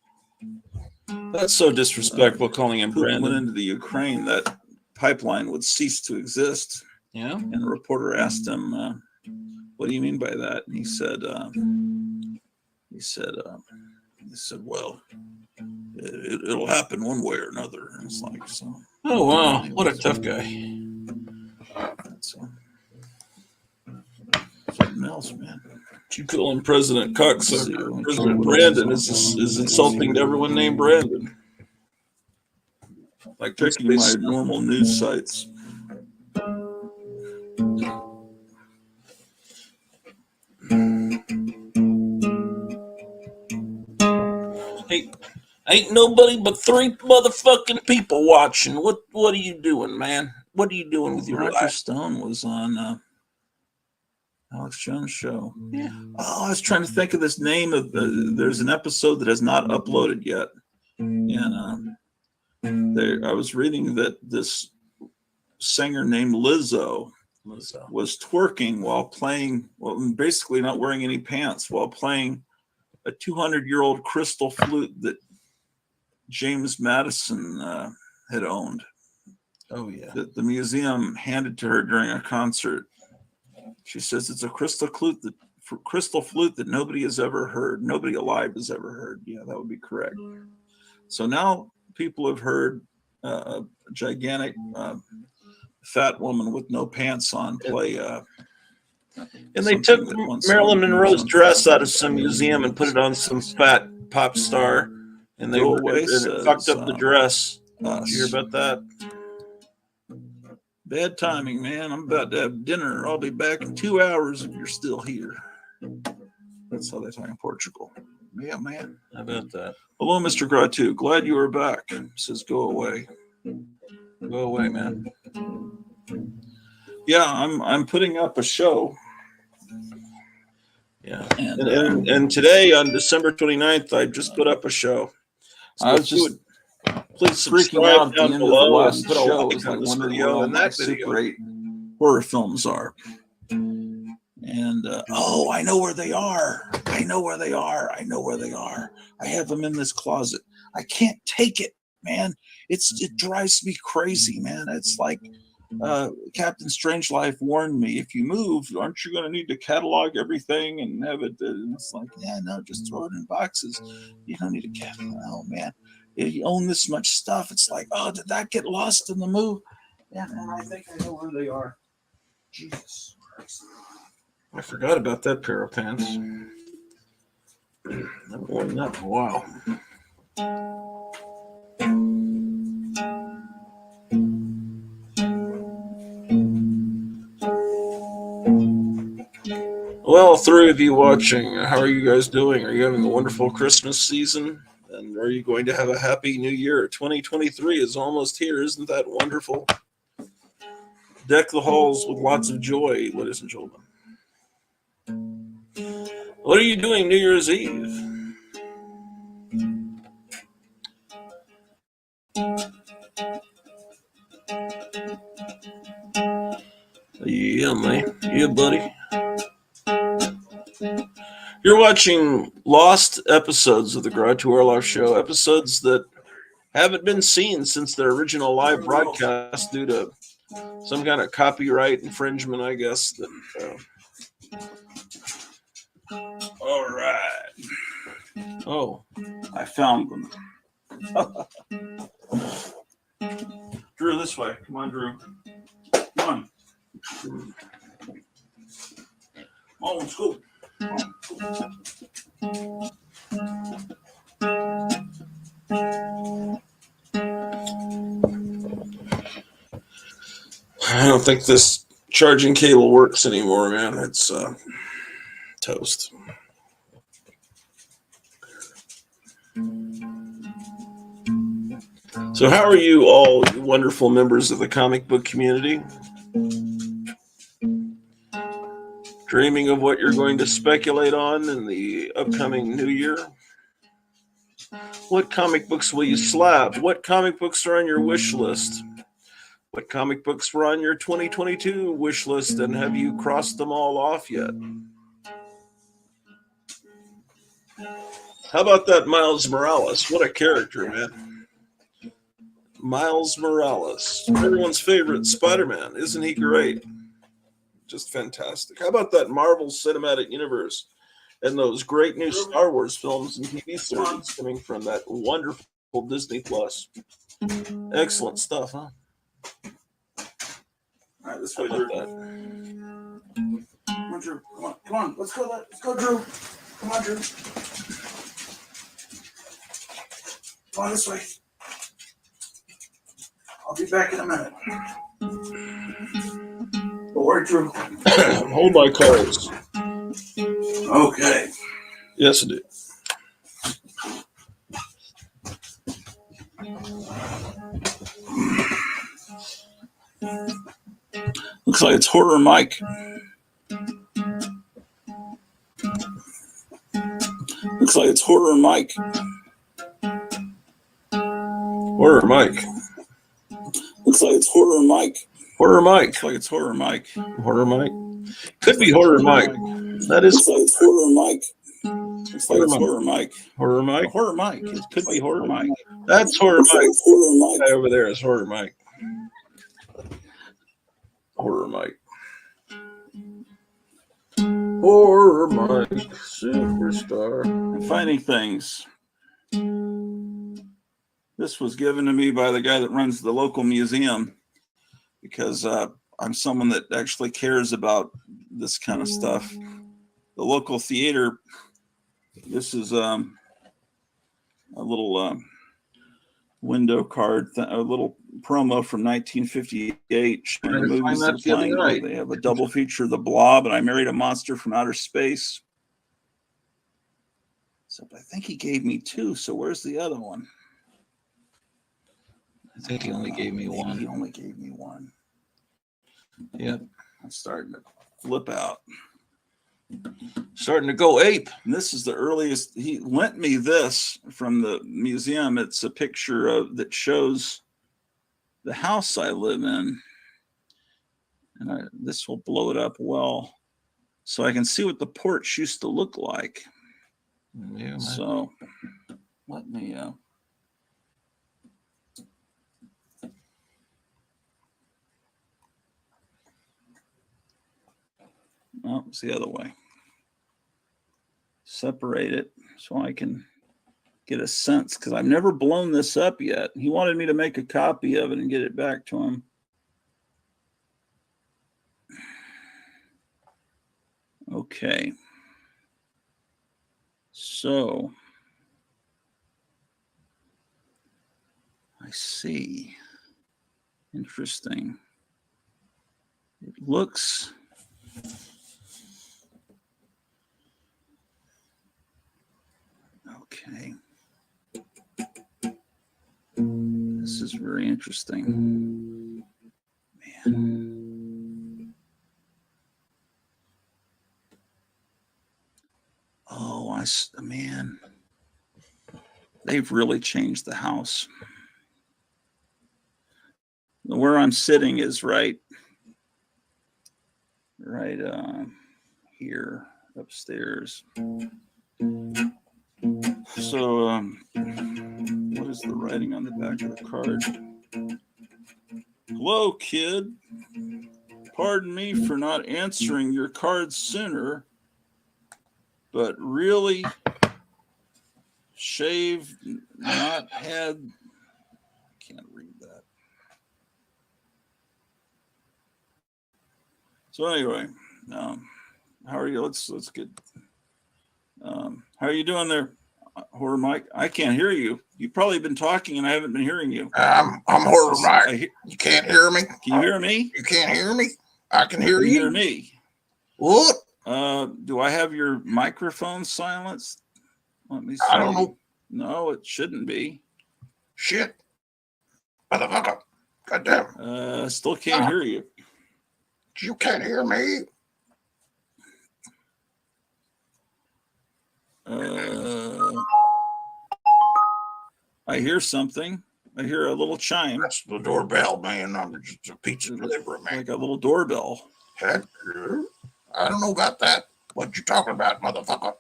That's so disrespectful calling him Putin Brandon. went into the Ukraine, that pipeline would cease to exist. Yeah. And the reporter asked him, what do you mean by that? And he said, well, it'll happen one way or another. And it's like, so. Oh, wow. What a tough guy. That's something else, man. You call him President Cocksucker. President Brandon is insulting to everyone named Brandon. Like checking my normal news sites. Ain't nobody but 3 motherfucking people watching. What are you doing, man? What are you doing with your Roger life? Stone was on Alex Jones' show. Yeah. Oh, I was trying to think of this name of there's an episode that has not uploaded yet. And I was reading that this singer named Lizzo was twerking while playing, well, basically not wearing any pants while playing a 200-year-old crystal flute that James Madison had owned. Oh, yeah. That the museum handed to her during a concert. She says it's a crystal flute that nobody has ever heard. Nobody alive has ever heard. Yeah, that would be correct. So now people have heard a gigantic fat woman with no pants on play. And they took Marilyn Monroe's dress out of some museum and put it on some fat pop star, and they fucked up the dress. Did you hear about that? Bad timing, man. I'm about to have dinner. I'll be back in 2 hours if you're still here. That's how they talk in Portugal. Yeah, man. How about that? Hello, Mr. Gratu. Glad you are back. Says go away. Go away, man. Yeah, I'm putting up a show. Yeah. And today on December 29th, I just put up a show. So I was just please freaking out at the down end of the below last and put a show. like It's on like this wondering video what and my that Super video. 8 horror films are. And oh, I know where they are. I know where they are. I know where they are. I have them in this closet. I can't take it, man. It drives me crazy, man. It's like Captain Strangelove warned me. If you move, aren't you going to need to catalog everything and have it? And it's like, yeah, no, just throw it in boxes. You don't need to catalog. Oh man, if you own this much stuff, it's like, oh, did that get lost in the move? Yeah, man, I think I know where they are. Jesus Christ. I forgot about that pair of pants. I've worn that for a while. Well, 3 of you watching, how are you guys doing? Are you having a wonderful Christmas season? And are you going to have a happy new year? 2023 is almost here. Isn't that wonderful? Deck the halls with lots of joy, ladies and gentlemen. What are you doing New Year's Eve? Yeah, man. Yeah, buddy. You're watching lost episodes of the Garage to Orloff Show, episodes that haven't been seen since their original live broadcast due to some kind of copyright infringement, I guess. That, All right. Oh, I found them. Drew, this way. Come on, Drew. Come on. Oh, let's go. I don't think this charging cable works anymore, man. It's toast. So how are you all, you wonderful members of the comic book community? Dreaming of what you're going to speculate on in the upcoming new year? What comic books will you slap? What comic books are on your wish list? What comic books were on your 2022 wish list, and have you crossed them all off yet? How about that Miles Morales? What a character, man. Miles Morales, everyone's favorite Spider-Man. Isn't he great? Just fantastic. How about that Marvel Cinematic Universe and those great new Star Wars films and TV series coming from that wonderful Disney Plus? Excellent stuff, huh? All right, this way, Drew. Come on, Drew. Come on. Come on. Let's go. Let's go, Drew. Come on, Drew. Come on this way. I'll be back in a minute. Don't worry, Drew. Hold my cards. Okay. Yes, I do. Looks like it's Horror Mike. Looks like it's Horror Mike. Horror Mike. Looks like it's Horror Mike. Horror Mike. Looks like it's Horror Mike. Horror Mike. Could be Horror Mike. That is Looks like it's Horror Mike. Looks like Horror it's Mike. Horror Mike. Horror Mike. Horror Mike. It could be Horror Mike. That's Horror Looks like Mike. it's Horror Mike. Guy over there is Horror Mike. Horror Mike. Horror Mike, superstar. I'm finding things. This was given to me by the guy that runs the local museum because I'm someone that actually cares about this kind of stuff. The local theater, this is a little window card, a little promo from 1958 showing the Trying to movies find they're that the other playing. night. They have a double feature, The Blob, and I Married a Monster from Outer Space. Except I think he gave me two, so where's the other one? I think he only gave me one. He only gave me one. Yep. I'm starting to flip out. Starting to go ape. And this is the earliest. He lent me this from the museum. It's a picture of that shows the house I live in. And this will blow it up well. So I can see what the porch used to look like. Yeah, man. So let me no, it's the other way. Separate it so I can get a sense because I've never blown this up yet. He wanted me to make a copy of it and get it back to him. Okay. So I see. Interesting. It looks okay. This is very interesting. Man. Oh, man. They've really changed the house. Where I'm sitting is right here. upstairs. So, what is the writing on the back of the card? Hello, kid. Pardon me for not answering your card sooner, but really, shave not had. I can't read that. So anyway, how are you? Let's get. How are you doing there, Horror Mike? I can't hear you. You've probably been talking and I haven't been hearing you. I'm Horror Mike. You can't hear me? Can you hear me? You can't hear me? I can hear Can you. Hear me? What? Do I have your microphone silenced? Let me see. I don't know. No, it shouldn't be. Shit. Motherfucker. Goddamn. Still can't hear you. You can't hear me? I hear something. I hear a little chime. That's the doorbell, man. I'm just a pizza delivery, man. Like a little doorbell. Heck, I don't know about that. What you talking about, motherfucker?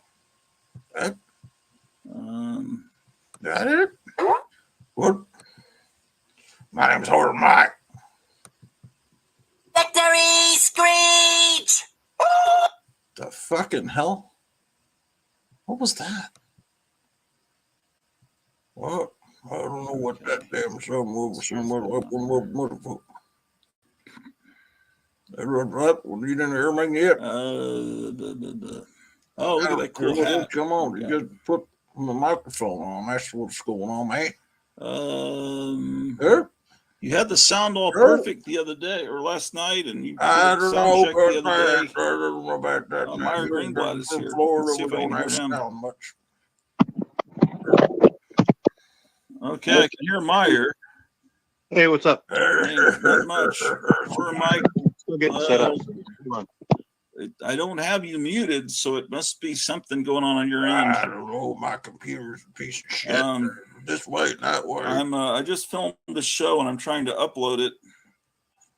Heck? That it? What? My name's Horror Mike. Victory screech! The fucking hell? What was that? What? I don't know what that damn something over somewhere up on the motherfucker. That right? Well, you didn't hear me yet. Oh, look at that cool hat. Come on, you just put the microphone on. That's what's going on, man. You had the sound all perfect the other day or last night, and you I don't know the about other day. that. I don't know about that. Meyer Greenblatt is here. Florida, Let's see if we I can don't hear have him. sound much. Okay, I can hear Meyer. Hey, what's up? Not much. Horror Mike. Still getting set up. Come on. I don't have you muted, so it must be something going on your end. I don't know. My computer's a piece of shit. This way, that way. I just filmed the show and I'm trying to upload it.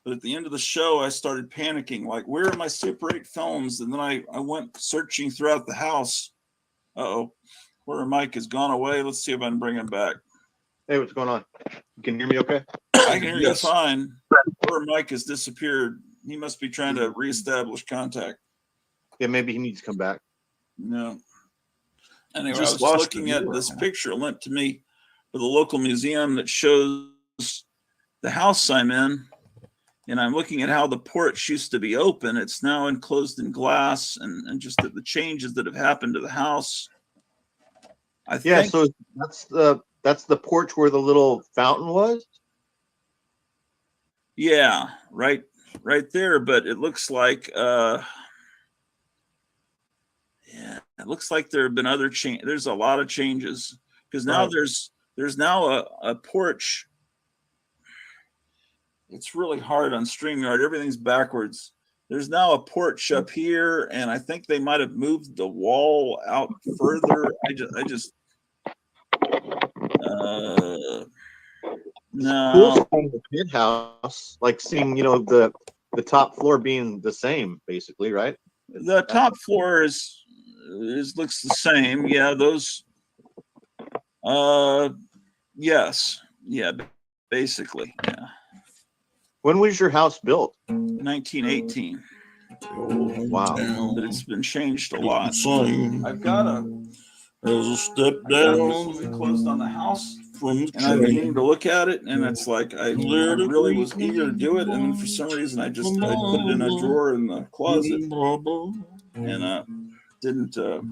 But at the end of the show, I started panicking. Like, where are my Super 8 films? And then I went searching throughout the house. Uh-oh. Horror Mike has gone away. Let's see if I can bring him back. Hey, what's going on? You can hear me okay? I can hear you fine. Horror Mike has disappeared. He must be trying to reestablish contact. Yeah, maybe he needs to come back. No. Anyway, Just I was lost looking the at viewer, this man. picture lent to me for the local museum that shows the house I'm in. And I'm looking at how the porch used to be open. It's now enclosed in glass, and just the changes that have happened to the house. I think, So that's the porch where the little fountain was. yeah, right there. But it looks like, it looks like there have been other change. There's a lot of changes because now Right. there's now a porch. It's really hard on StreamYard. Everything's backwards. There's now a porch up here, and I think they might have moved the wall out further. No. Cool seeing the pit house, like seeing the top floor being the same, basically, right? The top floor is looks the same. Yeah, those. Yes. Yeah, basically. Yeah. When was your house built? 1918. Wow. But it's been changed a lot. I've got There's a step down. We closed on the house, from the and I train. began to look at it, and it's like I really was eager to do it, and then for some reason I put it in a drawer in the closet, and didn't. It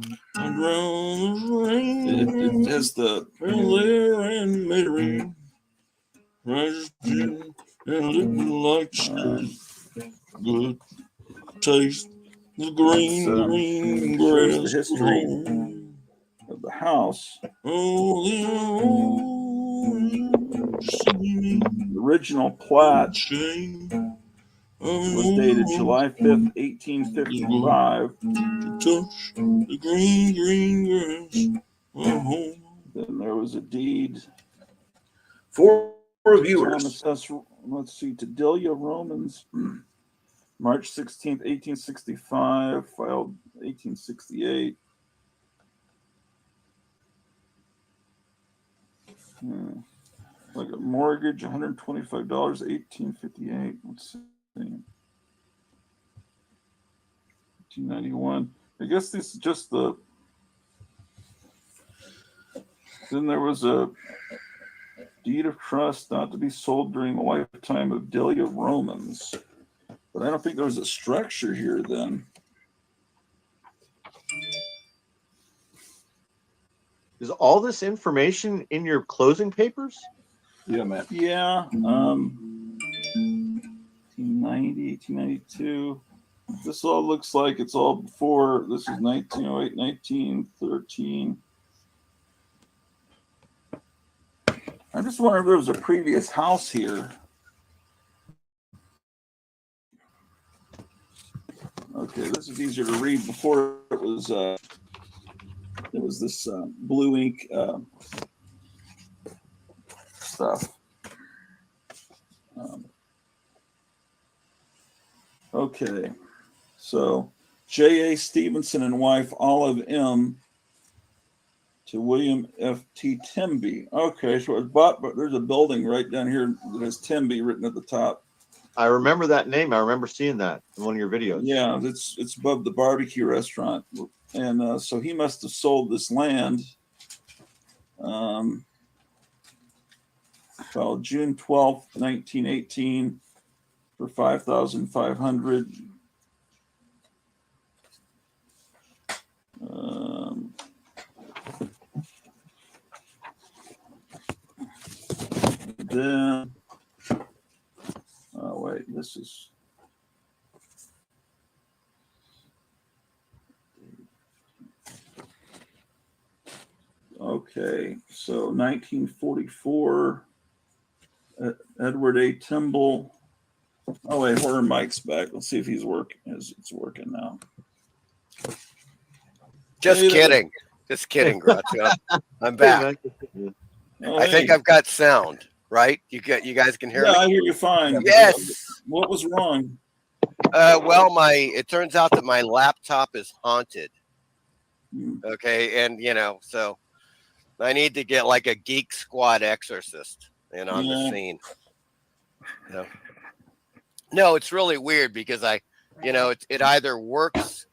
has the. And Mary, like good taste the green shows grass. the history of the house. The original plat was dated July 5th, 1855. Touch the green grass. Then there was a deed For viewers. Let's see, to Delia Romans, March 16th, 1865, filed 1868. Like a mortgage, $125, 1858. Let's see. 1891. I guess this is just the. Then there was a deed of trust not to be sold during the lifetime of Delia Romans. But I don't think there was a structure here then. Is all this information in your closing papers? Yeah, man. Yeah. 1890, 1892. This all looks like it's all before. This is 1908, 1913. I just wonder if there was a previous house here. Okay, this is easier to read. Before it was this blue ink stuff. Okay, so J.A. Stevenson and wife Olive M. to William F.T. Timby. Okay, so it was bought, but there's a building right down here that has Timby written at the top. I remember that name. I remember seeing that in one of your videos. Yeah, it's above the barbecue restaurant. And so he must have sold this land well, June 12th, 1918 for $5,500. Then, oh wait, this is. Okay, so 1944, Edward A. Timble. Oh wait, Horror Mike's back. Let's see if he's working. It's working now. Just kidding. Just kidding, Groucho. I'm back. I think I've got sound, right? You guys can hear me? Yeah, I hear you fine. Yes. What was wrong? Well, it turns out that my laptop is haunted. Okay, and so I need to get like a Geek Squad exorcist on the scene. No, it's really weird because it either works.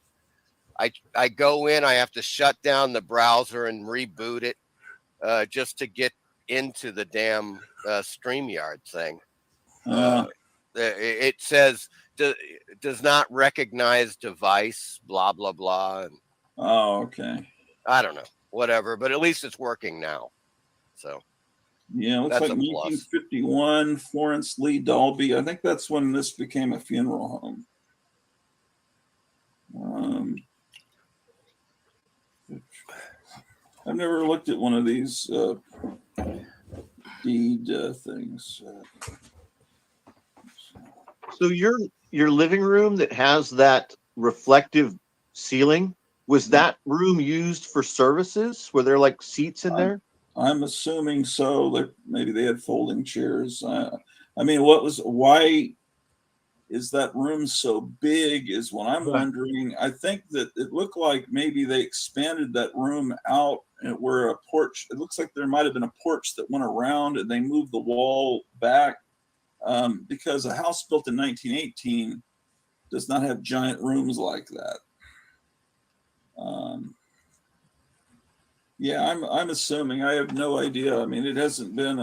I go in, I have to shut down the browser and reboot it just to get into the damn StreamYard thing. It says does not recognize device, blah blah blah. And oh, okay. I don't know, whatever, but at least it's working now. So yeah, looks like 1951, Florence Lee Dalby. I think that's when this became a funeral home. I've never looked at one of these deed things. So your living room that has that reflective ceiling, was that room used for services? Were there like seats in there? I'm assuming so. That maybe they had folding chairs. I mean, why is that room so big is what I'm wondering. I think that it looked like maybe they expanded that room out where a porch, it looks like there might have been a porch that went around and they moved the wall back because a house built in 1918 does not have giant rooms like that. Yeah, I'm assuming. I have no idea. I mean, it hasn't been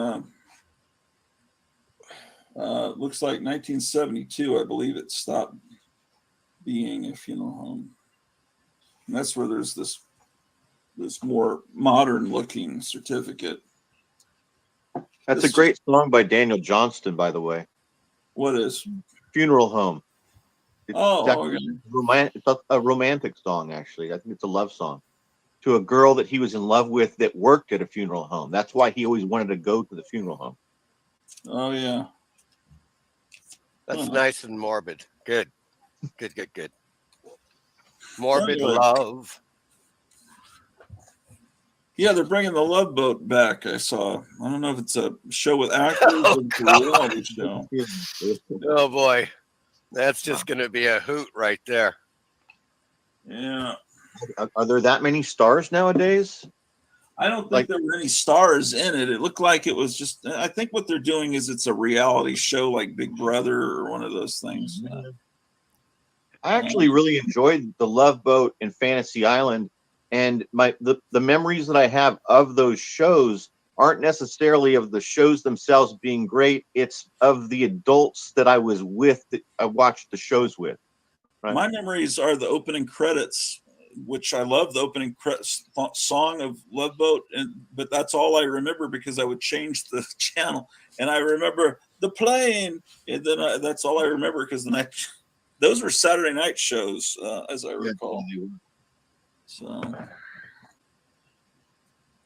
looks like 1972, I believe it stopped being a funeral home. And that's where there's this more modern looking certificate. That's a great song by Daniel Johnston, by the way. What is? Funeral Home. It's okay. It's a romantic song, actually. I think it's a love song to a girl that he was in love with that worked at a funeral home. That's why he always wanted to go to the funeral home. Oh, yeah. That's nice and morbid. Good. Morbid love. Yeah, they're bringing the Love Boat back. I saw. I don't know if it's a show with actors or it's a reality show. Oh boy, that's just going to be a hoot right there. Yeah. Are there that many stars nowadays? I don't think there were any stars in it. It looked like it was just. I think what they're doing is it's a reality show like Big Brother or one of those things. I actually really enjoyed the Love Boat and Fantasy Island, and the memories that I have of those shows aren't necessarily of the shows themselves being great. It's of the adults that I was with that I watched the shows with. Right? My memories are the opening credits, which I love the opening song of Love Boat, but that's all I remember because I would change the channel, and I remember the plane, and then that's all I remember because those were Saturday night shows, as I recall.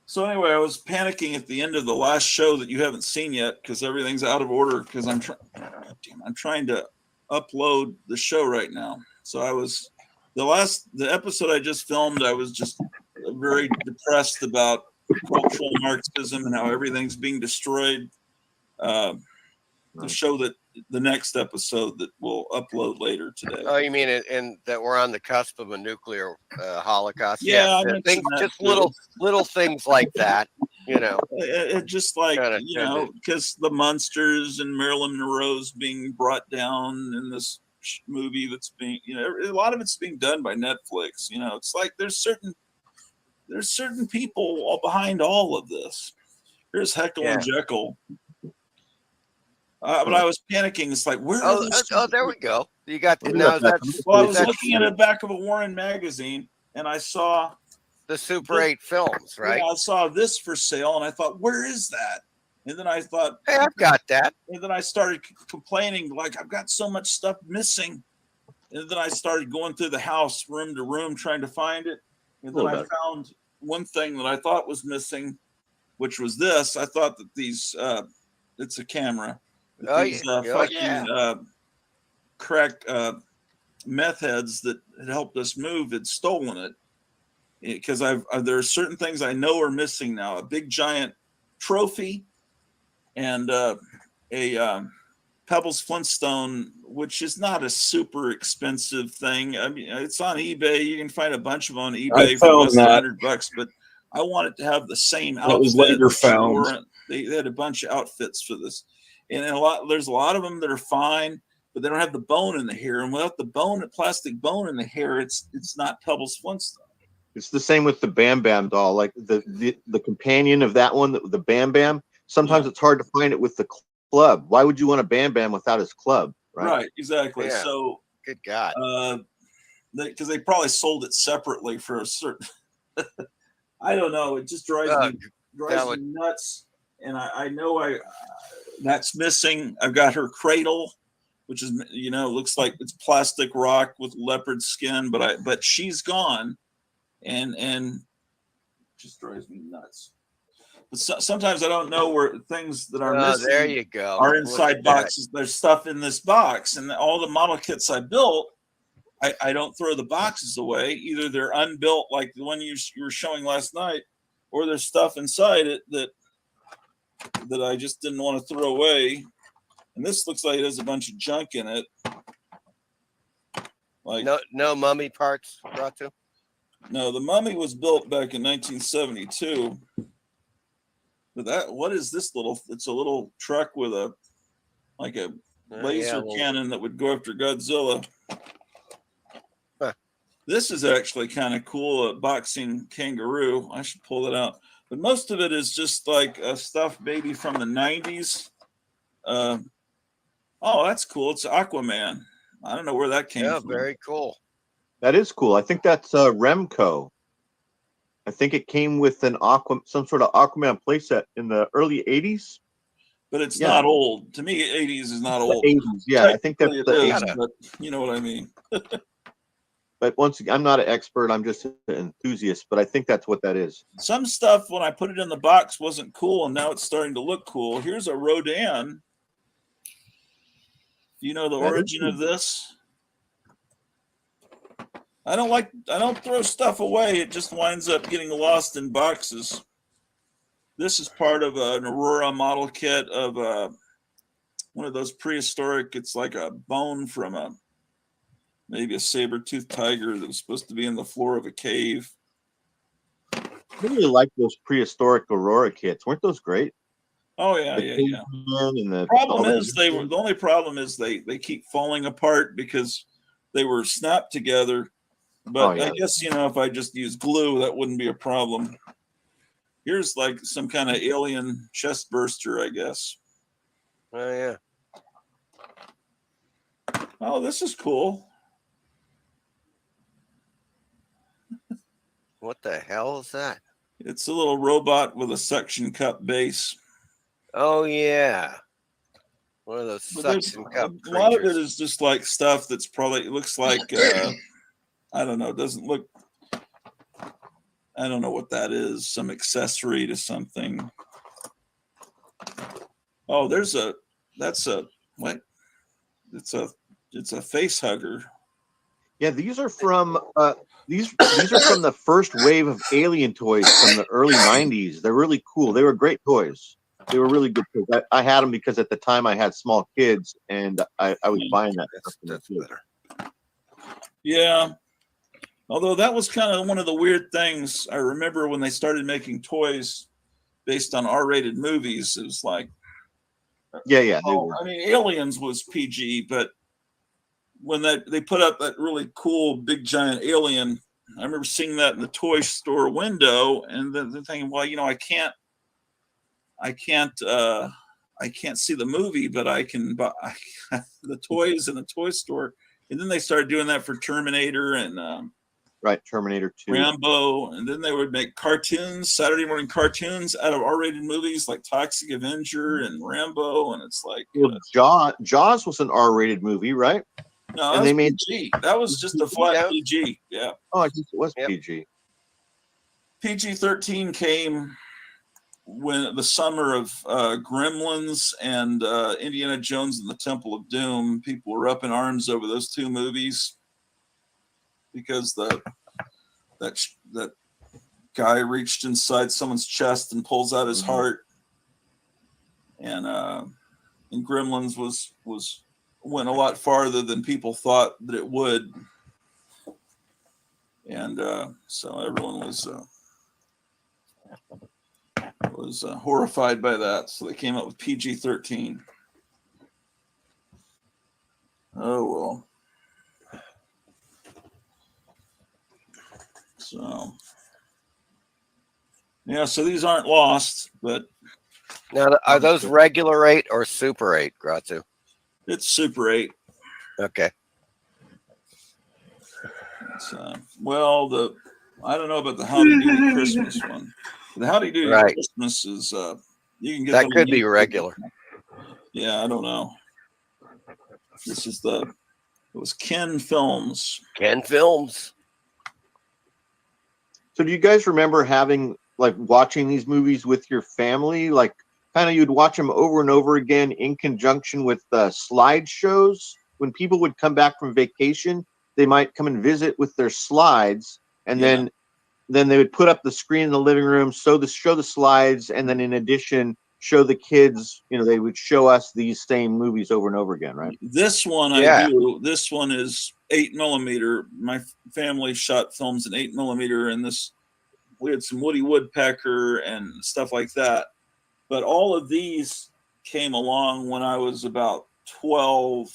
So anyway, I was panicking at the end of the last show that you haven't seen yet because everything's out of order because I'm trying to upload the show right now. So the episode I just filmed, I was just very depressed about cultural Marxism and how everything's being destroyed. To show that the next episode that we'll upload later today. Oh, you mean and that we're on the cusp of a nuclear holocaust? Yeah, I things, mentioned that just too. little things like that. It just like because the Munsters and Marilyn Monroe's being brought down in this movie that's being, a lot of it's being done by Netflix. It's like there's certain people all behind all of this. Here's Heckle and Jekyll. But I was panicking. It's like, where are those? Oh, there we go. You got the Well, I was looking at the back of a Warren magazine, and I saw the Super 8 films, right? Yeah, I saw this for sale, and I thought, where is that? And then I thought, hey, I've got that. And then I started complaining, like, I've got so much stuff missing. And then I started going through the house, room to room, trying to find it. And then I found one thing that I thought was missing, which was this. I thought that these, it's a camera. Crack meth heads that had helped us move had stolen it because there are certain things I know are missing now. A big giant trophy and a Pebbles Flintstone, which is not a super expensive thing. I mean, it's on eBay. You can find a bunch of them on eBay for less than $100, but I wanted to have the same outfit. That was later found. They had a bunch of outfits for this. And there's a lot of them that are fine, but they don't have the bone in the hair. And without the plastic bone in the hair, it's not Pebbles Flintstone. It's the same with the Bam Bam doll. Like the companion of that one, the Bam Bam. Sometimes it's hard to find it with the club. Why would you want a Bam Bam without his club? Right, exactly. Yeah. So good God, because they probably sold it separately for a certain. I don't know. It just drives me nuts. And I know that's missing. I've got her cradle, which is, looks like it's plastic rock with leopard skin, but she's gone, and just drives me nuts. But sometimes I don't know where things that are missing. There you go. Are inside boxes. There's stuff in this box, and all the model kits I built, I don't throw the boxes away. Either they're unbuilt, like the one you were showing last night, or there's stuff inside it that I just didn't want to throw away. And this looks like it has a bunch of junk in it. Like no mummy parts brought to? No, the mummy was built back in 1972. But what is this it's a little truck with a laser cannon that would go after Godzilla. Huh. This is actually kind of cool, a boxing kangaroo. I should pull it out. But most of it is just like stuff maybe from the 90s. Oh, that's cool. It's Aquaman. I don't know where that came from. Yeah, very cool. That is cool. I think that's Remco. I think it came with some sort of Aquaman playset in the early 80s. But it's not old. To me, 80s is not old. 80s, yeah. I think that's the 80s. But you know what I mean. But once again, I'm not an expert. I'm just an enthusiast. But I think that's what that is. Some stuff, when I put it in the box, wasn't cool, and now it's starting to look cool. Here's a Rodan. Do you know the origin of this? I don't throw stuff away. It just winds up getting lost in boxes. This is part of an Aurora model kit of one of those prehistoric. It's like a bone from maybe a saber-toothed tiger that was supposed to be in the floor of a cave. I really like those prehistoric Aurora kits. Weren't those great? Oh yeah, The yeah. caveman and the Problem is the only problem is they keep falling apart because they were snapped together. But I guess, if I just use glue, that wouldn't be a problem. Here's like some kind of alien chest burster, I guess. Oh yeah. Oh, this is cool. What the hell is that? It's a little robot with a suction cup base. Oh yeah. One of those But there's- suction cup a lot of it creatures. is just like stuff that's probably, it looks like, I don't know, it doesn't look, I don't know what that is, some accessory to something. Oh, what? It's a face hugger. Yeah, these are from these are from the first wave of alien toys from the early '90s. They're really cool. They were great toys. They were really good toys. I had them because at the time I had small kids, and I was buying that. That's better. Yeah. Although that was kind of one of the weird things. I remember when they started making toys based on R-rated movies. It was like, Yeah. I mean, Aliens was PG, but when they put up that really cool big giant alien, I remember seeing that in the toy store window, and then thinking, well, I can't see the movie, but I can buy the toys in the toy store. And then they started doing that for Terminator and Terminator 2, Rambo, and then they would make cartoons, Saturday morning cartoons out of R-rated movies like Toxic Avenger and Rambo, and it's like Jaws was an R-rated movie, right? no, and that they was made PG. That was just a flat PG. Yeah. Oh, I guess it was PG. PG-13 came when the summer of Gremlins and Indiana Jones and the Temple of Doom. People were up in arms over those two movies because that guy reached inside someone's chest and pulls out his heart, and Gremlins went a lot farther than people thought that it would, and so everyone was horrified by that. So they came up with PG-13. Oh well. So yeah, so these aren't lost, but Now, are those regular 8 or Super 8, Gratzu? it's Super 8. Okay. It's, I don't know about the Howdy Doody Christmas one. The Howdy Doody Right. Christmas is you can get That them could on be YouTube. regular. Yeah, I don't know. This is it was Ken Films. Ken Films. So do you guys remember having watching these movies with your family? Like kind of you'd watch them over and over again in conjunction with slideshows. When people would come back from vacation, they might come and visit with their slides, and then they would put up the screen in the living room, show the slides, and then in addition show the kids. They would show us these same movies over and over again, right? This one I do. This one is 8mm. My family shot films in 8mm, and we had some Woody Woodpecker and stuff like that. But all of these came along when I was about 12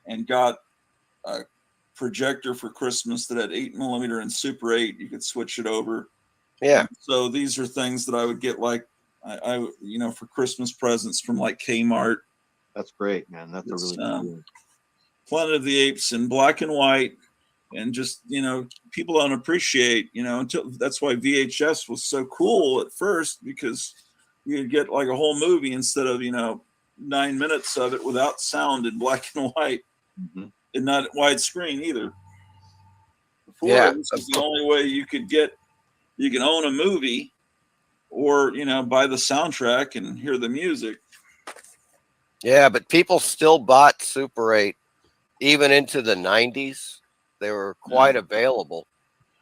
and got a projector for Christmas that had 8mm and Super 8. You could switch it over. Yeah. So these are things that I would get I for Christmas presents from like Kmart. That's great, man. That's a really cool. Planet of the Apes in black and white, and just people don't appreciate until that's why VHS was so cool at first, because you'd get like a whole movie instead of 9 minutes of it without sound in black and white, and not widescreen either. Before, this was the only way you can own a movie, or buy the soundtrack and hear the music. Yeah, but people still bought Super 8 even into the 90s. They were quite available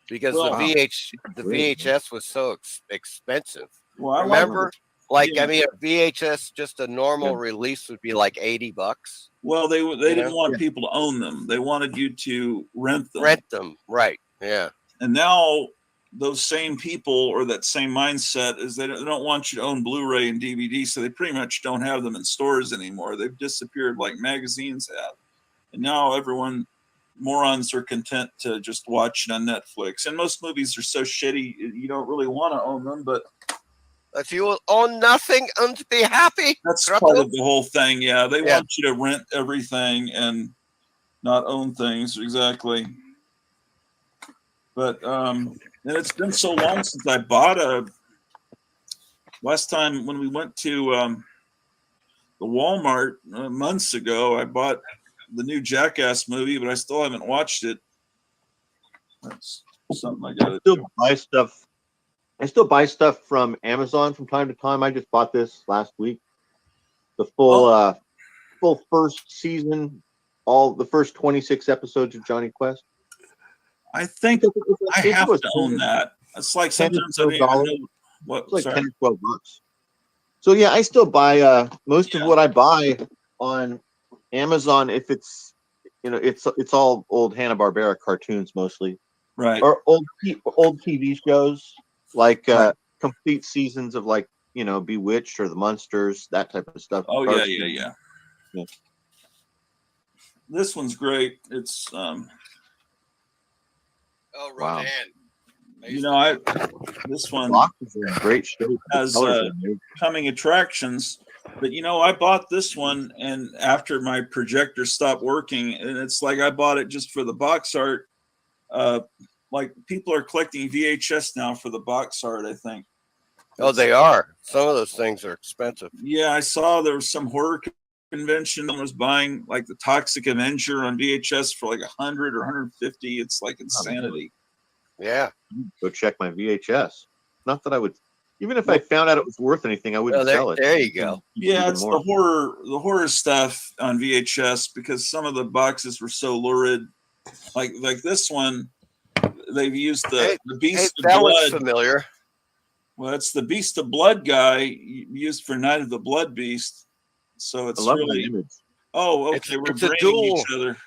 because the VHS was so expensive. Well, Remember Like, Yeah. I mean, a VHS, just a normal release would be like $80. Well, they You didn't know? want people to own them. They wanted you to rent them. Rent them, right? Yeah. And now those same people or that same mindset is they don't want you to own Blu-ray and DVD, so they pretty much don't have them in stores anymore. They've disappeared like magazines have. And now morons are content to just watch it on Netflix. And most movies are so shitty, you don't really want to own them, but if you will own nothing and be happy, that's part of the whole thing. Yeah, they want you to rent everything and not own things. Exactly. But and it's been so long since I bought last time when we went to the Walmart months ago, I bought the new Jackass movie, but I still haven't watched it. That's something I got to still buy stuff. I still buy stuff from Amazon from time to time. I just bought this last week. The full full first season, all the first 26 episodes of Johnny Quest. I think I have to own that. It's like sometimes I don't even know what. It's like sorry. 10 or 12 bucks. So yeah, I still buy most of what I buy on Amazon. If it's it's all old Hanna-Barbera cartoons mostly, right? Or old TV shows like complete seasons of like Bewitched or the Munsters, that type of stuff. Oh yeah. This one's great. It's Oh, wow. This one boxes are in great shape. has coming attractions, but I bought this one and after my projector stopped working, and it's like I bought it just for the box art. Like people are collecting VHS now for the box art, I think. Oh, they are. Some of those things are expensive. Yeah, I saw there was some horror convention that was buying like the Toxic Avenger on VHS for like 100 or 150. It's like insanity. Yeah. Go check my VHS. Not that I would, even if I found out it was worth anything, I wouldn't sell it. There you go. Yeah, Even it's more. the horror stuff on VHS because some of the boxes were so lurid. Like this one, they've used the Beast of that Blood. looks familiar. Well, it's the Beast of Blood guy used for Night of the Blood Beast. So it's I love really. that image. Oh, okay. We're it's a branding duel. each other.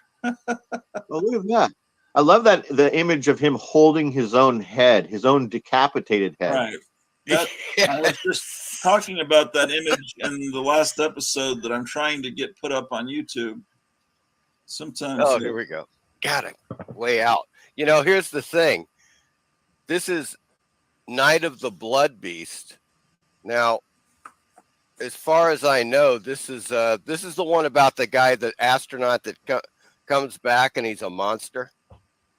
Oh, look at that. I love that the image of him holding his own head, his own decapitated head. Right. I was just talking about that image in the last episode that I'm trying to get put up on YouTube. Sometimes. Oh, here we go. Got it. Way out. Here's the thing. This is Night of the Blood Beast. Now, as far as I know, this is the one about the guy, the astronaut that comes back and he's a monster,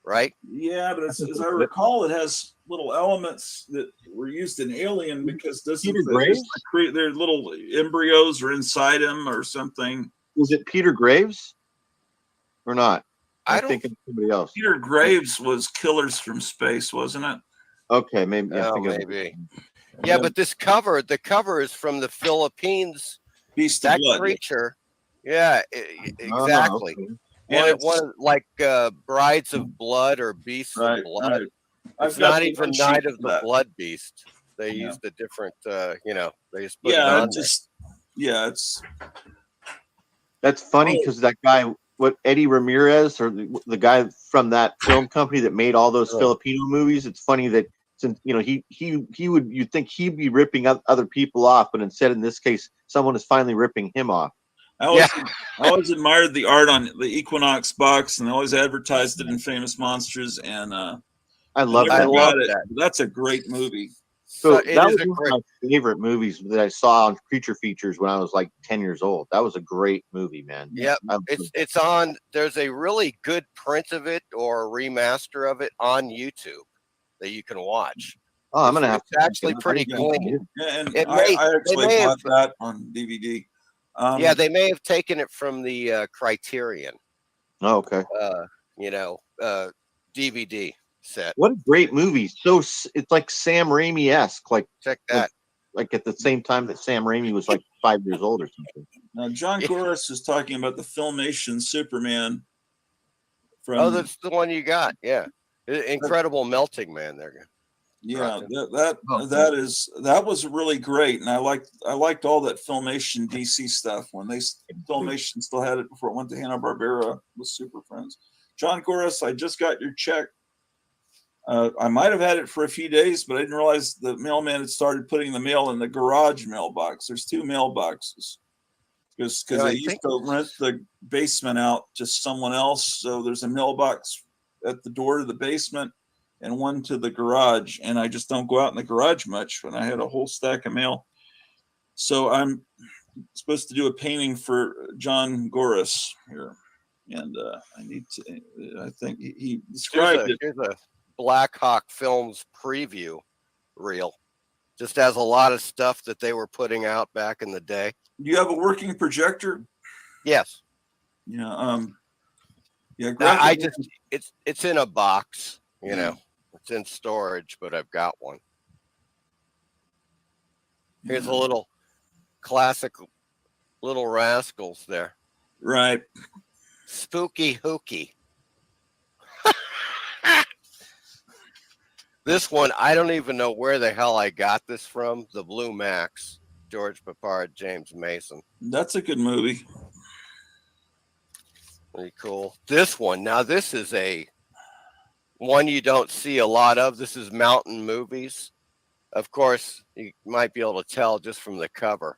right? Yeah, but as I recall, it has little elements that were used in Alien because Peter Graves? their little embryos are inside him or something. Was it Peter Graves or not? I I'm don't thinking somebody else. Peter Graves was Killers from Space, wasn't it? Okay, maybe. Oh, maybe. Yeah, but the cover is from the Philippines. Beast of That Blood. creature. Yeah, exactly. And One like Brides of Blood or Beasts of Blood. Right. It's I've got not the even one Night sheet of for the that. Blood Beast. They Yeah. used a different, they just put it Yeah, on it's. That's funny because that guy, Eddie Ramirez, or the guy from that film company that made all those Filipino movies. It's funny that since you'd think he'd be ripping other people off, but instead in this case, someone is finally ripping him off. I always admired the art on the Equinox box, and they always advertised it in Famous Monsters. And I love that. That's a great movie. So that was one of my favorite movies that I saw on Creature Features when I was like 10 years old. That was a great movie, man. Yep. It's on. There's a really good print of it or a remaster of it on YouTube that you can watch. Oh, I'm gonna have It's actually pretty cool. Yeah, and It I may- actually they may bought have- that on DVD. Yeah, they may have taken it from the Criterion. Oh, okay. DVD set. What a great movie! So it's like Sam Raimi-esque. Like check that. Like at the same time that Sam Raimi was like 5 years old or something. Now, John Gores is talking about the Filmation Superman. Oh, that's the one you got. Yeah, incredible melting man there. Yeah, that was really great, and I liked all that Filmation DC stuff when Filmation still had it before it went to Hanna-Barbera with Super Friends. John Goris, I just got your check. I might have had it for a few days, but I didn't realize the mailman had started putting the mail in the garage mailbox. There's 2 mailboxes because Yeah, they I used think to rent the basement out to someone else. So there's a mailbox at the door to the basement and one to the garage. And I just don't go out in the garage much. And I had a whole stack of mail. So I'm supposed to do a painting for John Goris here. And I need to, I think he described it. Here's a Black Hawk Films preview reel. Just has a lot of stuff that they were putting out back in the day. Do you have a working projector? Yes. Yeah. Yeah. I just it's in a box, you know. It's in storage, but I've got one. Here's a little classic Little Rascals there. Right. Spooky Hooky. This one, I don't even know where the hell I got this from. The Blue Max, George Papard, James Mason. That's a good movie. Pretty cool. This one, now this is a one you don't see a lot of. This is Mountain Movies. Of course, you might be able to tell just from the cover.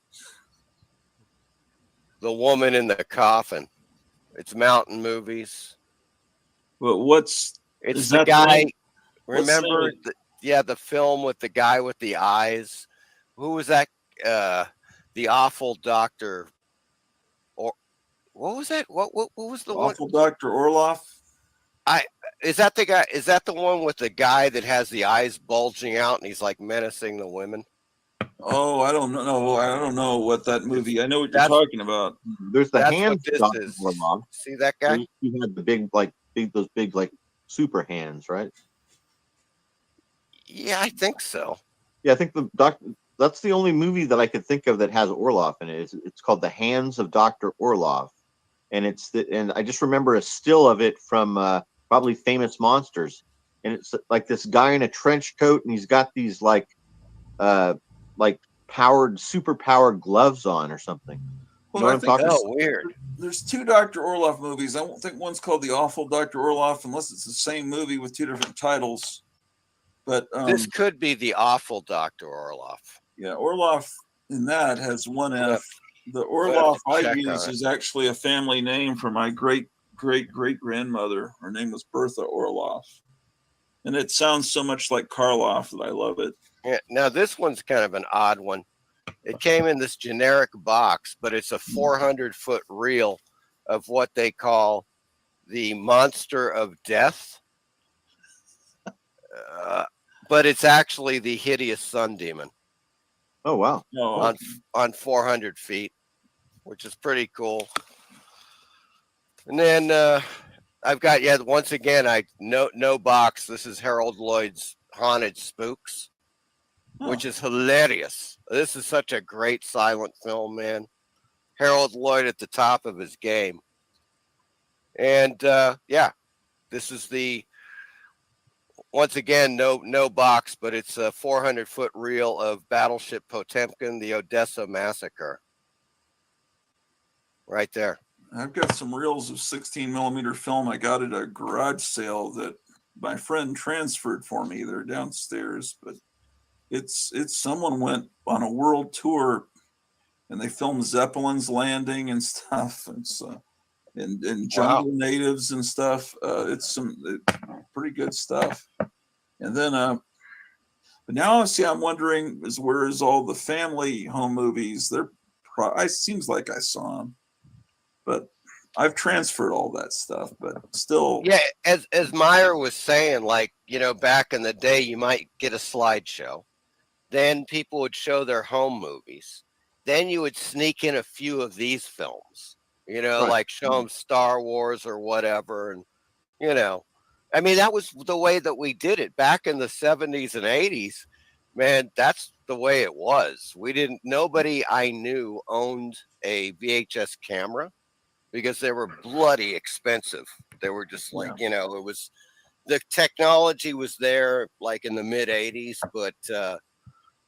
The woman in the coffin. It's Mountain Movies. Well, it's the guy. Remember, the film with the guy with the eyes. Who was that? The Awful Doctor. Or what was that? What was the Awful one? Dr. Orloff. Is that the guy? Is that the one with the guy that has the eyes bulging out and he's like menacing the women? Oh, I don't know. I don't know what that movie. I know what you're talking about. There's the That's hands. what this is. See that guy? He had the big, those big, super hands, right? Yeah, I think so. Yeah, I think that's the only movie that I could think of that has Orloff in it. It's called The Hands of Dr. Orloff. And and I just remember a still of it from probably Famous Monsters. And it's like this guy in a trench coat and he's got these super powered gloves on or something. You know what I'm talking about? Weird. There's 2 Dr. Orloff movies. I don't think one's called The Awful Dr. Orloff unless it's the same movie with 2 different titles. But This could be The Awful Dr. Orloff. Yeah, Orloff in that has 1 F. The Orloff I use is actually a family name for my great grandmother. Her name was Bertha Orloff. And it sounds so much like Karloff that I love it. Yeah, now this one's kind of an odd one. It came in this generic box, but it's a 400-foot reel of what they call the Monster of Death. But it's actually the Hideous Sun Demon. Oh, wow. On 400 feet, which is pretty cool. And then I've got, once again, no box. This is Harold Lloyd's Haunted Spooks, which is hilarious. This is such a great silent film, man. Harold Lloyd at the top of his game. And this is once again, no box, but it's a 400-foot reel of Battleship Potemkin, the Odessa Massacre. Right there. I've got some reels of 16 millimeter film I got at a garage sale that my friend transferred for me. They're downstairs, but it's someone went on a world tour and they filmed Zeppelin's landing and stuff. It's and jungle natives and stuff. It's some pretty good stuff. And then, but now I'm wondering where is all the family home movies? It seems like I saw them, but I've transferred all that stuff, but still. Yeah, as Meyer was saying, back in the day, you might get a slideshow. Then people would show their home movies. Then you would sneak in a few of these films, like show them Star Wars or whatever. And, I mean, that was the way that we did it back in the 70s and 80s. Man, that's the way it was. Nobody I knew owned a VHS camera because they were bloody expensive. They were just it was the technology was there like in the mid 80s, but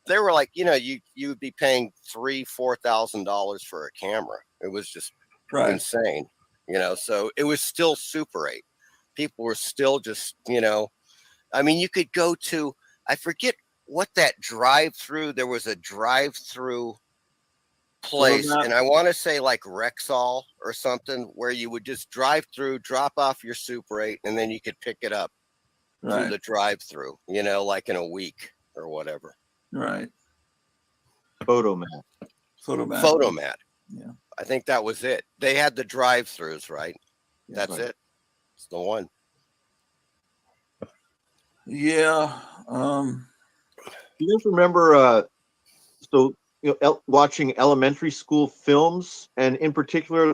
they were like, you would be paying $3,000-$4,000 for a camera. It was just insane, so it was still Super 8. People were still just, I mean, you could go to, I forget what that drive-through, there was a drive-through place, and I want to say like Rexall or something, where you would just drive through, drop off your Super 8, and then you could pick it up through the drive-through, like in a week or whatever. Right. Photomat. Yeah. I think that was it. They had the drive-throughs, right? That's it. It's the one. Yeah. You guys remember watching elementary school films, and in particular,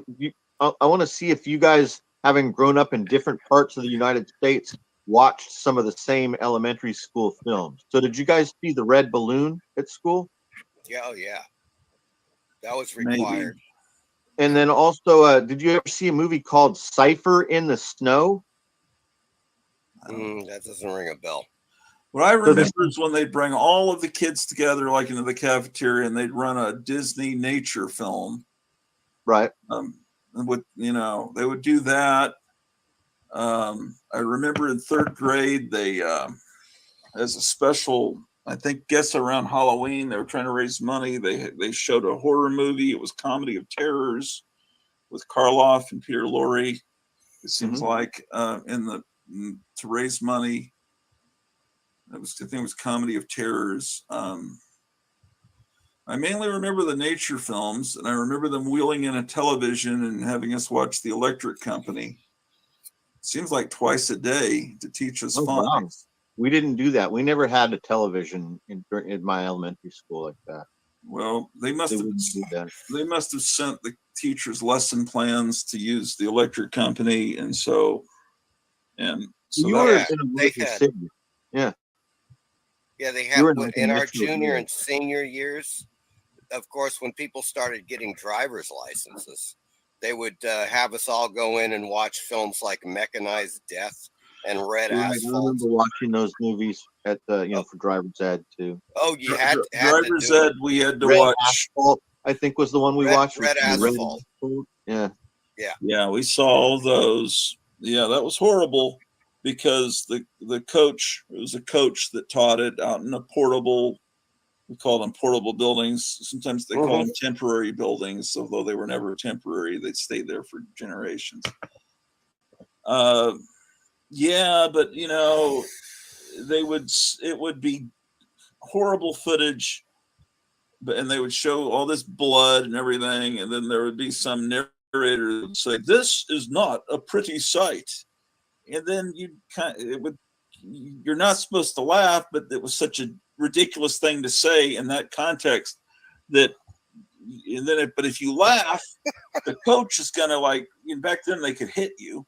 I want to see if you guys, having grown up in different parts of the United States, watched some of the same elementary school films. So did you guys see The Red Balloon at school? Yeah, oh yeah. That was required. And then also, did you ever see a movie called Cypher in the Snow? That doesn't ring a bell. What I remember is when they'd bring all of the kids together, like into the cafeteria, and they'd run a Disney nature film. Right. With they would do that. I remember in third grade, they as a special, I think, guess around Halloween, they were trying to raise money. They showed a horror movie. It was Comedy of Terrors with Karloff and Peter Lorre. It seems like to raise money. I think it was Comedy of Terrors. I mainly remember the nature films, and I remember them wheeling in a television and having us watch The Electric Company. Seems like twice a day to teach us phonics. Wow. We didn't do that. We never had a television in my elementary school like that. Well, they must have sent the teachers lesson plans to use The Electric Company, and so you were in a they had, city. Yeah. Yeah, they had in our junior and senior years. Of course, when people started getting driver's licenses, they would have us all go in and watch films like Mechanized Death and Red Asphalt. I remember watching those movies at the for driver's ed too. Oh, you had driver's ed. We had to Red watch. Asphalt, I think was the one we watched. Red Asphalt. Yeah. Yeah. We saw all those. Yeah, that was horrible because the coach, it was a coach that taught it out in a portable. We call them portable buildings. Sometimes they call them temporary buildings, although they were never temporary. They stayed there for generations. Yeah, but it would be horrible footage, and they would show all this blood and everything, and then there would be some narrator that would say, "This is not a pretty sight," and then you're not supposed to laugh, but it was such a ridiculous thing to say in that context but if you laugh, the coach is gonna back then they could hit you.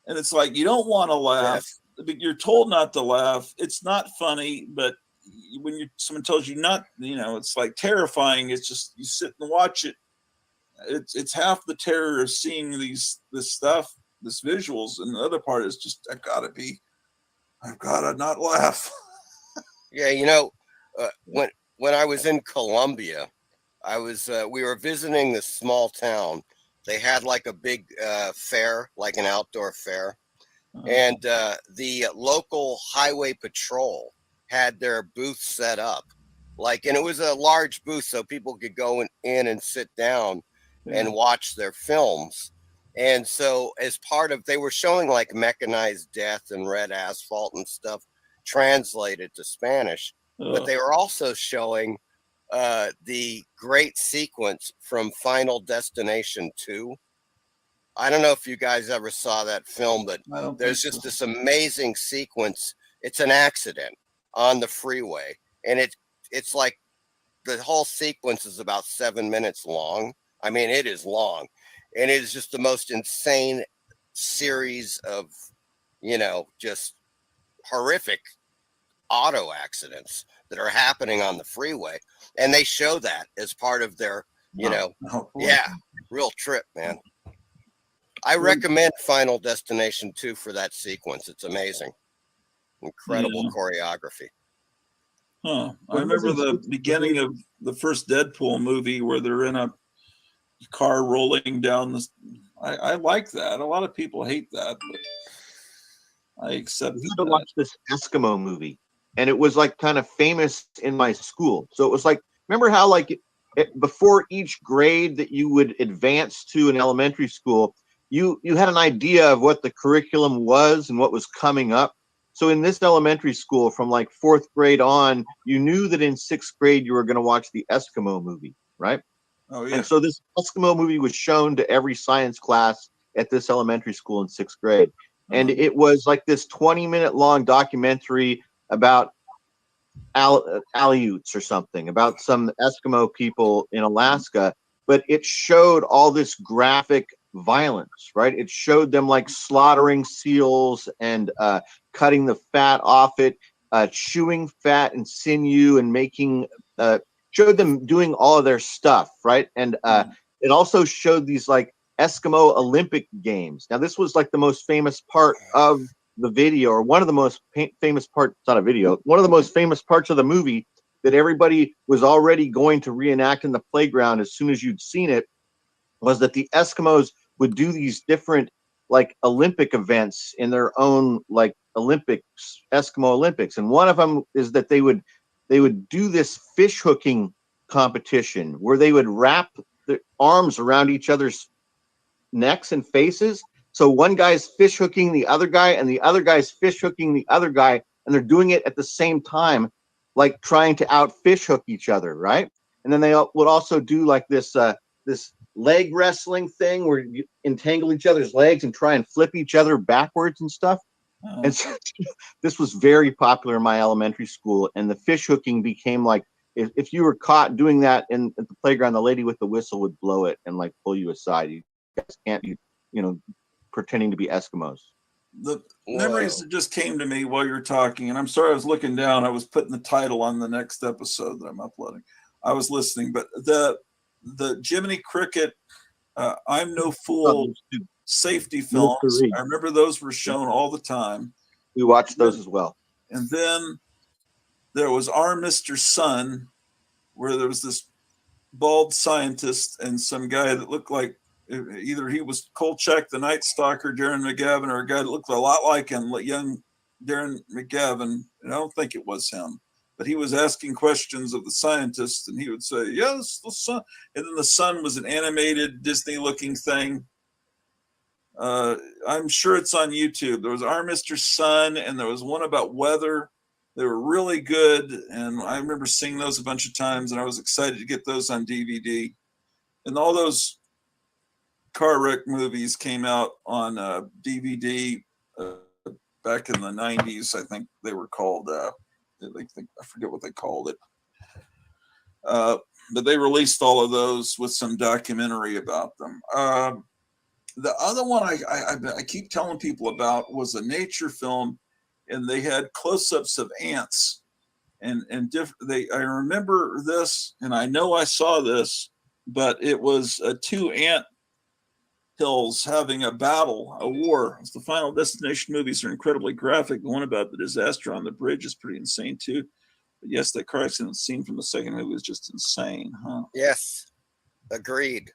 And it's like, you don't want to laugh, but you're told not to laugh. It's not funny, but when someone tells you not, it's like terrifying. It's just, you sit and watch it. It's half the terror of seeing this stuff, this visuals. And the other part is just, I've got to not laugh. Yeah. When I was in Colombia, we were visiting this small town. They had like a big fair, like an outdoor fair. And the local highway patrol had their booth set up. And it was a large booth so people could go in and sit down and watch their films. And so as part of, they were showing like Mechanized Death and Red Asphalt and stuff translated to Spanish. But they were also showing the great sequence from Final Destination 2. I don't know if you guys ever saw that film, but there's just this amazing sequence. It's an accident on the freeway, and it's like the whole sequence is about 7 minutes long. I mean, it is long, and it is just the most insane series of, just horrific auto accidents that are happening on the freeway, and they show that as part of their real trip, man. I recommend Final Destination 2 for that sequence. It's amazing. Incredible choreography. Huh. I remember the beginning of the first Deadpool movie where they're in a car rolling down the. I like that. A lot of people hate that, but I accept. I used to watch this Eskimo movie, and it was like kind of famous in my school. So it was like, remember how like before each grade that you would advance to an elementary school, you had an idea of what the curriculum was and what was coming up. So in this elementary school, from like 4th grade on, you knew that in 6th grade you were going to watch the Eskimo movie, right? Oh yeah. And so this Eskimo movie was shown to every science class at this elementary school in 6th grade. And it was like this 20-minute long documentary about Aleuts or something, about some Eskimo people in Alaska. But it showed all this graphic violence, right? It showed them like slaughtering seals and cutting the fat off it, chewing fat and sinew and making, showed them doing all of their stuff, right? And it also showed these like Eskimo Olympic Games. Now, this was like the most famous part of the video, or one of the most famous parts, it's not a video, one of the most famous parts of the movie that everybody was already going to reenact in the playground as soon as you'd seen it, was that the Eskimos would do these different like Olympic events in their own like Olympics, Eskimo Olympics. And one of them is that they would do this fish hooking competition where they would wrap their arms around each other's necks and faces. So one guy's fish hooking the other guy, and the other guy's fish hooking the other guy, and they're doing it at the same time, like trying to out fish hook each other, right? And then they would also do like this this leg wrestling thing where you entangle each other's legs and try and flip each other backwards and stuff. And so this was very popular in my elementary school, and the fish hooking became like, if you were caught doing that at the playground, the lady with the whistle would blow it and like pull you aside. You guys can't be, pretending to be Eskimos. The memories that just came to me while you're talking, and I'm sorry I was looking down. I was putting the title on the next episode that I'm uploading. I was listening, but the Jiminy Cricket, I'm No Fool safety films. I remember those were shown all the time. We watched those as well. And then there was Our Mr. Sun, where there was this bald scientist and some guy that looked like either he was Kolchak the Night Stalker, Darren McGavin, or a guy that looked a lot like him, young Darren McGavin. And I don't think it was him, but he was asking questions of the scientist, and he would say, "Yes, the sun." And then the sun was an animated Disney-looking thing. I'm sure it's on YouTube. There was Our Mr. Sun, and there was one about weather. They were really good, and I remember seeing those a bunch of times, and I was excited to get those on DVD. And all those car wreck movies came out on DVD back in the 90s. I think they were called, I forget what they called it. But they released all of those with some documentary about them. The other one I keep telling people about was a nature film, and they had close-ups of ants, and I remember this, and I know I saw this, but it was two ant hills having a battle, a war. It's the Final Destination movies are incredibly graphic. The one about the disaster on the bridge is pretty insane too. But yes, that car accident scene from the second movie was just insane, huh? Yes, agreed.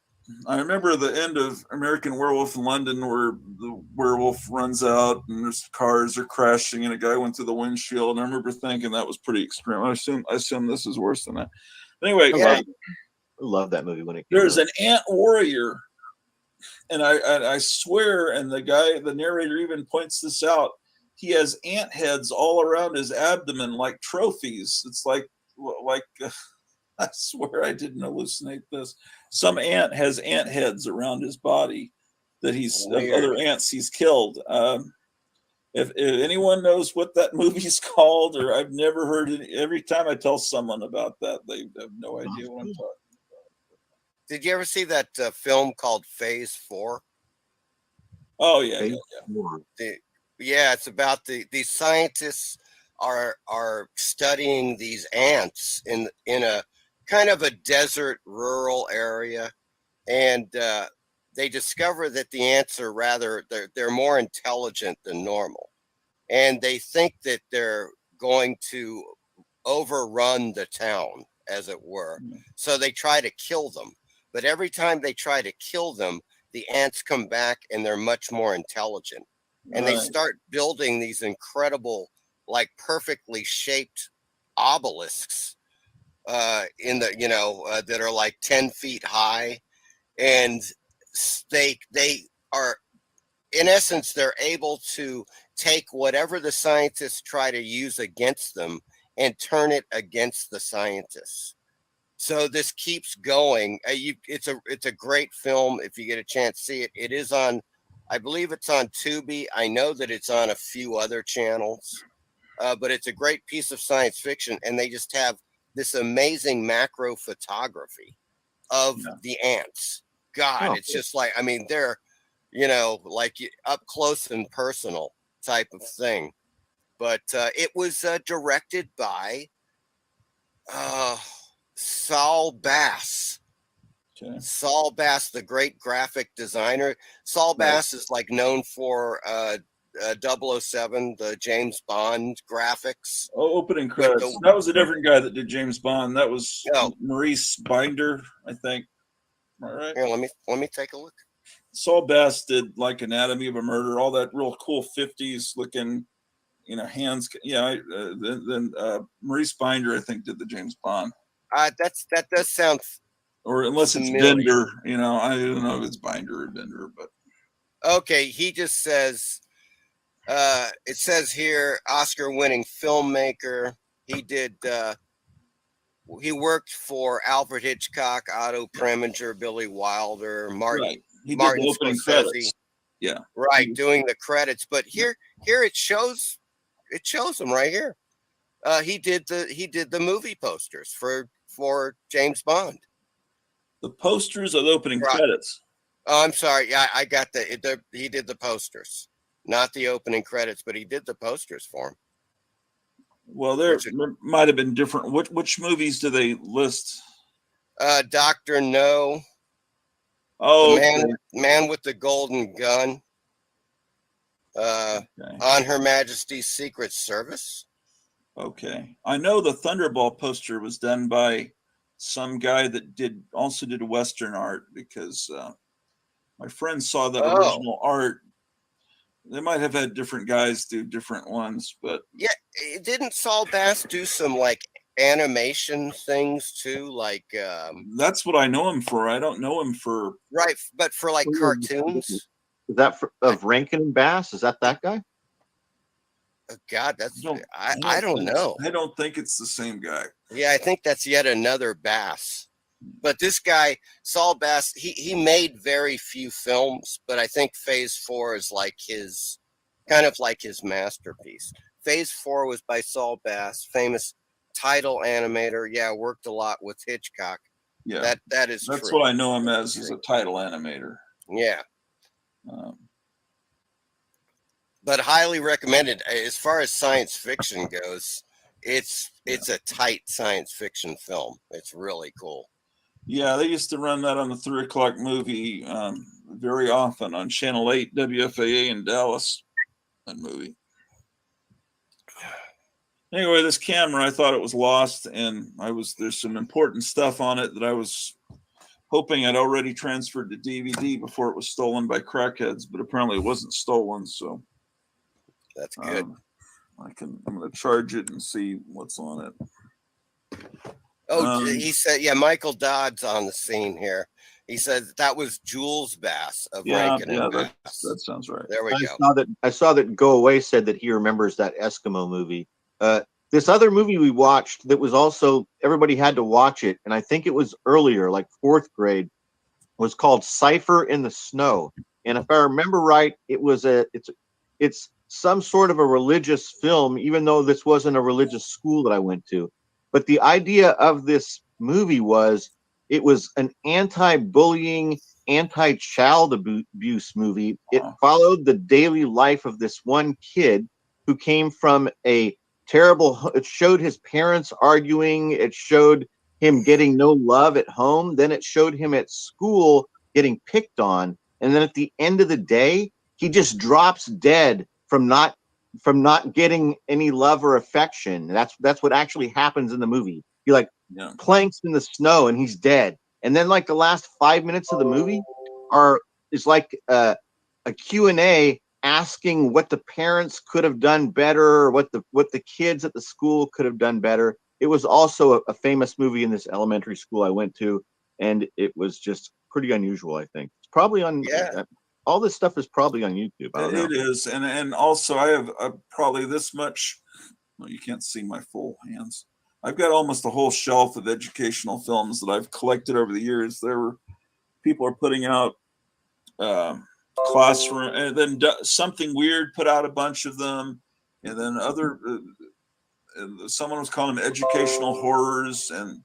I remember the end of American Werewolf in London, where the werewolf runs out and there's cars are crashing and a guy went through the windshield. And I remember thinking that was pretty extreme. I assume this is worse than that. Anyway, I love that movie when it came there's out. an ant warrior, and I swear, and the narrator even points this out. He has ant heads all around his abdomen like trophies. It's like I swear I didn't hallucinate this. Some ant has ant heads around his body that he's of other ants he's killed. If anyone knows what that movie's called, or I've never heard it, every time I tell someone about that, they have no idea what I'm talking about. Did you ever see that film called Phase 4? Oh yeah, yeah. It's about these scientists are studying these ants in a kind of a desert rural area, and they discover that the ants are rather they're more intelligent than normal, and they think that they're going to overrun the town, as it were. So they try to kill them, but every time they try to kill them, the ants come back and they're much more intelligent, and they Right. start building these incredible, like perfectly shaped obelisks in the that are like 10 feet high, and they are, in essence, they're able to take whatever the scientists try to use against them and turn it against the scientists. So this keeps going. It's a great film. If you get a chance to see it, it is on, I believe it's on Tubi. I know that it's on a few other channels, but it's a great piece of science fiction, and they just have this amazing macro photography of the ants. God, it's just like, I mean, they're, like up close and personal type of thing. But it was directed by Saul Bass. Okay. Saul Bass, the great graphic designer. Saul Bass is like known for 007, the James Bond graphics. Oh, opening credits. That was a different guy that did James Bond. That was Maurice Binder, I think. Am I right? Here, let me take a look. Saul Bass did like Anatomy of a Murder, all that real cool 50s looking, hands. Yeah. Then Maurice Binder, I think, did the James Bond. That does sound. Or unless it's familiar. Bender, I don't know if it's Binder or Bender, but. Okay, he just says, it says here, Oscar-winning filmmaker. He did. He worked for Alfred Hitchcock, Otto Preminger, Billy Wilder, Martin. Right. He Martin did the opening Scorsese. credits. Yeah. Right, doing the credits. But here it shows him right here. He did the movie posters for James Bond. The posters of the opening Right. credits. Oh, I'm sorry. Yeah, I got he did the posters, not the opening credits, but he did the posters for him. Well, there might have been different. Which movies do they list? Dr. No. Oh, the man with the golden gun. On Her Majesty's Secret Service. Okay, I know the Thunderball poster was done by some guy that also did Western art, because my friend saw the original art. They might have had different guys do different ones, but yeah, didn't Saul Bass do some like animation things too? Like that's what I know him for. I don't know him for right, but for like cartoons. Is that of Rankin and Bass? Is that guy? Oh, God, I don't know. I don't think it's the same guy. Yeah, I think that's yet another Bass. But this guy, Saul Bass, he made very few films, but I think Phase 4 is like his masterpiece. Phase 4 was by Saul Bass, famous title animator. Yeah, worked a lot with Hitchcock. Yeah, that's true. What I know him as a title animator. Yeah. But highly recommended. As far as science fiction goes, it's a tight science fiction film. It's really cool. Yeah, they used to run that on the 3 o'clock movie very often on Channel 8 WFAA in Dallas. That movie. Anyway, this camera, I thought it was lost, and there's some important stuff on it that I was hoping I'd already transferred to DVD before it was stolen by crackheads, but apparently it wasn't stolen, so that's good. I'm going to charge it and see what's on it. Oh, he said, yeah, Michael Dodd's on the scene here. He said that was Jules Bass of Rankin and Bass. That sounds right. There we go. I saw that Go Away said that he remembers that Eskimo movie. This other movie we watched that was also, everybody had to watch it, and I think it was earlier, like 4th grade, was called Cipher in the Snow. And if I remember right, it's some sort of a religious film, even though this wasn't a religious school that I went to. But the idea of this movie was it was an anti-bullying, anti-child abuse movie. It followed the daily life of this one kid who came from a terrible, it showed his parents arguing, it showed him getting no love at home, then it showed him at school getting picked on. and then at the end of the day, he just drops dead from not getting any love or affection. That's what actually happens in the movie. He like planks in the snow and he's dead. And then like the last 5 minutes of the movie is like a Q&A asking what the parents could have done better, or what the kids at the school could have done better. It was also a famous movie in this elementary school I went to, and it was just pretty unusual. I think it's probably on. All this stuff is probably on YouTube. I don't know. It is, and also I have probably this much. Well, you can't see my full hands. I've got almost a whole shelf of educational films that I've collected over the years. People are putting out classroom, and then Something Weird put out a bunch of them, and then other. Someone was calling them educational horrors, and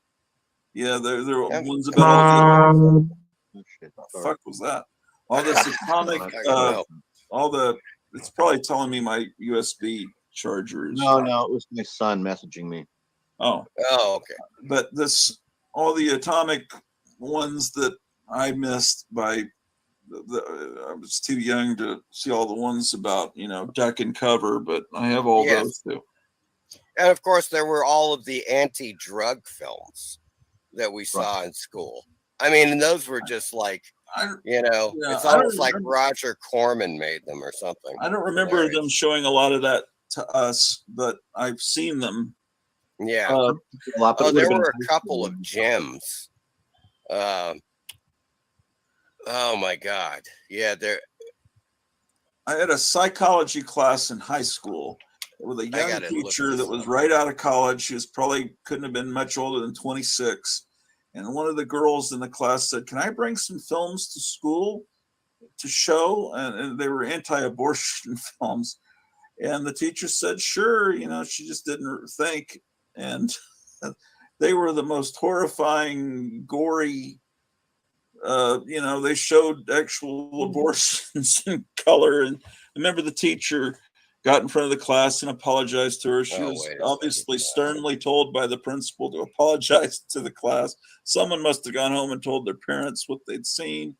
there were ones about all the. The fuck was that? All this atomic, it's probably telling me my USB charger is. No, it was my son messaging me. Oh, okay. But all the atomic ones that I missed I was too young to see all the ones about, duck and cover, but I have all those too. And of course, there were all of the anti-drug films that we saw in school. I mean, and those were just like, it's almost like Roger Corman made them or something. I don't remember them showing a lot of that to us, but I've seen them. Yeah. There were a couple of gems. Oh my God. Yeah. I had a psychology class in high school with a young teacher that was right out of college. She couldn't have been much older than 26. And one of the girls in the class said, "Can I bring some films to school to show?" And they were anti-abortion films. And the teacher said, "Sure." She just didn't think. And they were the most horrifying, gory, they showed actual abortions in color. And I remember the teacher got in front of the class and apologized to her. She was obviously sternly told by the principal to apologize to the class. Someone must have gone home and told their parents what they'd seen.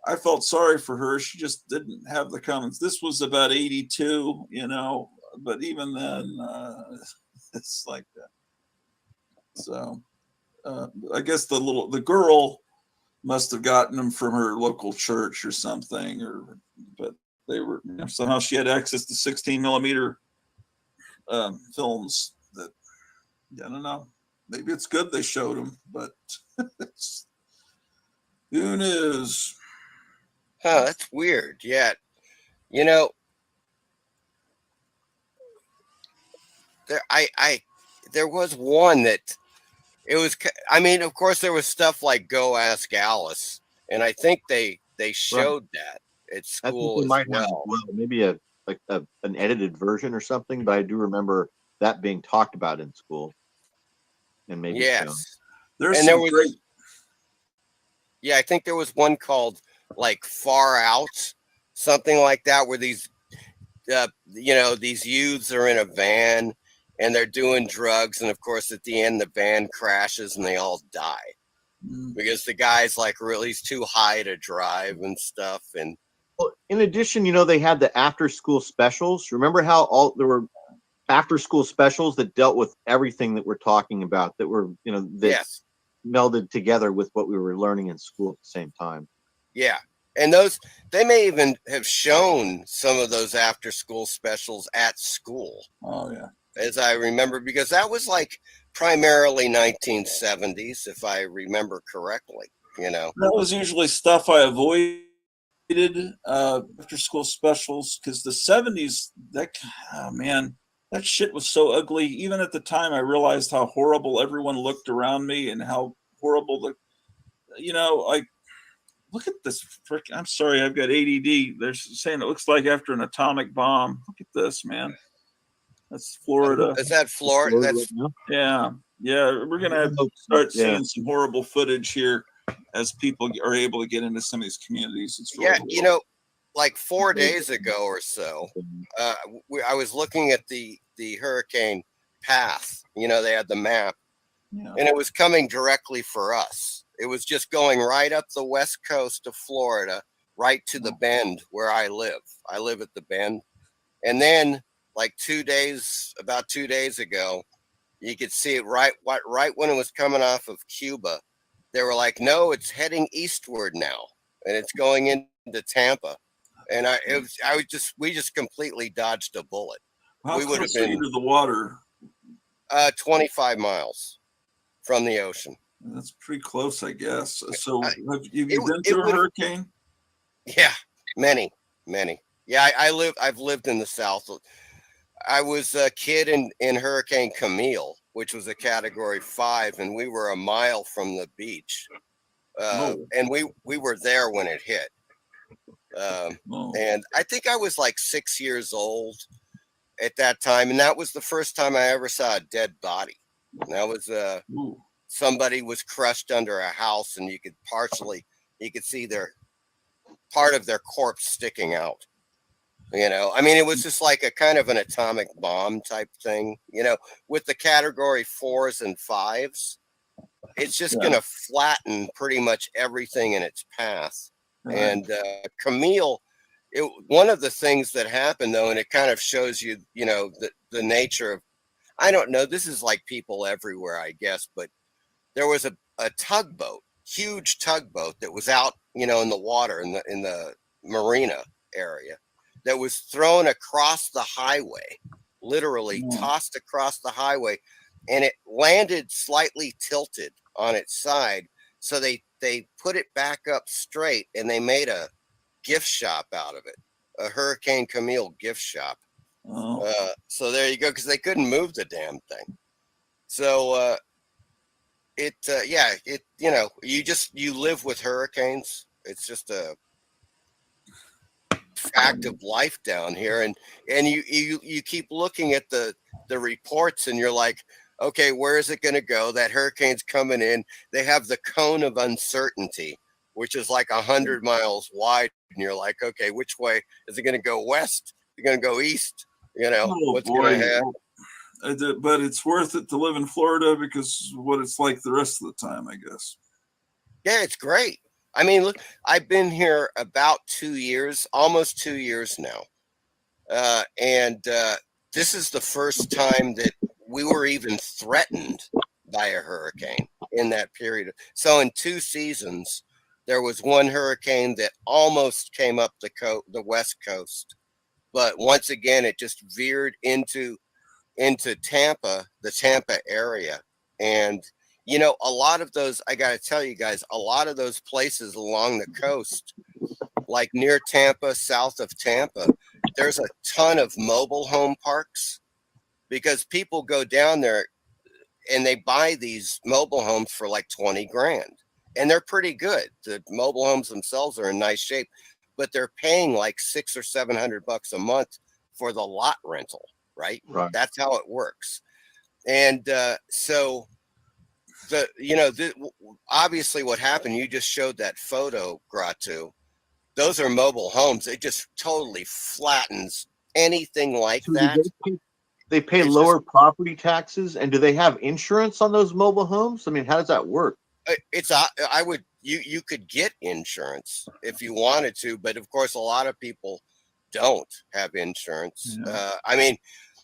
I felt sorry for her. She just didn't have the comments. This was about 82, but even then, it's like that. So I guess the girl must have gotten them from her local church or something, but they were somehow she had access to 16 millimeter films that I don't know. Maybe it's good they showed them, but who knows? Oh, that's weird. Yeah. There was one that it was, of course there was stuff like Go Ask Alice. And I think they showed that at school as well. Maybe an edited version or something, but I do remember that being talked about in school. And maybe I think there was one called like Far Out, something like that, where these these youths are in a van and they're doing drugs, and of course at the end the van crashes and they all die because the guy's like he's too high to drive and stuff. And in addition, they had the after school specials. Remember how there were after school specials that dealt with everything that we're talking about, that were melded together with what we were learning in school at the same time. Yeah. And they may even have shown some of those after school specials at school. Oh yeah. As I remember, because that was like primarily 1970s, if I remember correctly, That was usually stuff I avoided after school specials, because the 70s, that shit was so ugly. Even at the time, I realized how horrible everyone looked around me and how horrible look at this I'm sorry, I've got ADD. They're saying it looks like after an atomic bomb. Look at this, man. That's Florida. Is that Florida? That's yeah. We're gonna have to start seeing some horrible footage here as people are able to get into some of these communities. It's really like 4 days ago or so, I was looking at the hurricane path. They had the map, and it was coming directly for us. It was just going right up the west coast of Florida, right to the bend where I live. I live at the bend. And then like about 2 days ago, you could see it right when it was coming off of Cuba. They were like, no, it's heading eastward now, and it's going into Tampa. And we just completely dodged a bullet. How We would have close are you been to the water? 25 miles from the ocean. That's pretty close, I guess. So have you it been through a would- hurricane? Yeah, many. Yeah, I've lived in the South. I was a kid in Hurricane Camille, which was a Category 5, and we were a mile from the beach. And we were there when it hit. And I think I was like 6 years old at that time, and that was the first time I ever saw a dead body. And that was somebody was crushed under a house, and you could see part of their corpse sticking out. I mean, it was just like a kind of an atomic bomb type thing. With the Category 4s and 5s, it's just going to flatten pretty much everything in its path. Right. And Camille, one of the things that happened, though, and it kind of shows you, the nature of, I don't know, this is like people everywhere, I guess, but there was a tugboat, huge tugboat that was out, in the water, in the marina area, that was thrown across the highway, literally tossed across the highway, and it landed slightly tilted on its side. So they put it back up straight, and they made a gift shop out of it, a Hurricane Camille gift shop. So there you go, because they couldn't move the damn thing. So you live with hurricanes. It's just a fact of life down here, and you keep looking at the reports, and you're like, okay, where is it going to go? That hurricane's coming in. They have the cone of uncertainty, which is like 100 miles wide, and you're like, okay, which way is it going to go? West? Is it going to go east? What's going to happen? But it's worth it to live in Florida because what it's like the rest of the time, I guess. Yeah, it's great. I mean, look, I've been here about 2 years, almost 2 years now. And this is the first time that we were even threatened by a hurricane in that period. So in 2 seasons, there was one hurricane that almost came up the West Coast. But once again, it just veered into Tampa, the Tampa area. And a lot of those, I got to tell you guys, a lot of those places along the coast, like near Tampa, south of Tampa, there's a ton of mobile home parks because people go down there and they buy these mobile homes for like 20 grand. And they're pretty good. The mobile homes themselves are in nice shape, but they're paying like $600 or $700 a month for the lot rental, right? That's how it works. And so obviously what happened, you just showed that photo, Gratu. Those are mobile homes. It just totally flattens anything like that. They pay lower property taxes, and do they have insurance on those mobile homes? I mean, how does that work? You could get insurance if you wanted to, but of course a lot of people don't have insurance. I mean,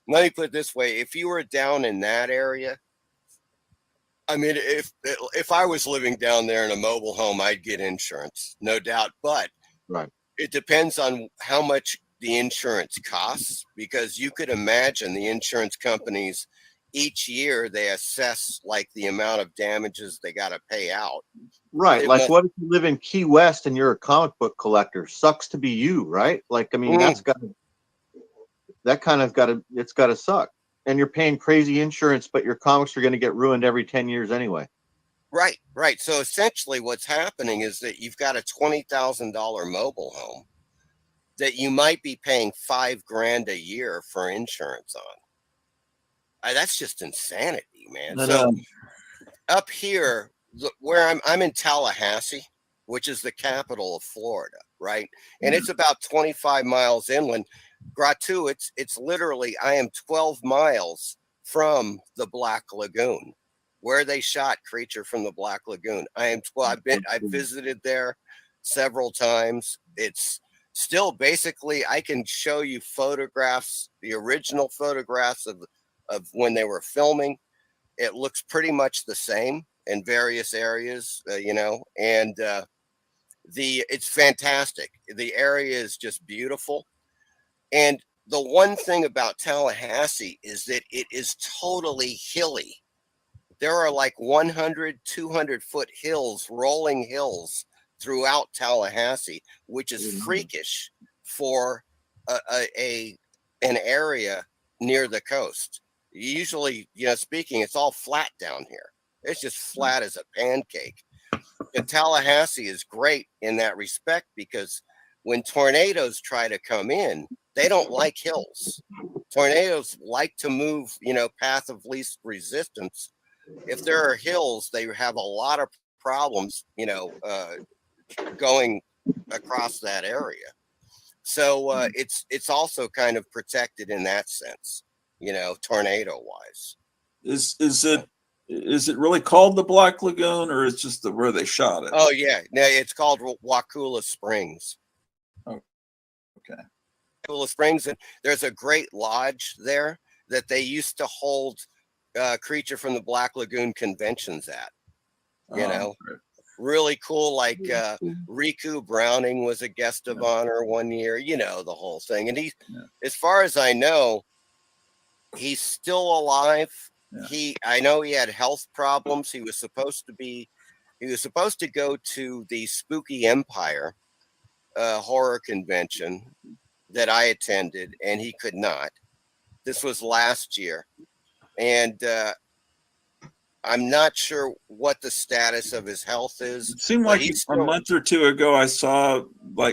let me put it this way: if you were down in that area, I mean, if I was living down there in a mobile home, I'd get insurance, no doubt. But it depends on how much the insurance costs, because you could imagine the insurance companies each year they assess like the amount of damages they got to pay out. Right. Like, what if you live in Key West and you're a comic book collector? Sucks to be you, right? Like, I mean, it's got to suck. And you're paying crazy insurance, but your comics are going to get ruined every 10 years anyway. Right. So essentially what's happening is that you've got a $20,000 mobile home that you might be paying $5 grand a year for insurance on. That's just insanity, man. So up here, where I'm in Tallahassee, which is the capital of Florida, right? And it's about 25 miles inland. Gratu, it's literally, I am 12 miles from the Black Lagoon, where they shot Creature from the Black Lagoon. I visited there. several times. It's still basically, I can show you photographs, the original photographs of when they were filming. It looks pretty much the same in various areas, and it's fantastic. The area is just beautiful. And the one thing about Tallahassee is that it is totally hilly. There are like 100, 200-foot hills, rolling hills throughout Tallahassee, which is freakish for an area near the coast. Usually, speaking, it's all flat down here. It's just flat as a pancake. And Tallahassee is great in that respect because when tornadoes try to come in, they don't like hills. Tornadoes like to move, path of least resistance. If there are hills, they have a lot of problems, going across that area. So it's also kind of protected in that sense, tornado wise. Is it really called the Black Lagoon, or is just where they shot it? Oh yeah, no, it's called Wakulla Springs. Oh, okay. Wakulla Springs, and there's a great lodge there that they used to hold Creature from the Black Lagoon conventions at. Really cool. Like Riku Browning was a guest of honor one year. The whole thing. And as far as I know, he's still alive. Yeah. I know he had health problems. He was supposed to go to the Spooky Empire horror convention that I attended, and he could not. This was last year. And I'm not sure what the status of his health is. It seemed like a month or two ago, I saw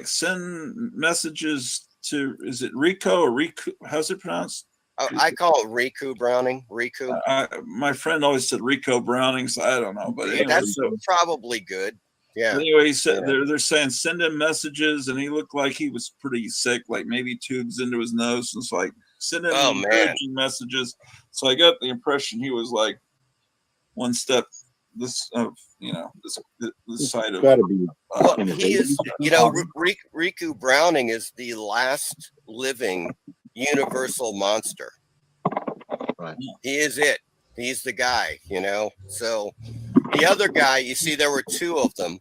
send messages to, is it Rico or Riku? How's it pronounced? I call it Riku Browning. Riku. My friend always said Rico Browning, so I don't know. But anyway, that's probably good. Yeah. Anyway, he said they're saying send him messages, and he looked like he was pretty sick, like maybe tubes into his nose. And it's like send him encouraging messages. So I got the impression he was like one step this side of. Gotta be. He is. Riku Browning is the last living Universal monster. Right. He is it. He's the guy. So the other guy, you see, there were two of them.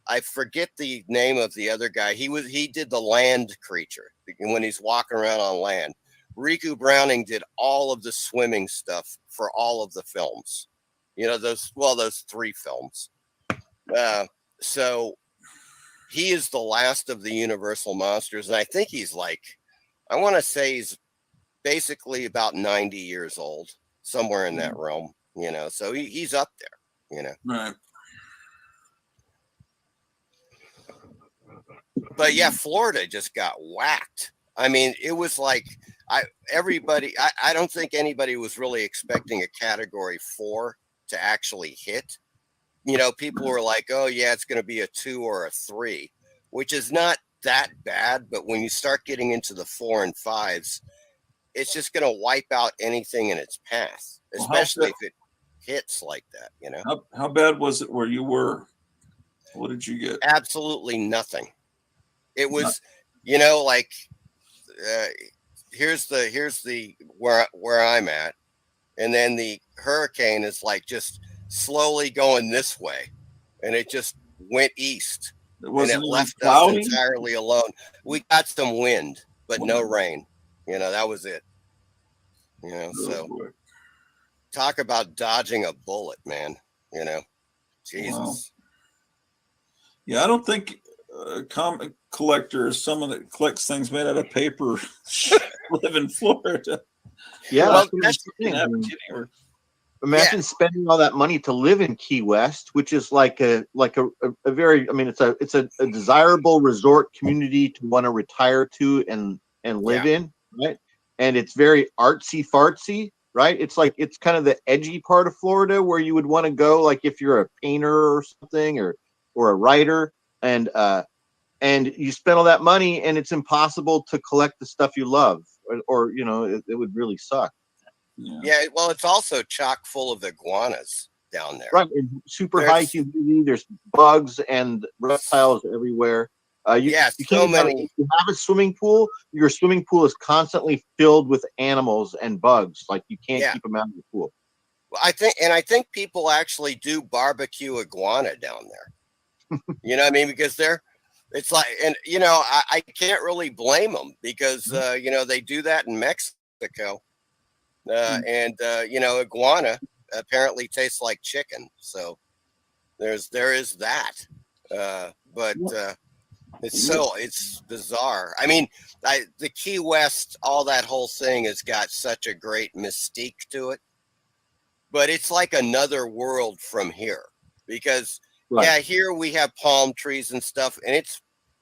I forget the name of the other guy. He did the land creature when he's walking around on land. Riku Browning did all of the swimming stuff for all of the films. Those three films. So he is the last of the Universal monsters, and I think he's I want to say he's basically about 90 years old, somewhere in that realm. So he's up there. Right. But yeah, Florida just got whacked. I mean, it was like I don't think anybody was really expecting a Category 4 to actually hit. People were like, oh yeah, it's going to be a 2 or a 3, which is not that bad. But when you start getting into the 4 and 5s, it's just going to wipe out anything in its path, especially if it hits like that. How bad was it where you were? What did you get? Absolutely nothing. It was, here's the where I'm at, and then the hurricane is just slowly going this way, and it just went east, and it left us entirely alone. We got some wind, but no rain. That was it. So talk about dodging a bullet, man. Jesus. Wow. Yeah, I don't think a comic collector is someone that collects things made out of paper live in Florida. Yeah, well, that's the thing. Imagine spending all that money to live in Key West, which is like a very, it's a desirable resort community to want to retire to and live in, right? And it's very artsy fartsy, right? It's kind of the edgy part of Florida where you would want to go, like if you're a painter or something, or a writer, and you spend all that money and it's impossible to collect the stuff you love, or it would really suck. Yeah, well, it's also chock full of iguanas. down there. Right, and super high humidity. There's bugs and reptiles everywhere. You can't even if you have a swimming pool, your swimming pool is constantly filled with animals and bugs. Like you can't keep them out of the pool. Well, I think people actually do barbecue iguana down there. You know what I mean? Because it's like, and you know, I can't really blame them because you know, they do that in Mexico, and you know, iguana apparently tastes like chicken. So there is that, but it's bizarre. I mean, the Key West, all that whole thing has got such a great mystique to it, but it's like another world from here because here we have palm trees and stuff, and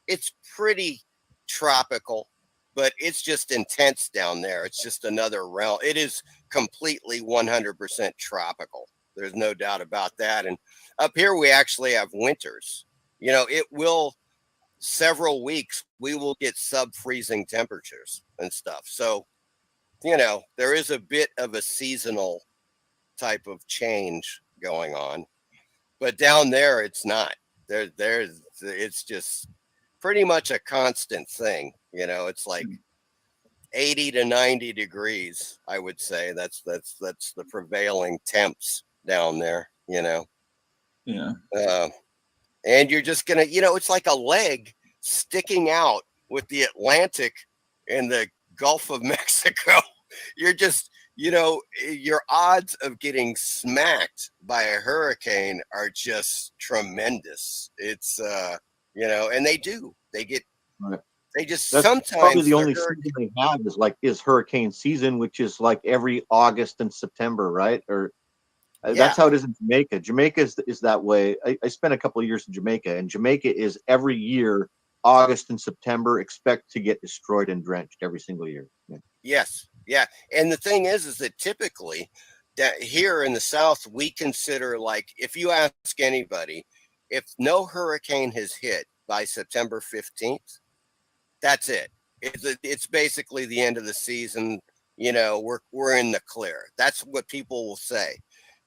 it's pretty tropical, but it's just intense down there. It's just another realm. It is completely 100% tropical. There's no doubt about that. And up here, we actually have winters. You know, it will several weeks, we will get sub-freezing temperatures and stuff. So, you know, there is a bit of a seasonal type of change going on, but down there, it's not. It's just pretty much a constant thing. You know, it's like 80 to 90 degrees, I would say. That's the prevailing temps down there, you know. Yeah. And you're just gonna, you know, it's like a leg sticking out with the Atlantic and the Gulf of Mexico. You're just, you know, your odds of getting smacked by a hurricane are just tremendous. It's you know, and they get they just That's sometimes probably the only season they have is hurricane season, which is like every August and September, right? Or that's how it is in Jamaica. Jamaica is that way. I spent a couple of years in Jamaica, and Jamaica is every year, August and September, expect to get destroyed and drenched every single year. Yeah. Yes. Yeah. And the thing is that typically that here in the South, we consider, like, if you ask anybody, if no hurricane has hit by September 15th, that's it. It's basically the end of the season. You know, we're in the clear. That's what people will say.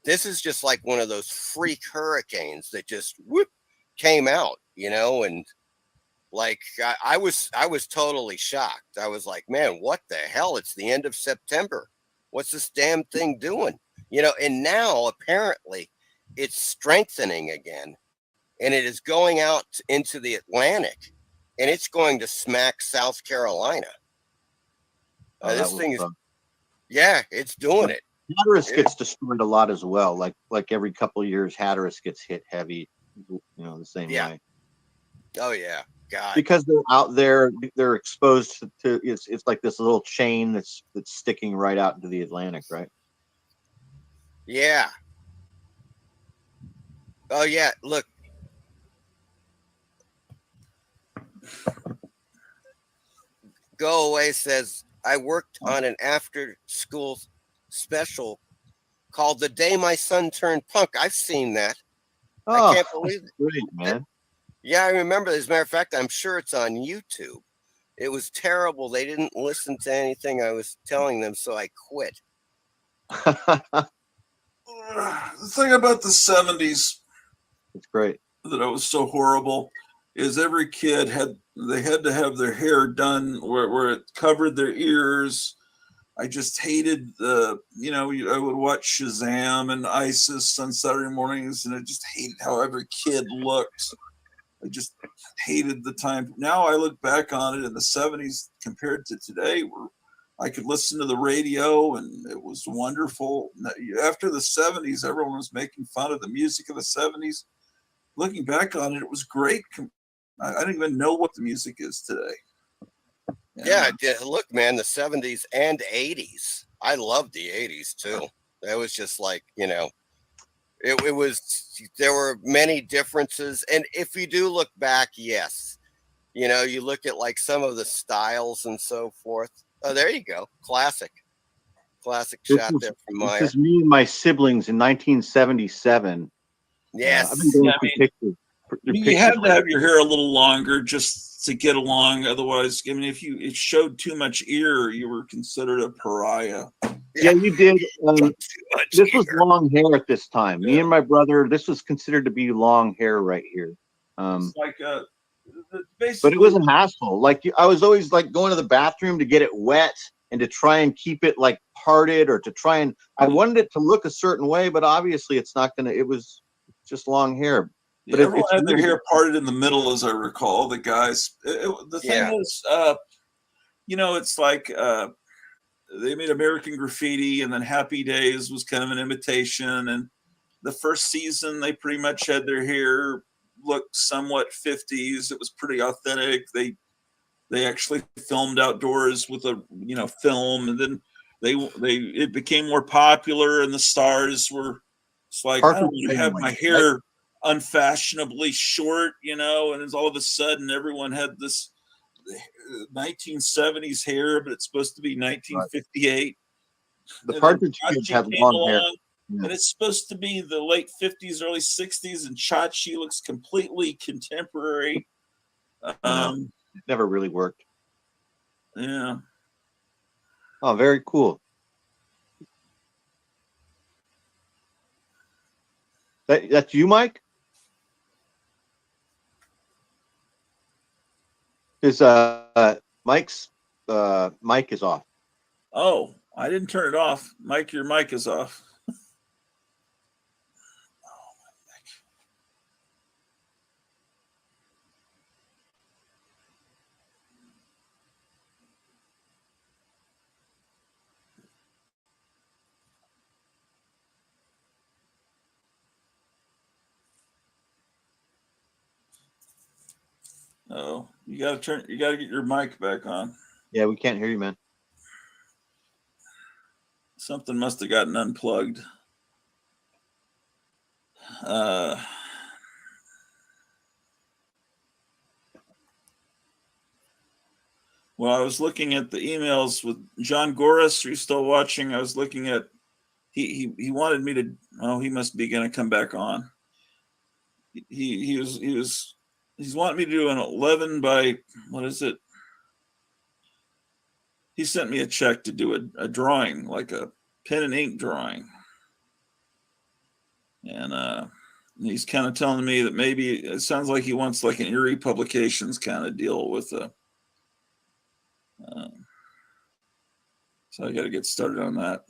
This is just like one of those freak hurricanes that just came out, you know, and like I was totally shocked. I was like, man, what the hell? It's the end of September. What's this damn thing doing? You know, and now apparently it's strengthening again, and it is going out into the Atlantic, and it's going to smack South Carolina. This thing is, it's doing it. Hatteras gets destroyed a lot as well. Like every couple of years, Hatteras gets hit heavy. You know, the same way. Oh yeah, God. Because they're out there, they're exposed to it's like this little chain that's sticking right out into the Atlantic, right? Yeah. Oh yeah. Look. Go Away says, I worked on an after-school special called The Day My Son Turned Punk. I've seen that. I can't believe it. Brilliant, man. Yeah, I remember. As a matter of fact, I'm sure it's on YouTube. It was terrible. They didn't listen to anything I was telling them, so I quit. The thing about the 70s, it's great, that it was so horrible, is every kid had to have their hair done where it covered their ears. I just hated I would watch Shazam and ISIS on Saturday mornings, and I just hated how every kid looked. I just hated the time. Now I look back on it in the 70s compared to today, where I could listen to the radio and it was wonderful. After the 70s, everyone was making fun of the music of the 70s. Looking back on it, it was great. I don't even know what the music is today. Yeah, look, man, the 70s and 80s. I loved the 80s too. That was just like, you know, it was, there were many differences. And if you do look back, yes, you know, you look at like some of the styles and so forth. Oh, there you go. Classic shot there from Maya. This is me and my siblings in 1977. Yes. I've been going through pictures. You had to have your hair a little longer just to get along. Otherwise, I mean, if it showed too much ear, you were considered a pariah. Yeah, you did. This was long hair at this time. Me and my brother, this was considered to be long hair right here. It's like But it was a hassle. Like I was always like going to the bathroom to get it wet and to try and keep it like parted, or to try and I wanted it to look a certain way, but obviously it's not gonna. It was just long hair. Yeah, But everyone it's had their really- hair parted in the middle, as I recall. The guys. The thing Yeah. is, it's like they made American Graffiti, and then Happy Days was kind of an imitation. And the first season, they pretty much had their hair look somewhat 50s. It was pretty authentic. They actually filmed outdoors with a film, and then it became more popular, and the stars were. It's like I don't want to have my hair unfashionably short, and it's all of a sudden everyone had this 1970s hair, but it's supposed to be 1958. The Partridge Kids have long hair. And it's supposed to be the late 50s, early 60s, and Chachi looks completely contemporary. It never really worked. Yeah. Oh, very cool. That's you, Mike? Is Mike's mic is off. Oh, I didn't turn it off. Mike, your mic is off. Oh, you gotta get your mic back on. Yeah, we can't hear you, man. Something must have gotten unplugged. Well, I was looking at the emails with John Goris. Are you still watching? I was looking at he wanted me to. Oh, he must be going to come back on. He's wanting me to do an 11 by what is it? He sent me a check to do a drawing, like a pen and ink drawing, and he's kind of telling me that maybe it sounds like he wants like an Erie Publications kind of deal with a. So I got to get started on that.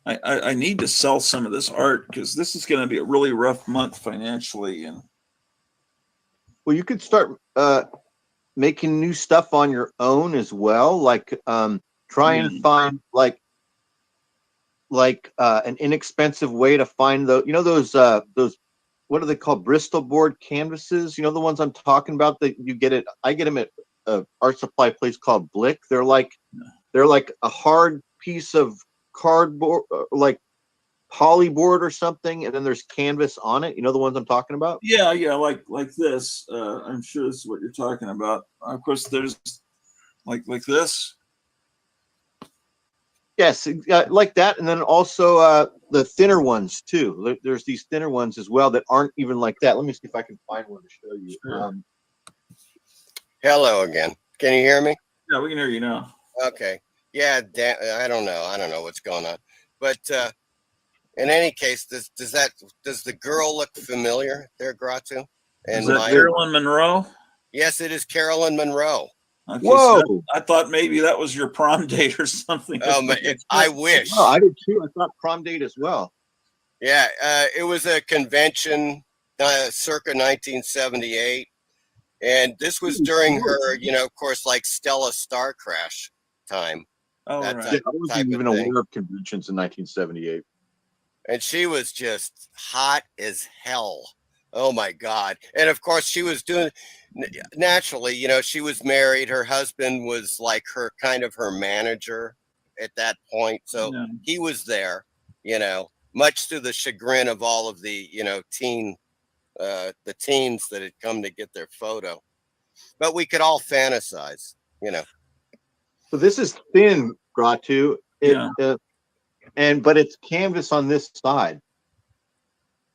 I need to sell some of this art because this is going to be a really rough month financially. And well, you could start making new stuff on your own as well. Like try and find like an inexpensive way to find those what are they called, Bristol board canvases? The ones I'm talking about that you get it. I get them at a art supply place called Blick. They're like a hard piece of cardboard, like polyboard or something, and then there's canvas on it. The ones I'm talking about? Yeah, like this. I'm sure this is what you're talking about. Of course, there's like this. Yes, like that, and then also the thinner ones too. There's these thinner ones as well that aren't even like that. Let me see if I can find one to show you. Sure. Hello again. Can you hear me? Yeah, we can hear you now. Okay. Yeah, I don't know. I don't know what's going on. But in any case, does the girl look familiar there, Gratu? Is that Carolyn Monroe? Yes, it is Carolyn Monroe. Okay, Whoa! So I thought maybe that was your prom date or something. I wish. Oh, I did too. I thought prom date as well. Yeah, it was a convention circa 1978. And this was during her, of course, like Stella Star Crash time. Oh, that right. type, I wasn't type even of thing. aware of conventions in 1978. And she was just hot as hell. Oh my God. And of course she was doing naturally, she was married. Her husband was like her manager at that point. So he was there, much to the chagrin of all of the, the teens that had come to get their photo. But we could all fantasize, So this is thin, Gratu. But it's canvas on this side.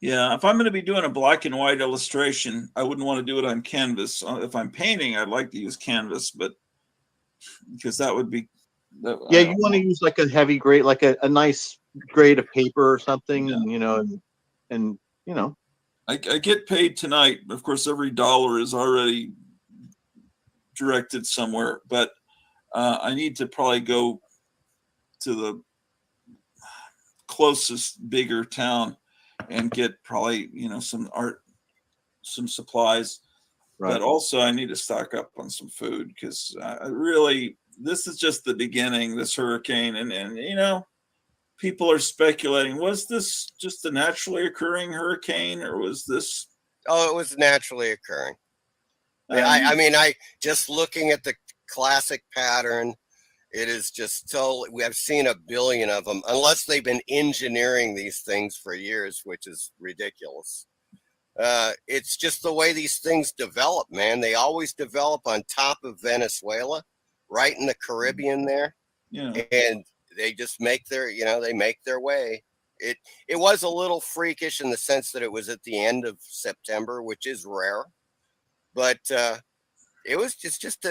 Yeah, if I'm going to be doing a black and white illustration, I wouldn't want to do it on canvas. If I'm painting, I'd like to use canvas, but because that would be Yeah, you want to use like a heavy grade, like a nice grade of paper or something, and I get paid tonight. Of course, every dollar is already directed somewhere, but I need to probably go to the closest bigger town and get probably, some supplies. Right. But also I need to stock up on some food because this is just the beginning, this hurricane. And people are speculating, was this just a naturally occurring hurricane or was this? Oh, it was naturally occurring. I mean, just looking at the classic pattern, it is just we have seen a billion of them, unless they've been engineering these things for years, which is ridiculous. It's just the way these things develop, man. They always develop on top of Venezuela, right in the Caribbean there. Yeah. And they just make their way. It was a little freakish in the sense that it was at the end of September, which is rare. But it was just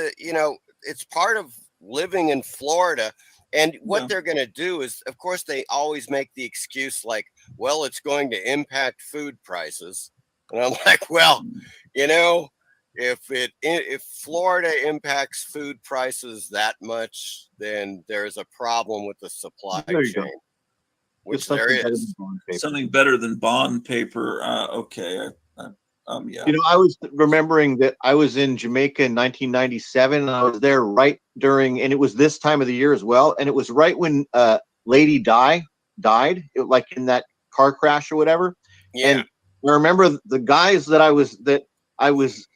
it's part of living in Florida. And what they're going to do is, of course, they always make the excuse like, well, it's going to impact food prices. And I'm like, well, if Florida impacts food prices that much, then there's a problem with the supply chain. Which there is. Something better than bond paper. Okay. Yeah. I was remembering that I was in Jamaica in 1997, and I was there right during, and it was this time of the year as well, and it was right when Lady Di died, like in that car crash or whatever. Yeah. And I remember the guys that I was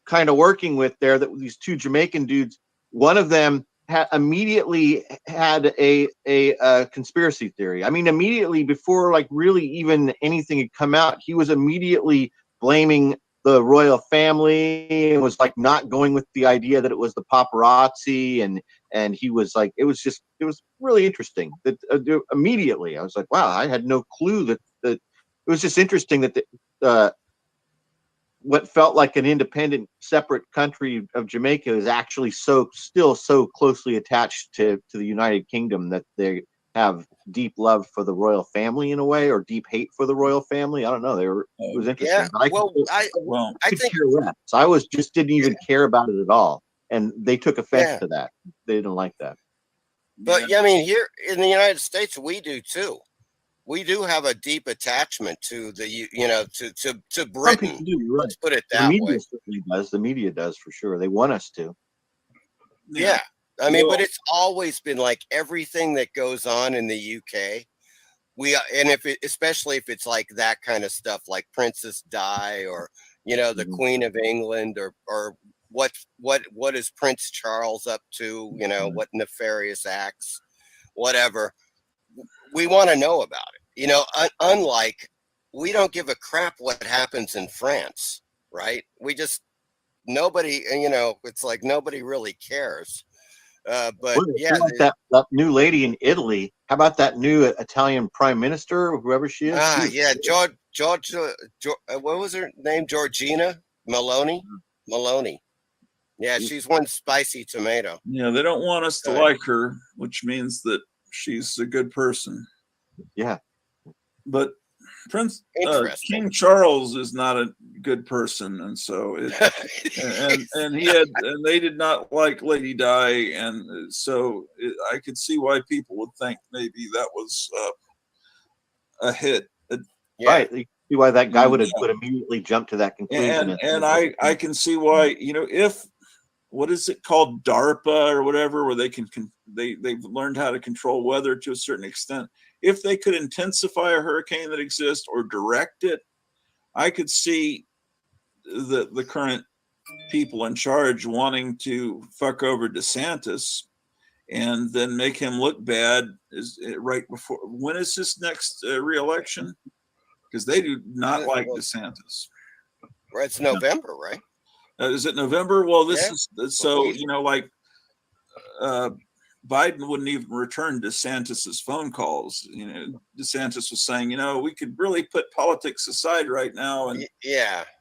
kind of working with there, that these two Jamaican dudes. One of them immediately had a conspiracy theory. I mean, immediately before like really even anything had come out, he was immediately blaming the royal family and was like not going with the idea that it was the paparazzi, and he was like, it was really interesting that immediately I was like, wow, I had no clue that it was just interesting that what felt like an independent, separate country of Jamaica is actually still so closely attached to the United Kingdom that they have deep love for the royal family in a way, or deep hate for the royal family. I don't know. It was interesting. Yeah, I think so. I didn't even care about it at all, and they took offense to that. They didn't like that. But I mean, here in the United States, we do too. We do have a deep attachment to the, to Britain. Right. Let's put it The that media way. certainly does. The media does for sure. They want us to. Yeah. I mean, but it's always been like everything that goes on in the UK. Especially if it's like that kind of stuff, like Princess Di, or, the Queen of England, or what is Prince Charles up to, what nefarious acts, whatever. We want to know about it, unlike we don't give a crap what happens in France, right? Nobody, it's like nobody really cares. But that new lady in Italy. How about that new Italian prime minister, whoever she is? George, what was her name? Georgina Meloni. Meloni. Yeah, she's one spicy tomato. Yeah, they don't want us to like her, which means that she's a good person. Yeah. But King Charles is not a good person, and so and they did not like Lady Di, and so I could see why people would think maybe that was a hit. Right. You see why that guy would immediately jump to that conclusion. And I can see why, if what is it called, DARPA or whatever, where they've learned how to control weather to a certain extent. If they could intensify a hurricane that exists or direct it, I could see the current people in charge wanting to fuck over DeSantis and then make him look bad right before. When is his next re-election? Because they do not like DeSantis. Right, it's November, right? Is it November? Well, this is so, Biden wouldn't even return DeSantis's phone calls. DeSantis was saying, we could really put politics aside right now. And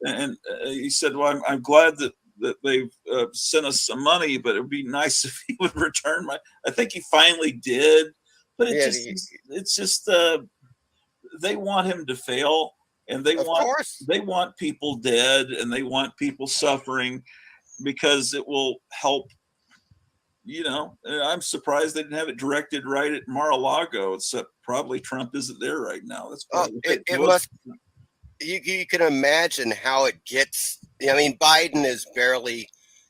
and he said, well, I'm glad that that they've sent us some money, but it would be nice if he would return my. I think he finally did, but it's just they want him to fail, and they want people dead, and they want people suffering because it will help. You know, I'm surprised they didn't have it directed right at Mar-a-Lago, except probably Trump isn't there right now. That's probably it must. You can imagine how it gets. I mean, Biden is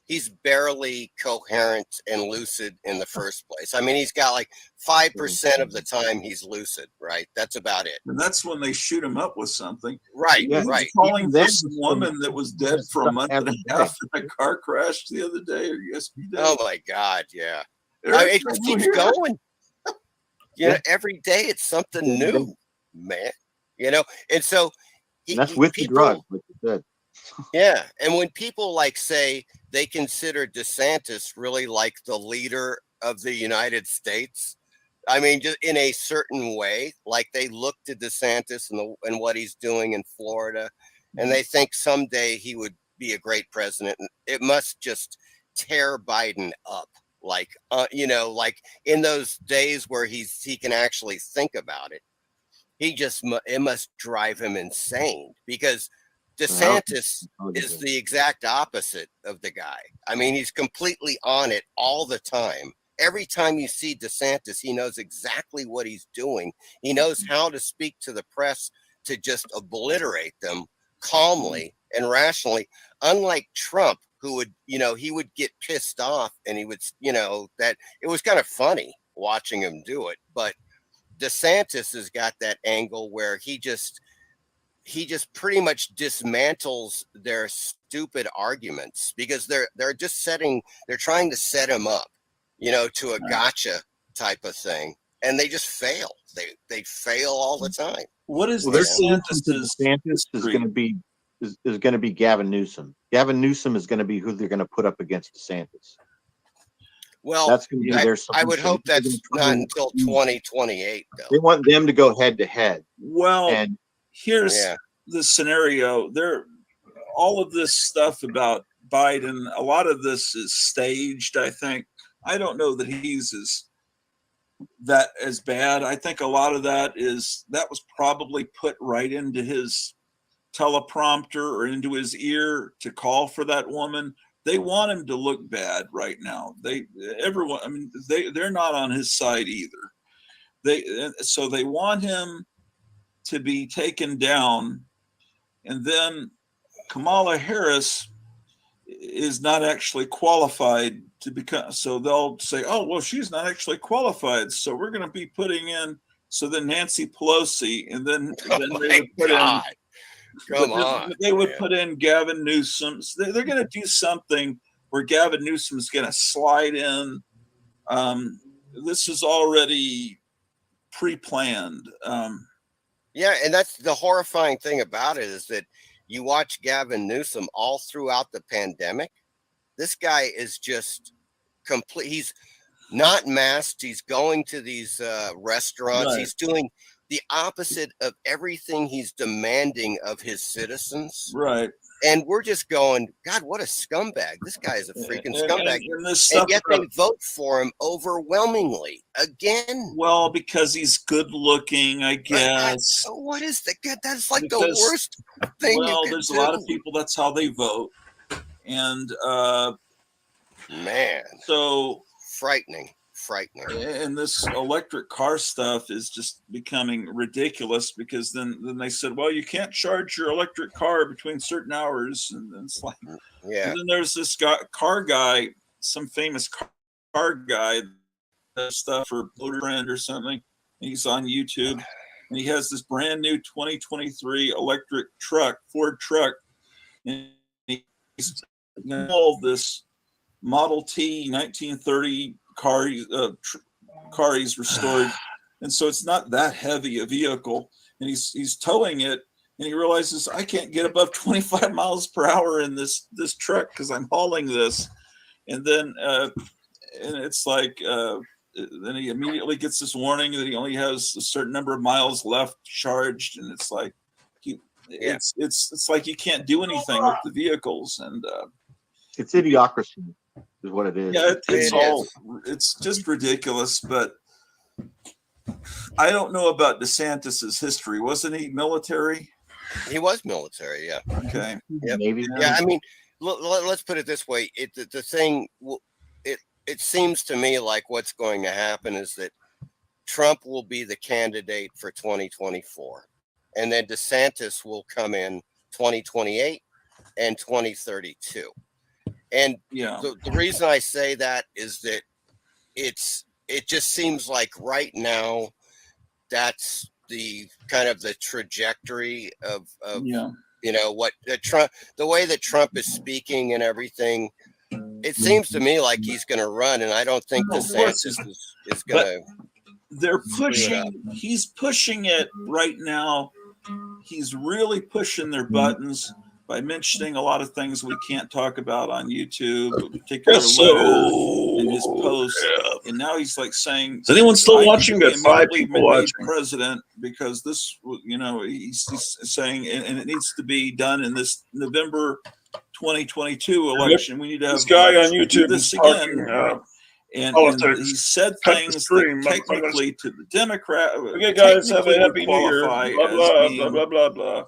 he's barely coherent and lucid in the first place. I mean, he's got like 5% of the time he's lucid, right? That's about it. And that's when they shoot him up with something. Right, He was right. calling for some woman that was dead for a month and a half in a car crash the other day, or yesterday. Oh my God, yeah. It just keeps going. You know, every day it's something new, man. You know, and so and that's with the drugs, like you said. Yeah, and when people like say they consider DeSantis really like the leader of the United States, I mean, just in a certain way, like they look to DeSantis and what he's doing in Florida, and they think someday he would be a great president. And it must just tear Biden up, like you know, like in those days where he can actually think about it. It must drive him insane because DeSantis is the exact opposite of the guy. I mean, he's completely on it all the time. Every time you see DeSantis, he knows exactly what he's doing. He knows how to speak to the press to just obliterate them calmly and rationally, unlike Trump, who would, you know, he would get pissed off and he would, you know, that it was kind of funny watching him do it. But DeSantis has got that angle where he just pretty much dismantles their stupid arguments because they're trying to set him up, you know, to a gotcha type of thing, and they just fail. They fail all the time. What is DeSantis is going to be Gavin Newsom. Gavin Newsom is going to be who they're going to put up against DeSantis. Well, that's going to be their I would hope that's not until 2028, though. They want them to go head to head. Well, and here's the scenario. All of this stuff about Biden, a lot of this is staged, I think. I don't know that he's as bad. I think a lot of that was probably put right into his teleprompter or into his ear to call for that woman. They want him to look bad right now. Everyone, I mean, they're not on his side either. So they want him to be taken down, and then Kamala Harris is not actually qualified to become. So they'll say, "Oh, well, she's not actually qualified, so we're going to be putting in." So then Nancy Pelosi, and then they would put in. Come on. They would put in Gavin Newsom. So they're going to do something where Gavin Newsom is going to slide in. This is already pre-planned. Yeah, and that's the horrifying thing about it is that you watch Gavin Newsom all throughout the pandemic. This guy is just complete. He's not masked. He's going to these restaurants. Right. He's doing the opposite of everything he's demanding of his citizens. Right. And we're just going, God, what a scumbag. This guy is a freaking scumbag. And yet they vote for him overwhelmingly again. Well, because he's good looking, I guess. What is that? That's like the worst thing. Well, you there's could a lot do. of people, that's how they vote. And man, so frightening. And this electric car stuff is just becoming ridiculous because then they said, well, you can't charge your electric car between certain hours. And then it's like, yeah. And then there's this car guy, some famous car guy, does stuff for Motor Trend or something. He's on YouTube and he has this brand new 2023 electric truck, Ford truck. And he's all this Model T 1930 car he's restored, and so it's not that heavy a vehicle, and he's towing it, and he realizes I can't get above 25 miles per hour in this truck because I'm hauling this, and then and it's like then he immediately gets this warning that he only has a certain number of miles left charged, and it's like it's like you can't do anything with the vehicles, and It's idiocracy, is what it is. Yeah, it's It all is. it's just ridiculous. But I don't know about DeSantis's history. Wasn't he military? He was military, yeah. Okay. Yep. Maybe. Yeah, I mean, let's put it this way: the thing, it seems to me like what's going to happen is that Trump will be the candidate for 2024, and then DeSantis will come in 2028 and 2032. And Yeah, the reason I say that is that it just seems like right now that's the kind of the trajectory of yeah. you know what the way that Trump is speaking and everything. It seems to me like he's going to run, and I don't think No, of course. DeSantis is going to. They're screw it up. pushing. He's pushing it right now. He's really pushing their buttons by mentioning a lot of things we can't talk about on YouTube, particular Yes, letters so- in his posts. And now he's like saying, Is anyone still "I need watching? to be Got 5 immediately people made watching. president because this, you know, he's saying, and it needs to be done in this November 2022 election. We need to have This guy on do YouTube this is again." talking And politics. he said Cut the things stream, that motherfuckers. technically to the Democrat, Okay, guys, have a technically would happy New Year. qualify Blah as blah being blah blah blah blah.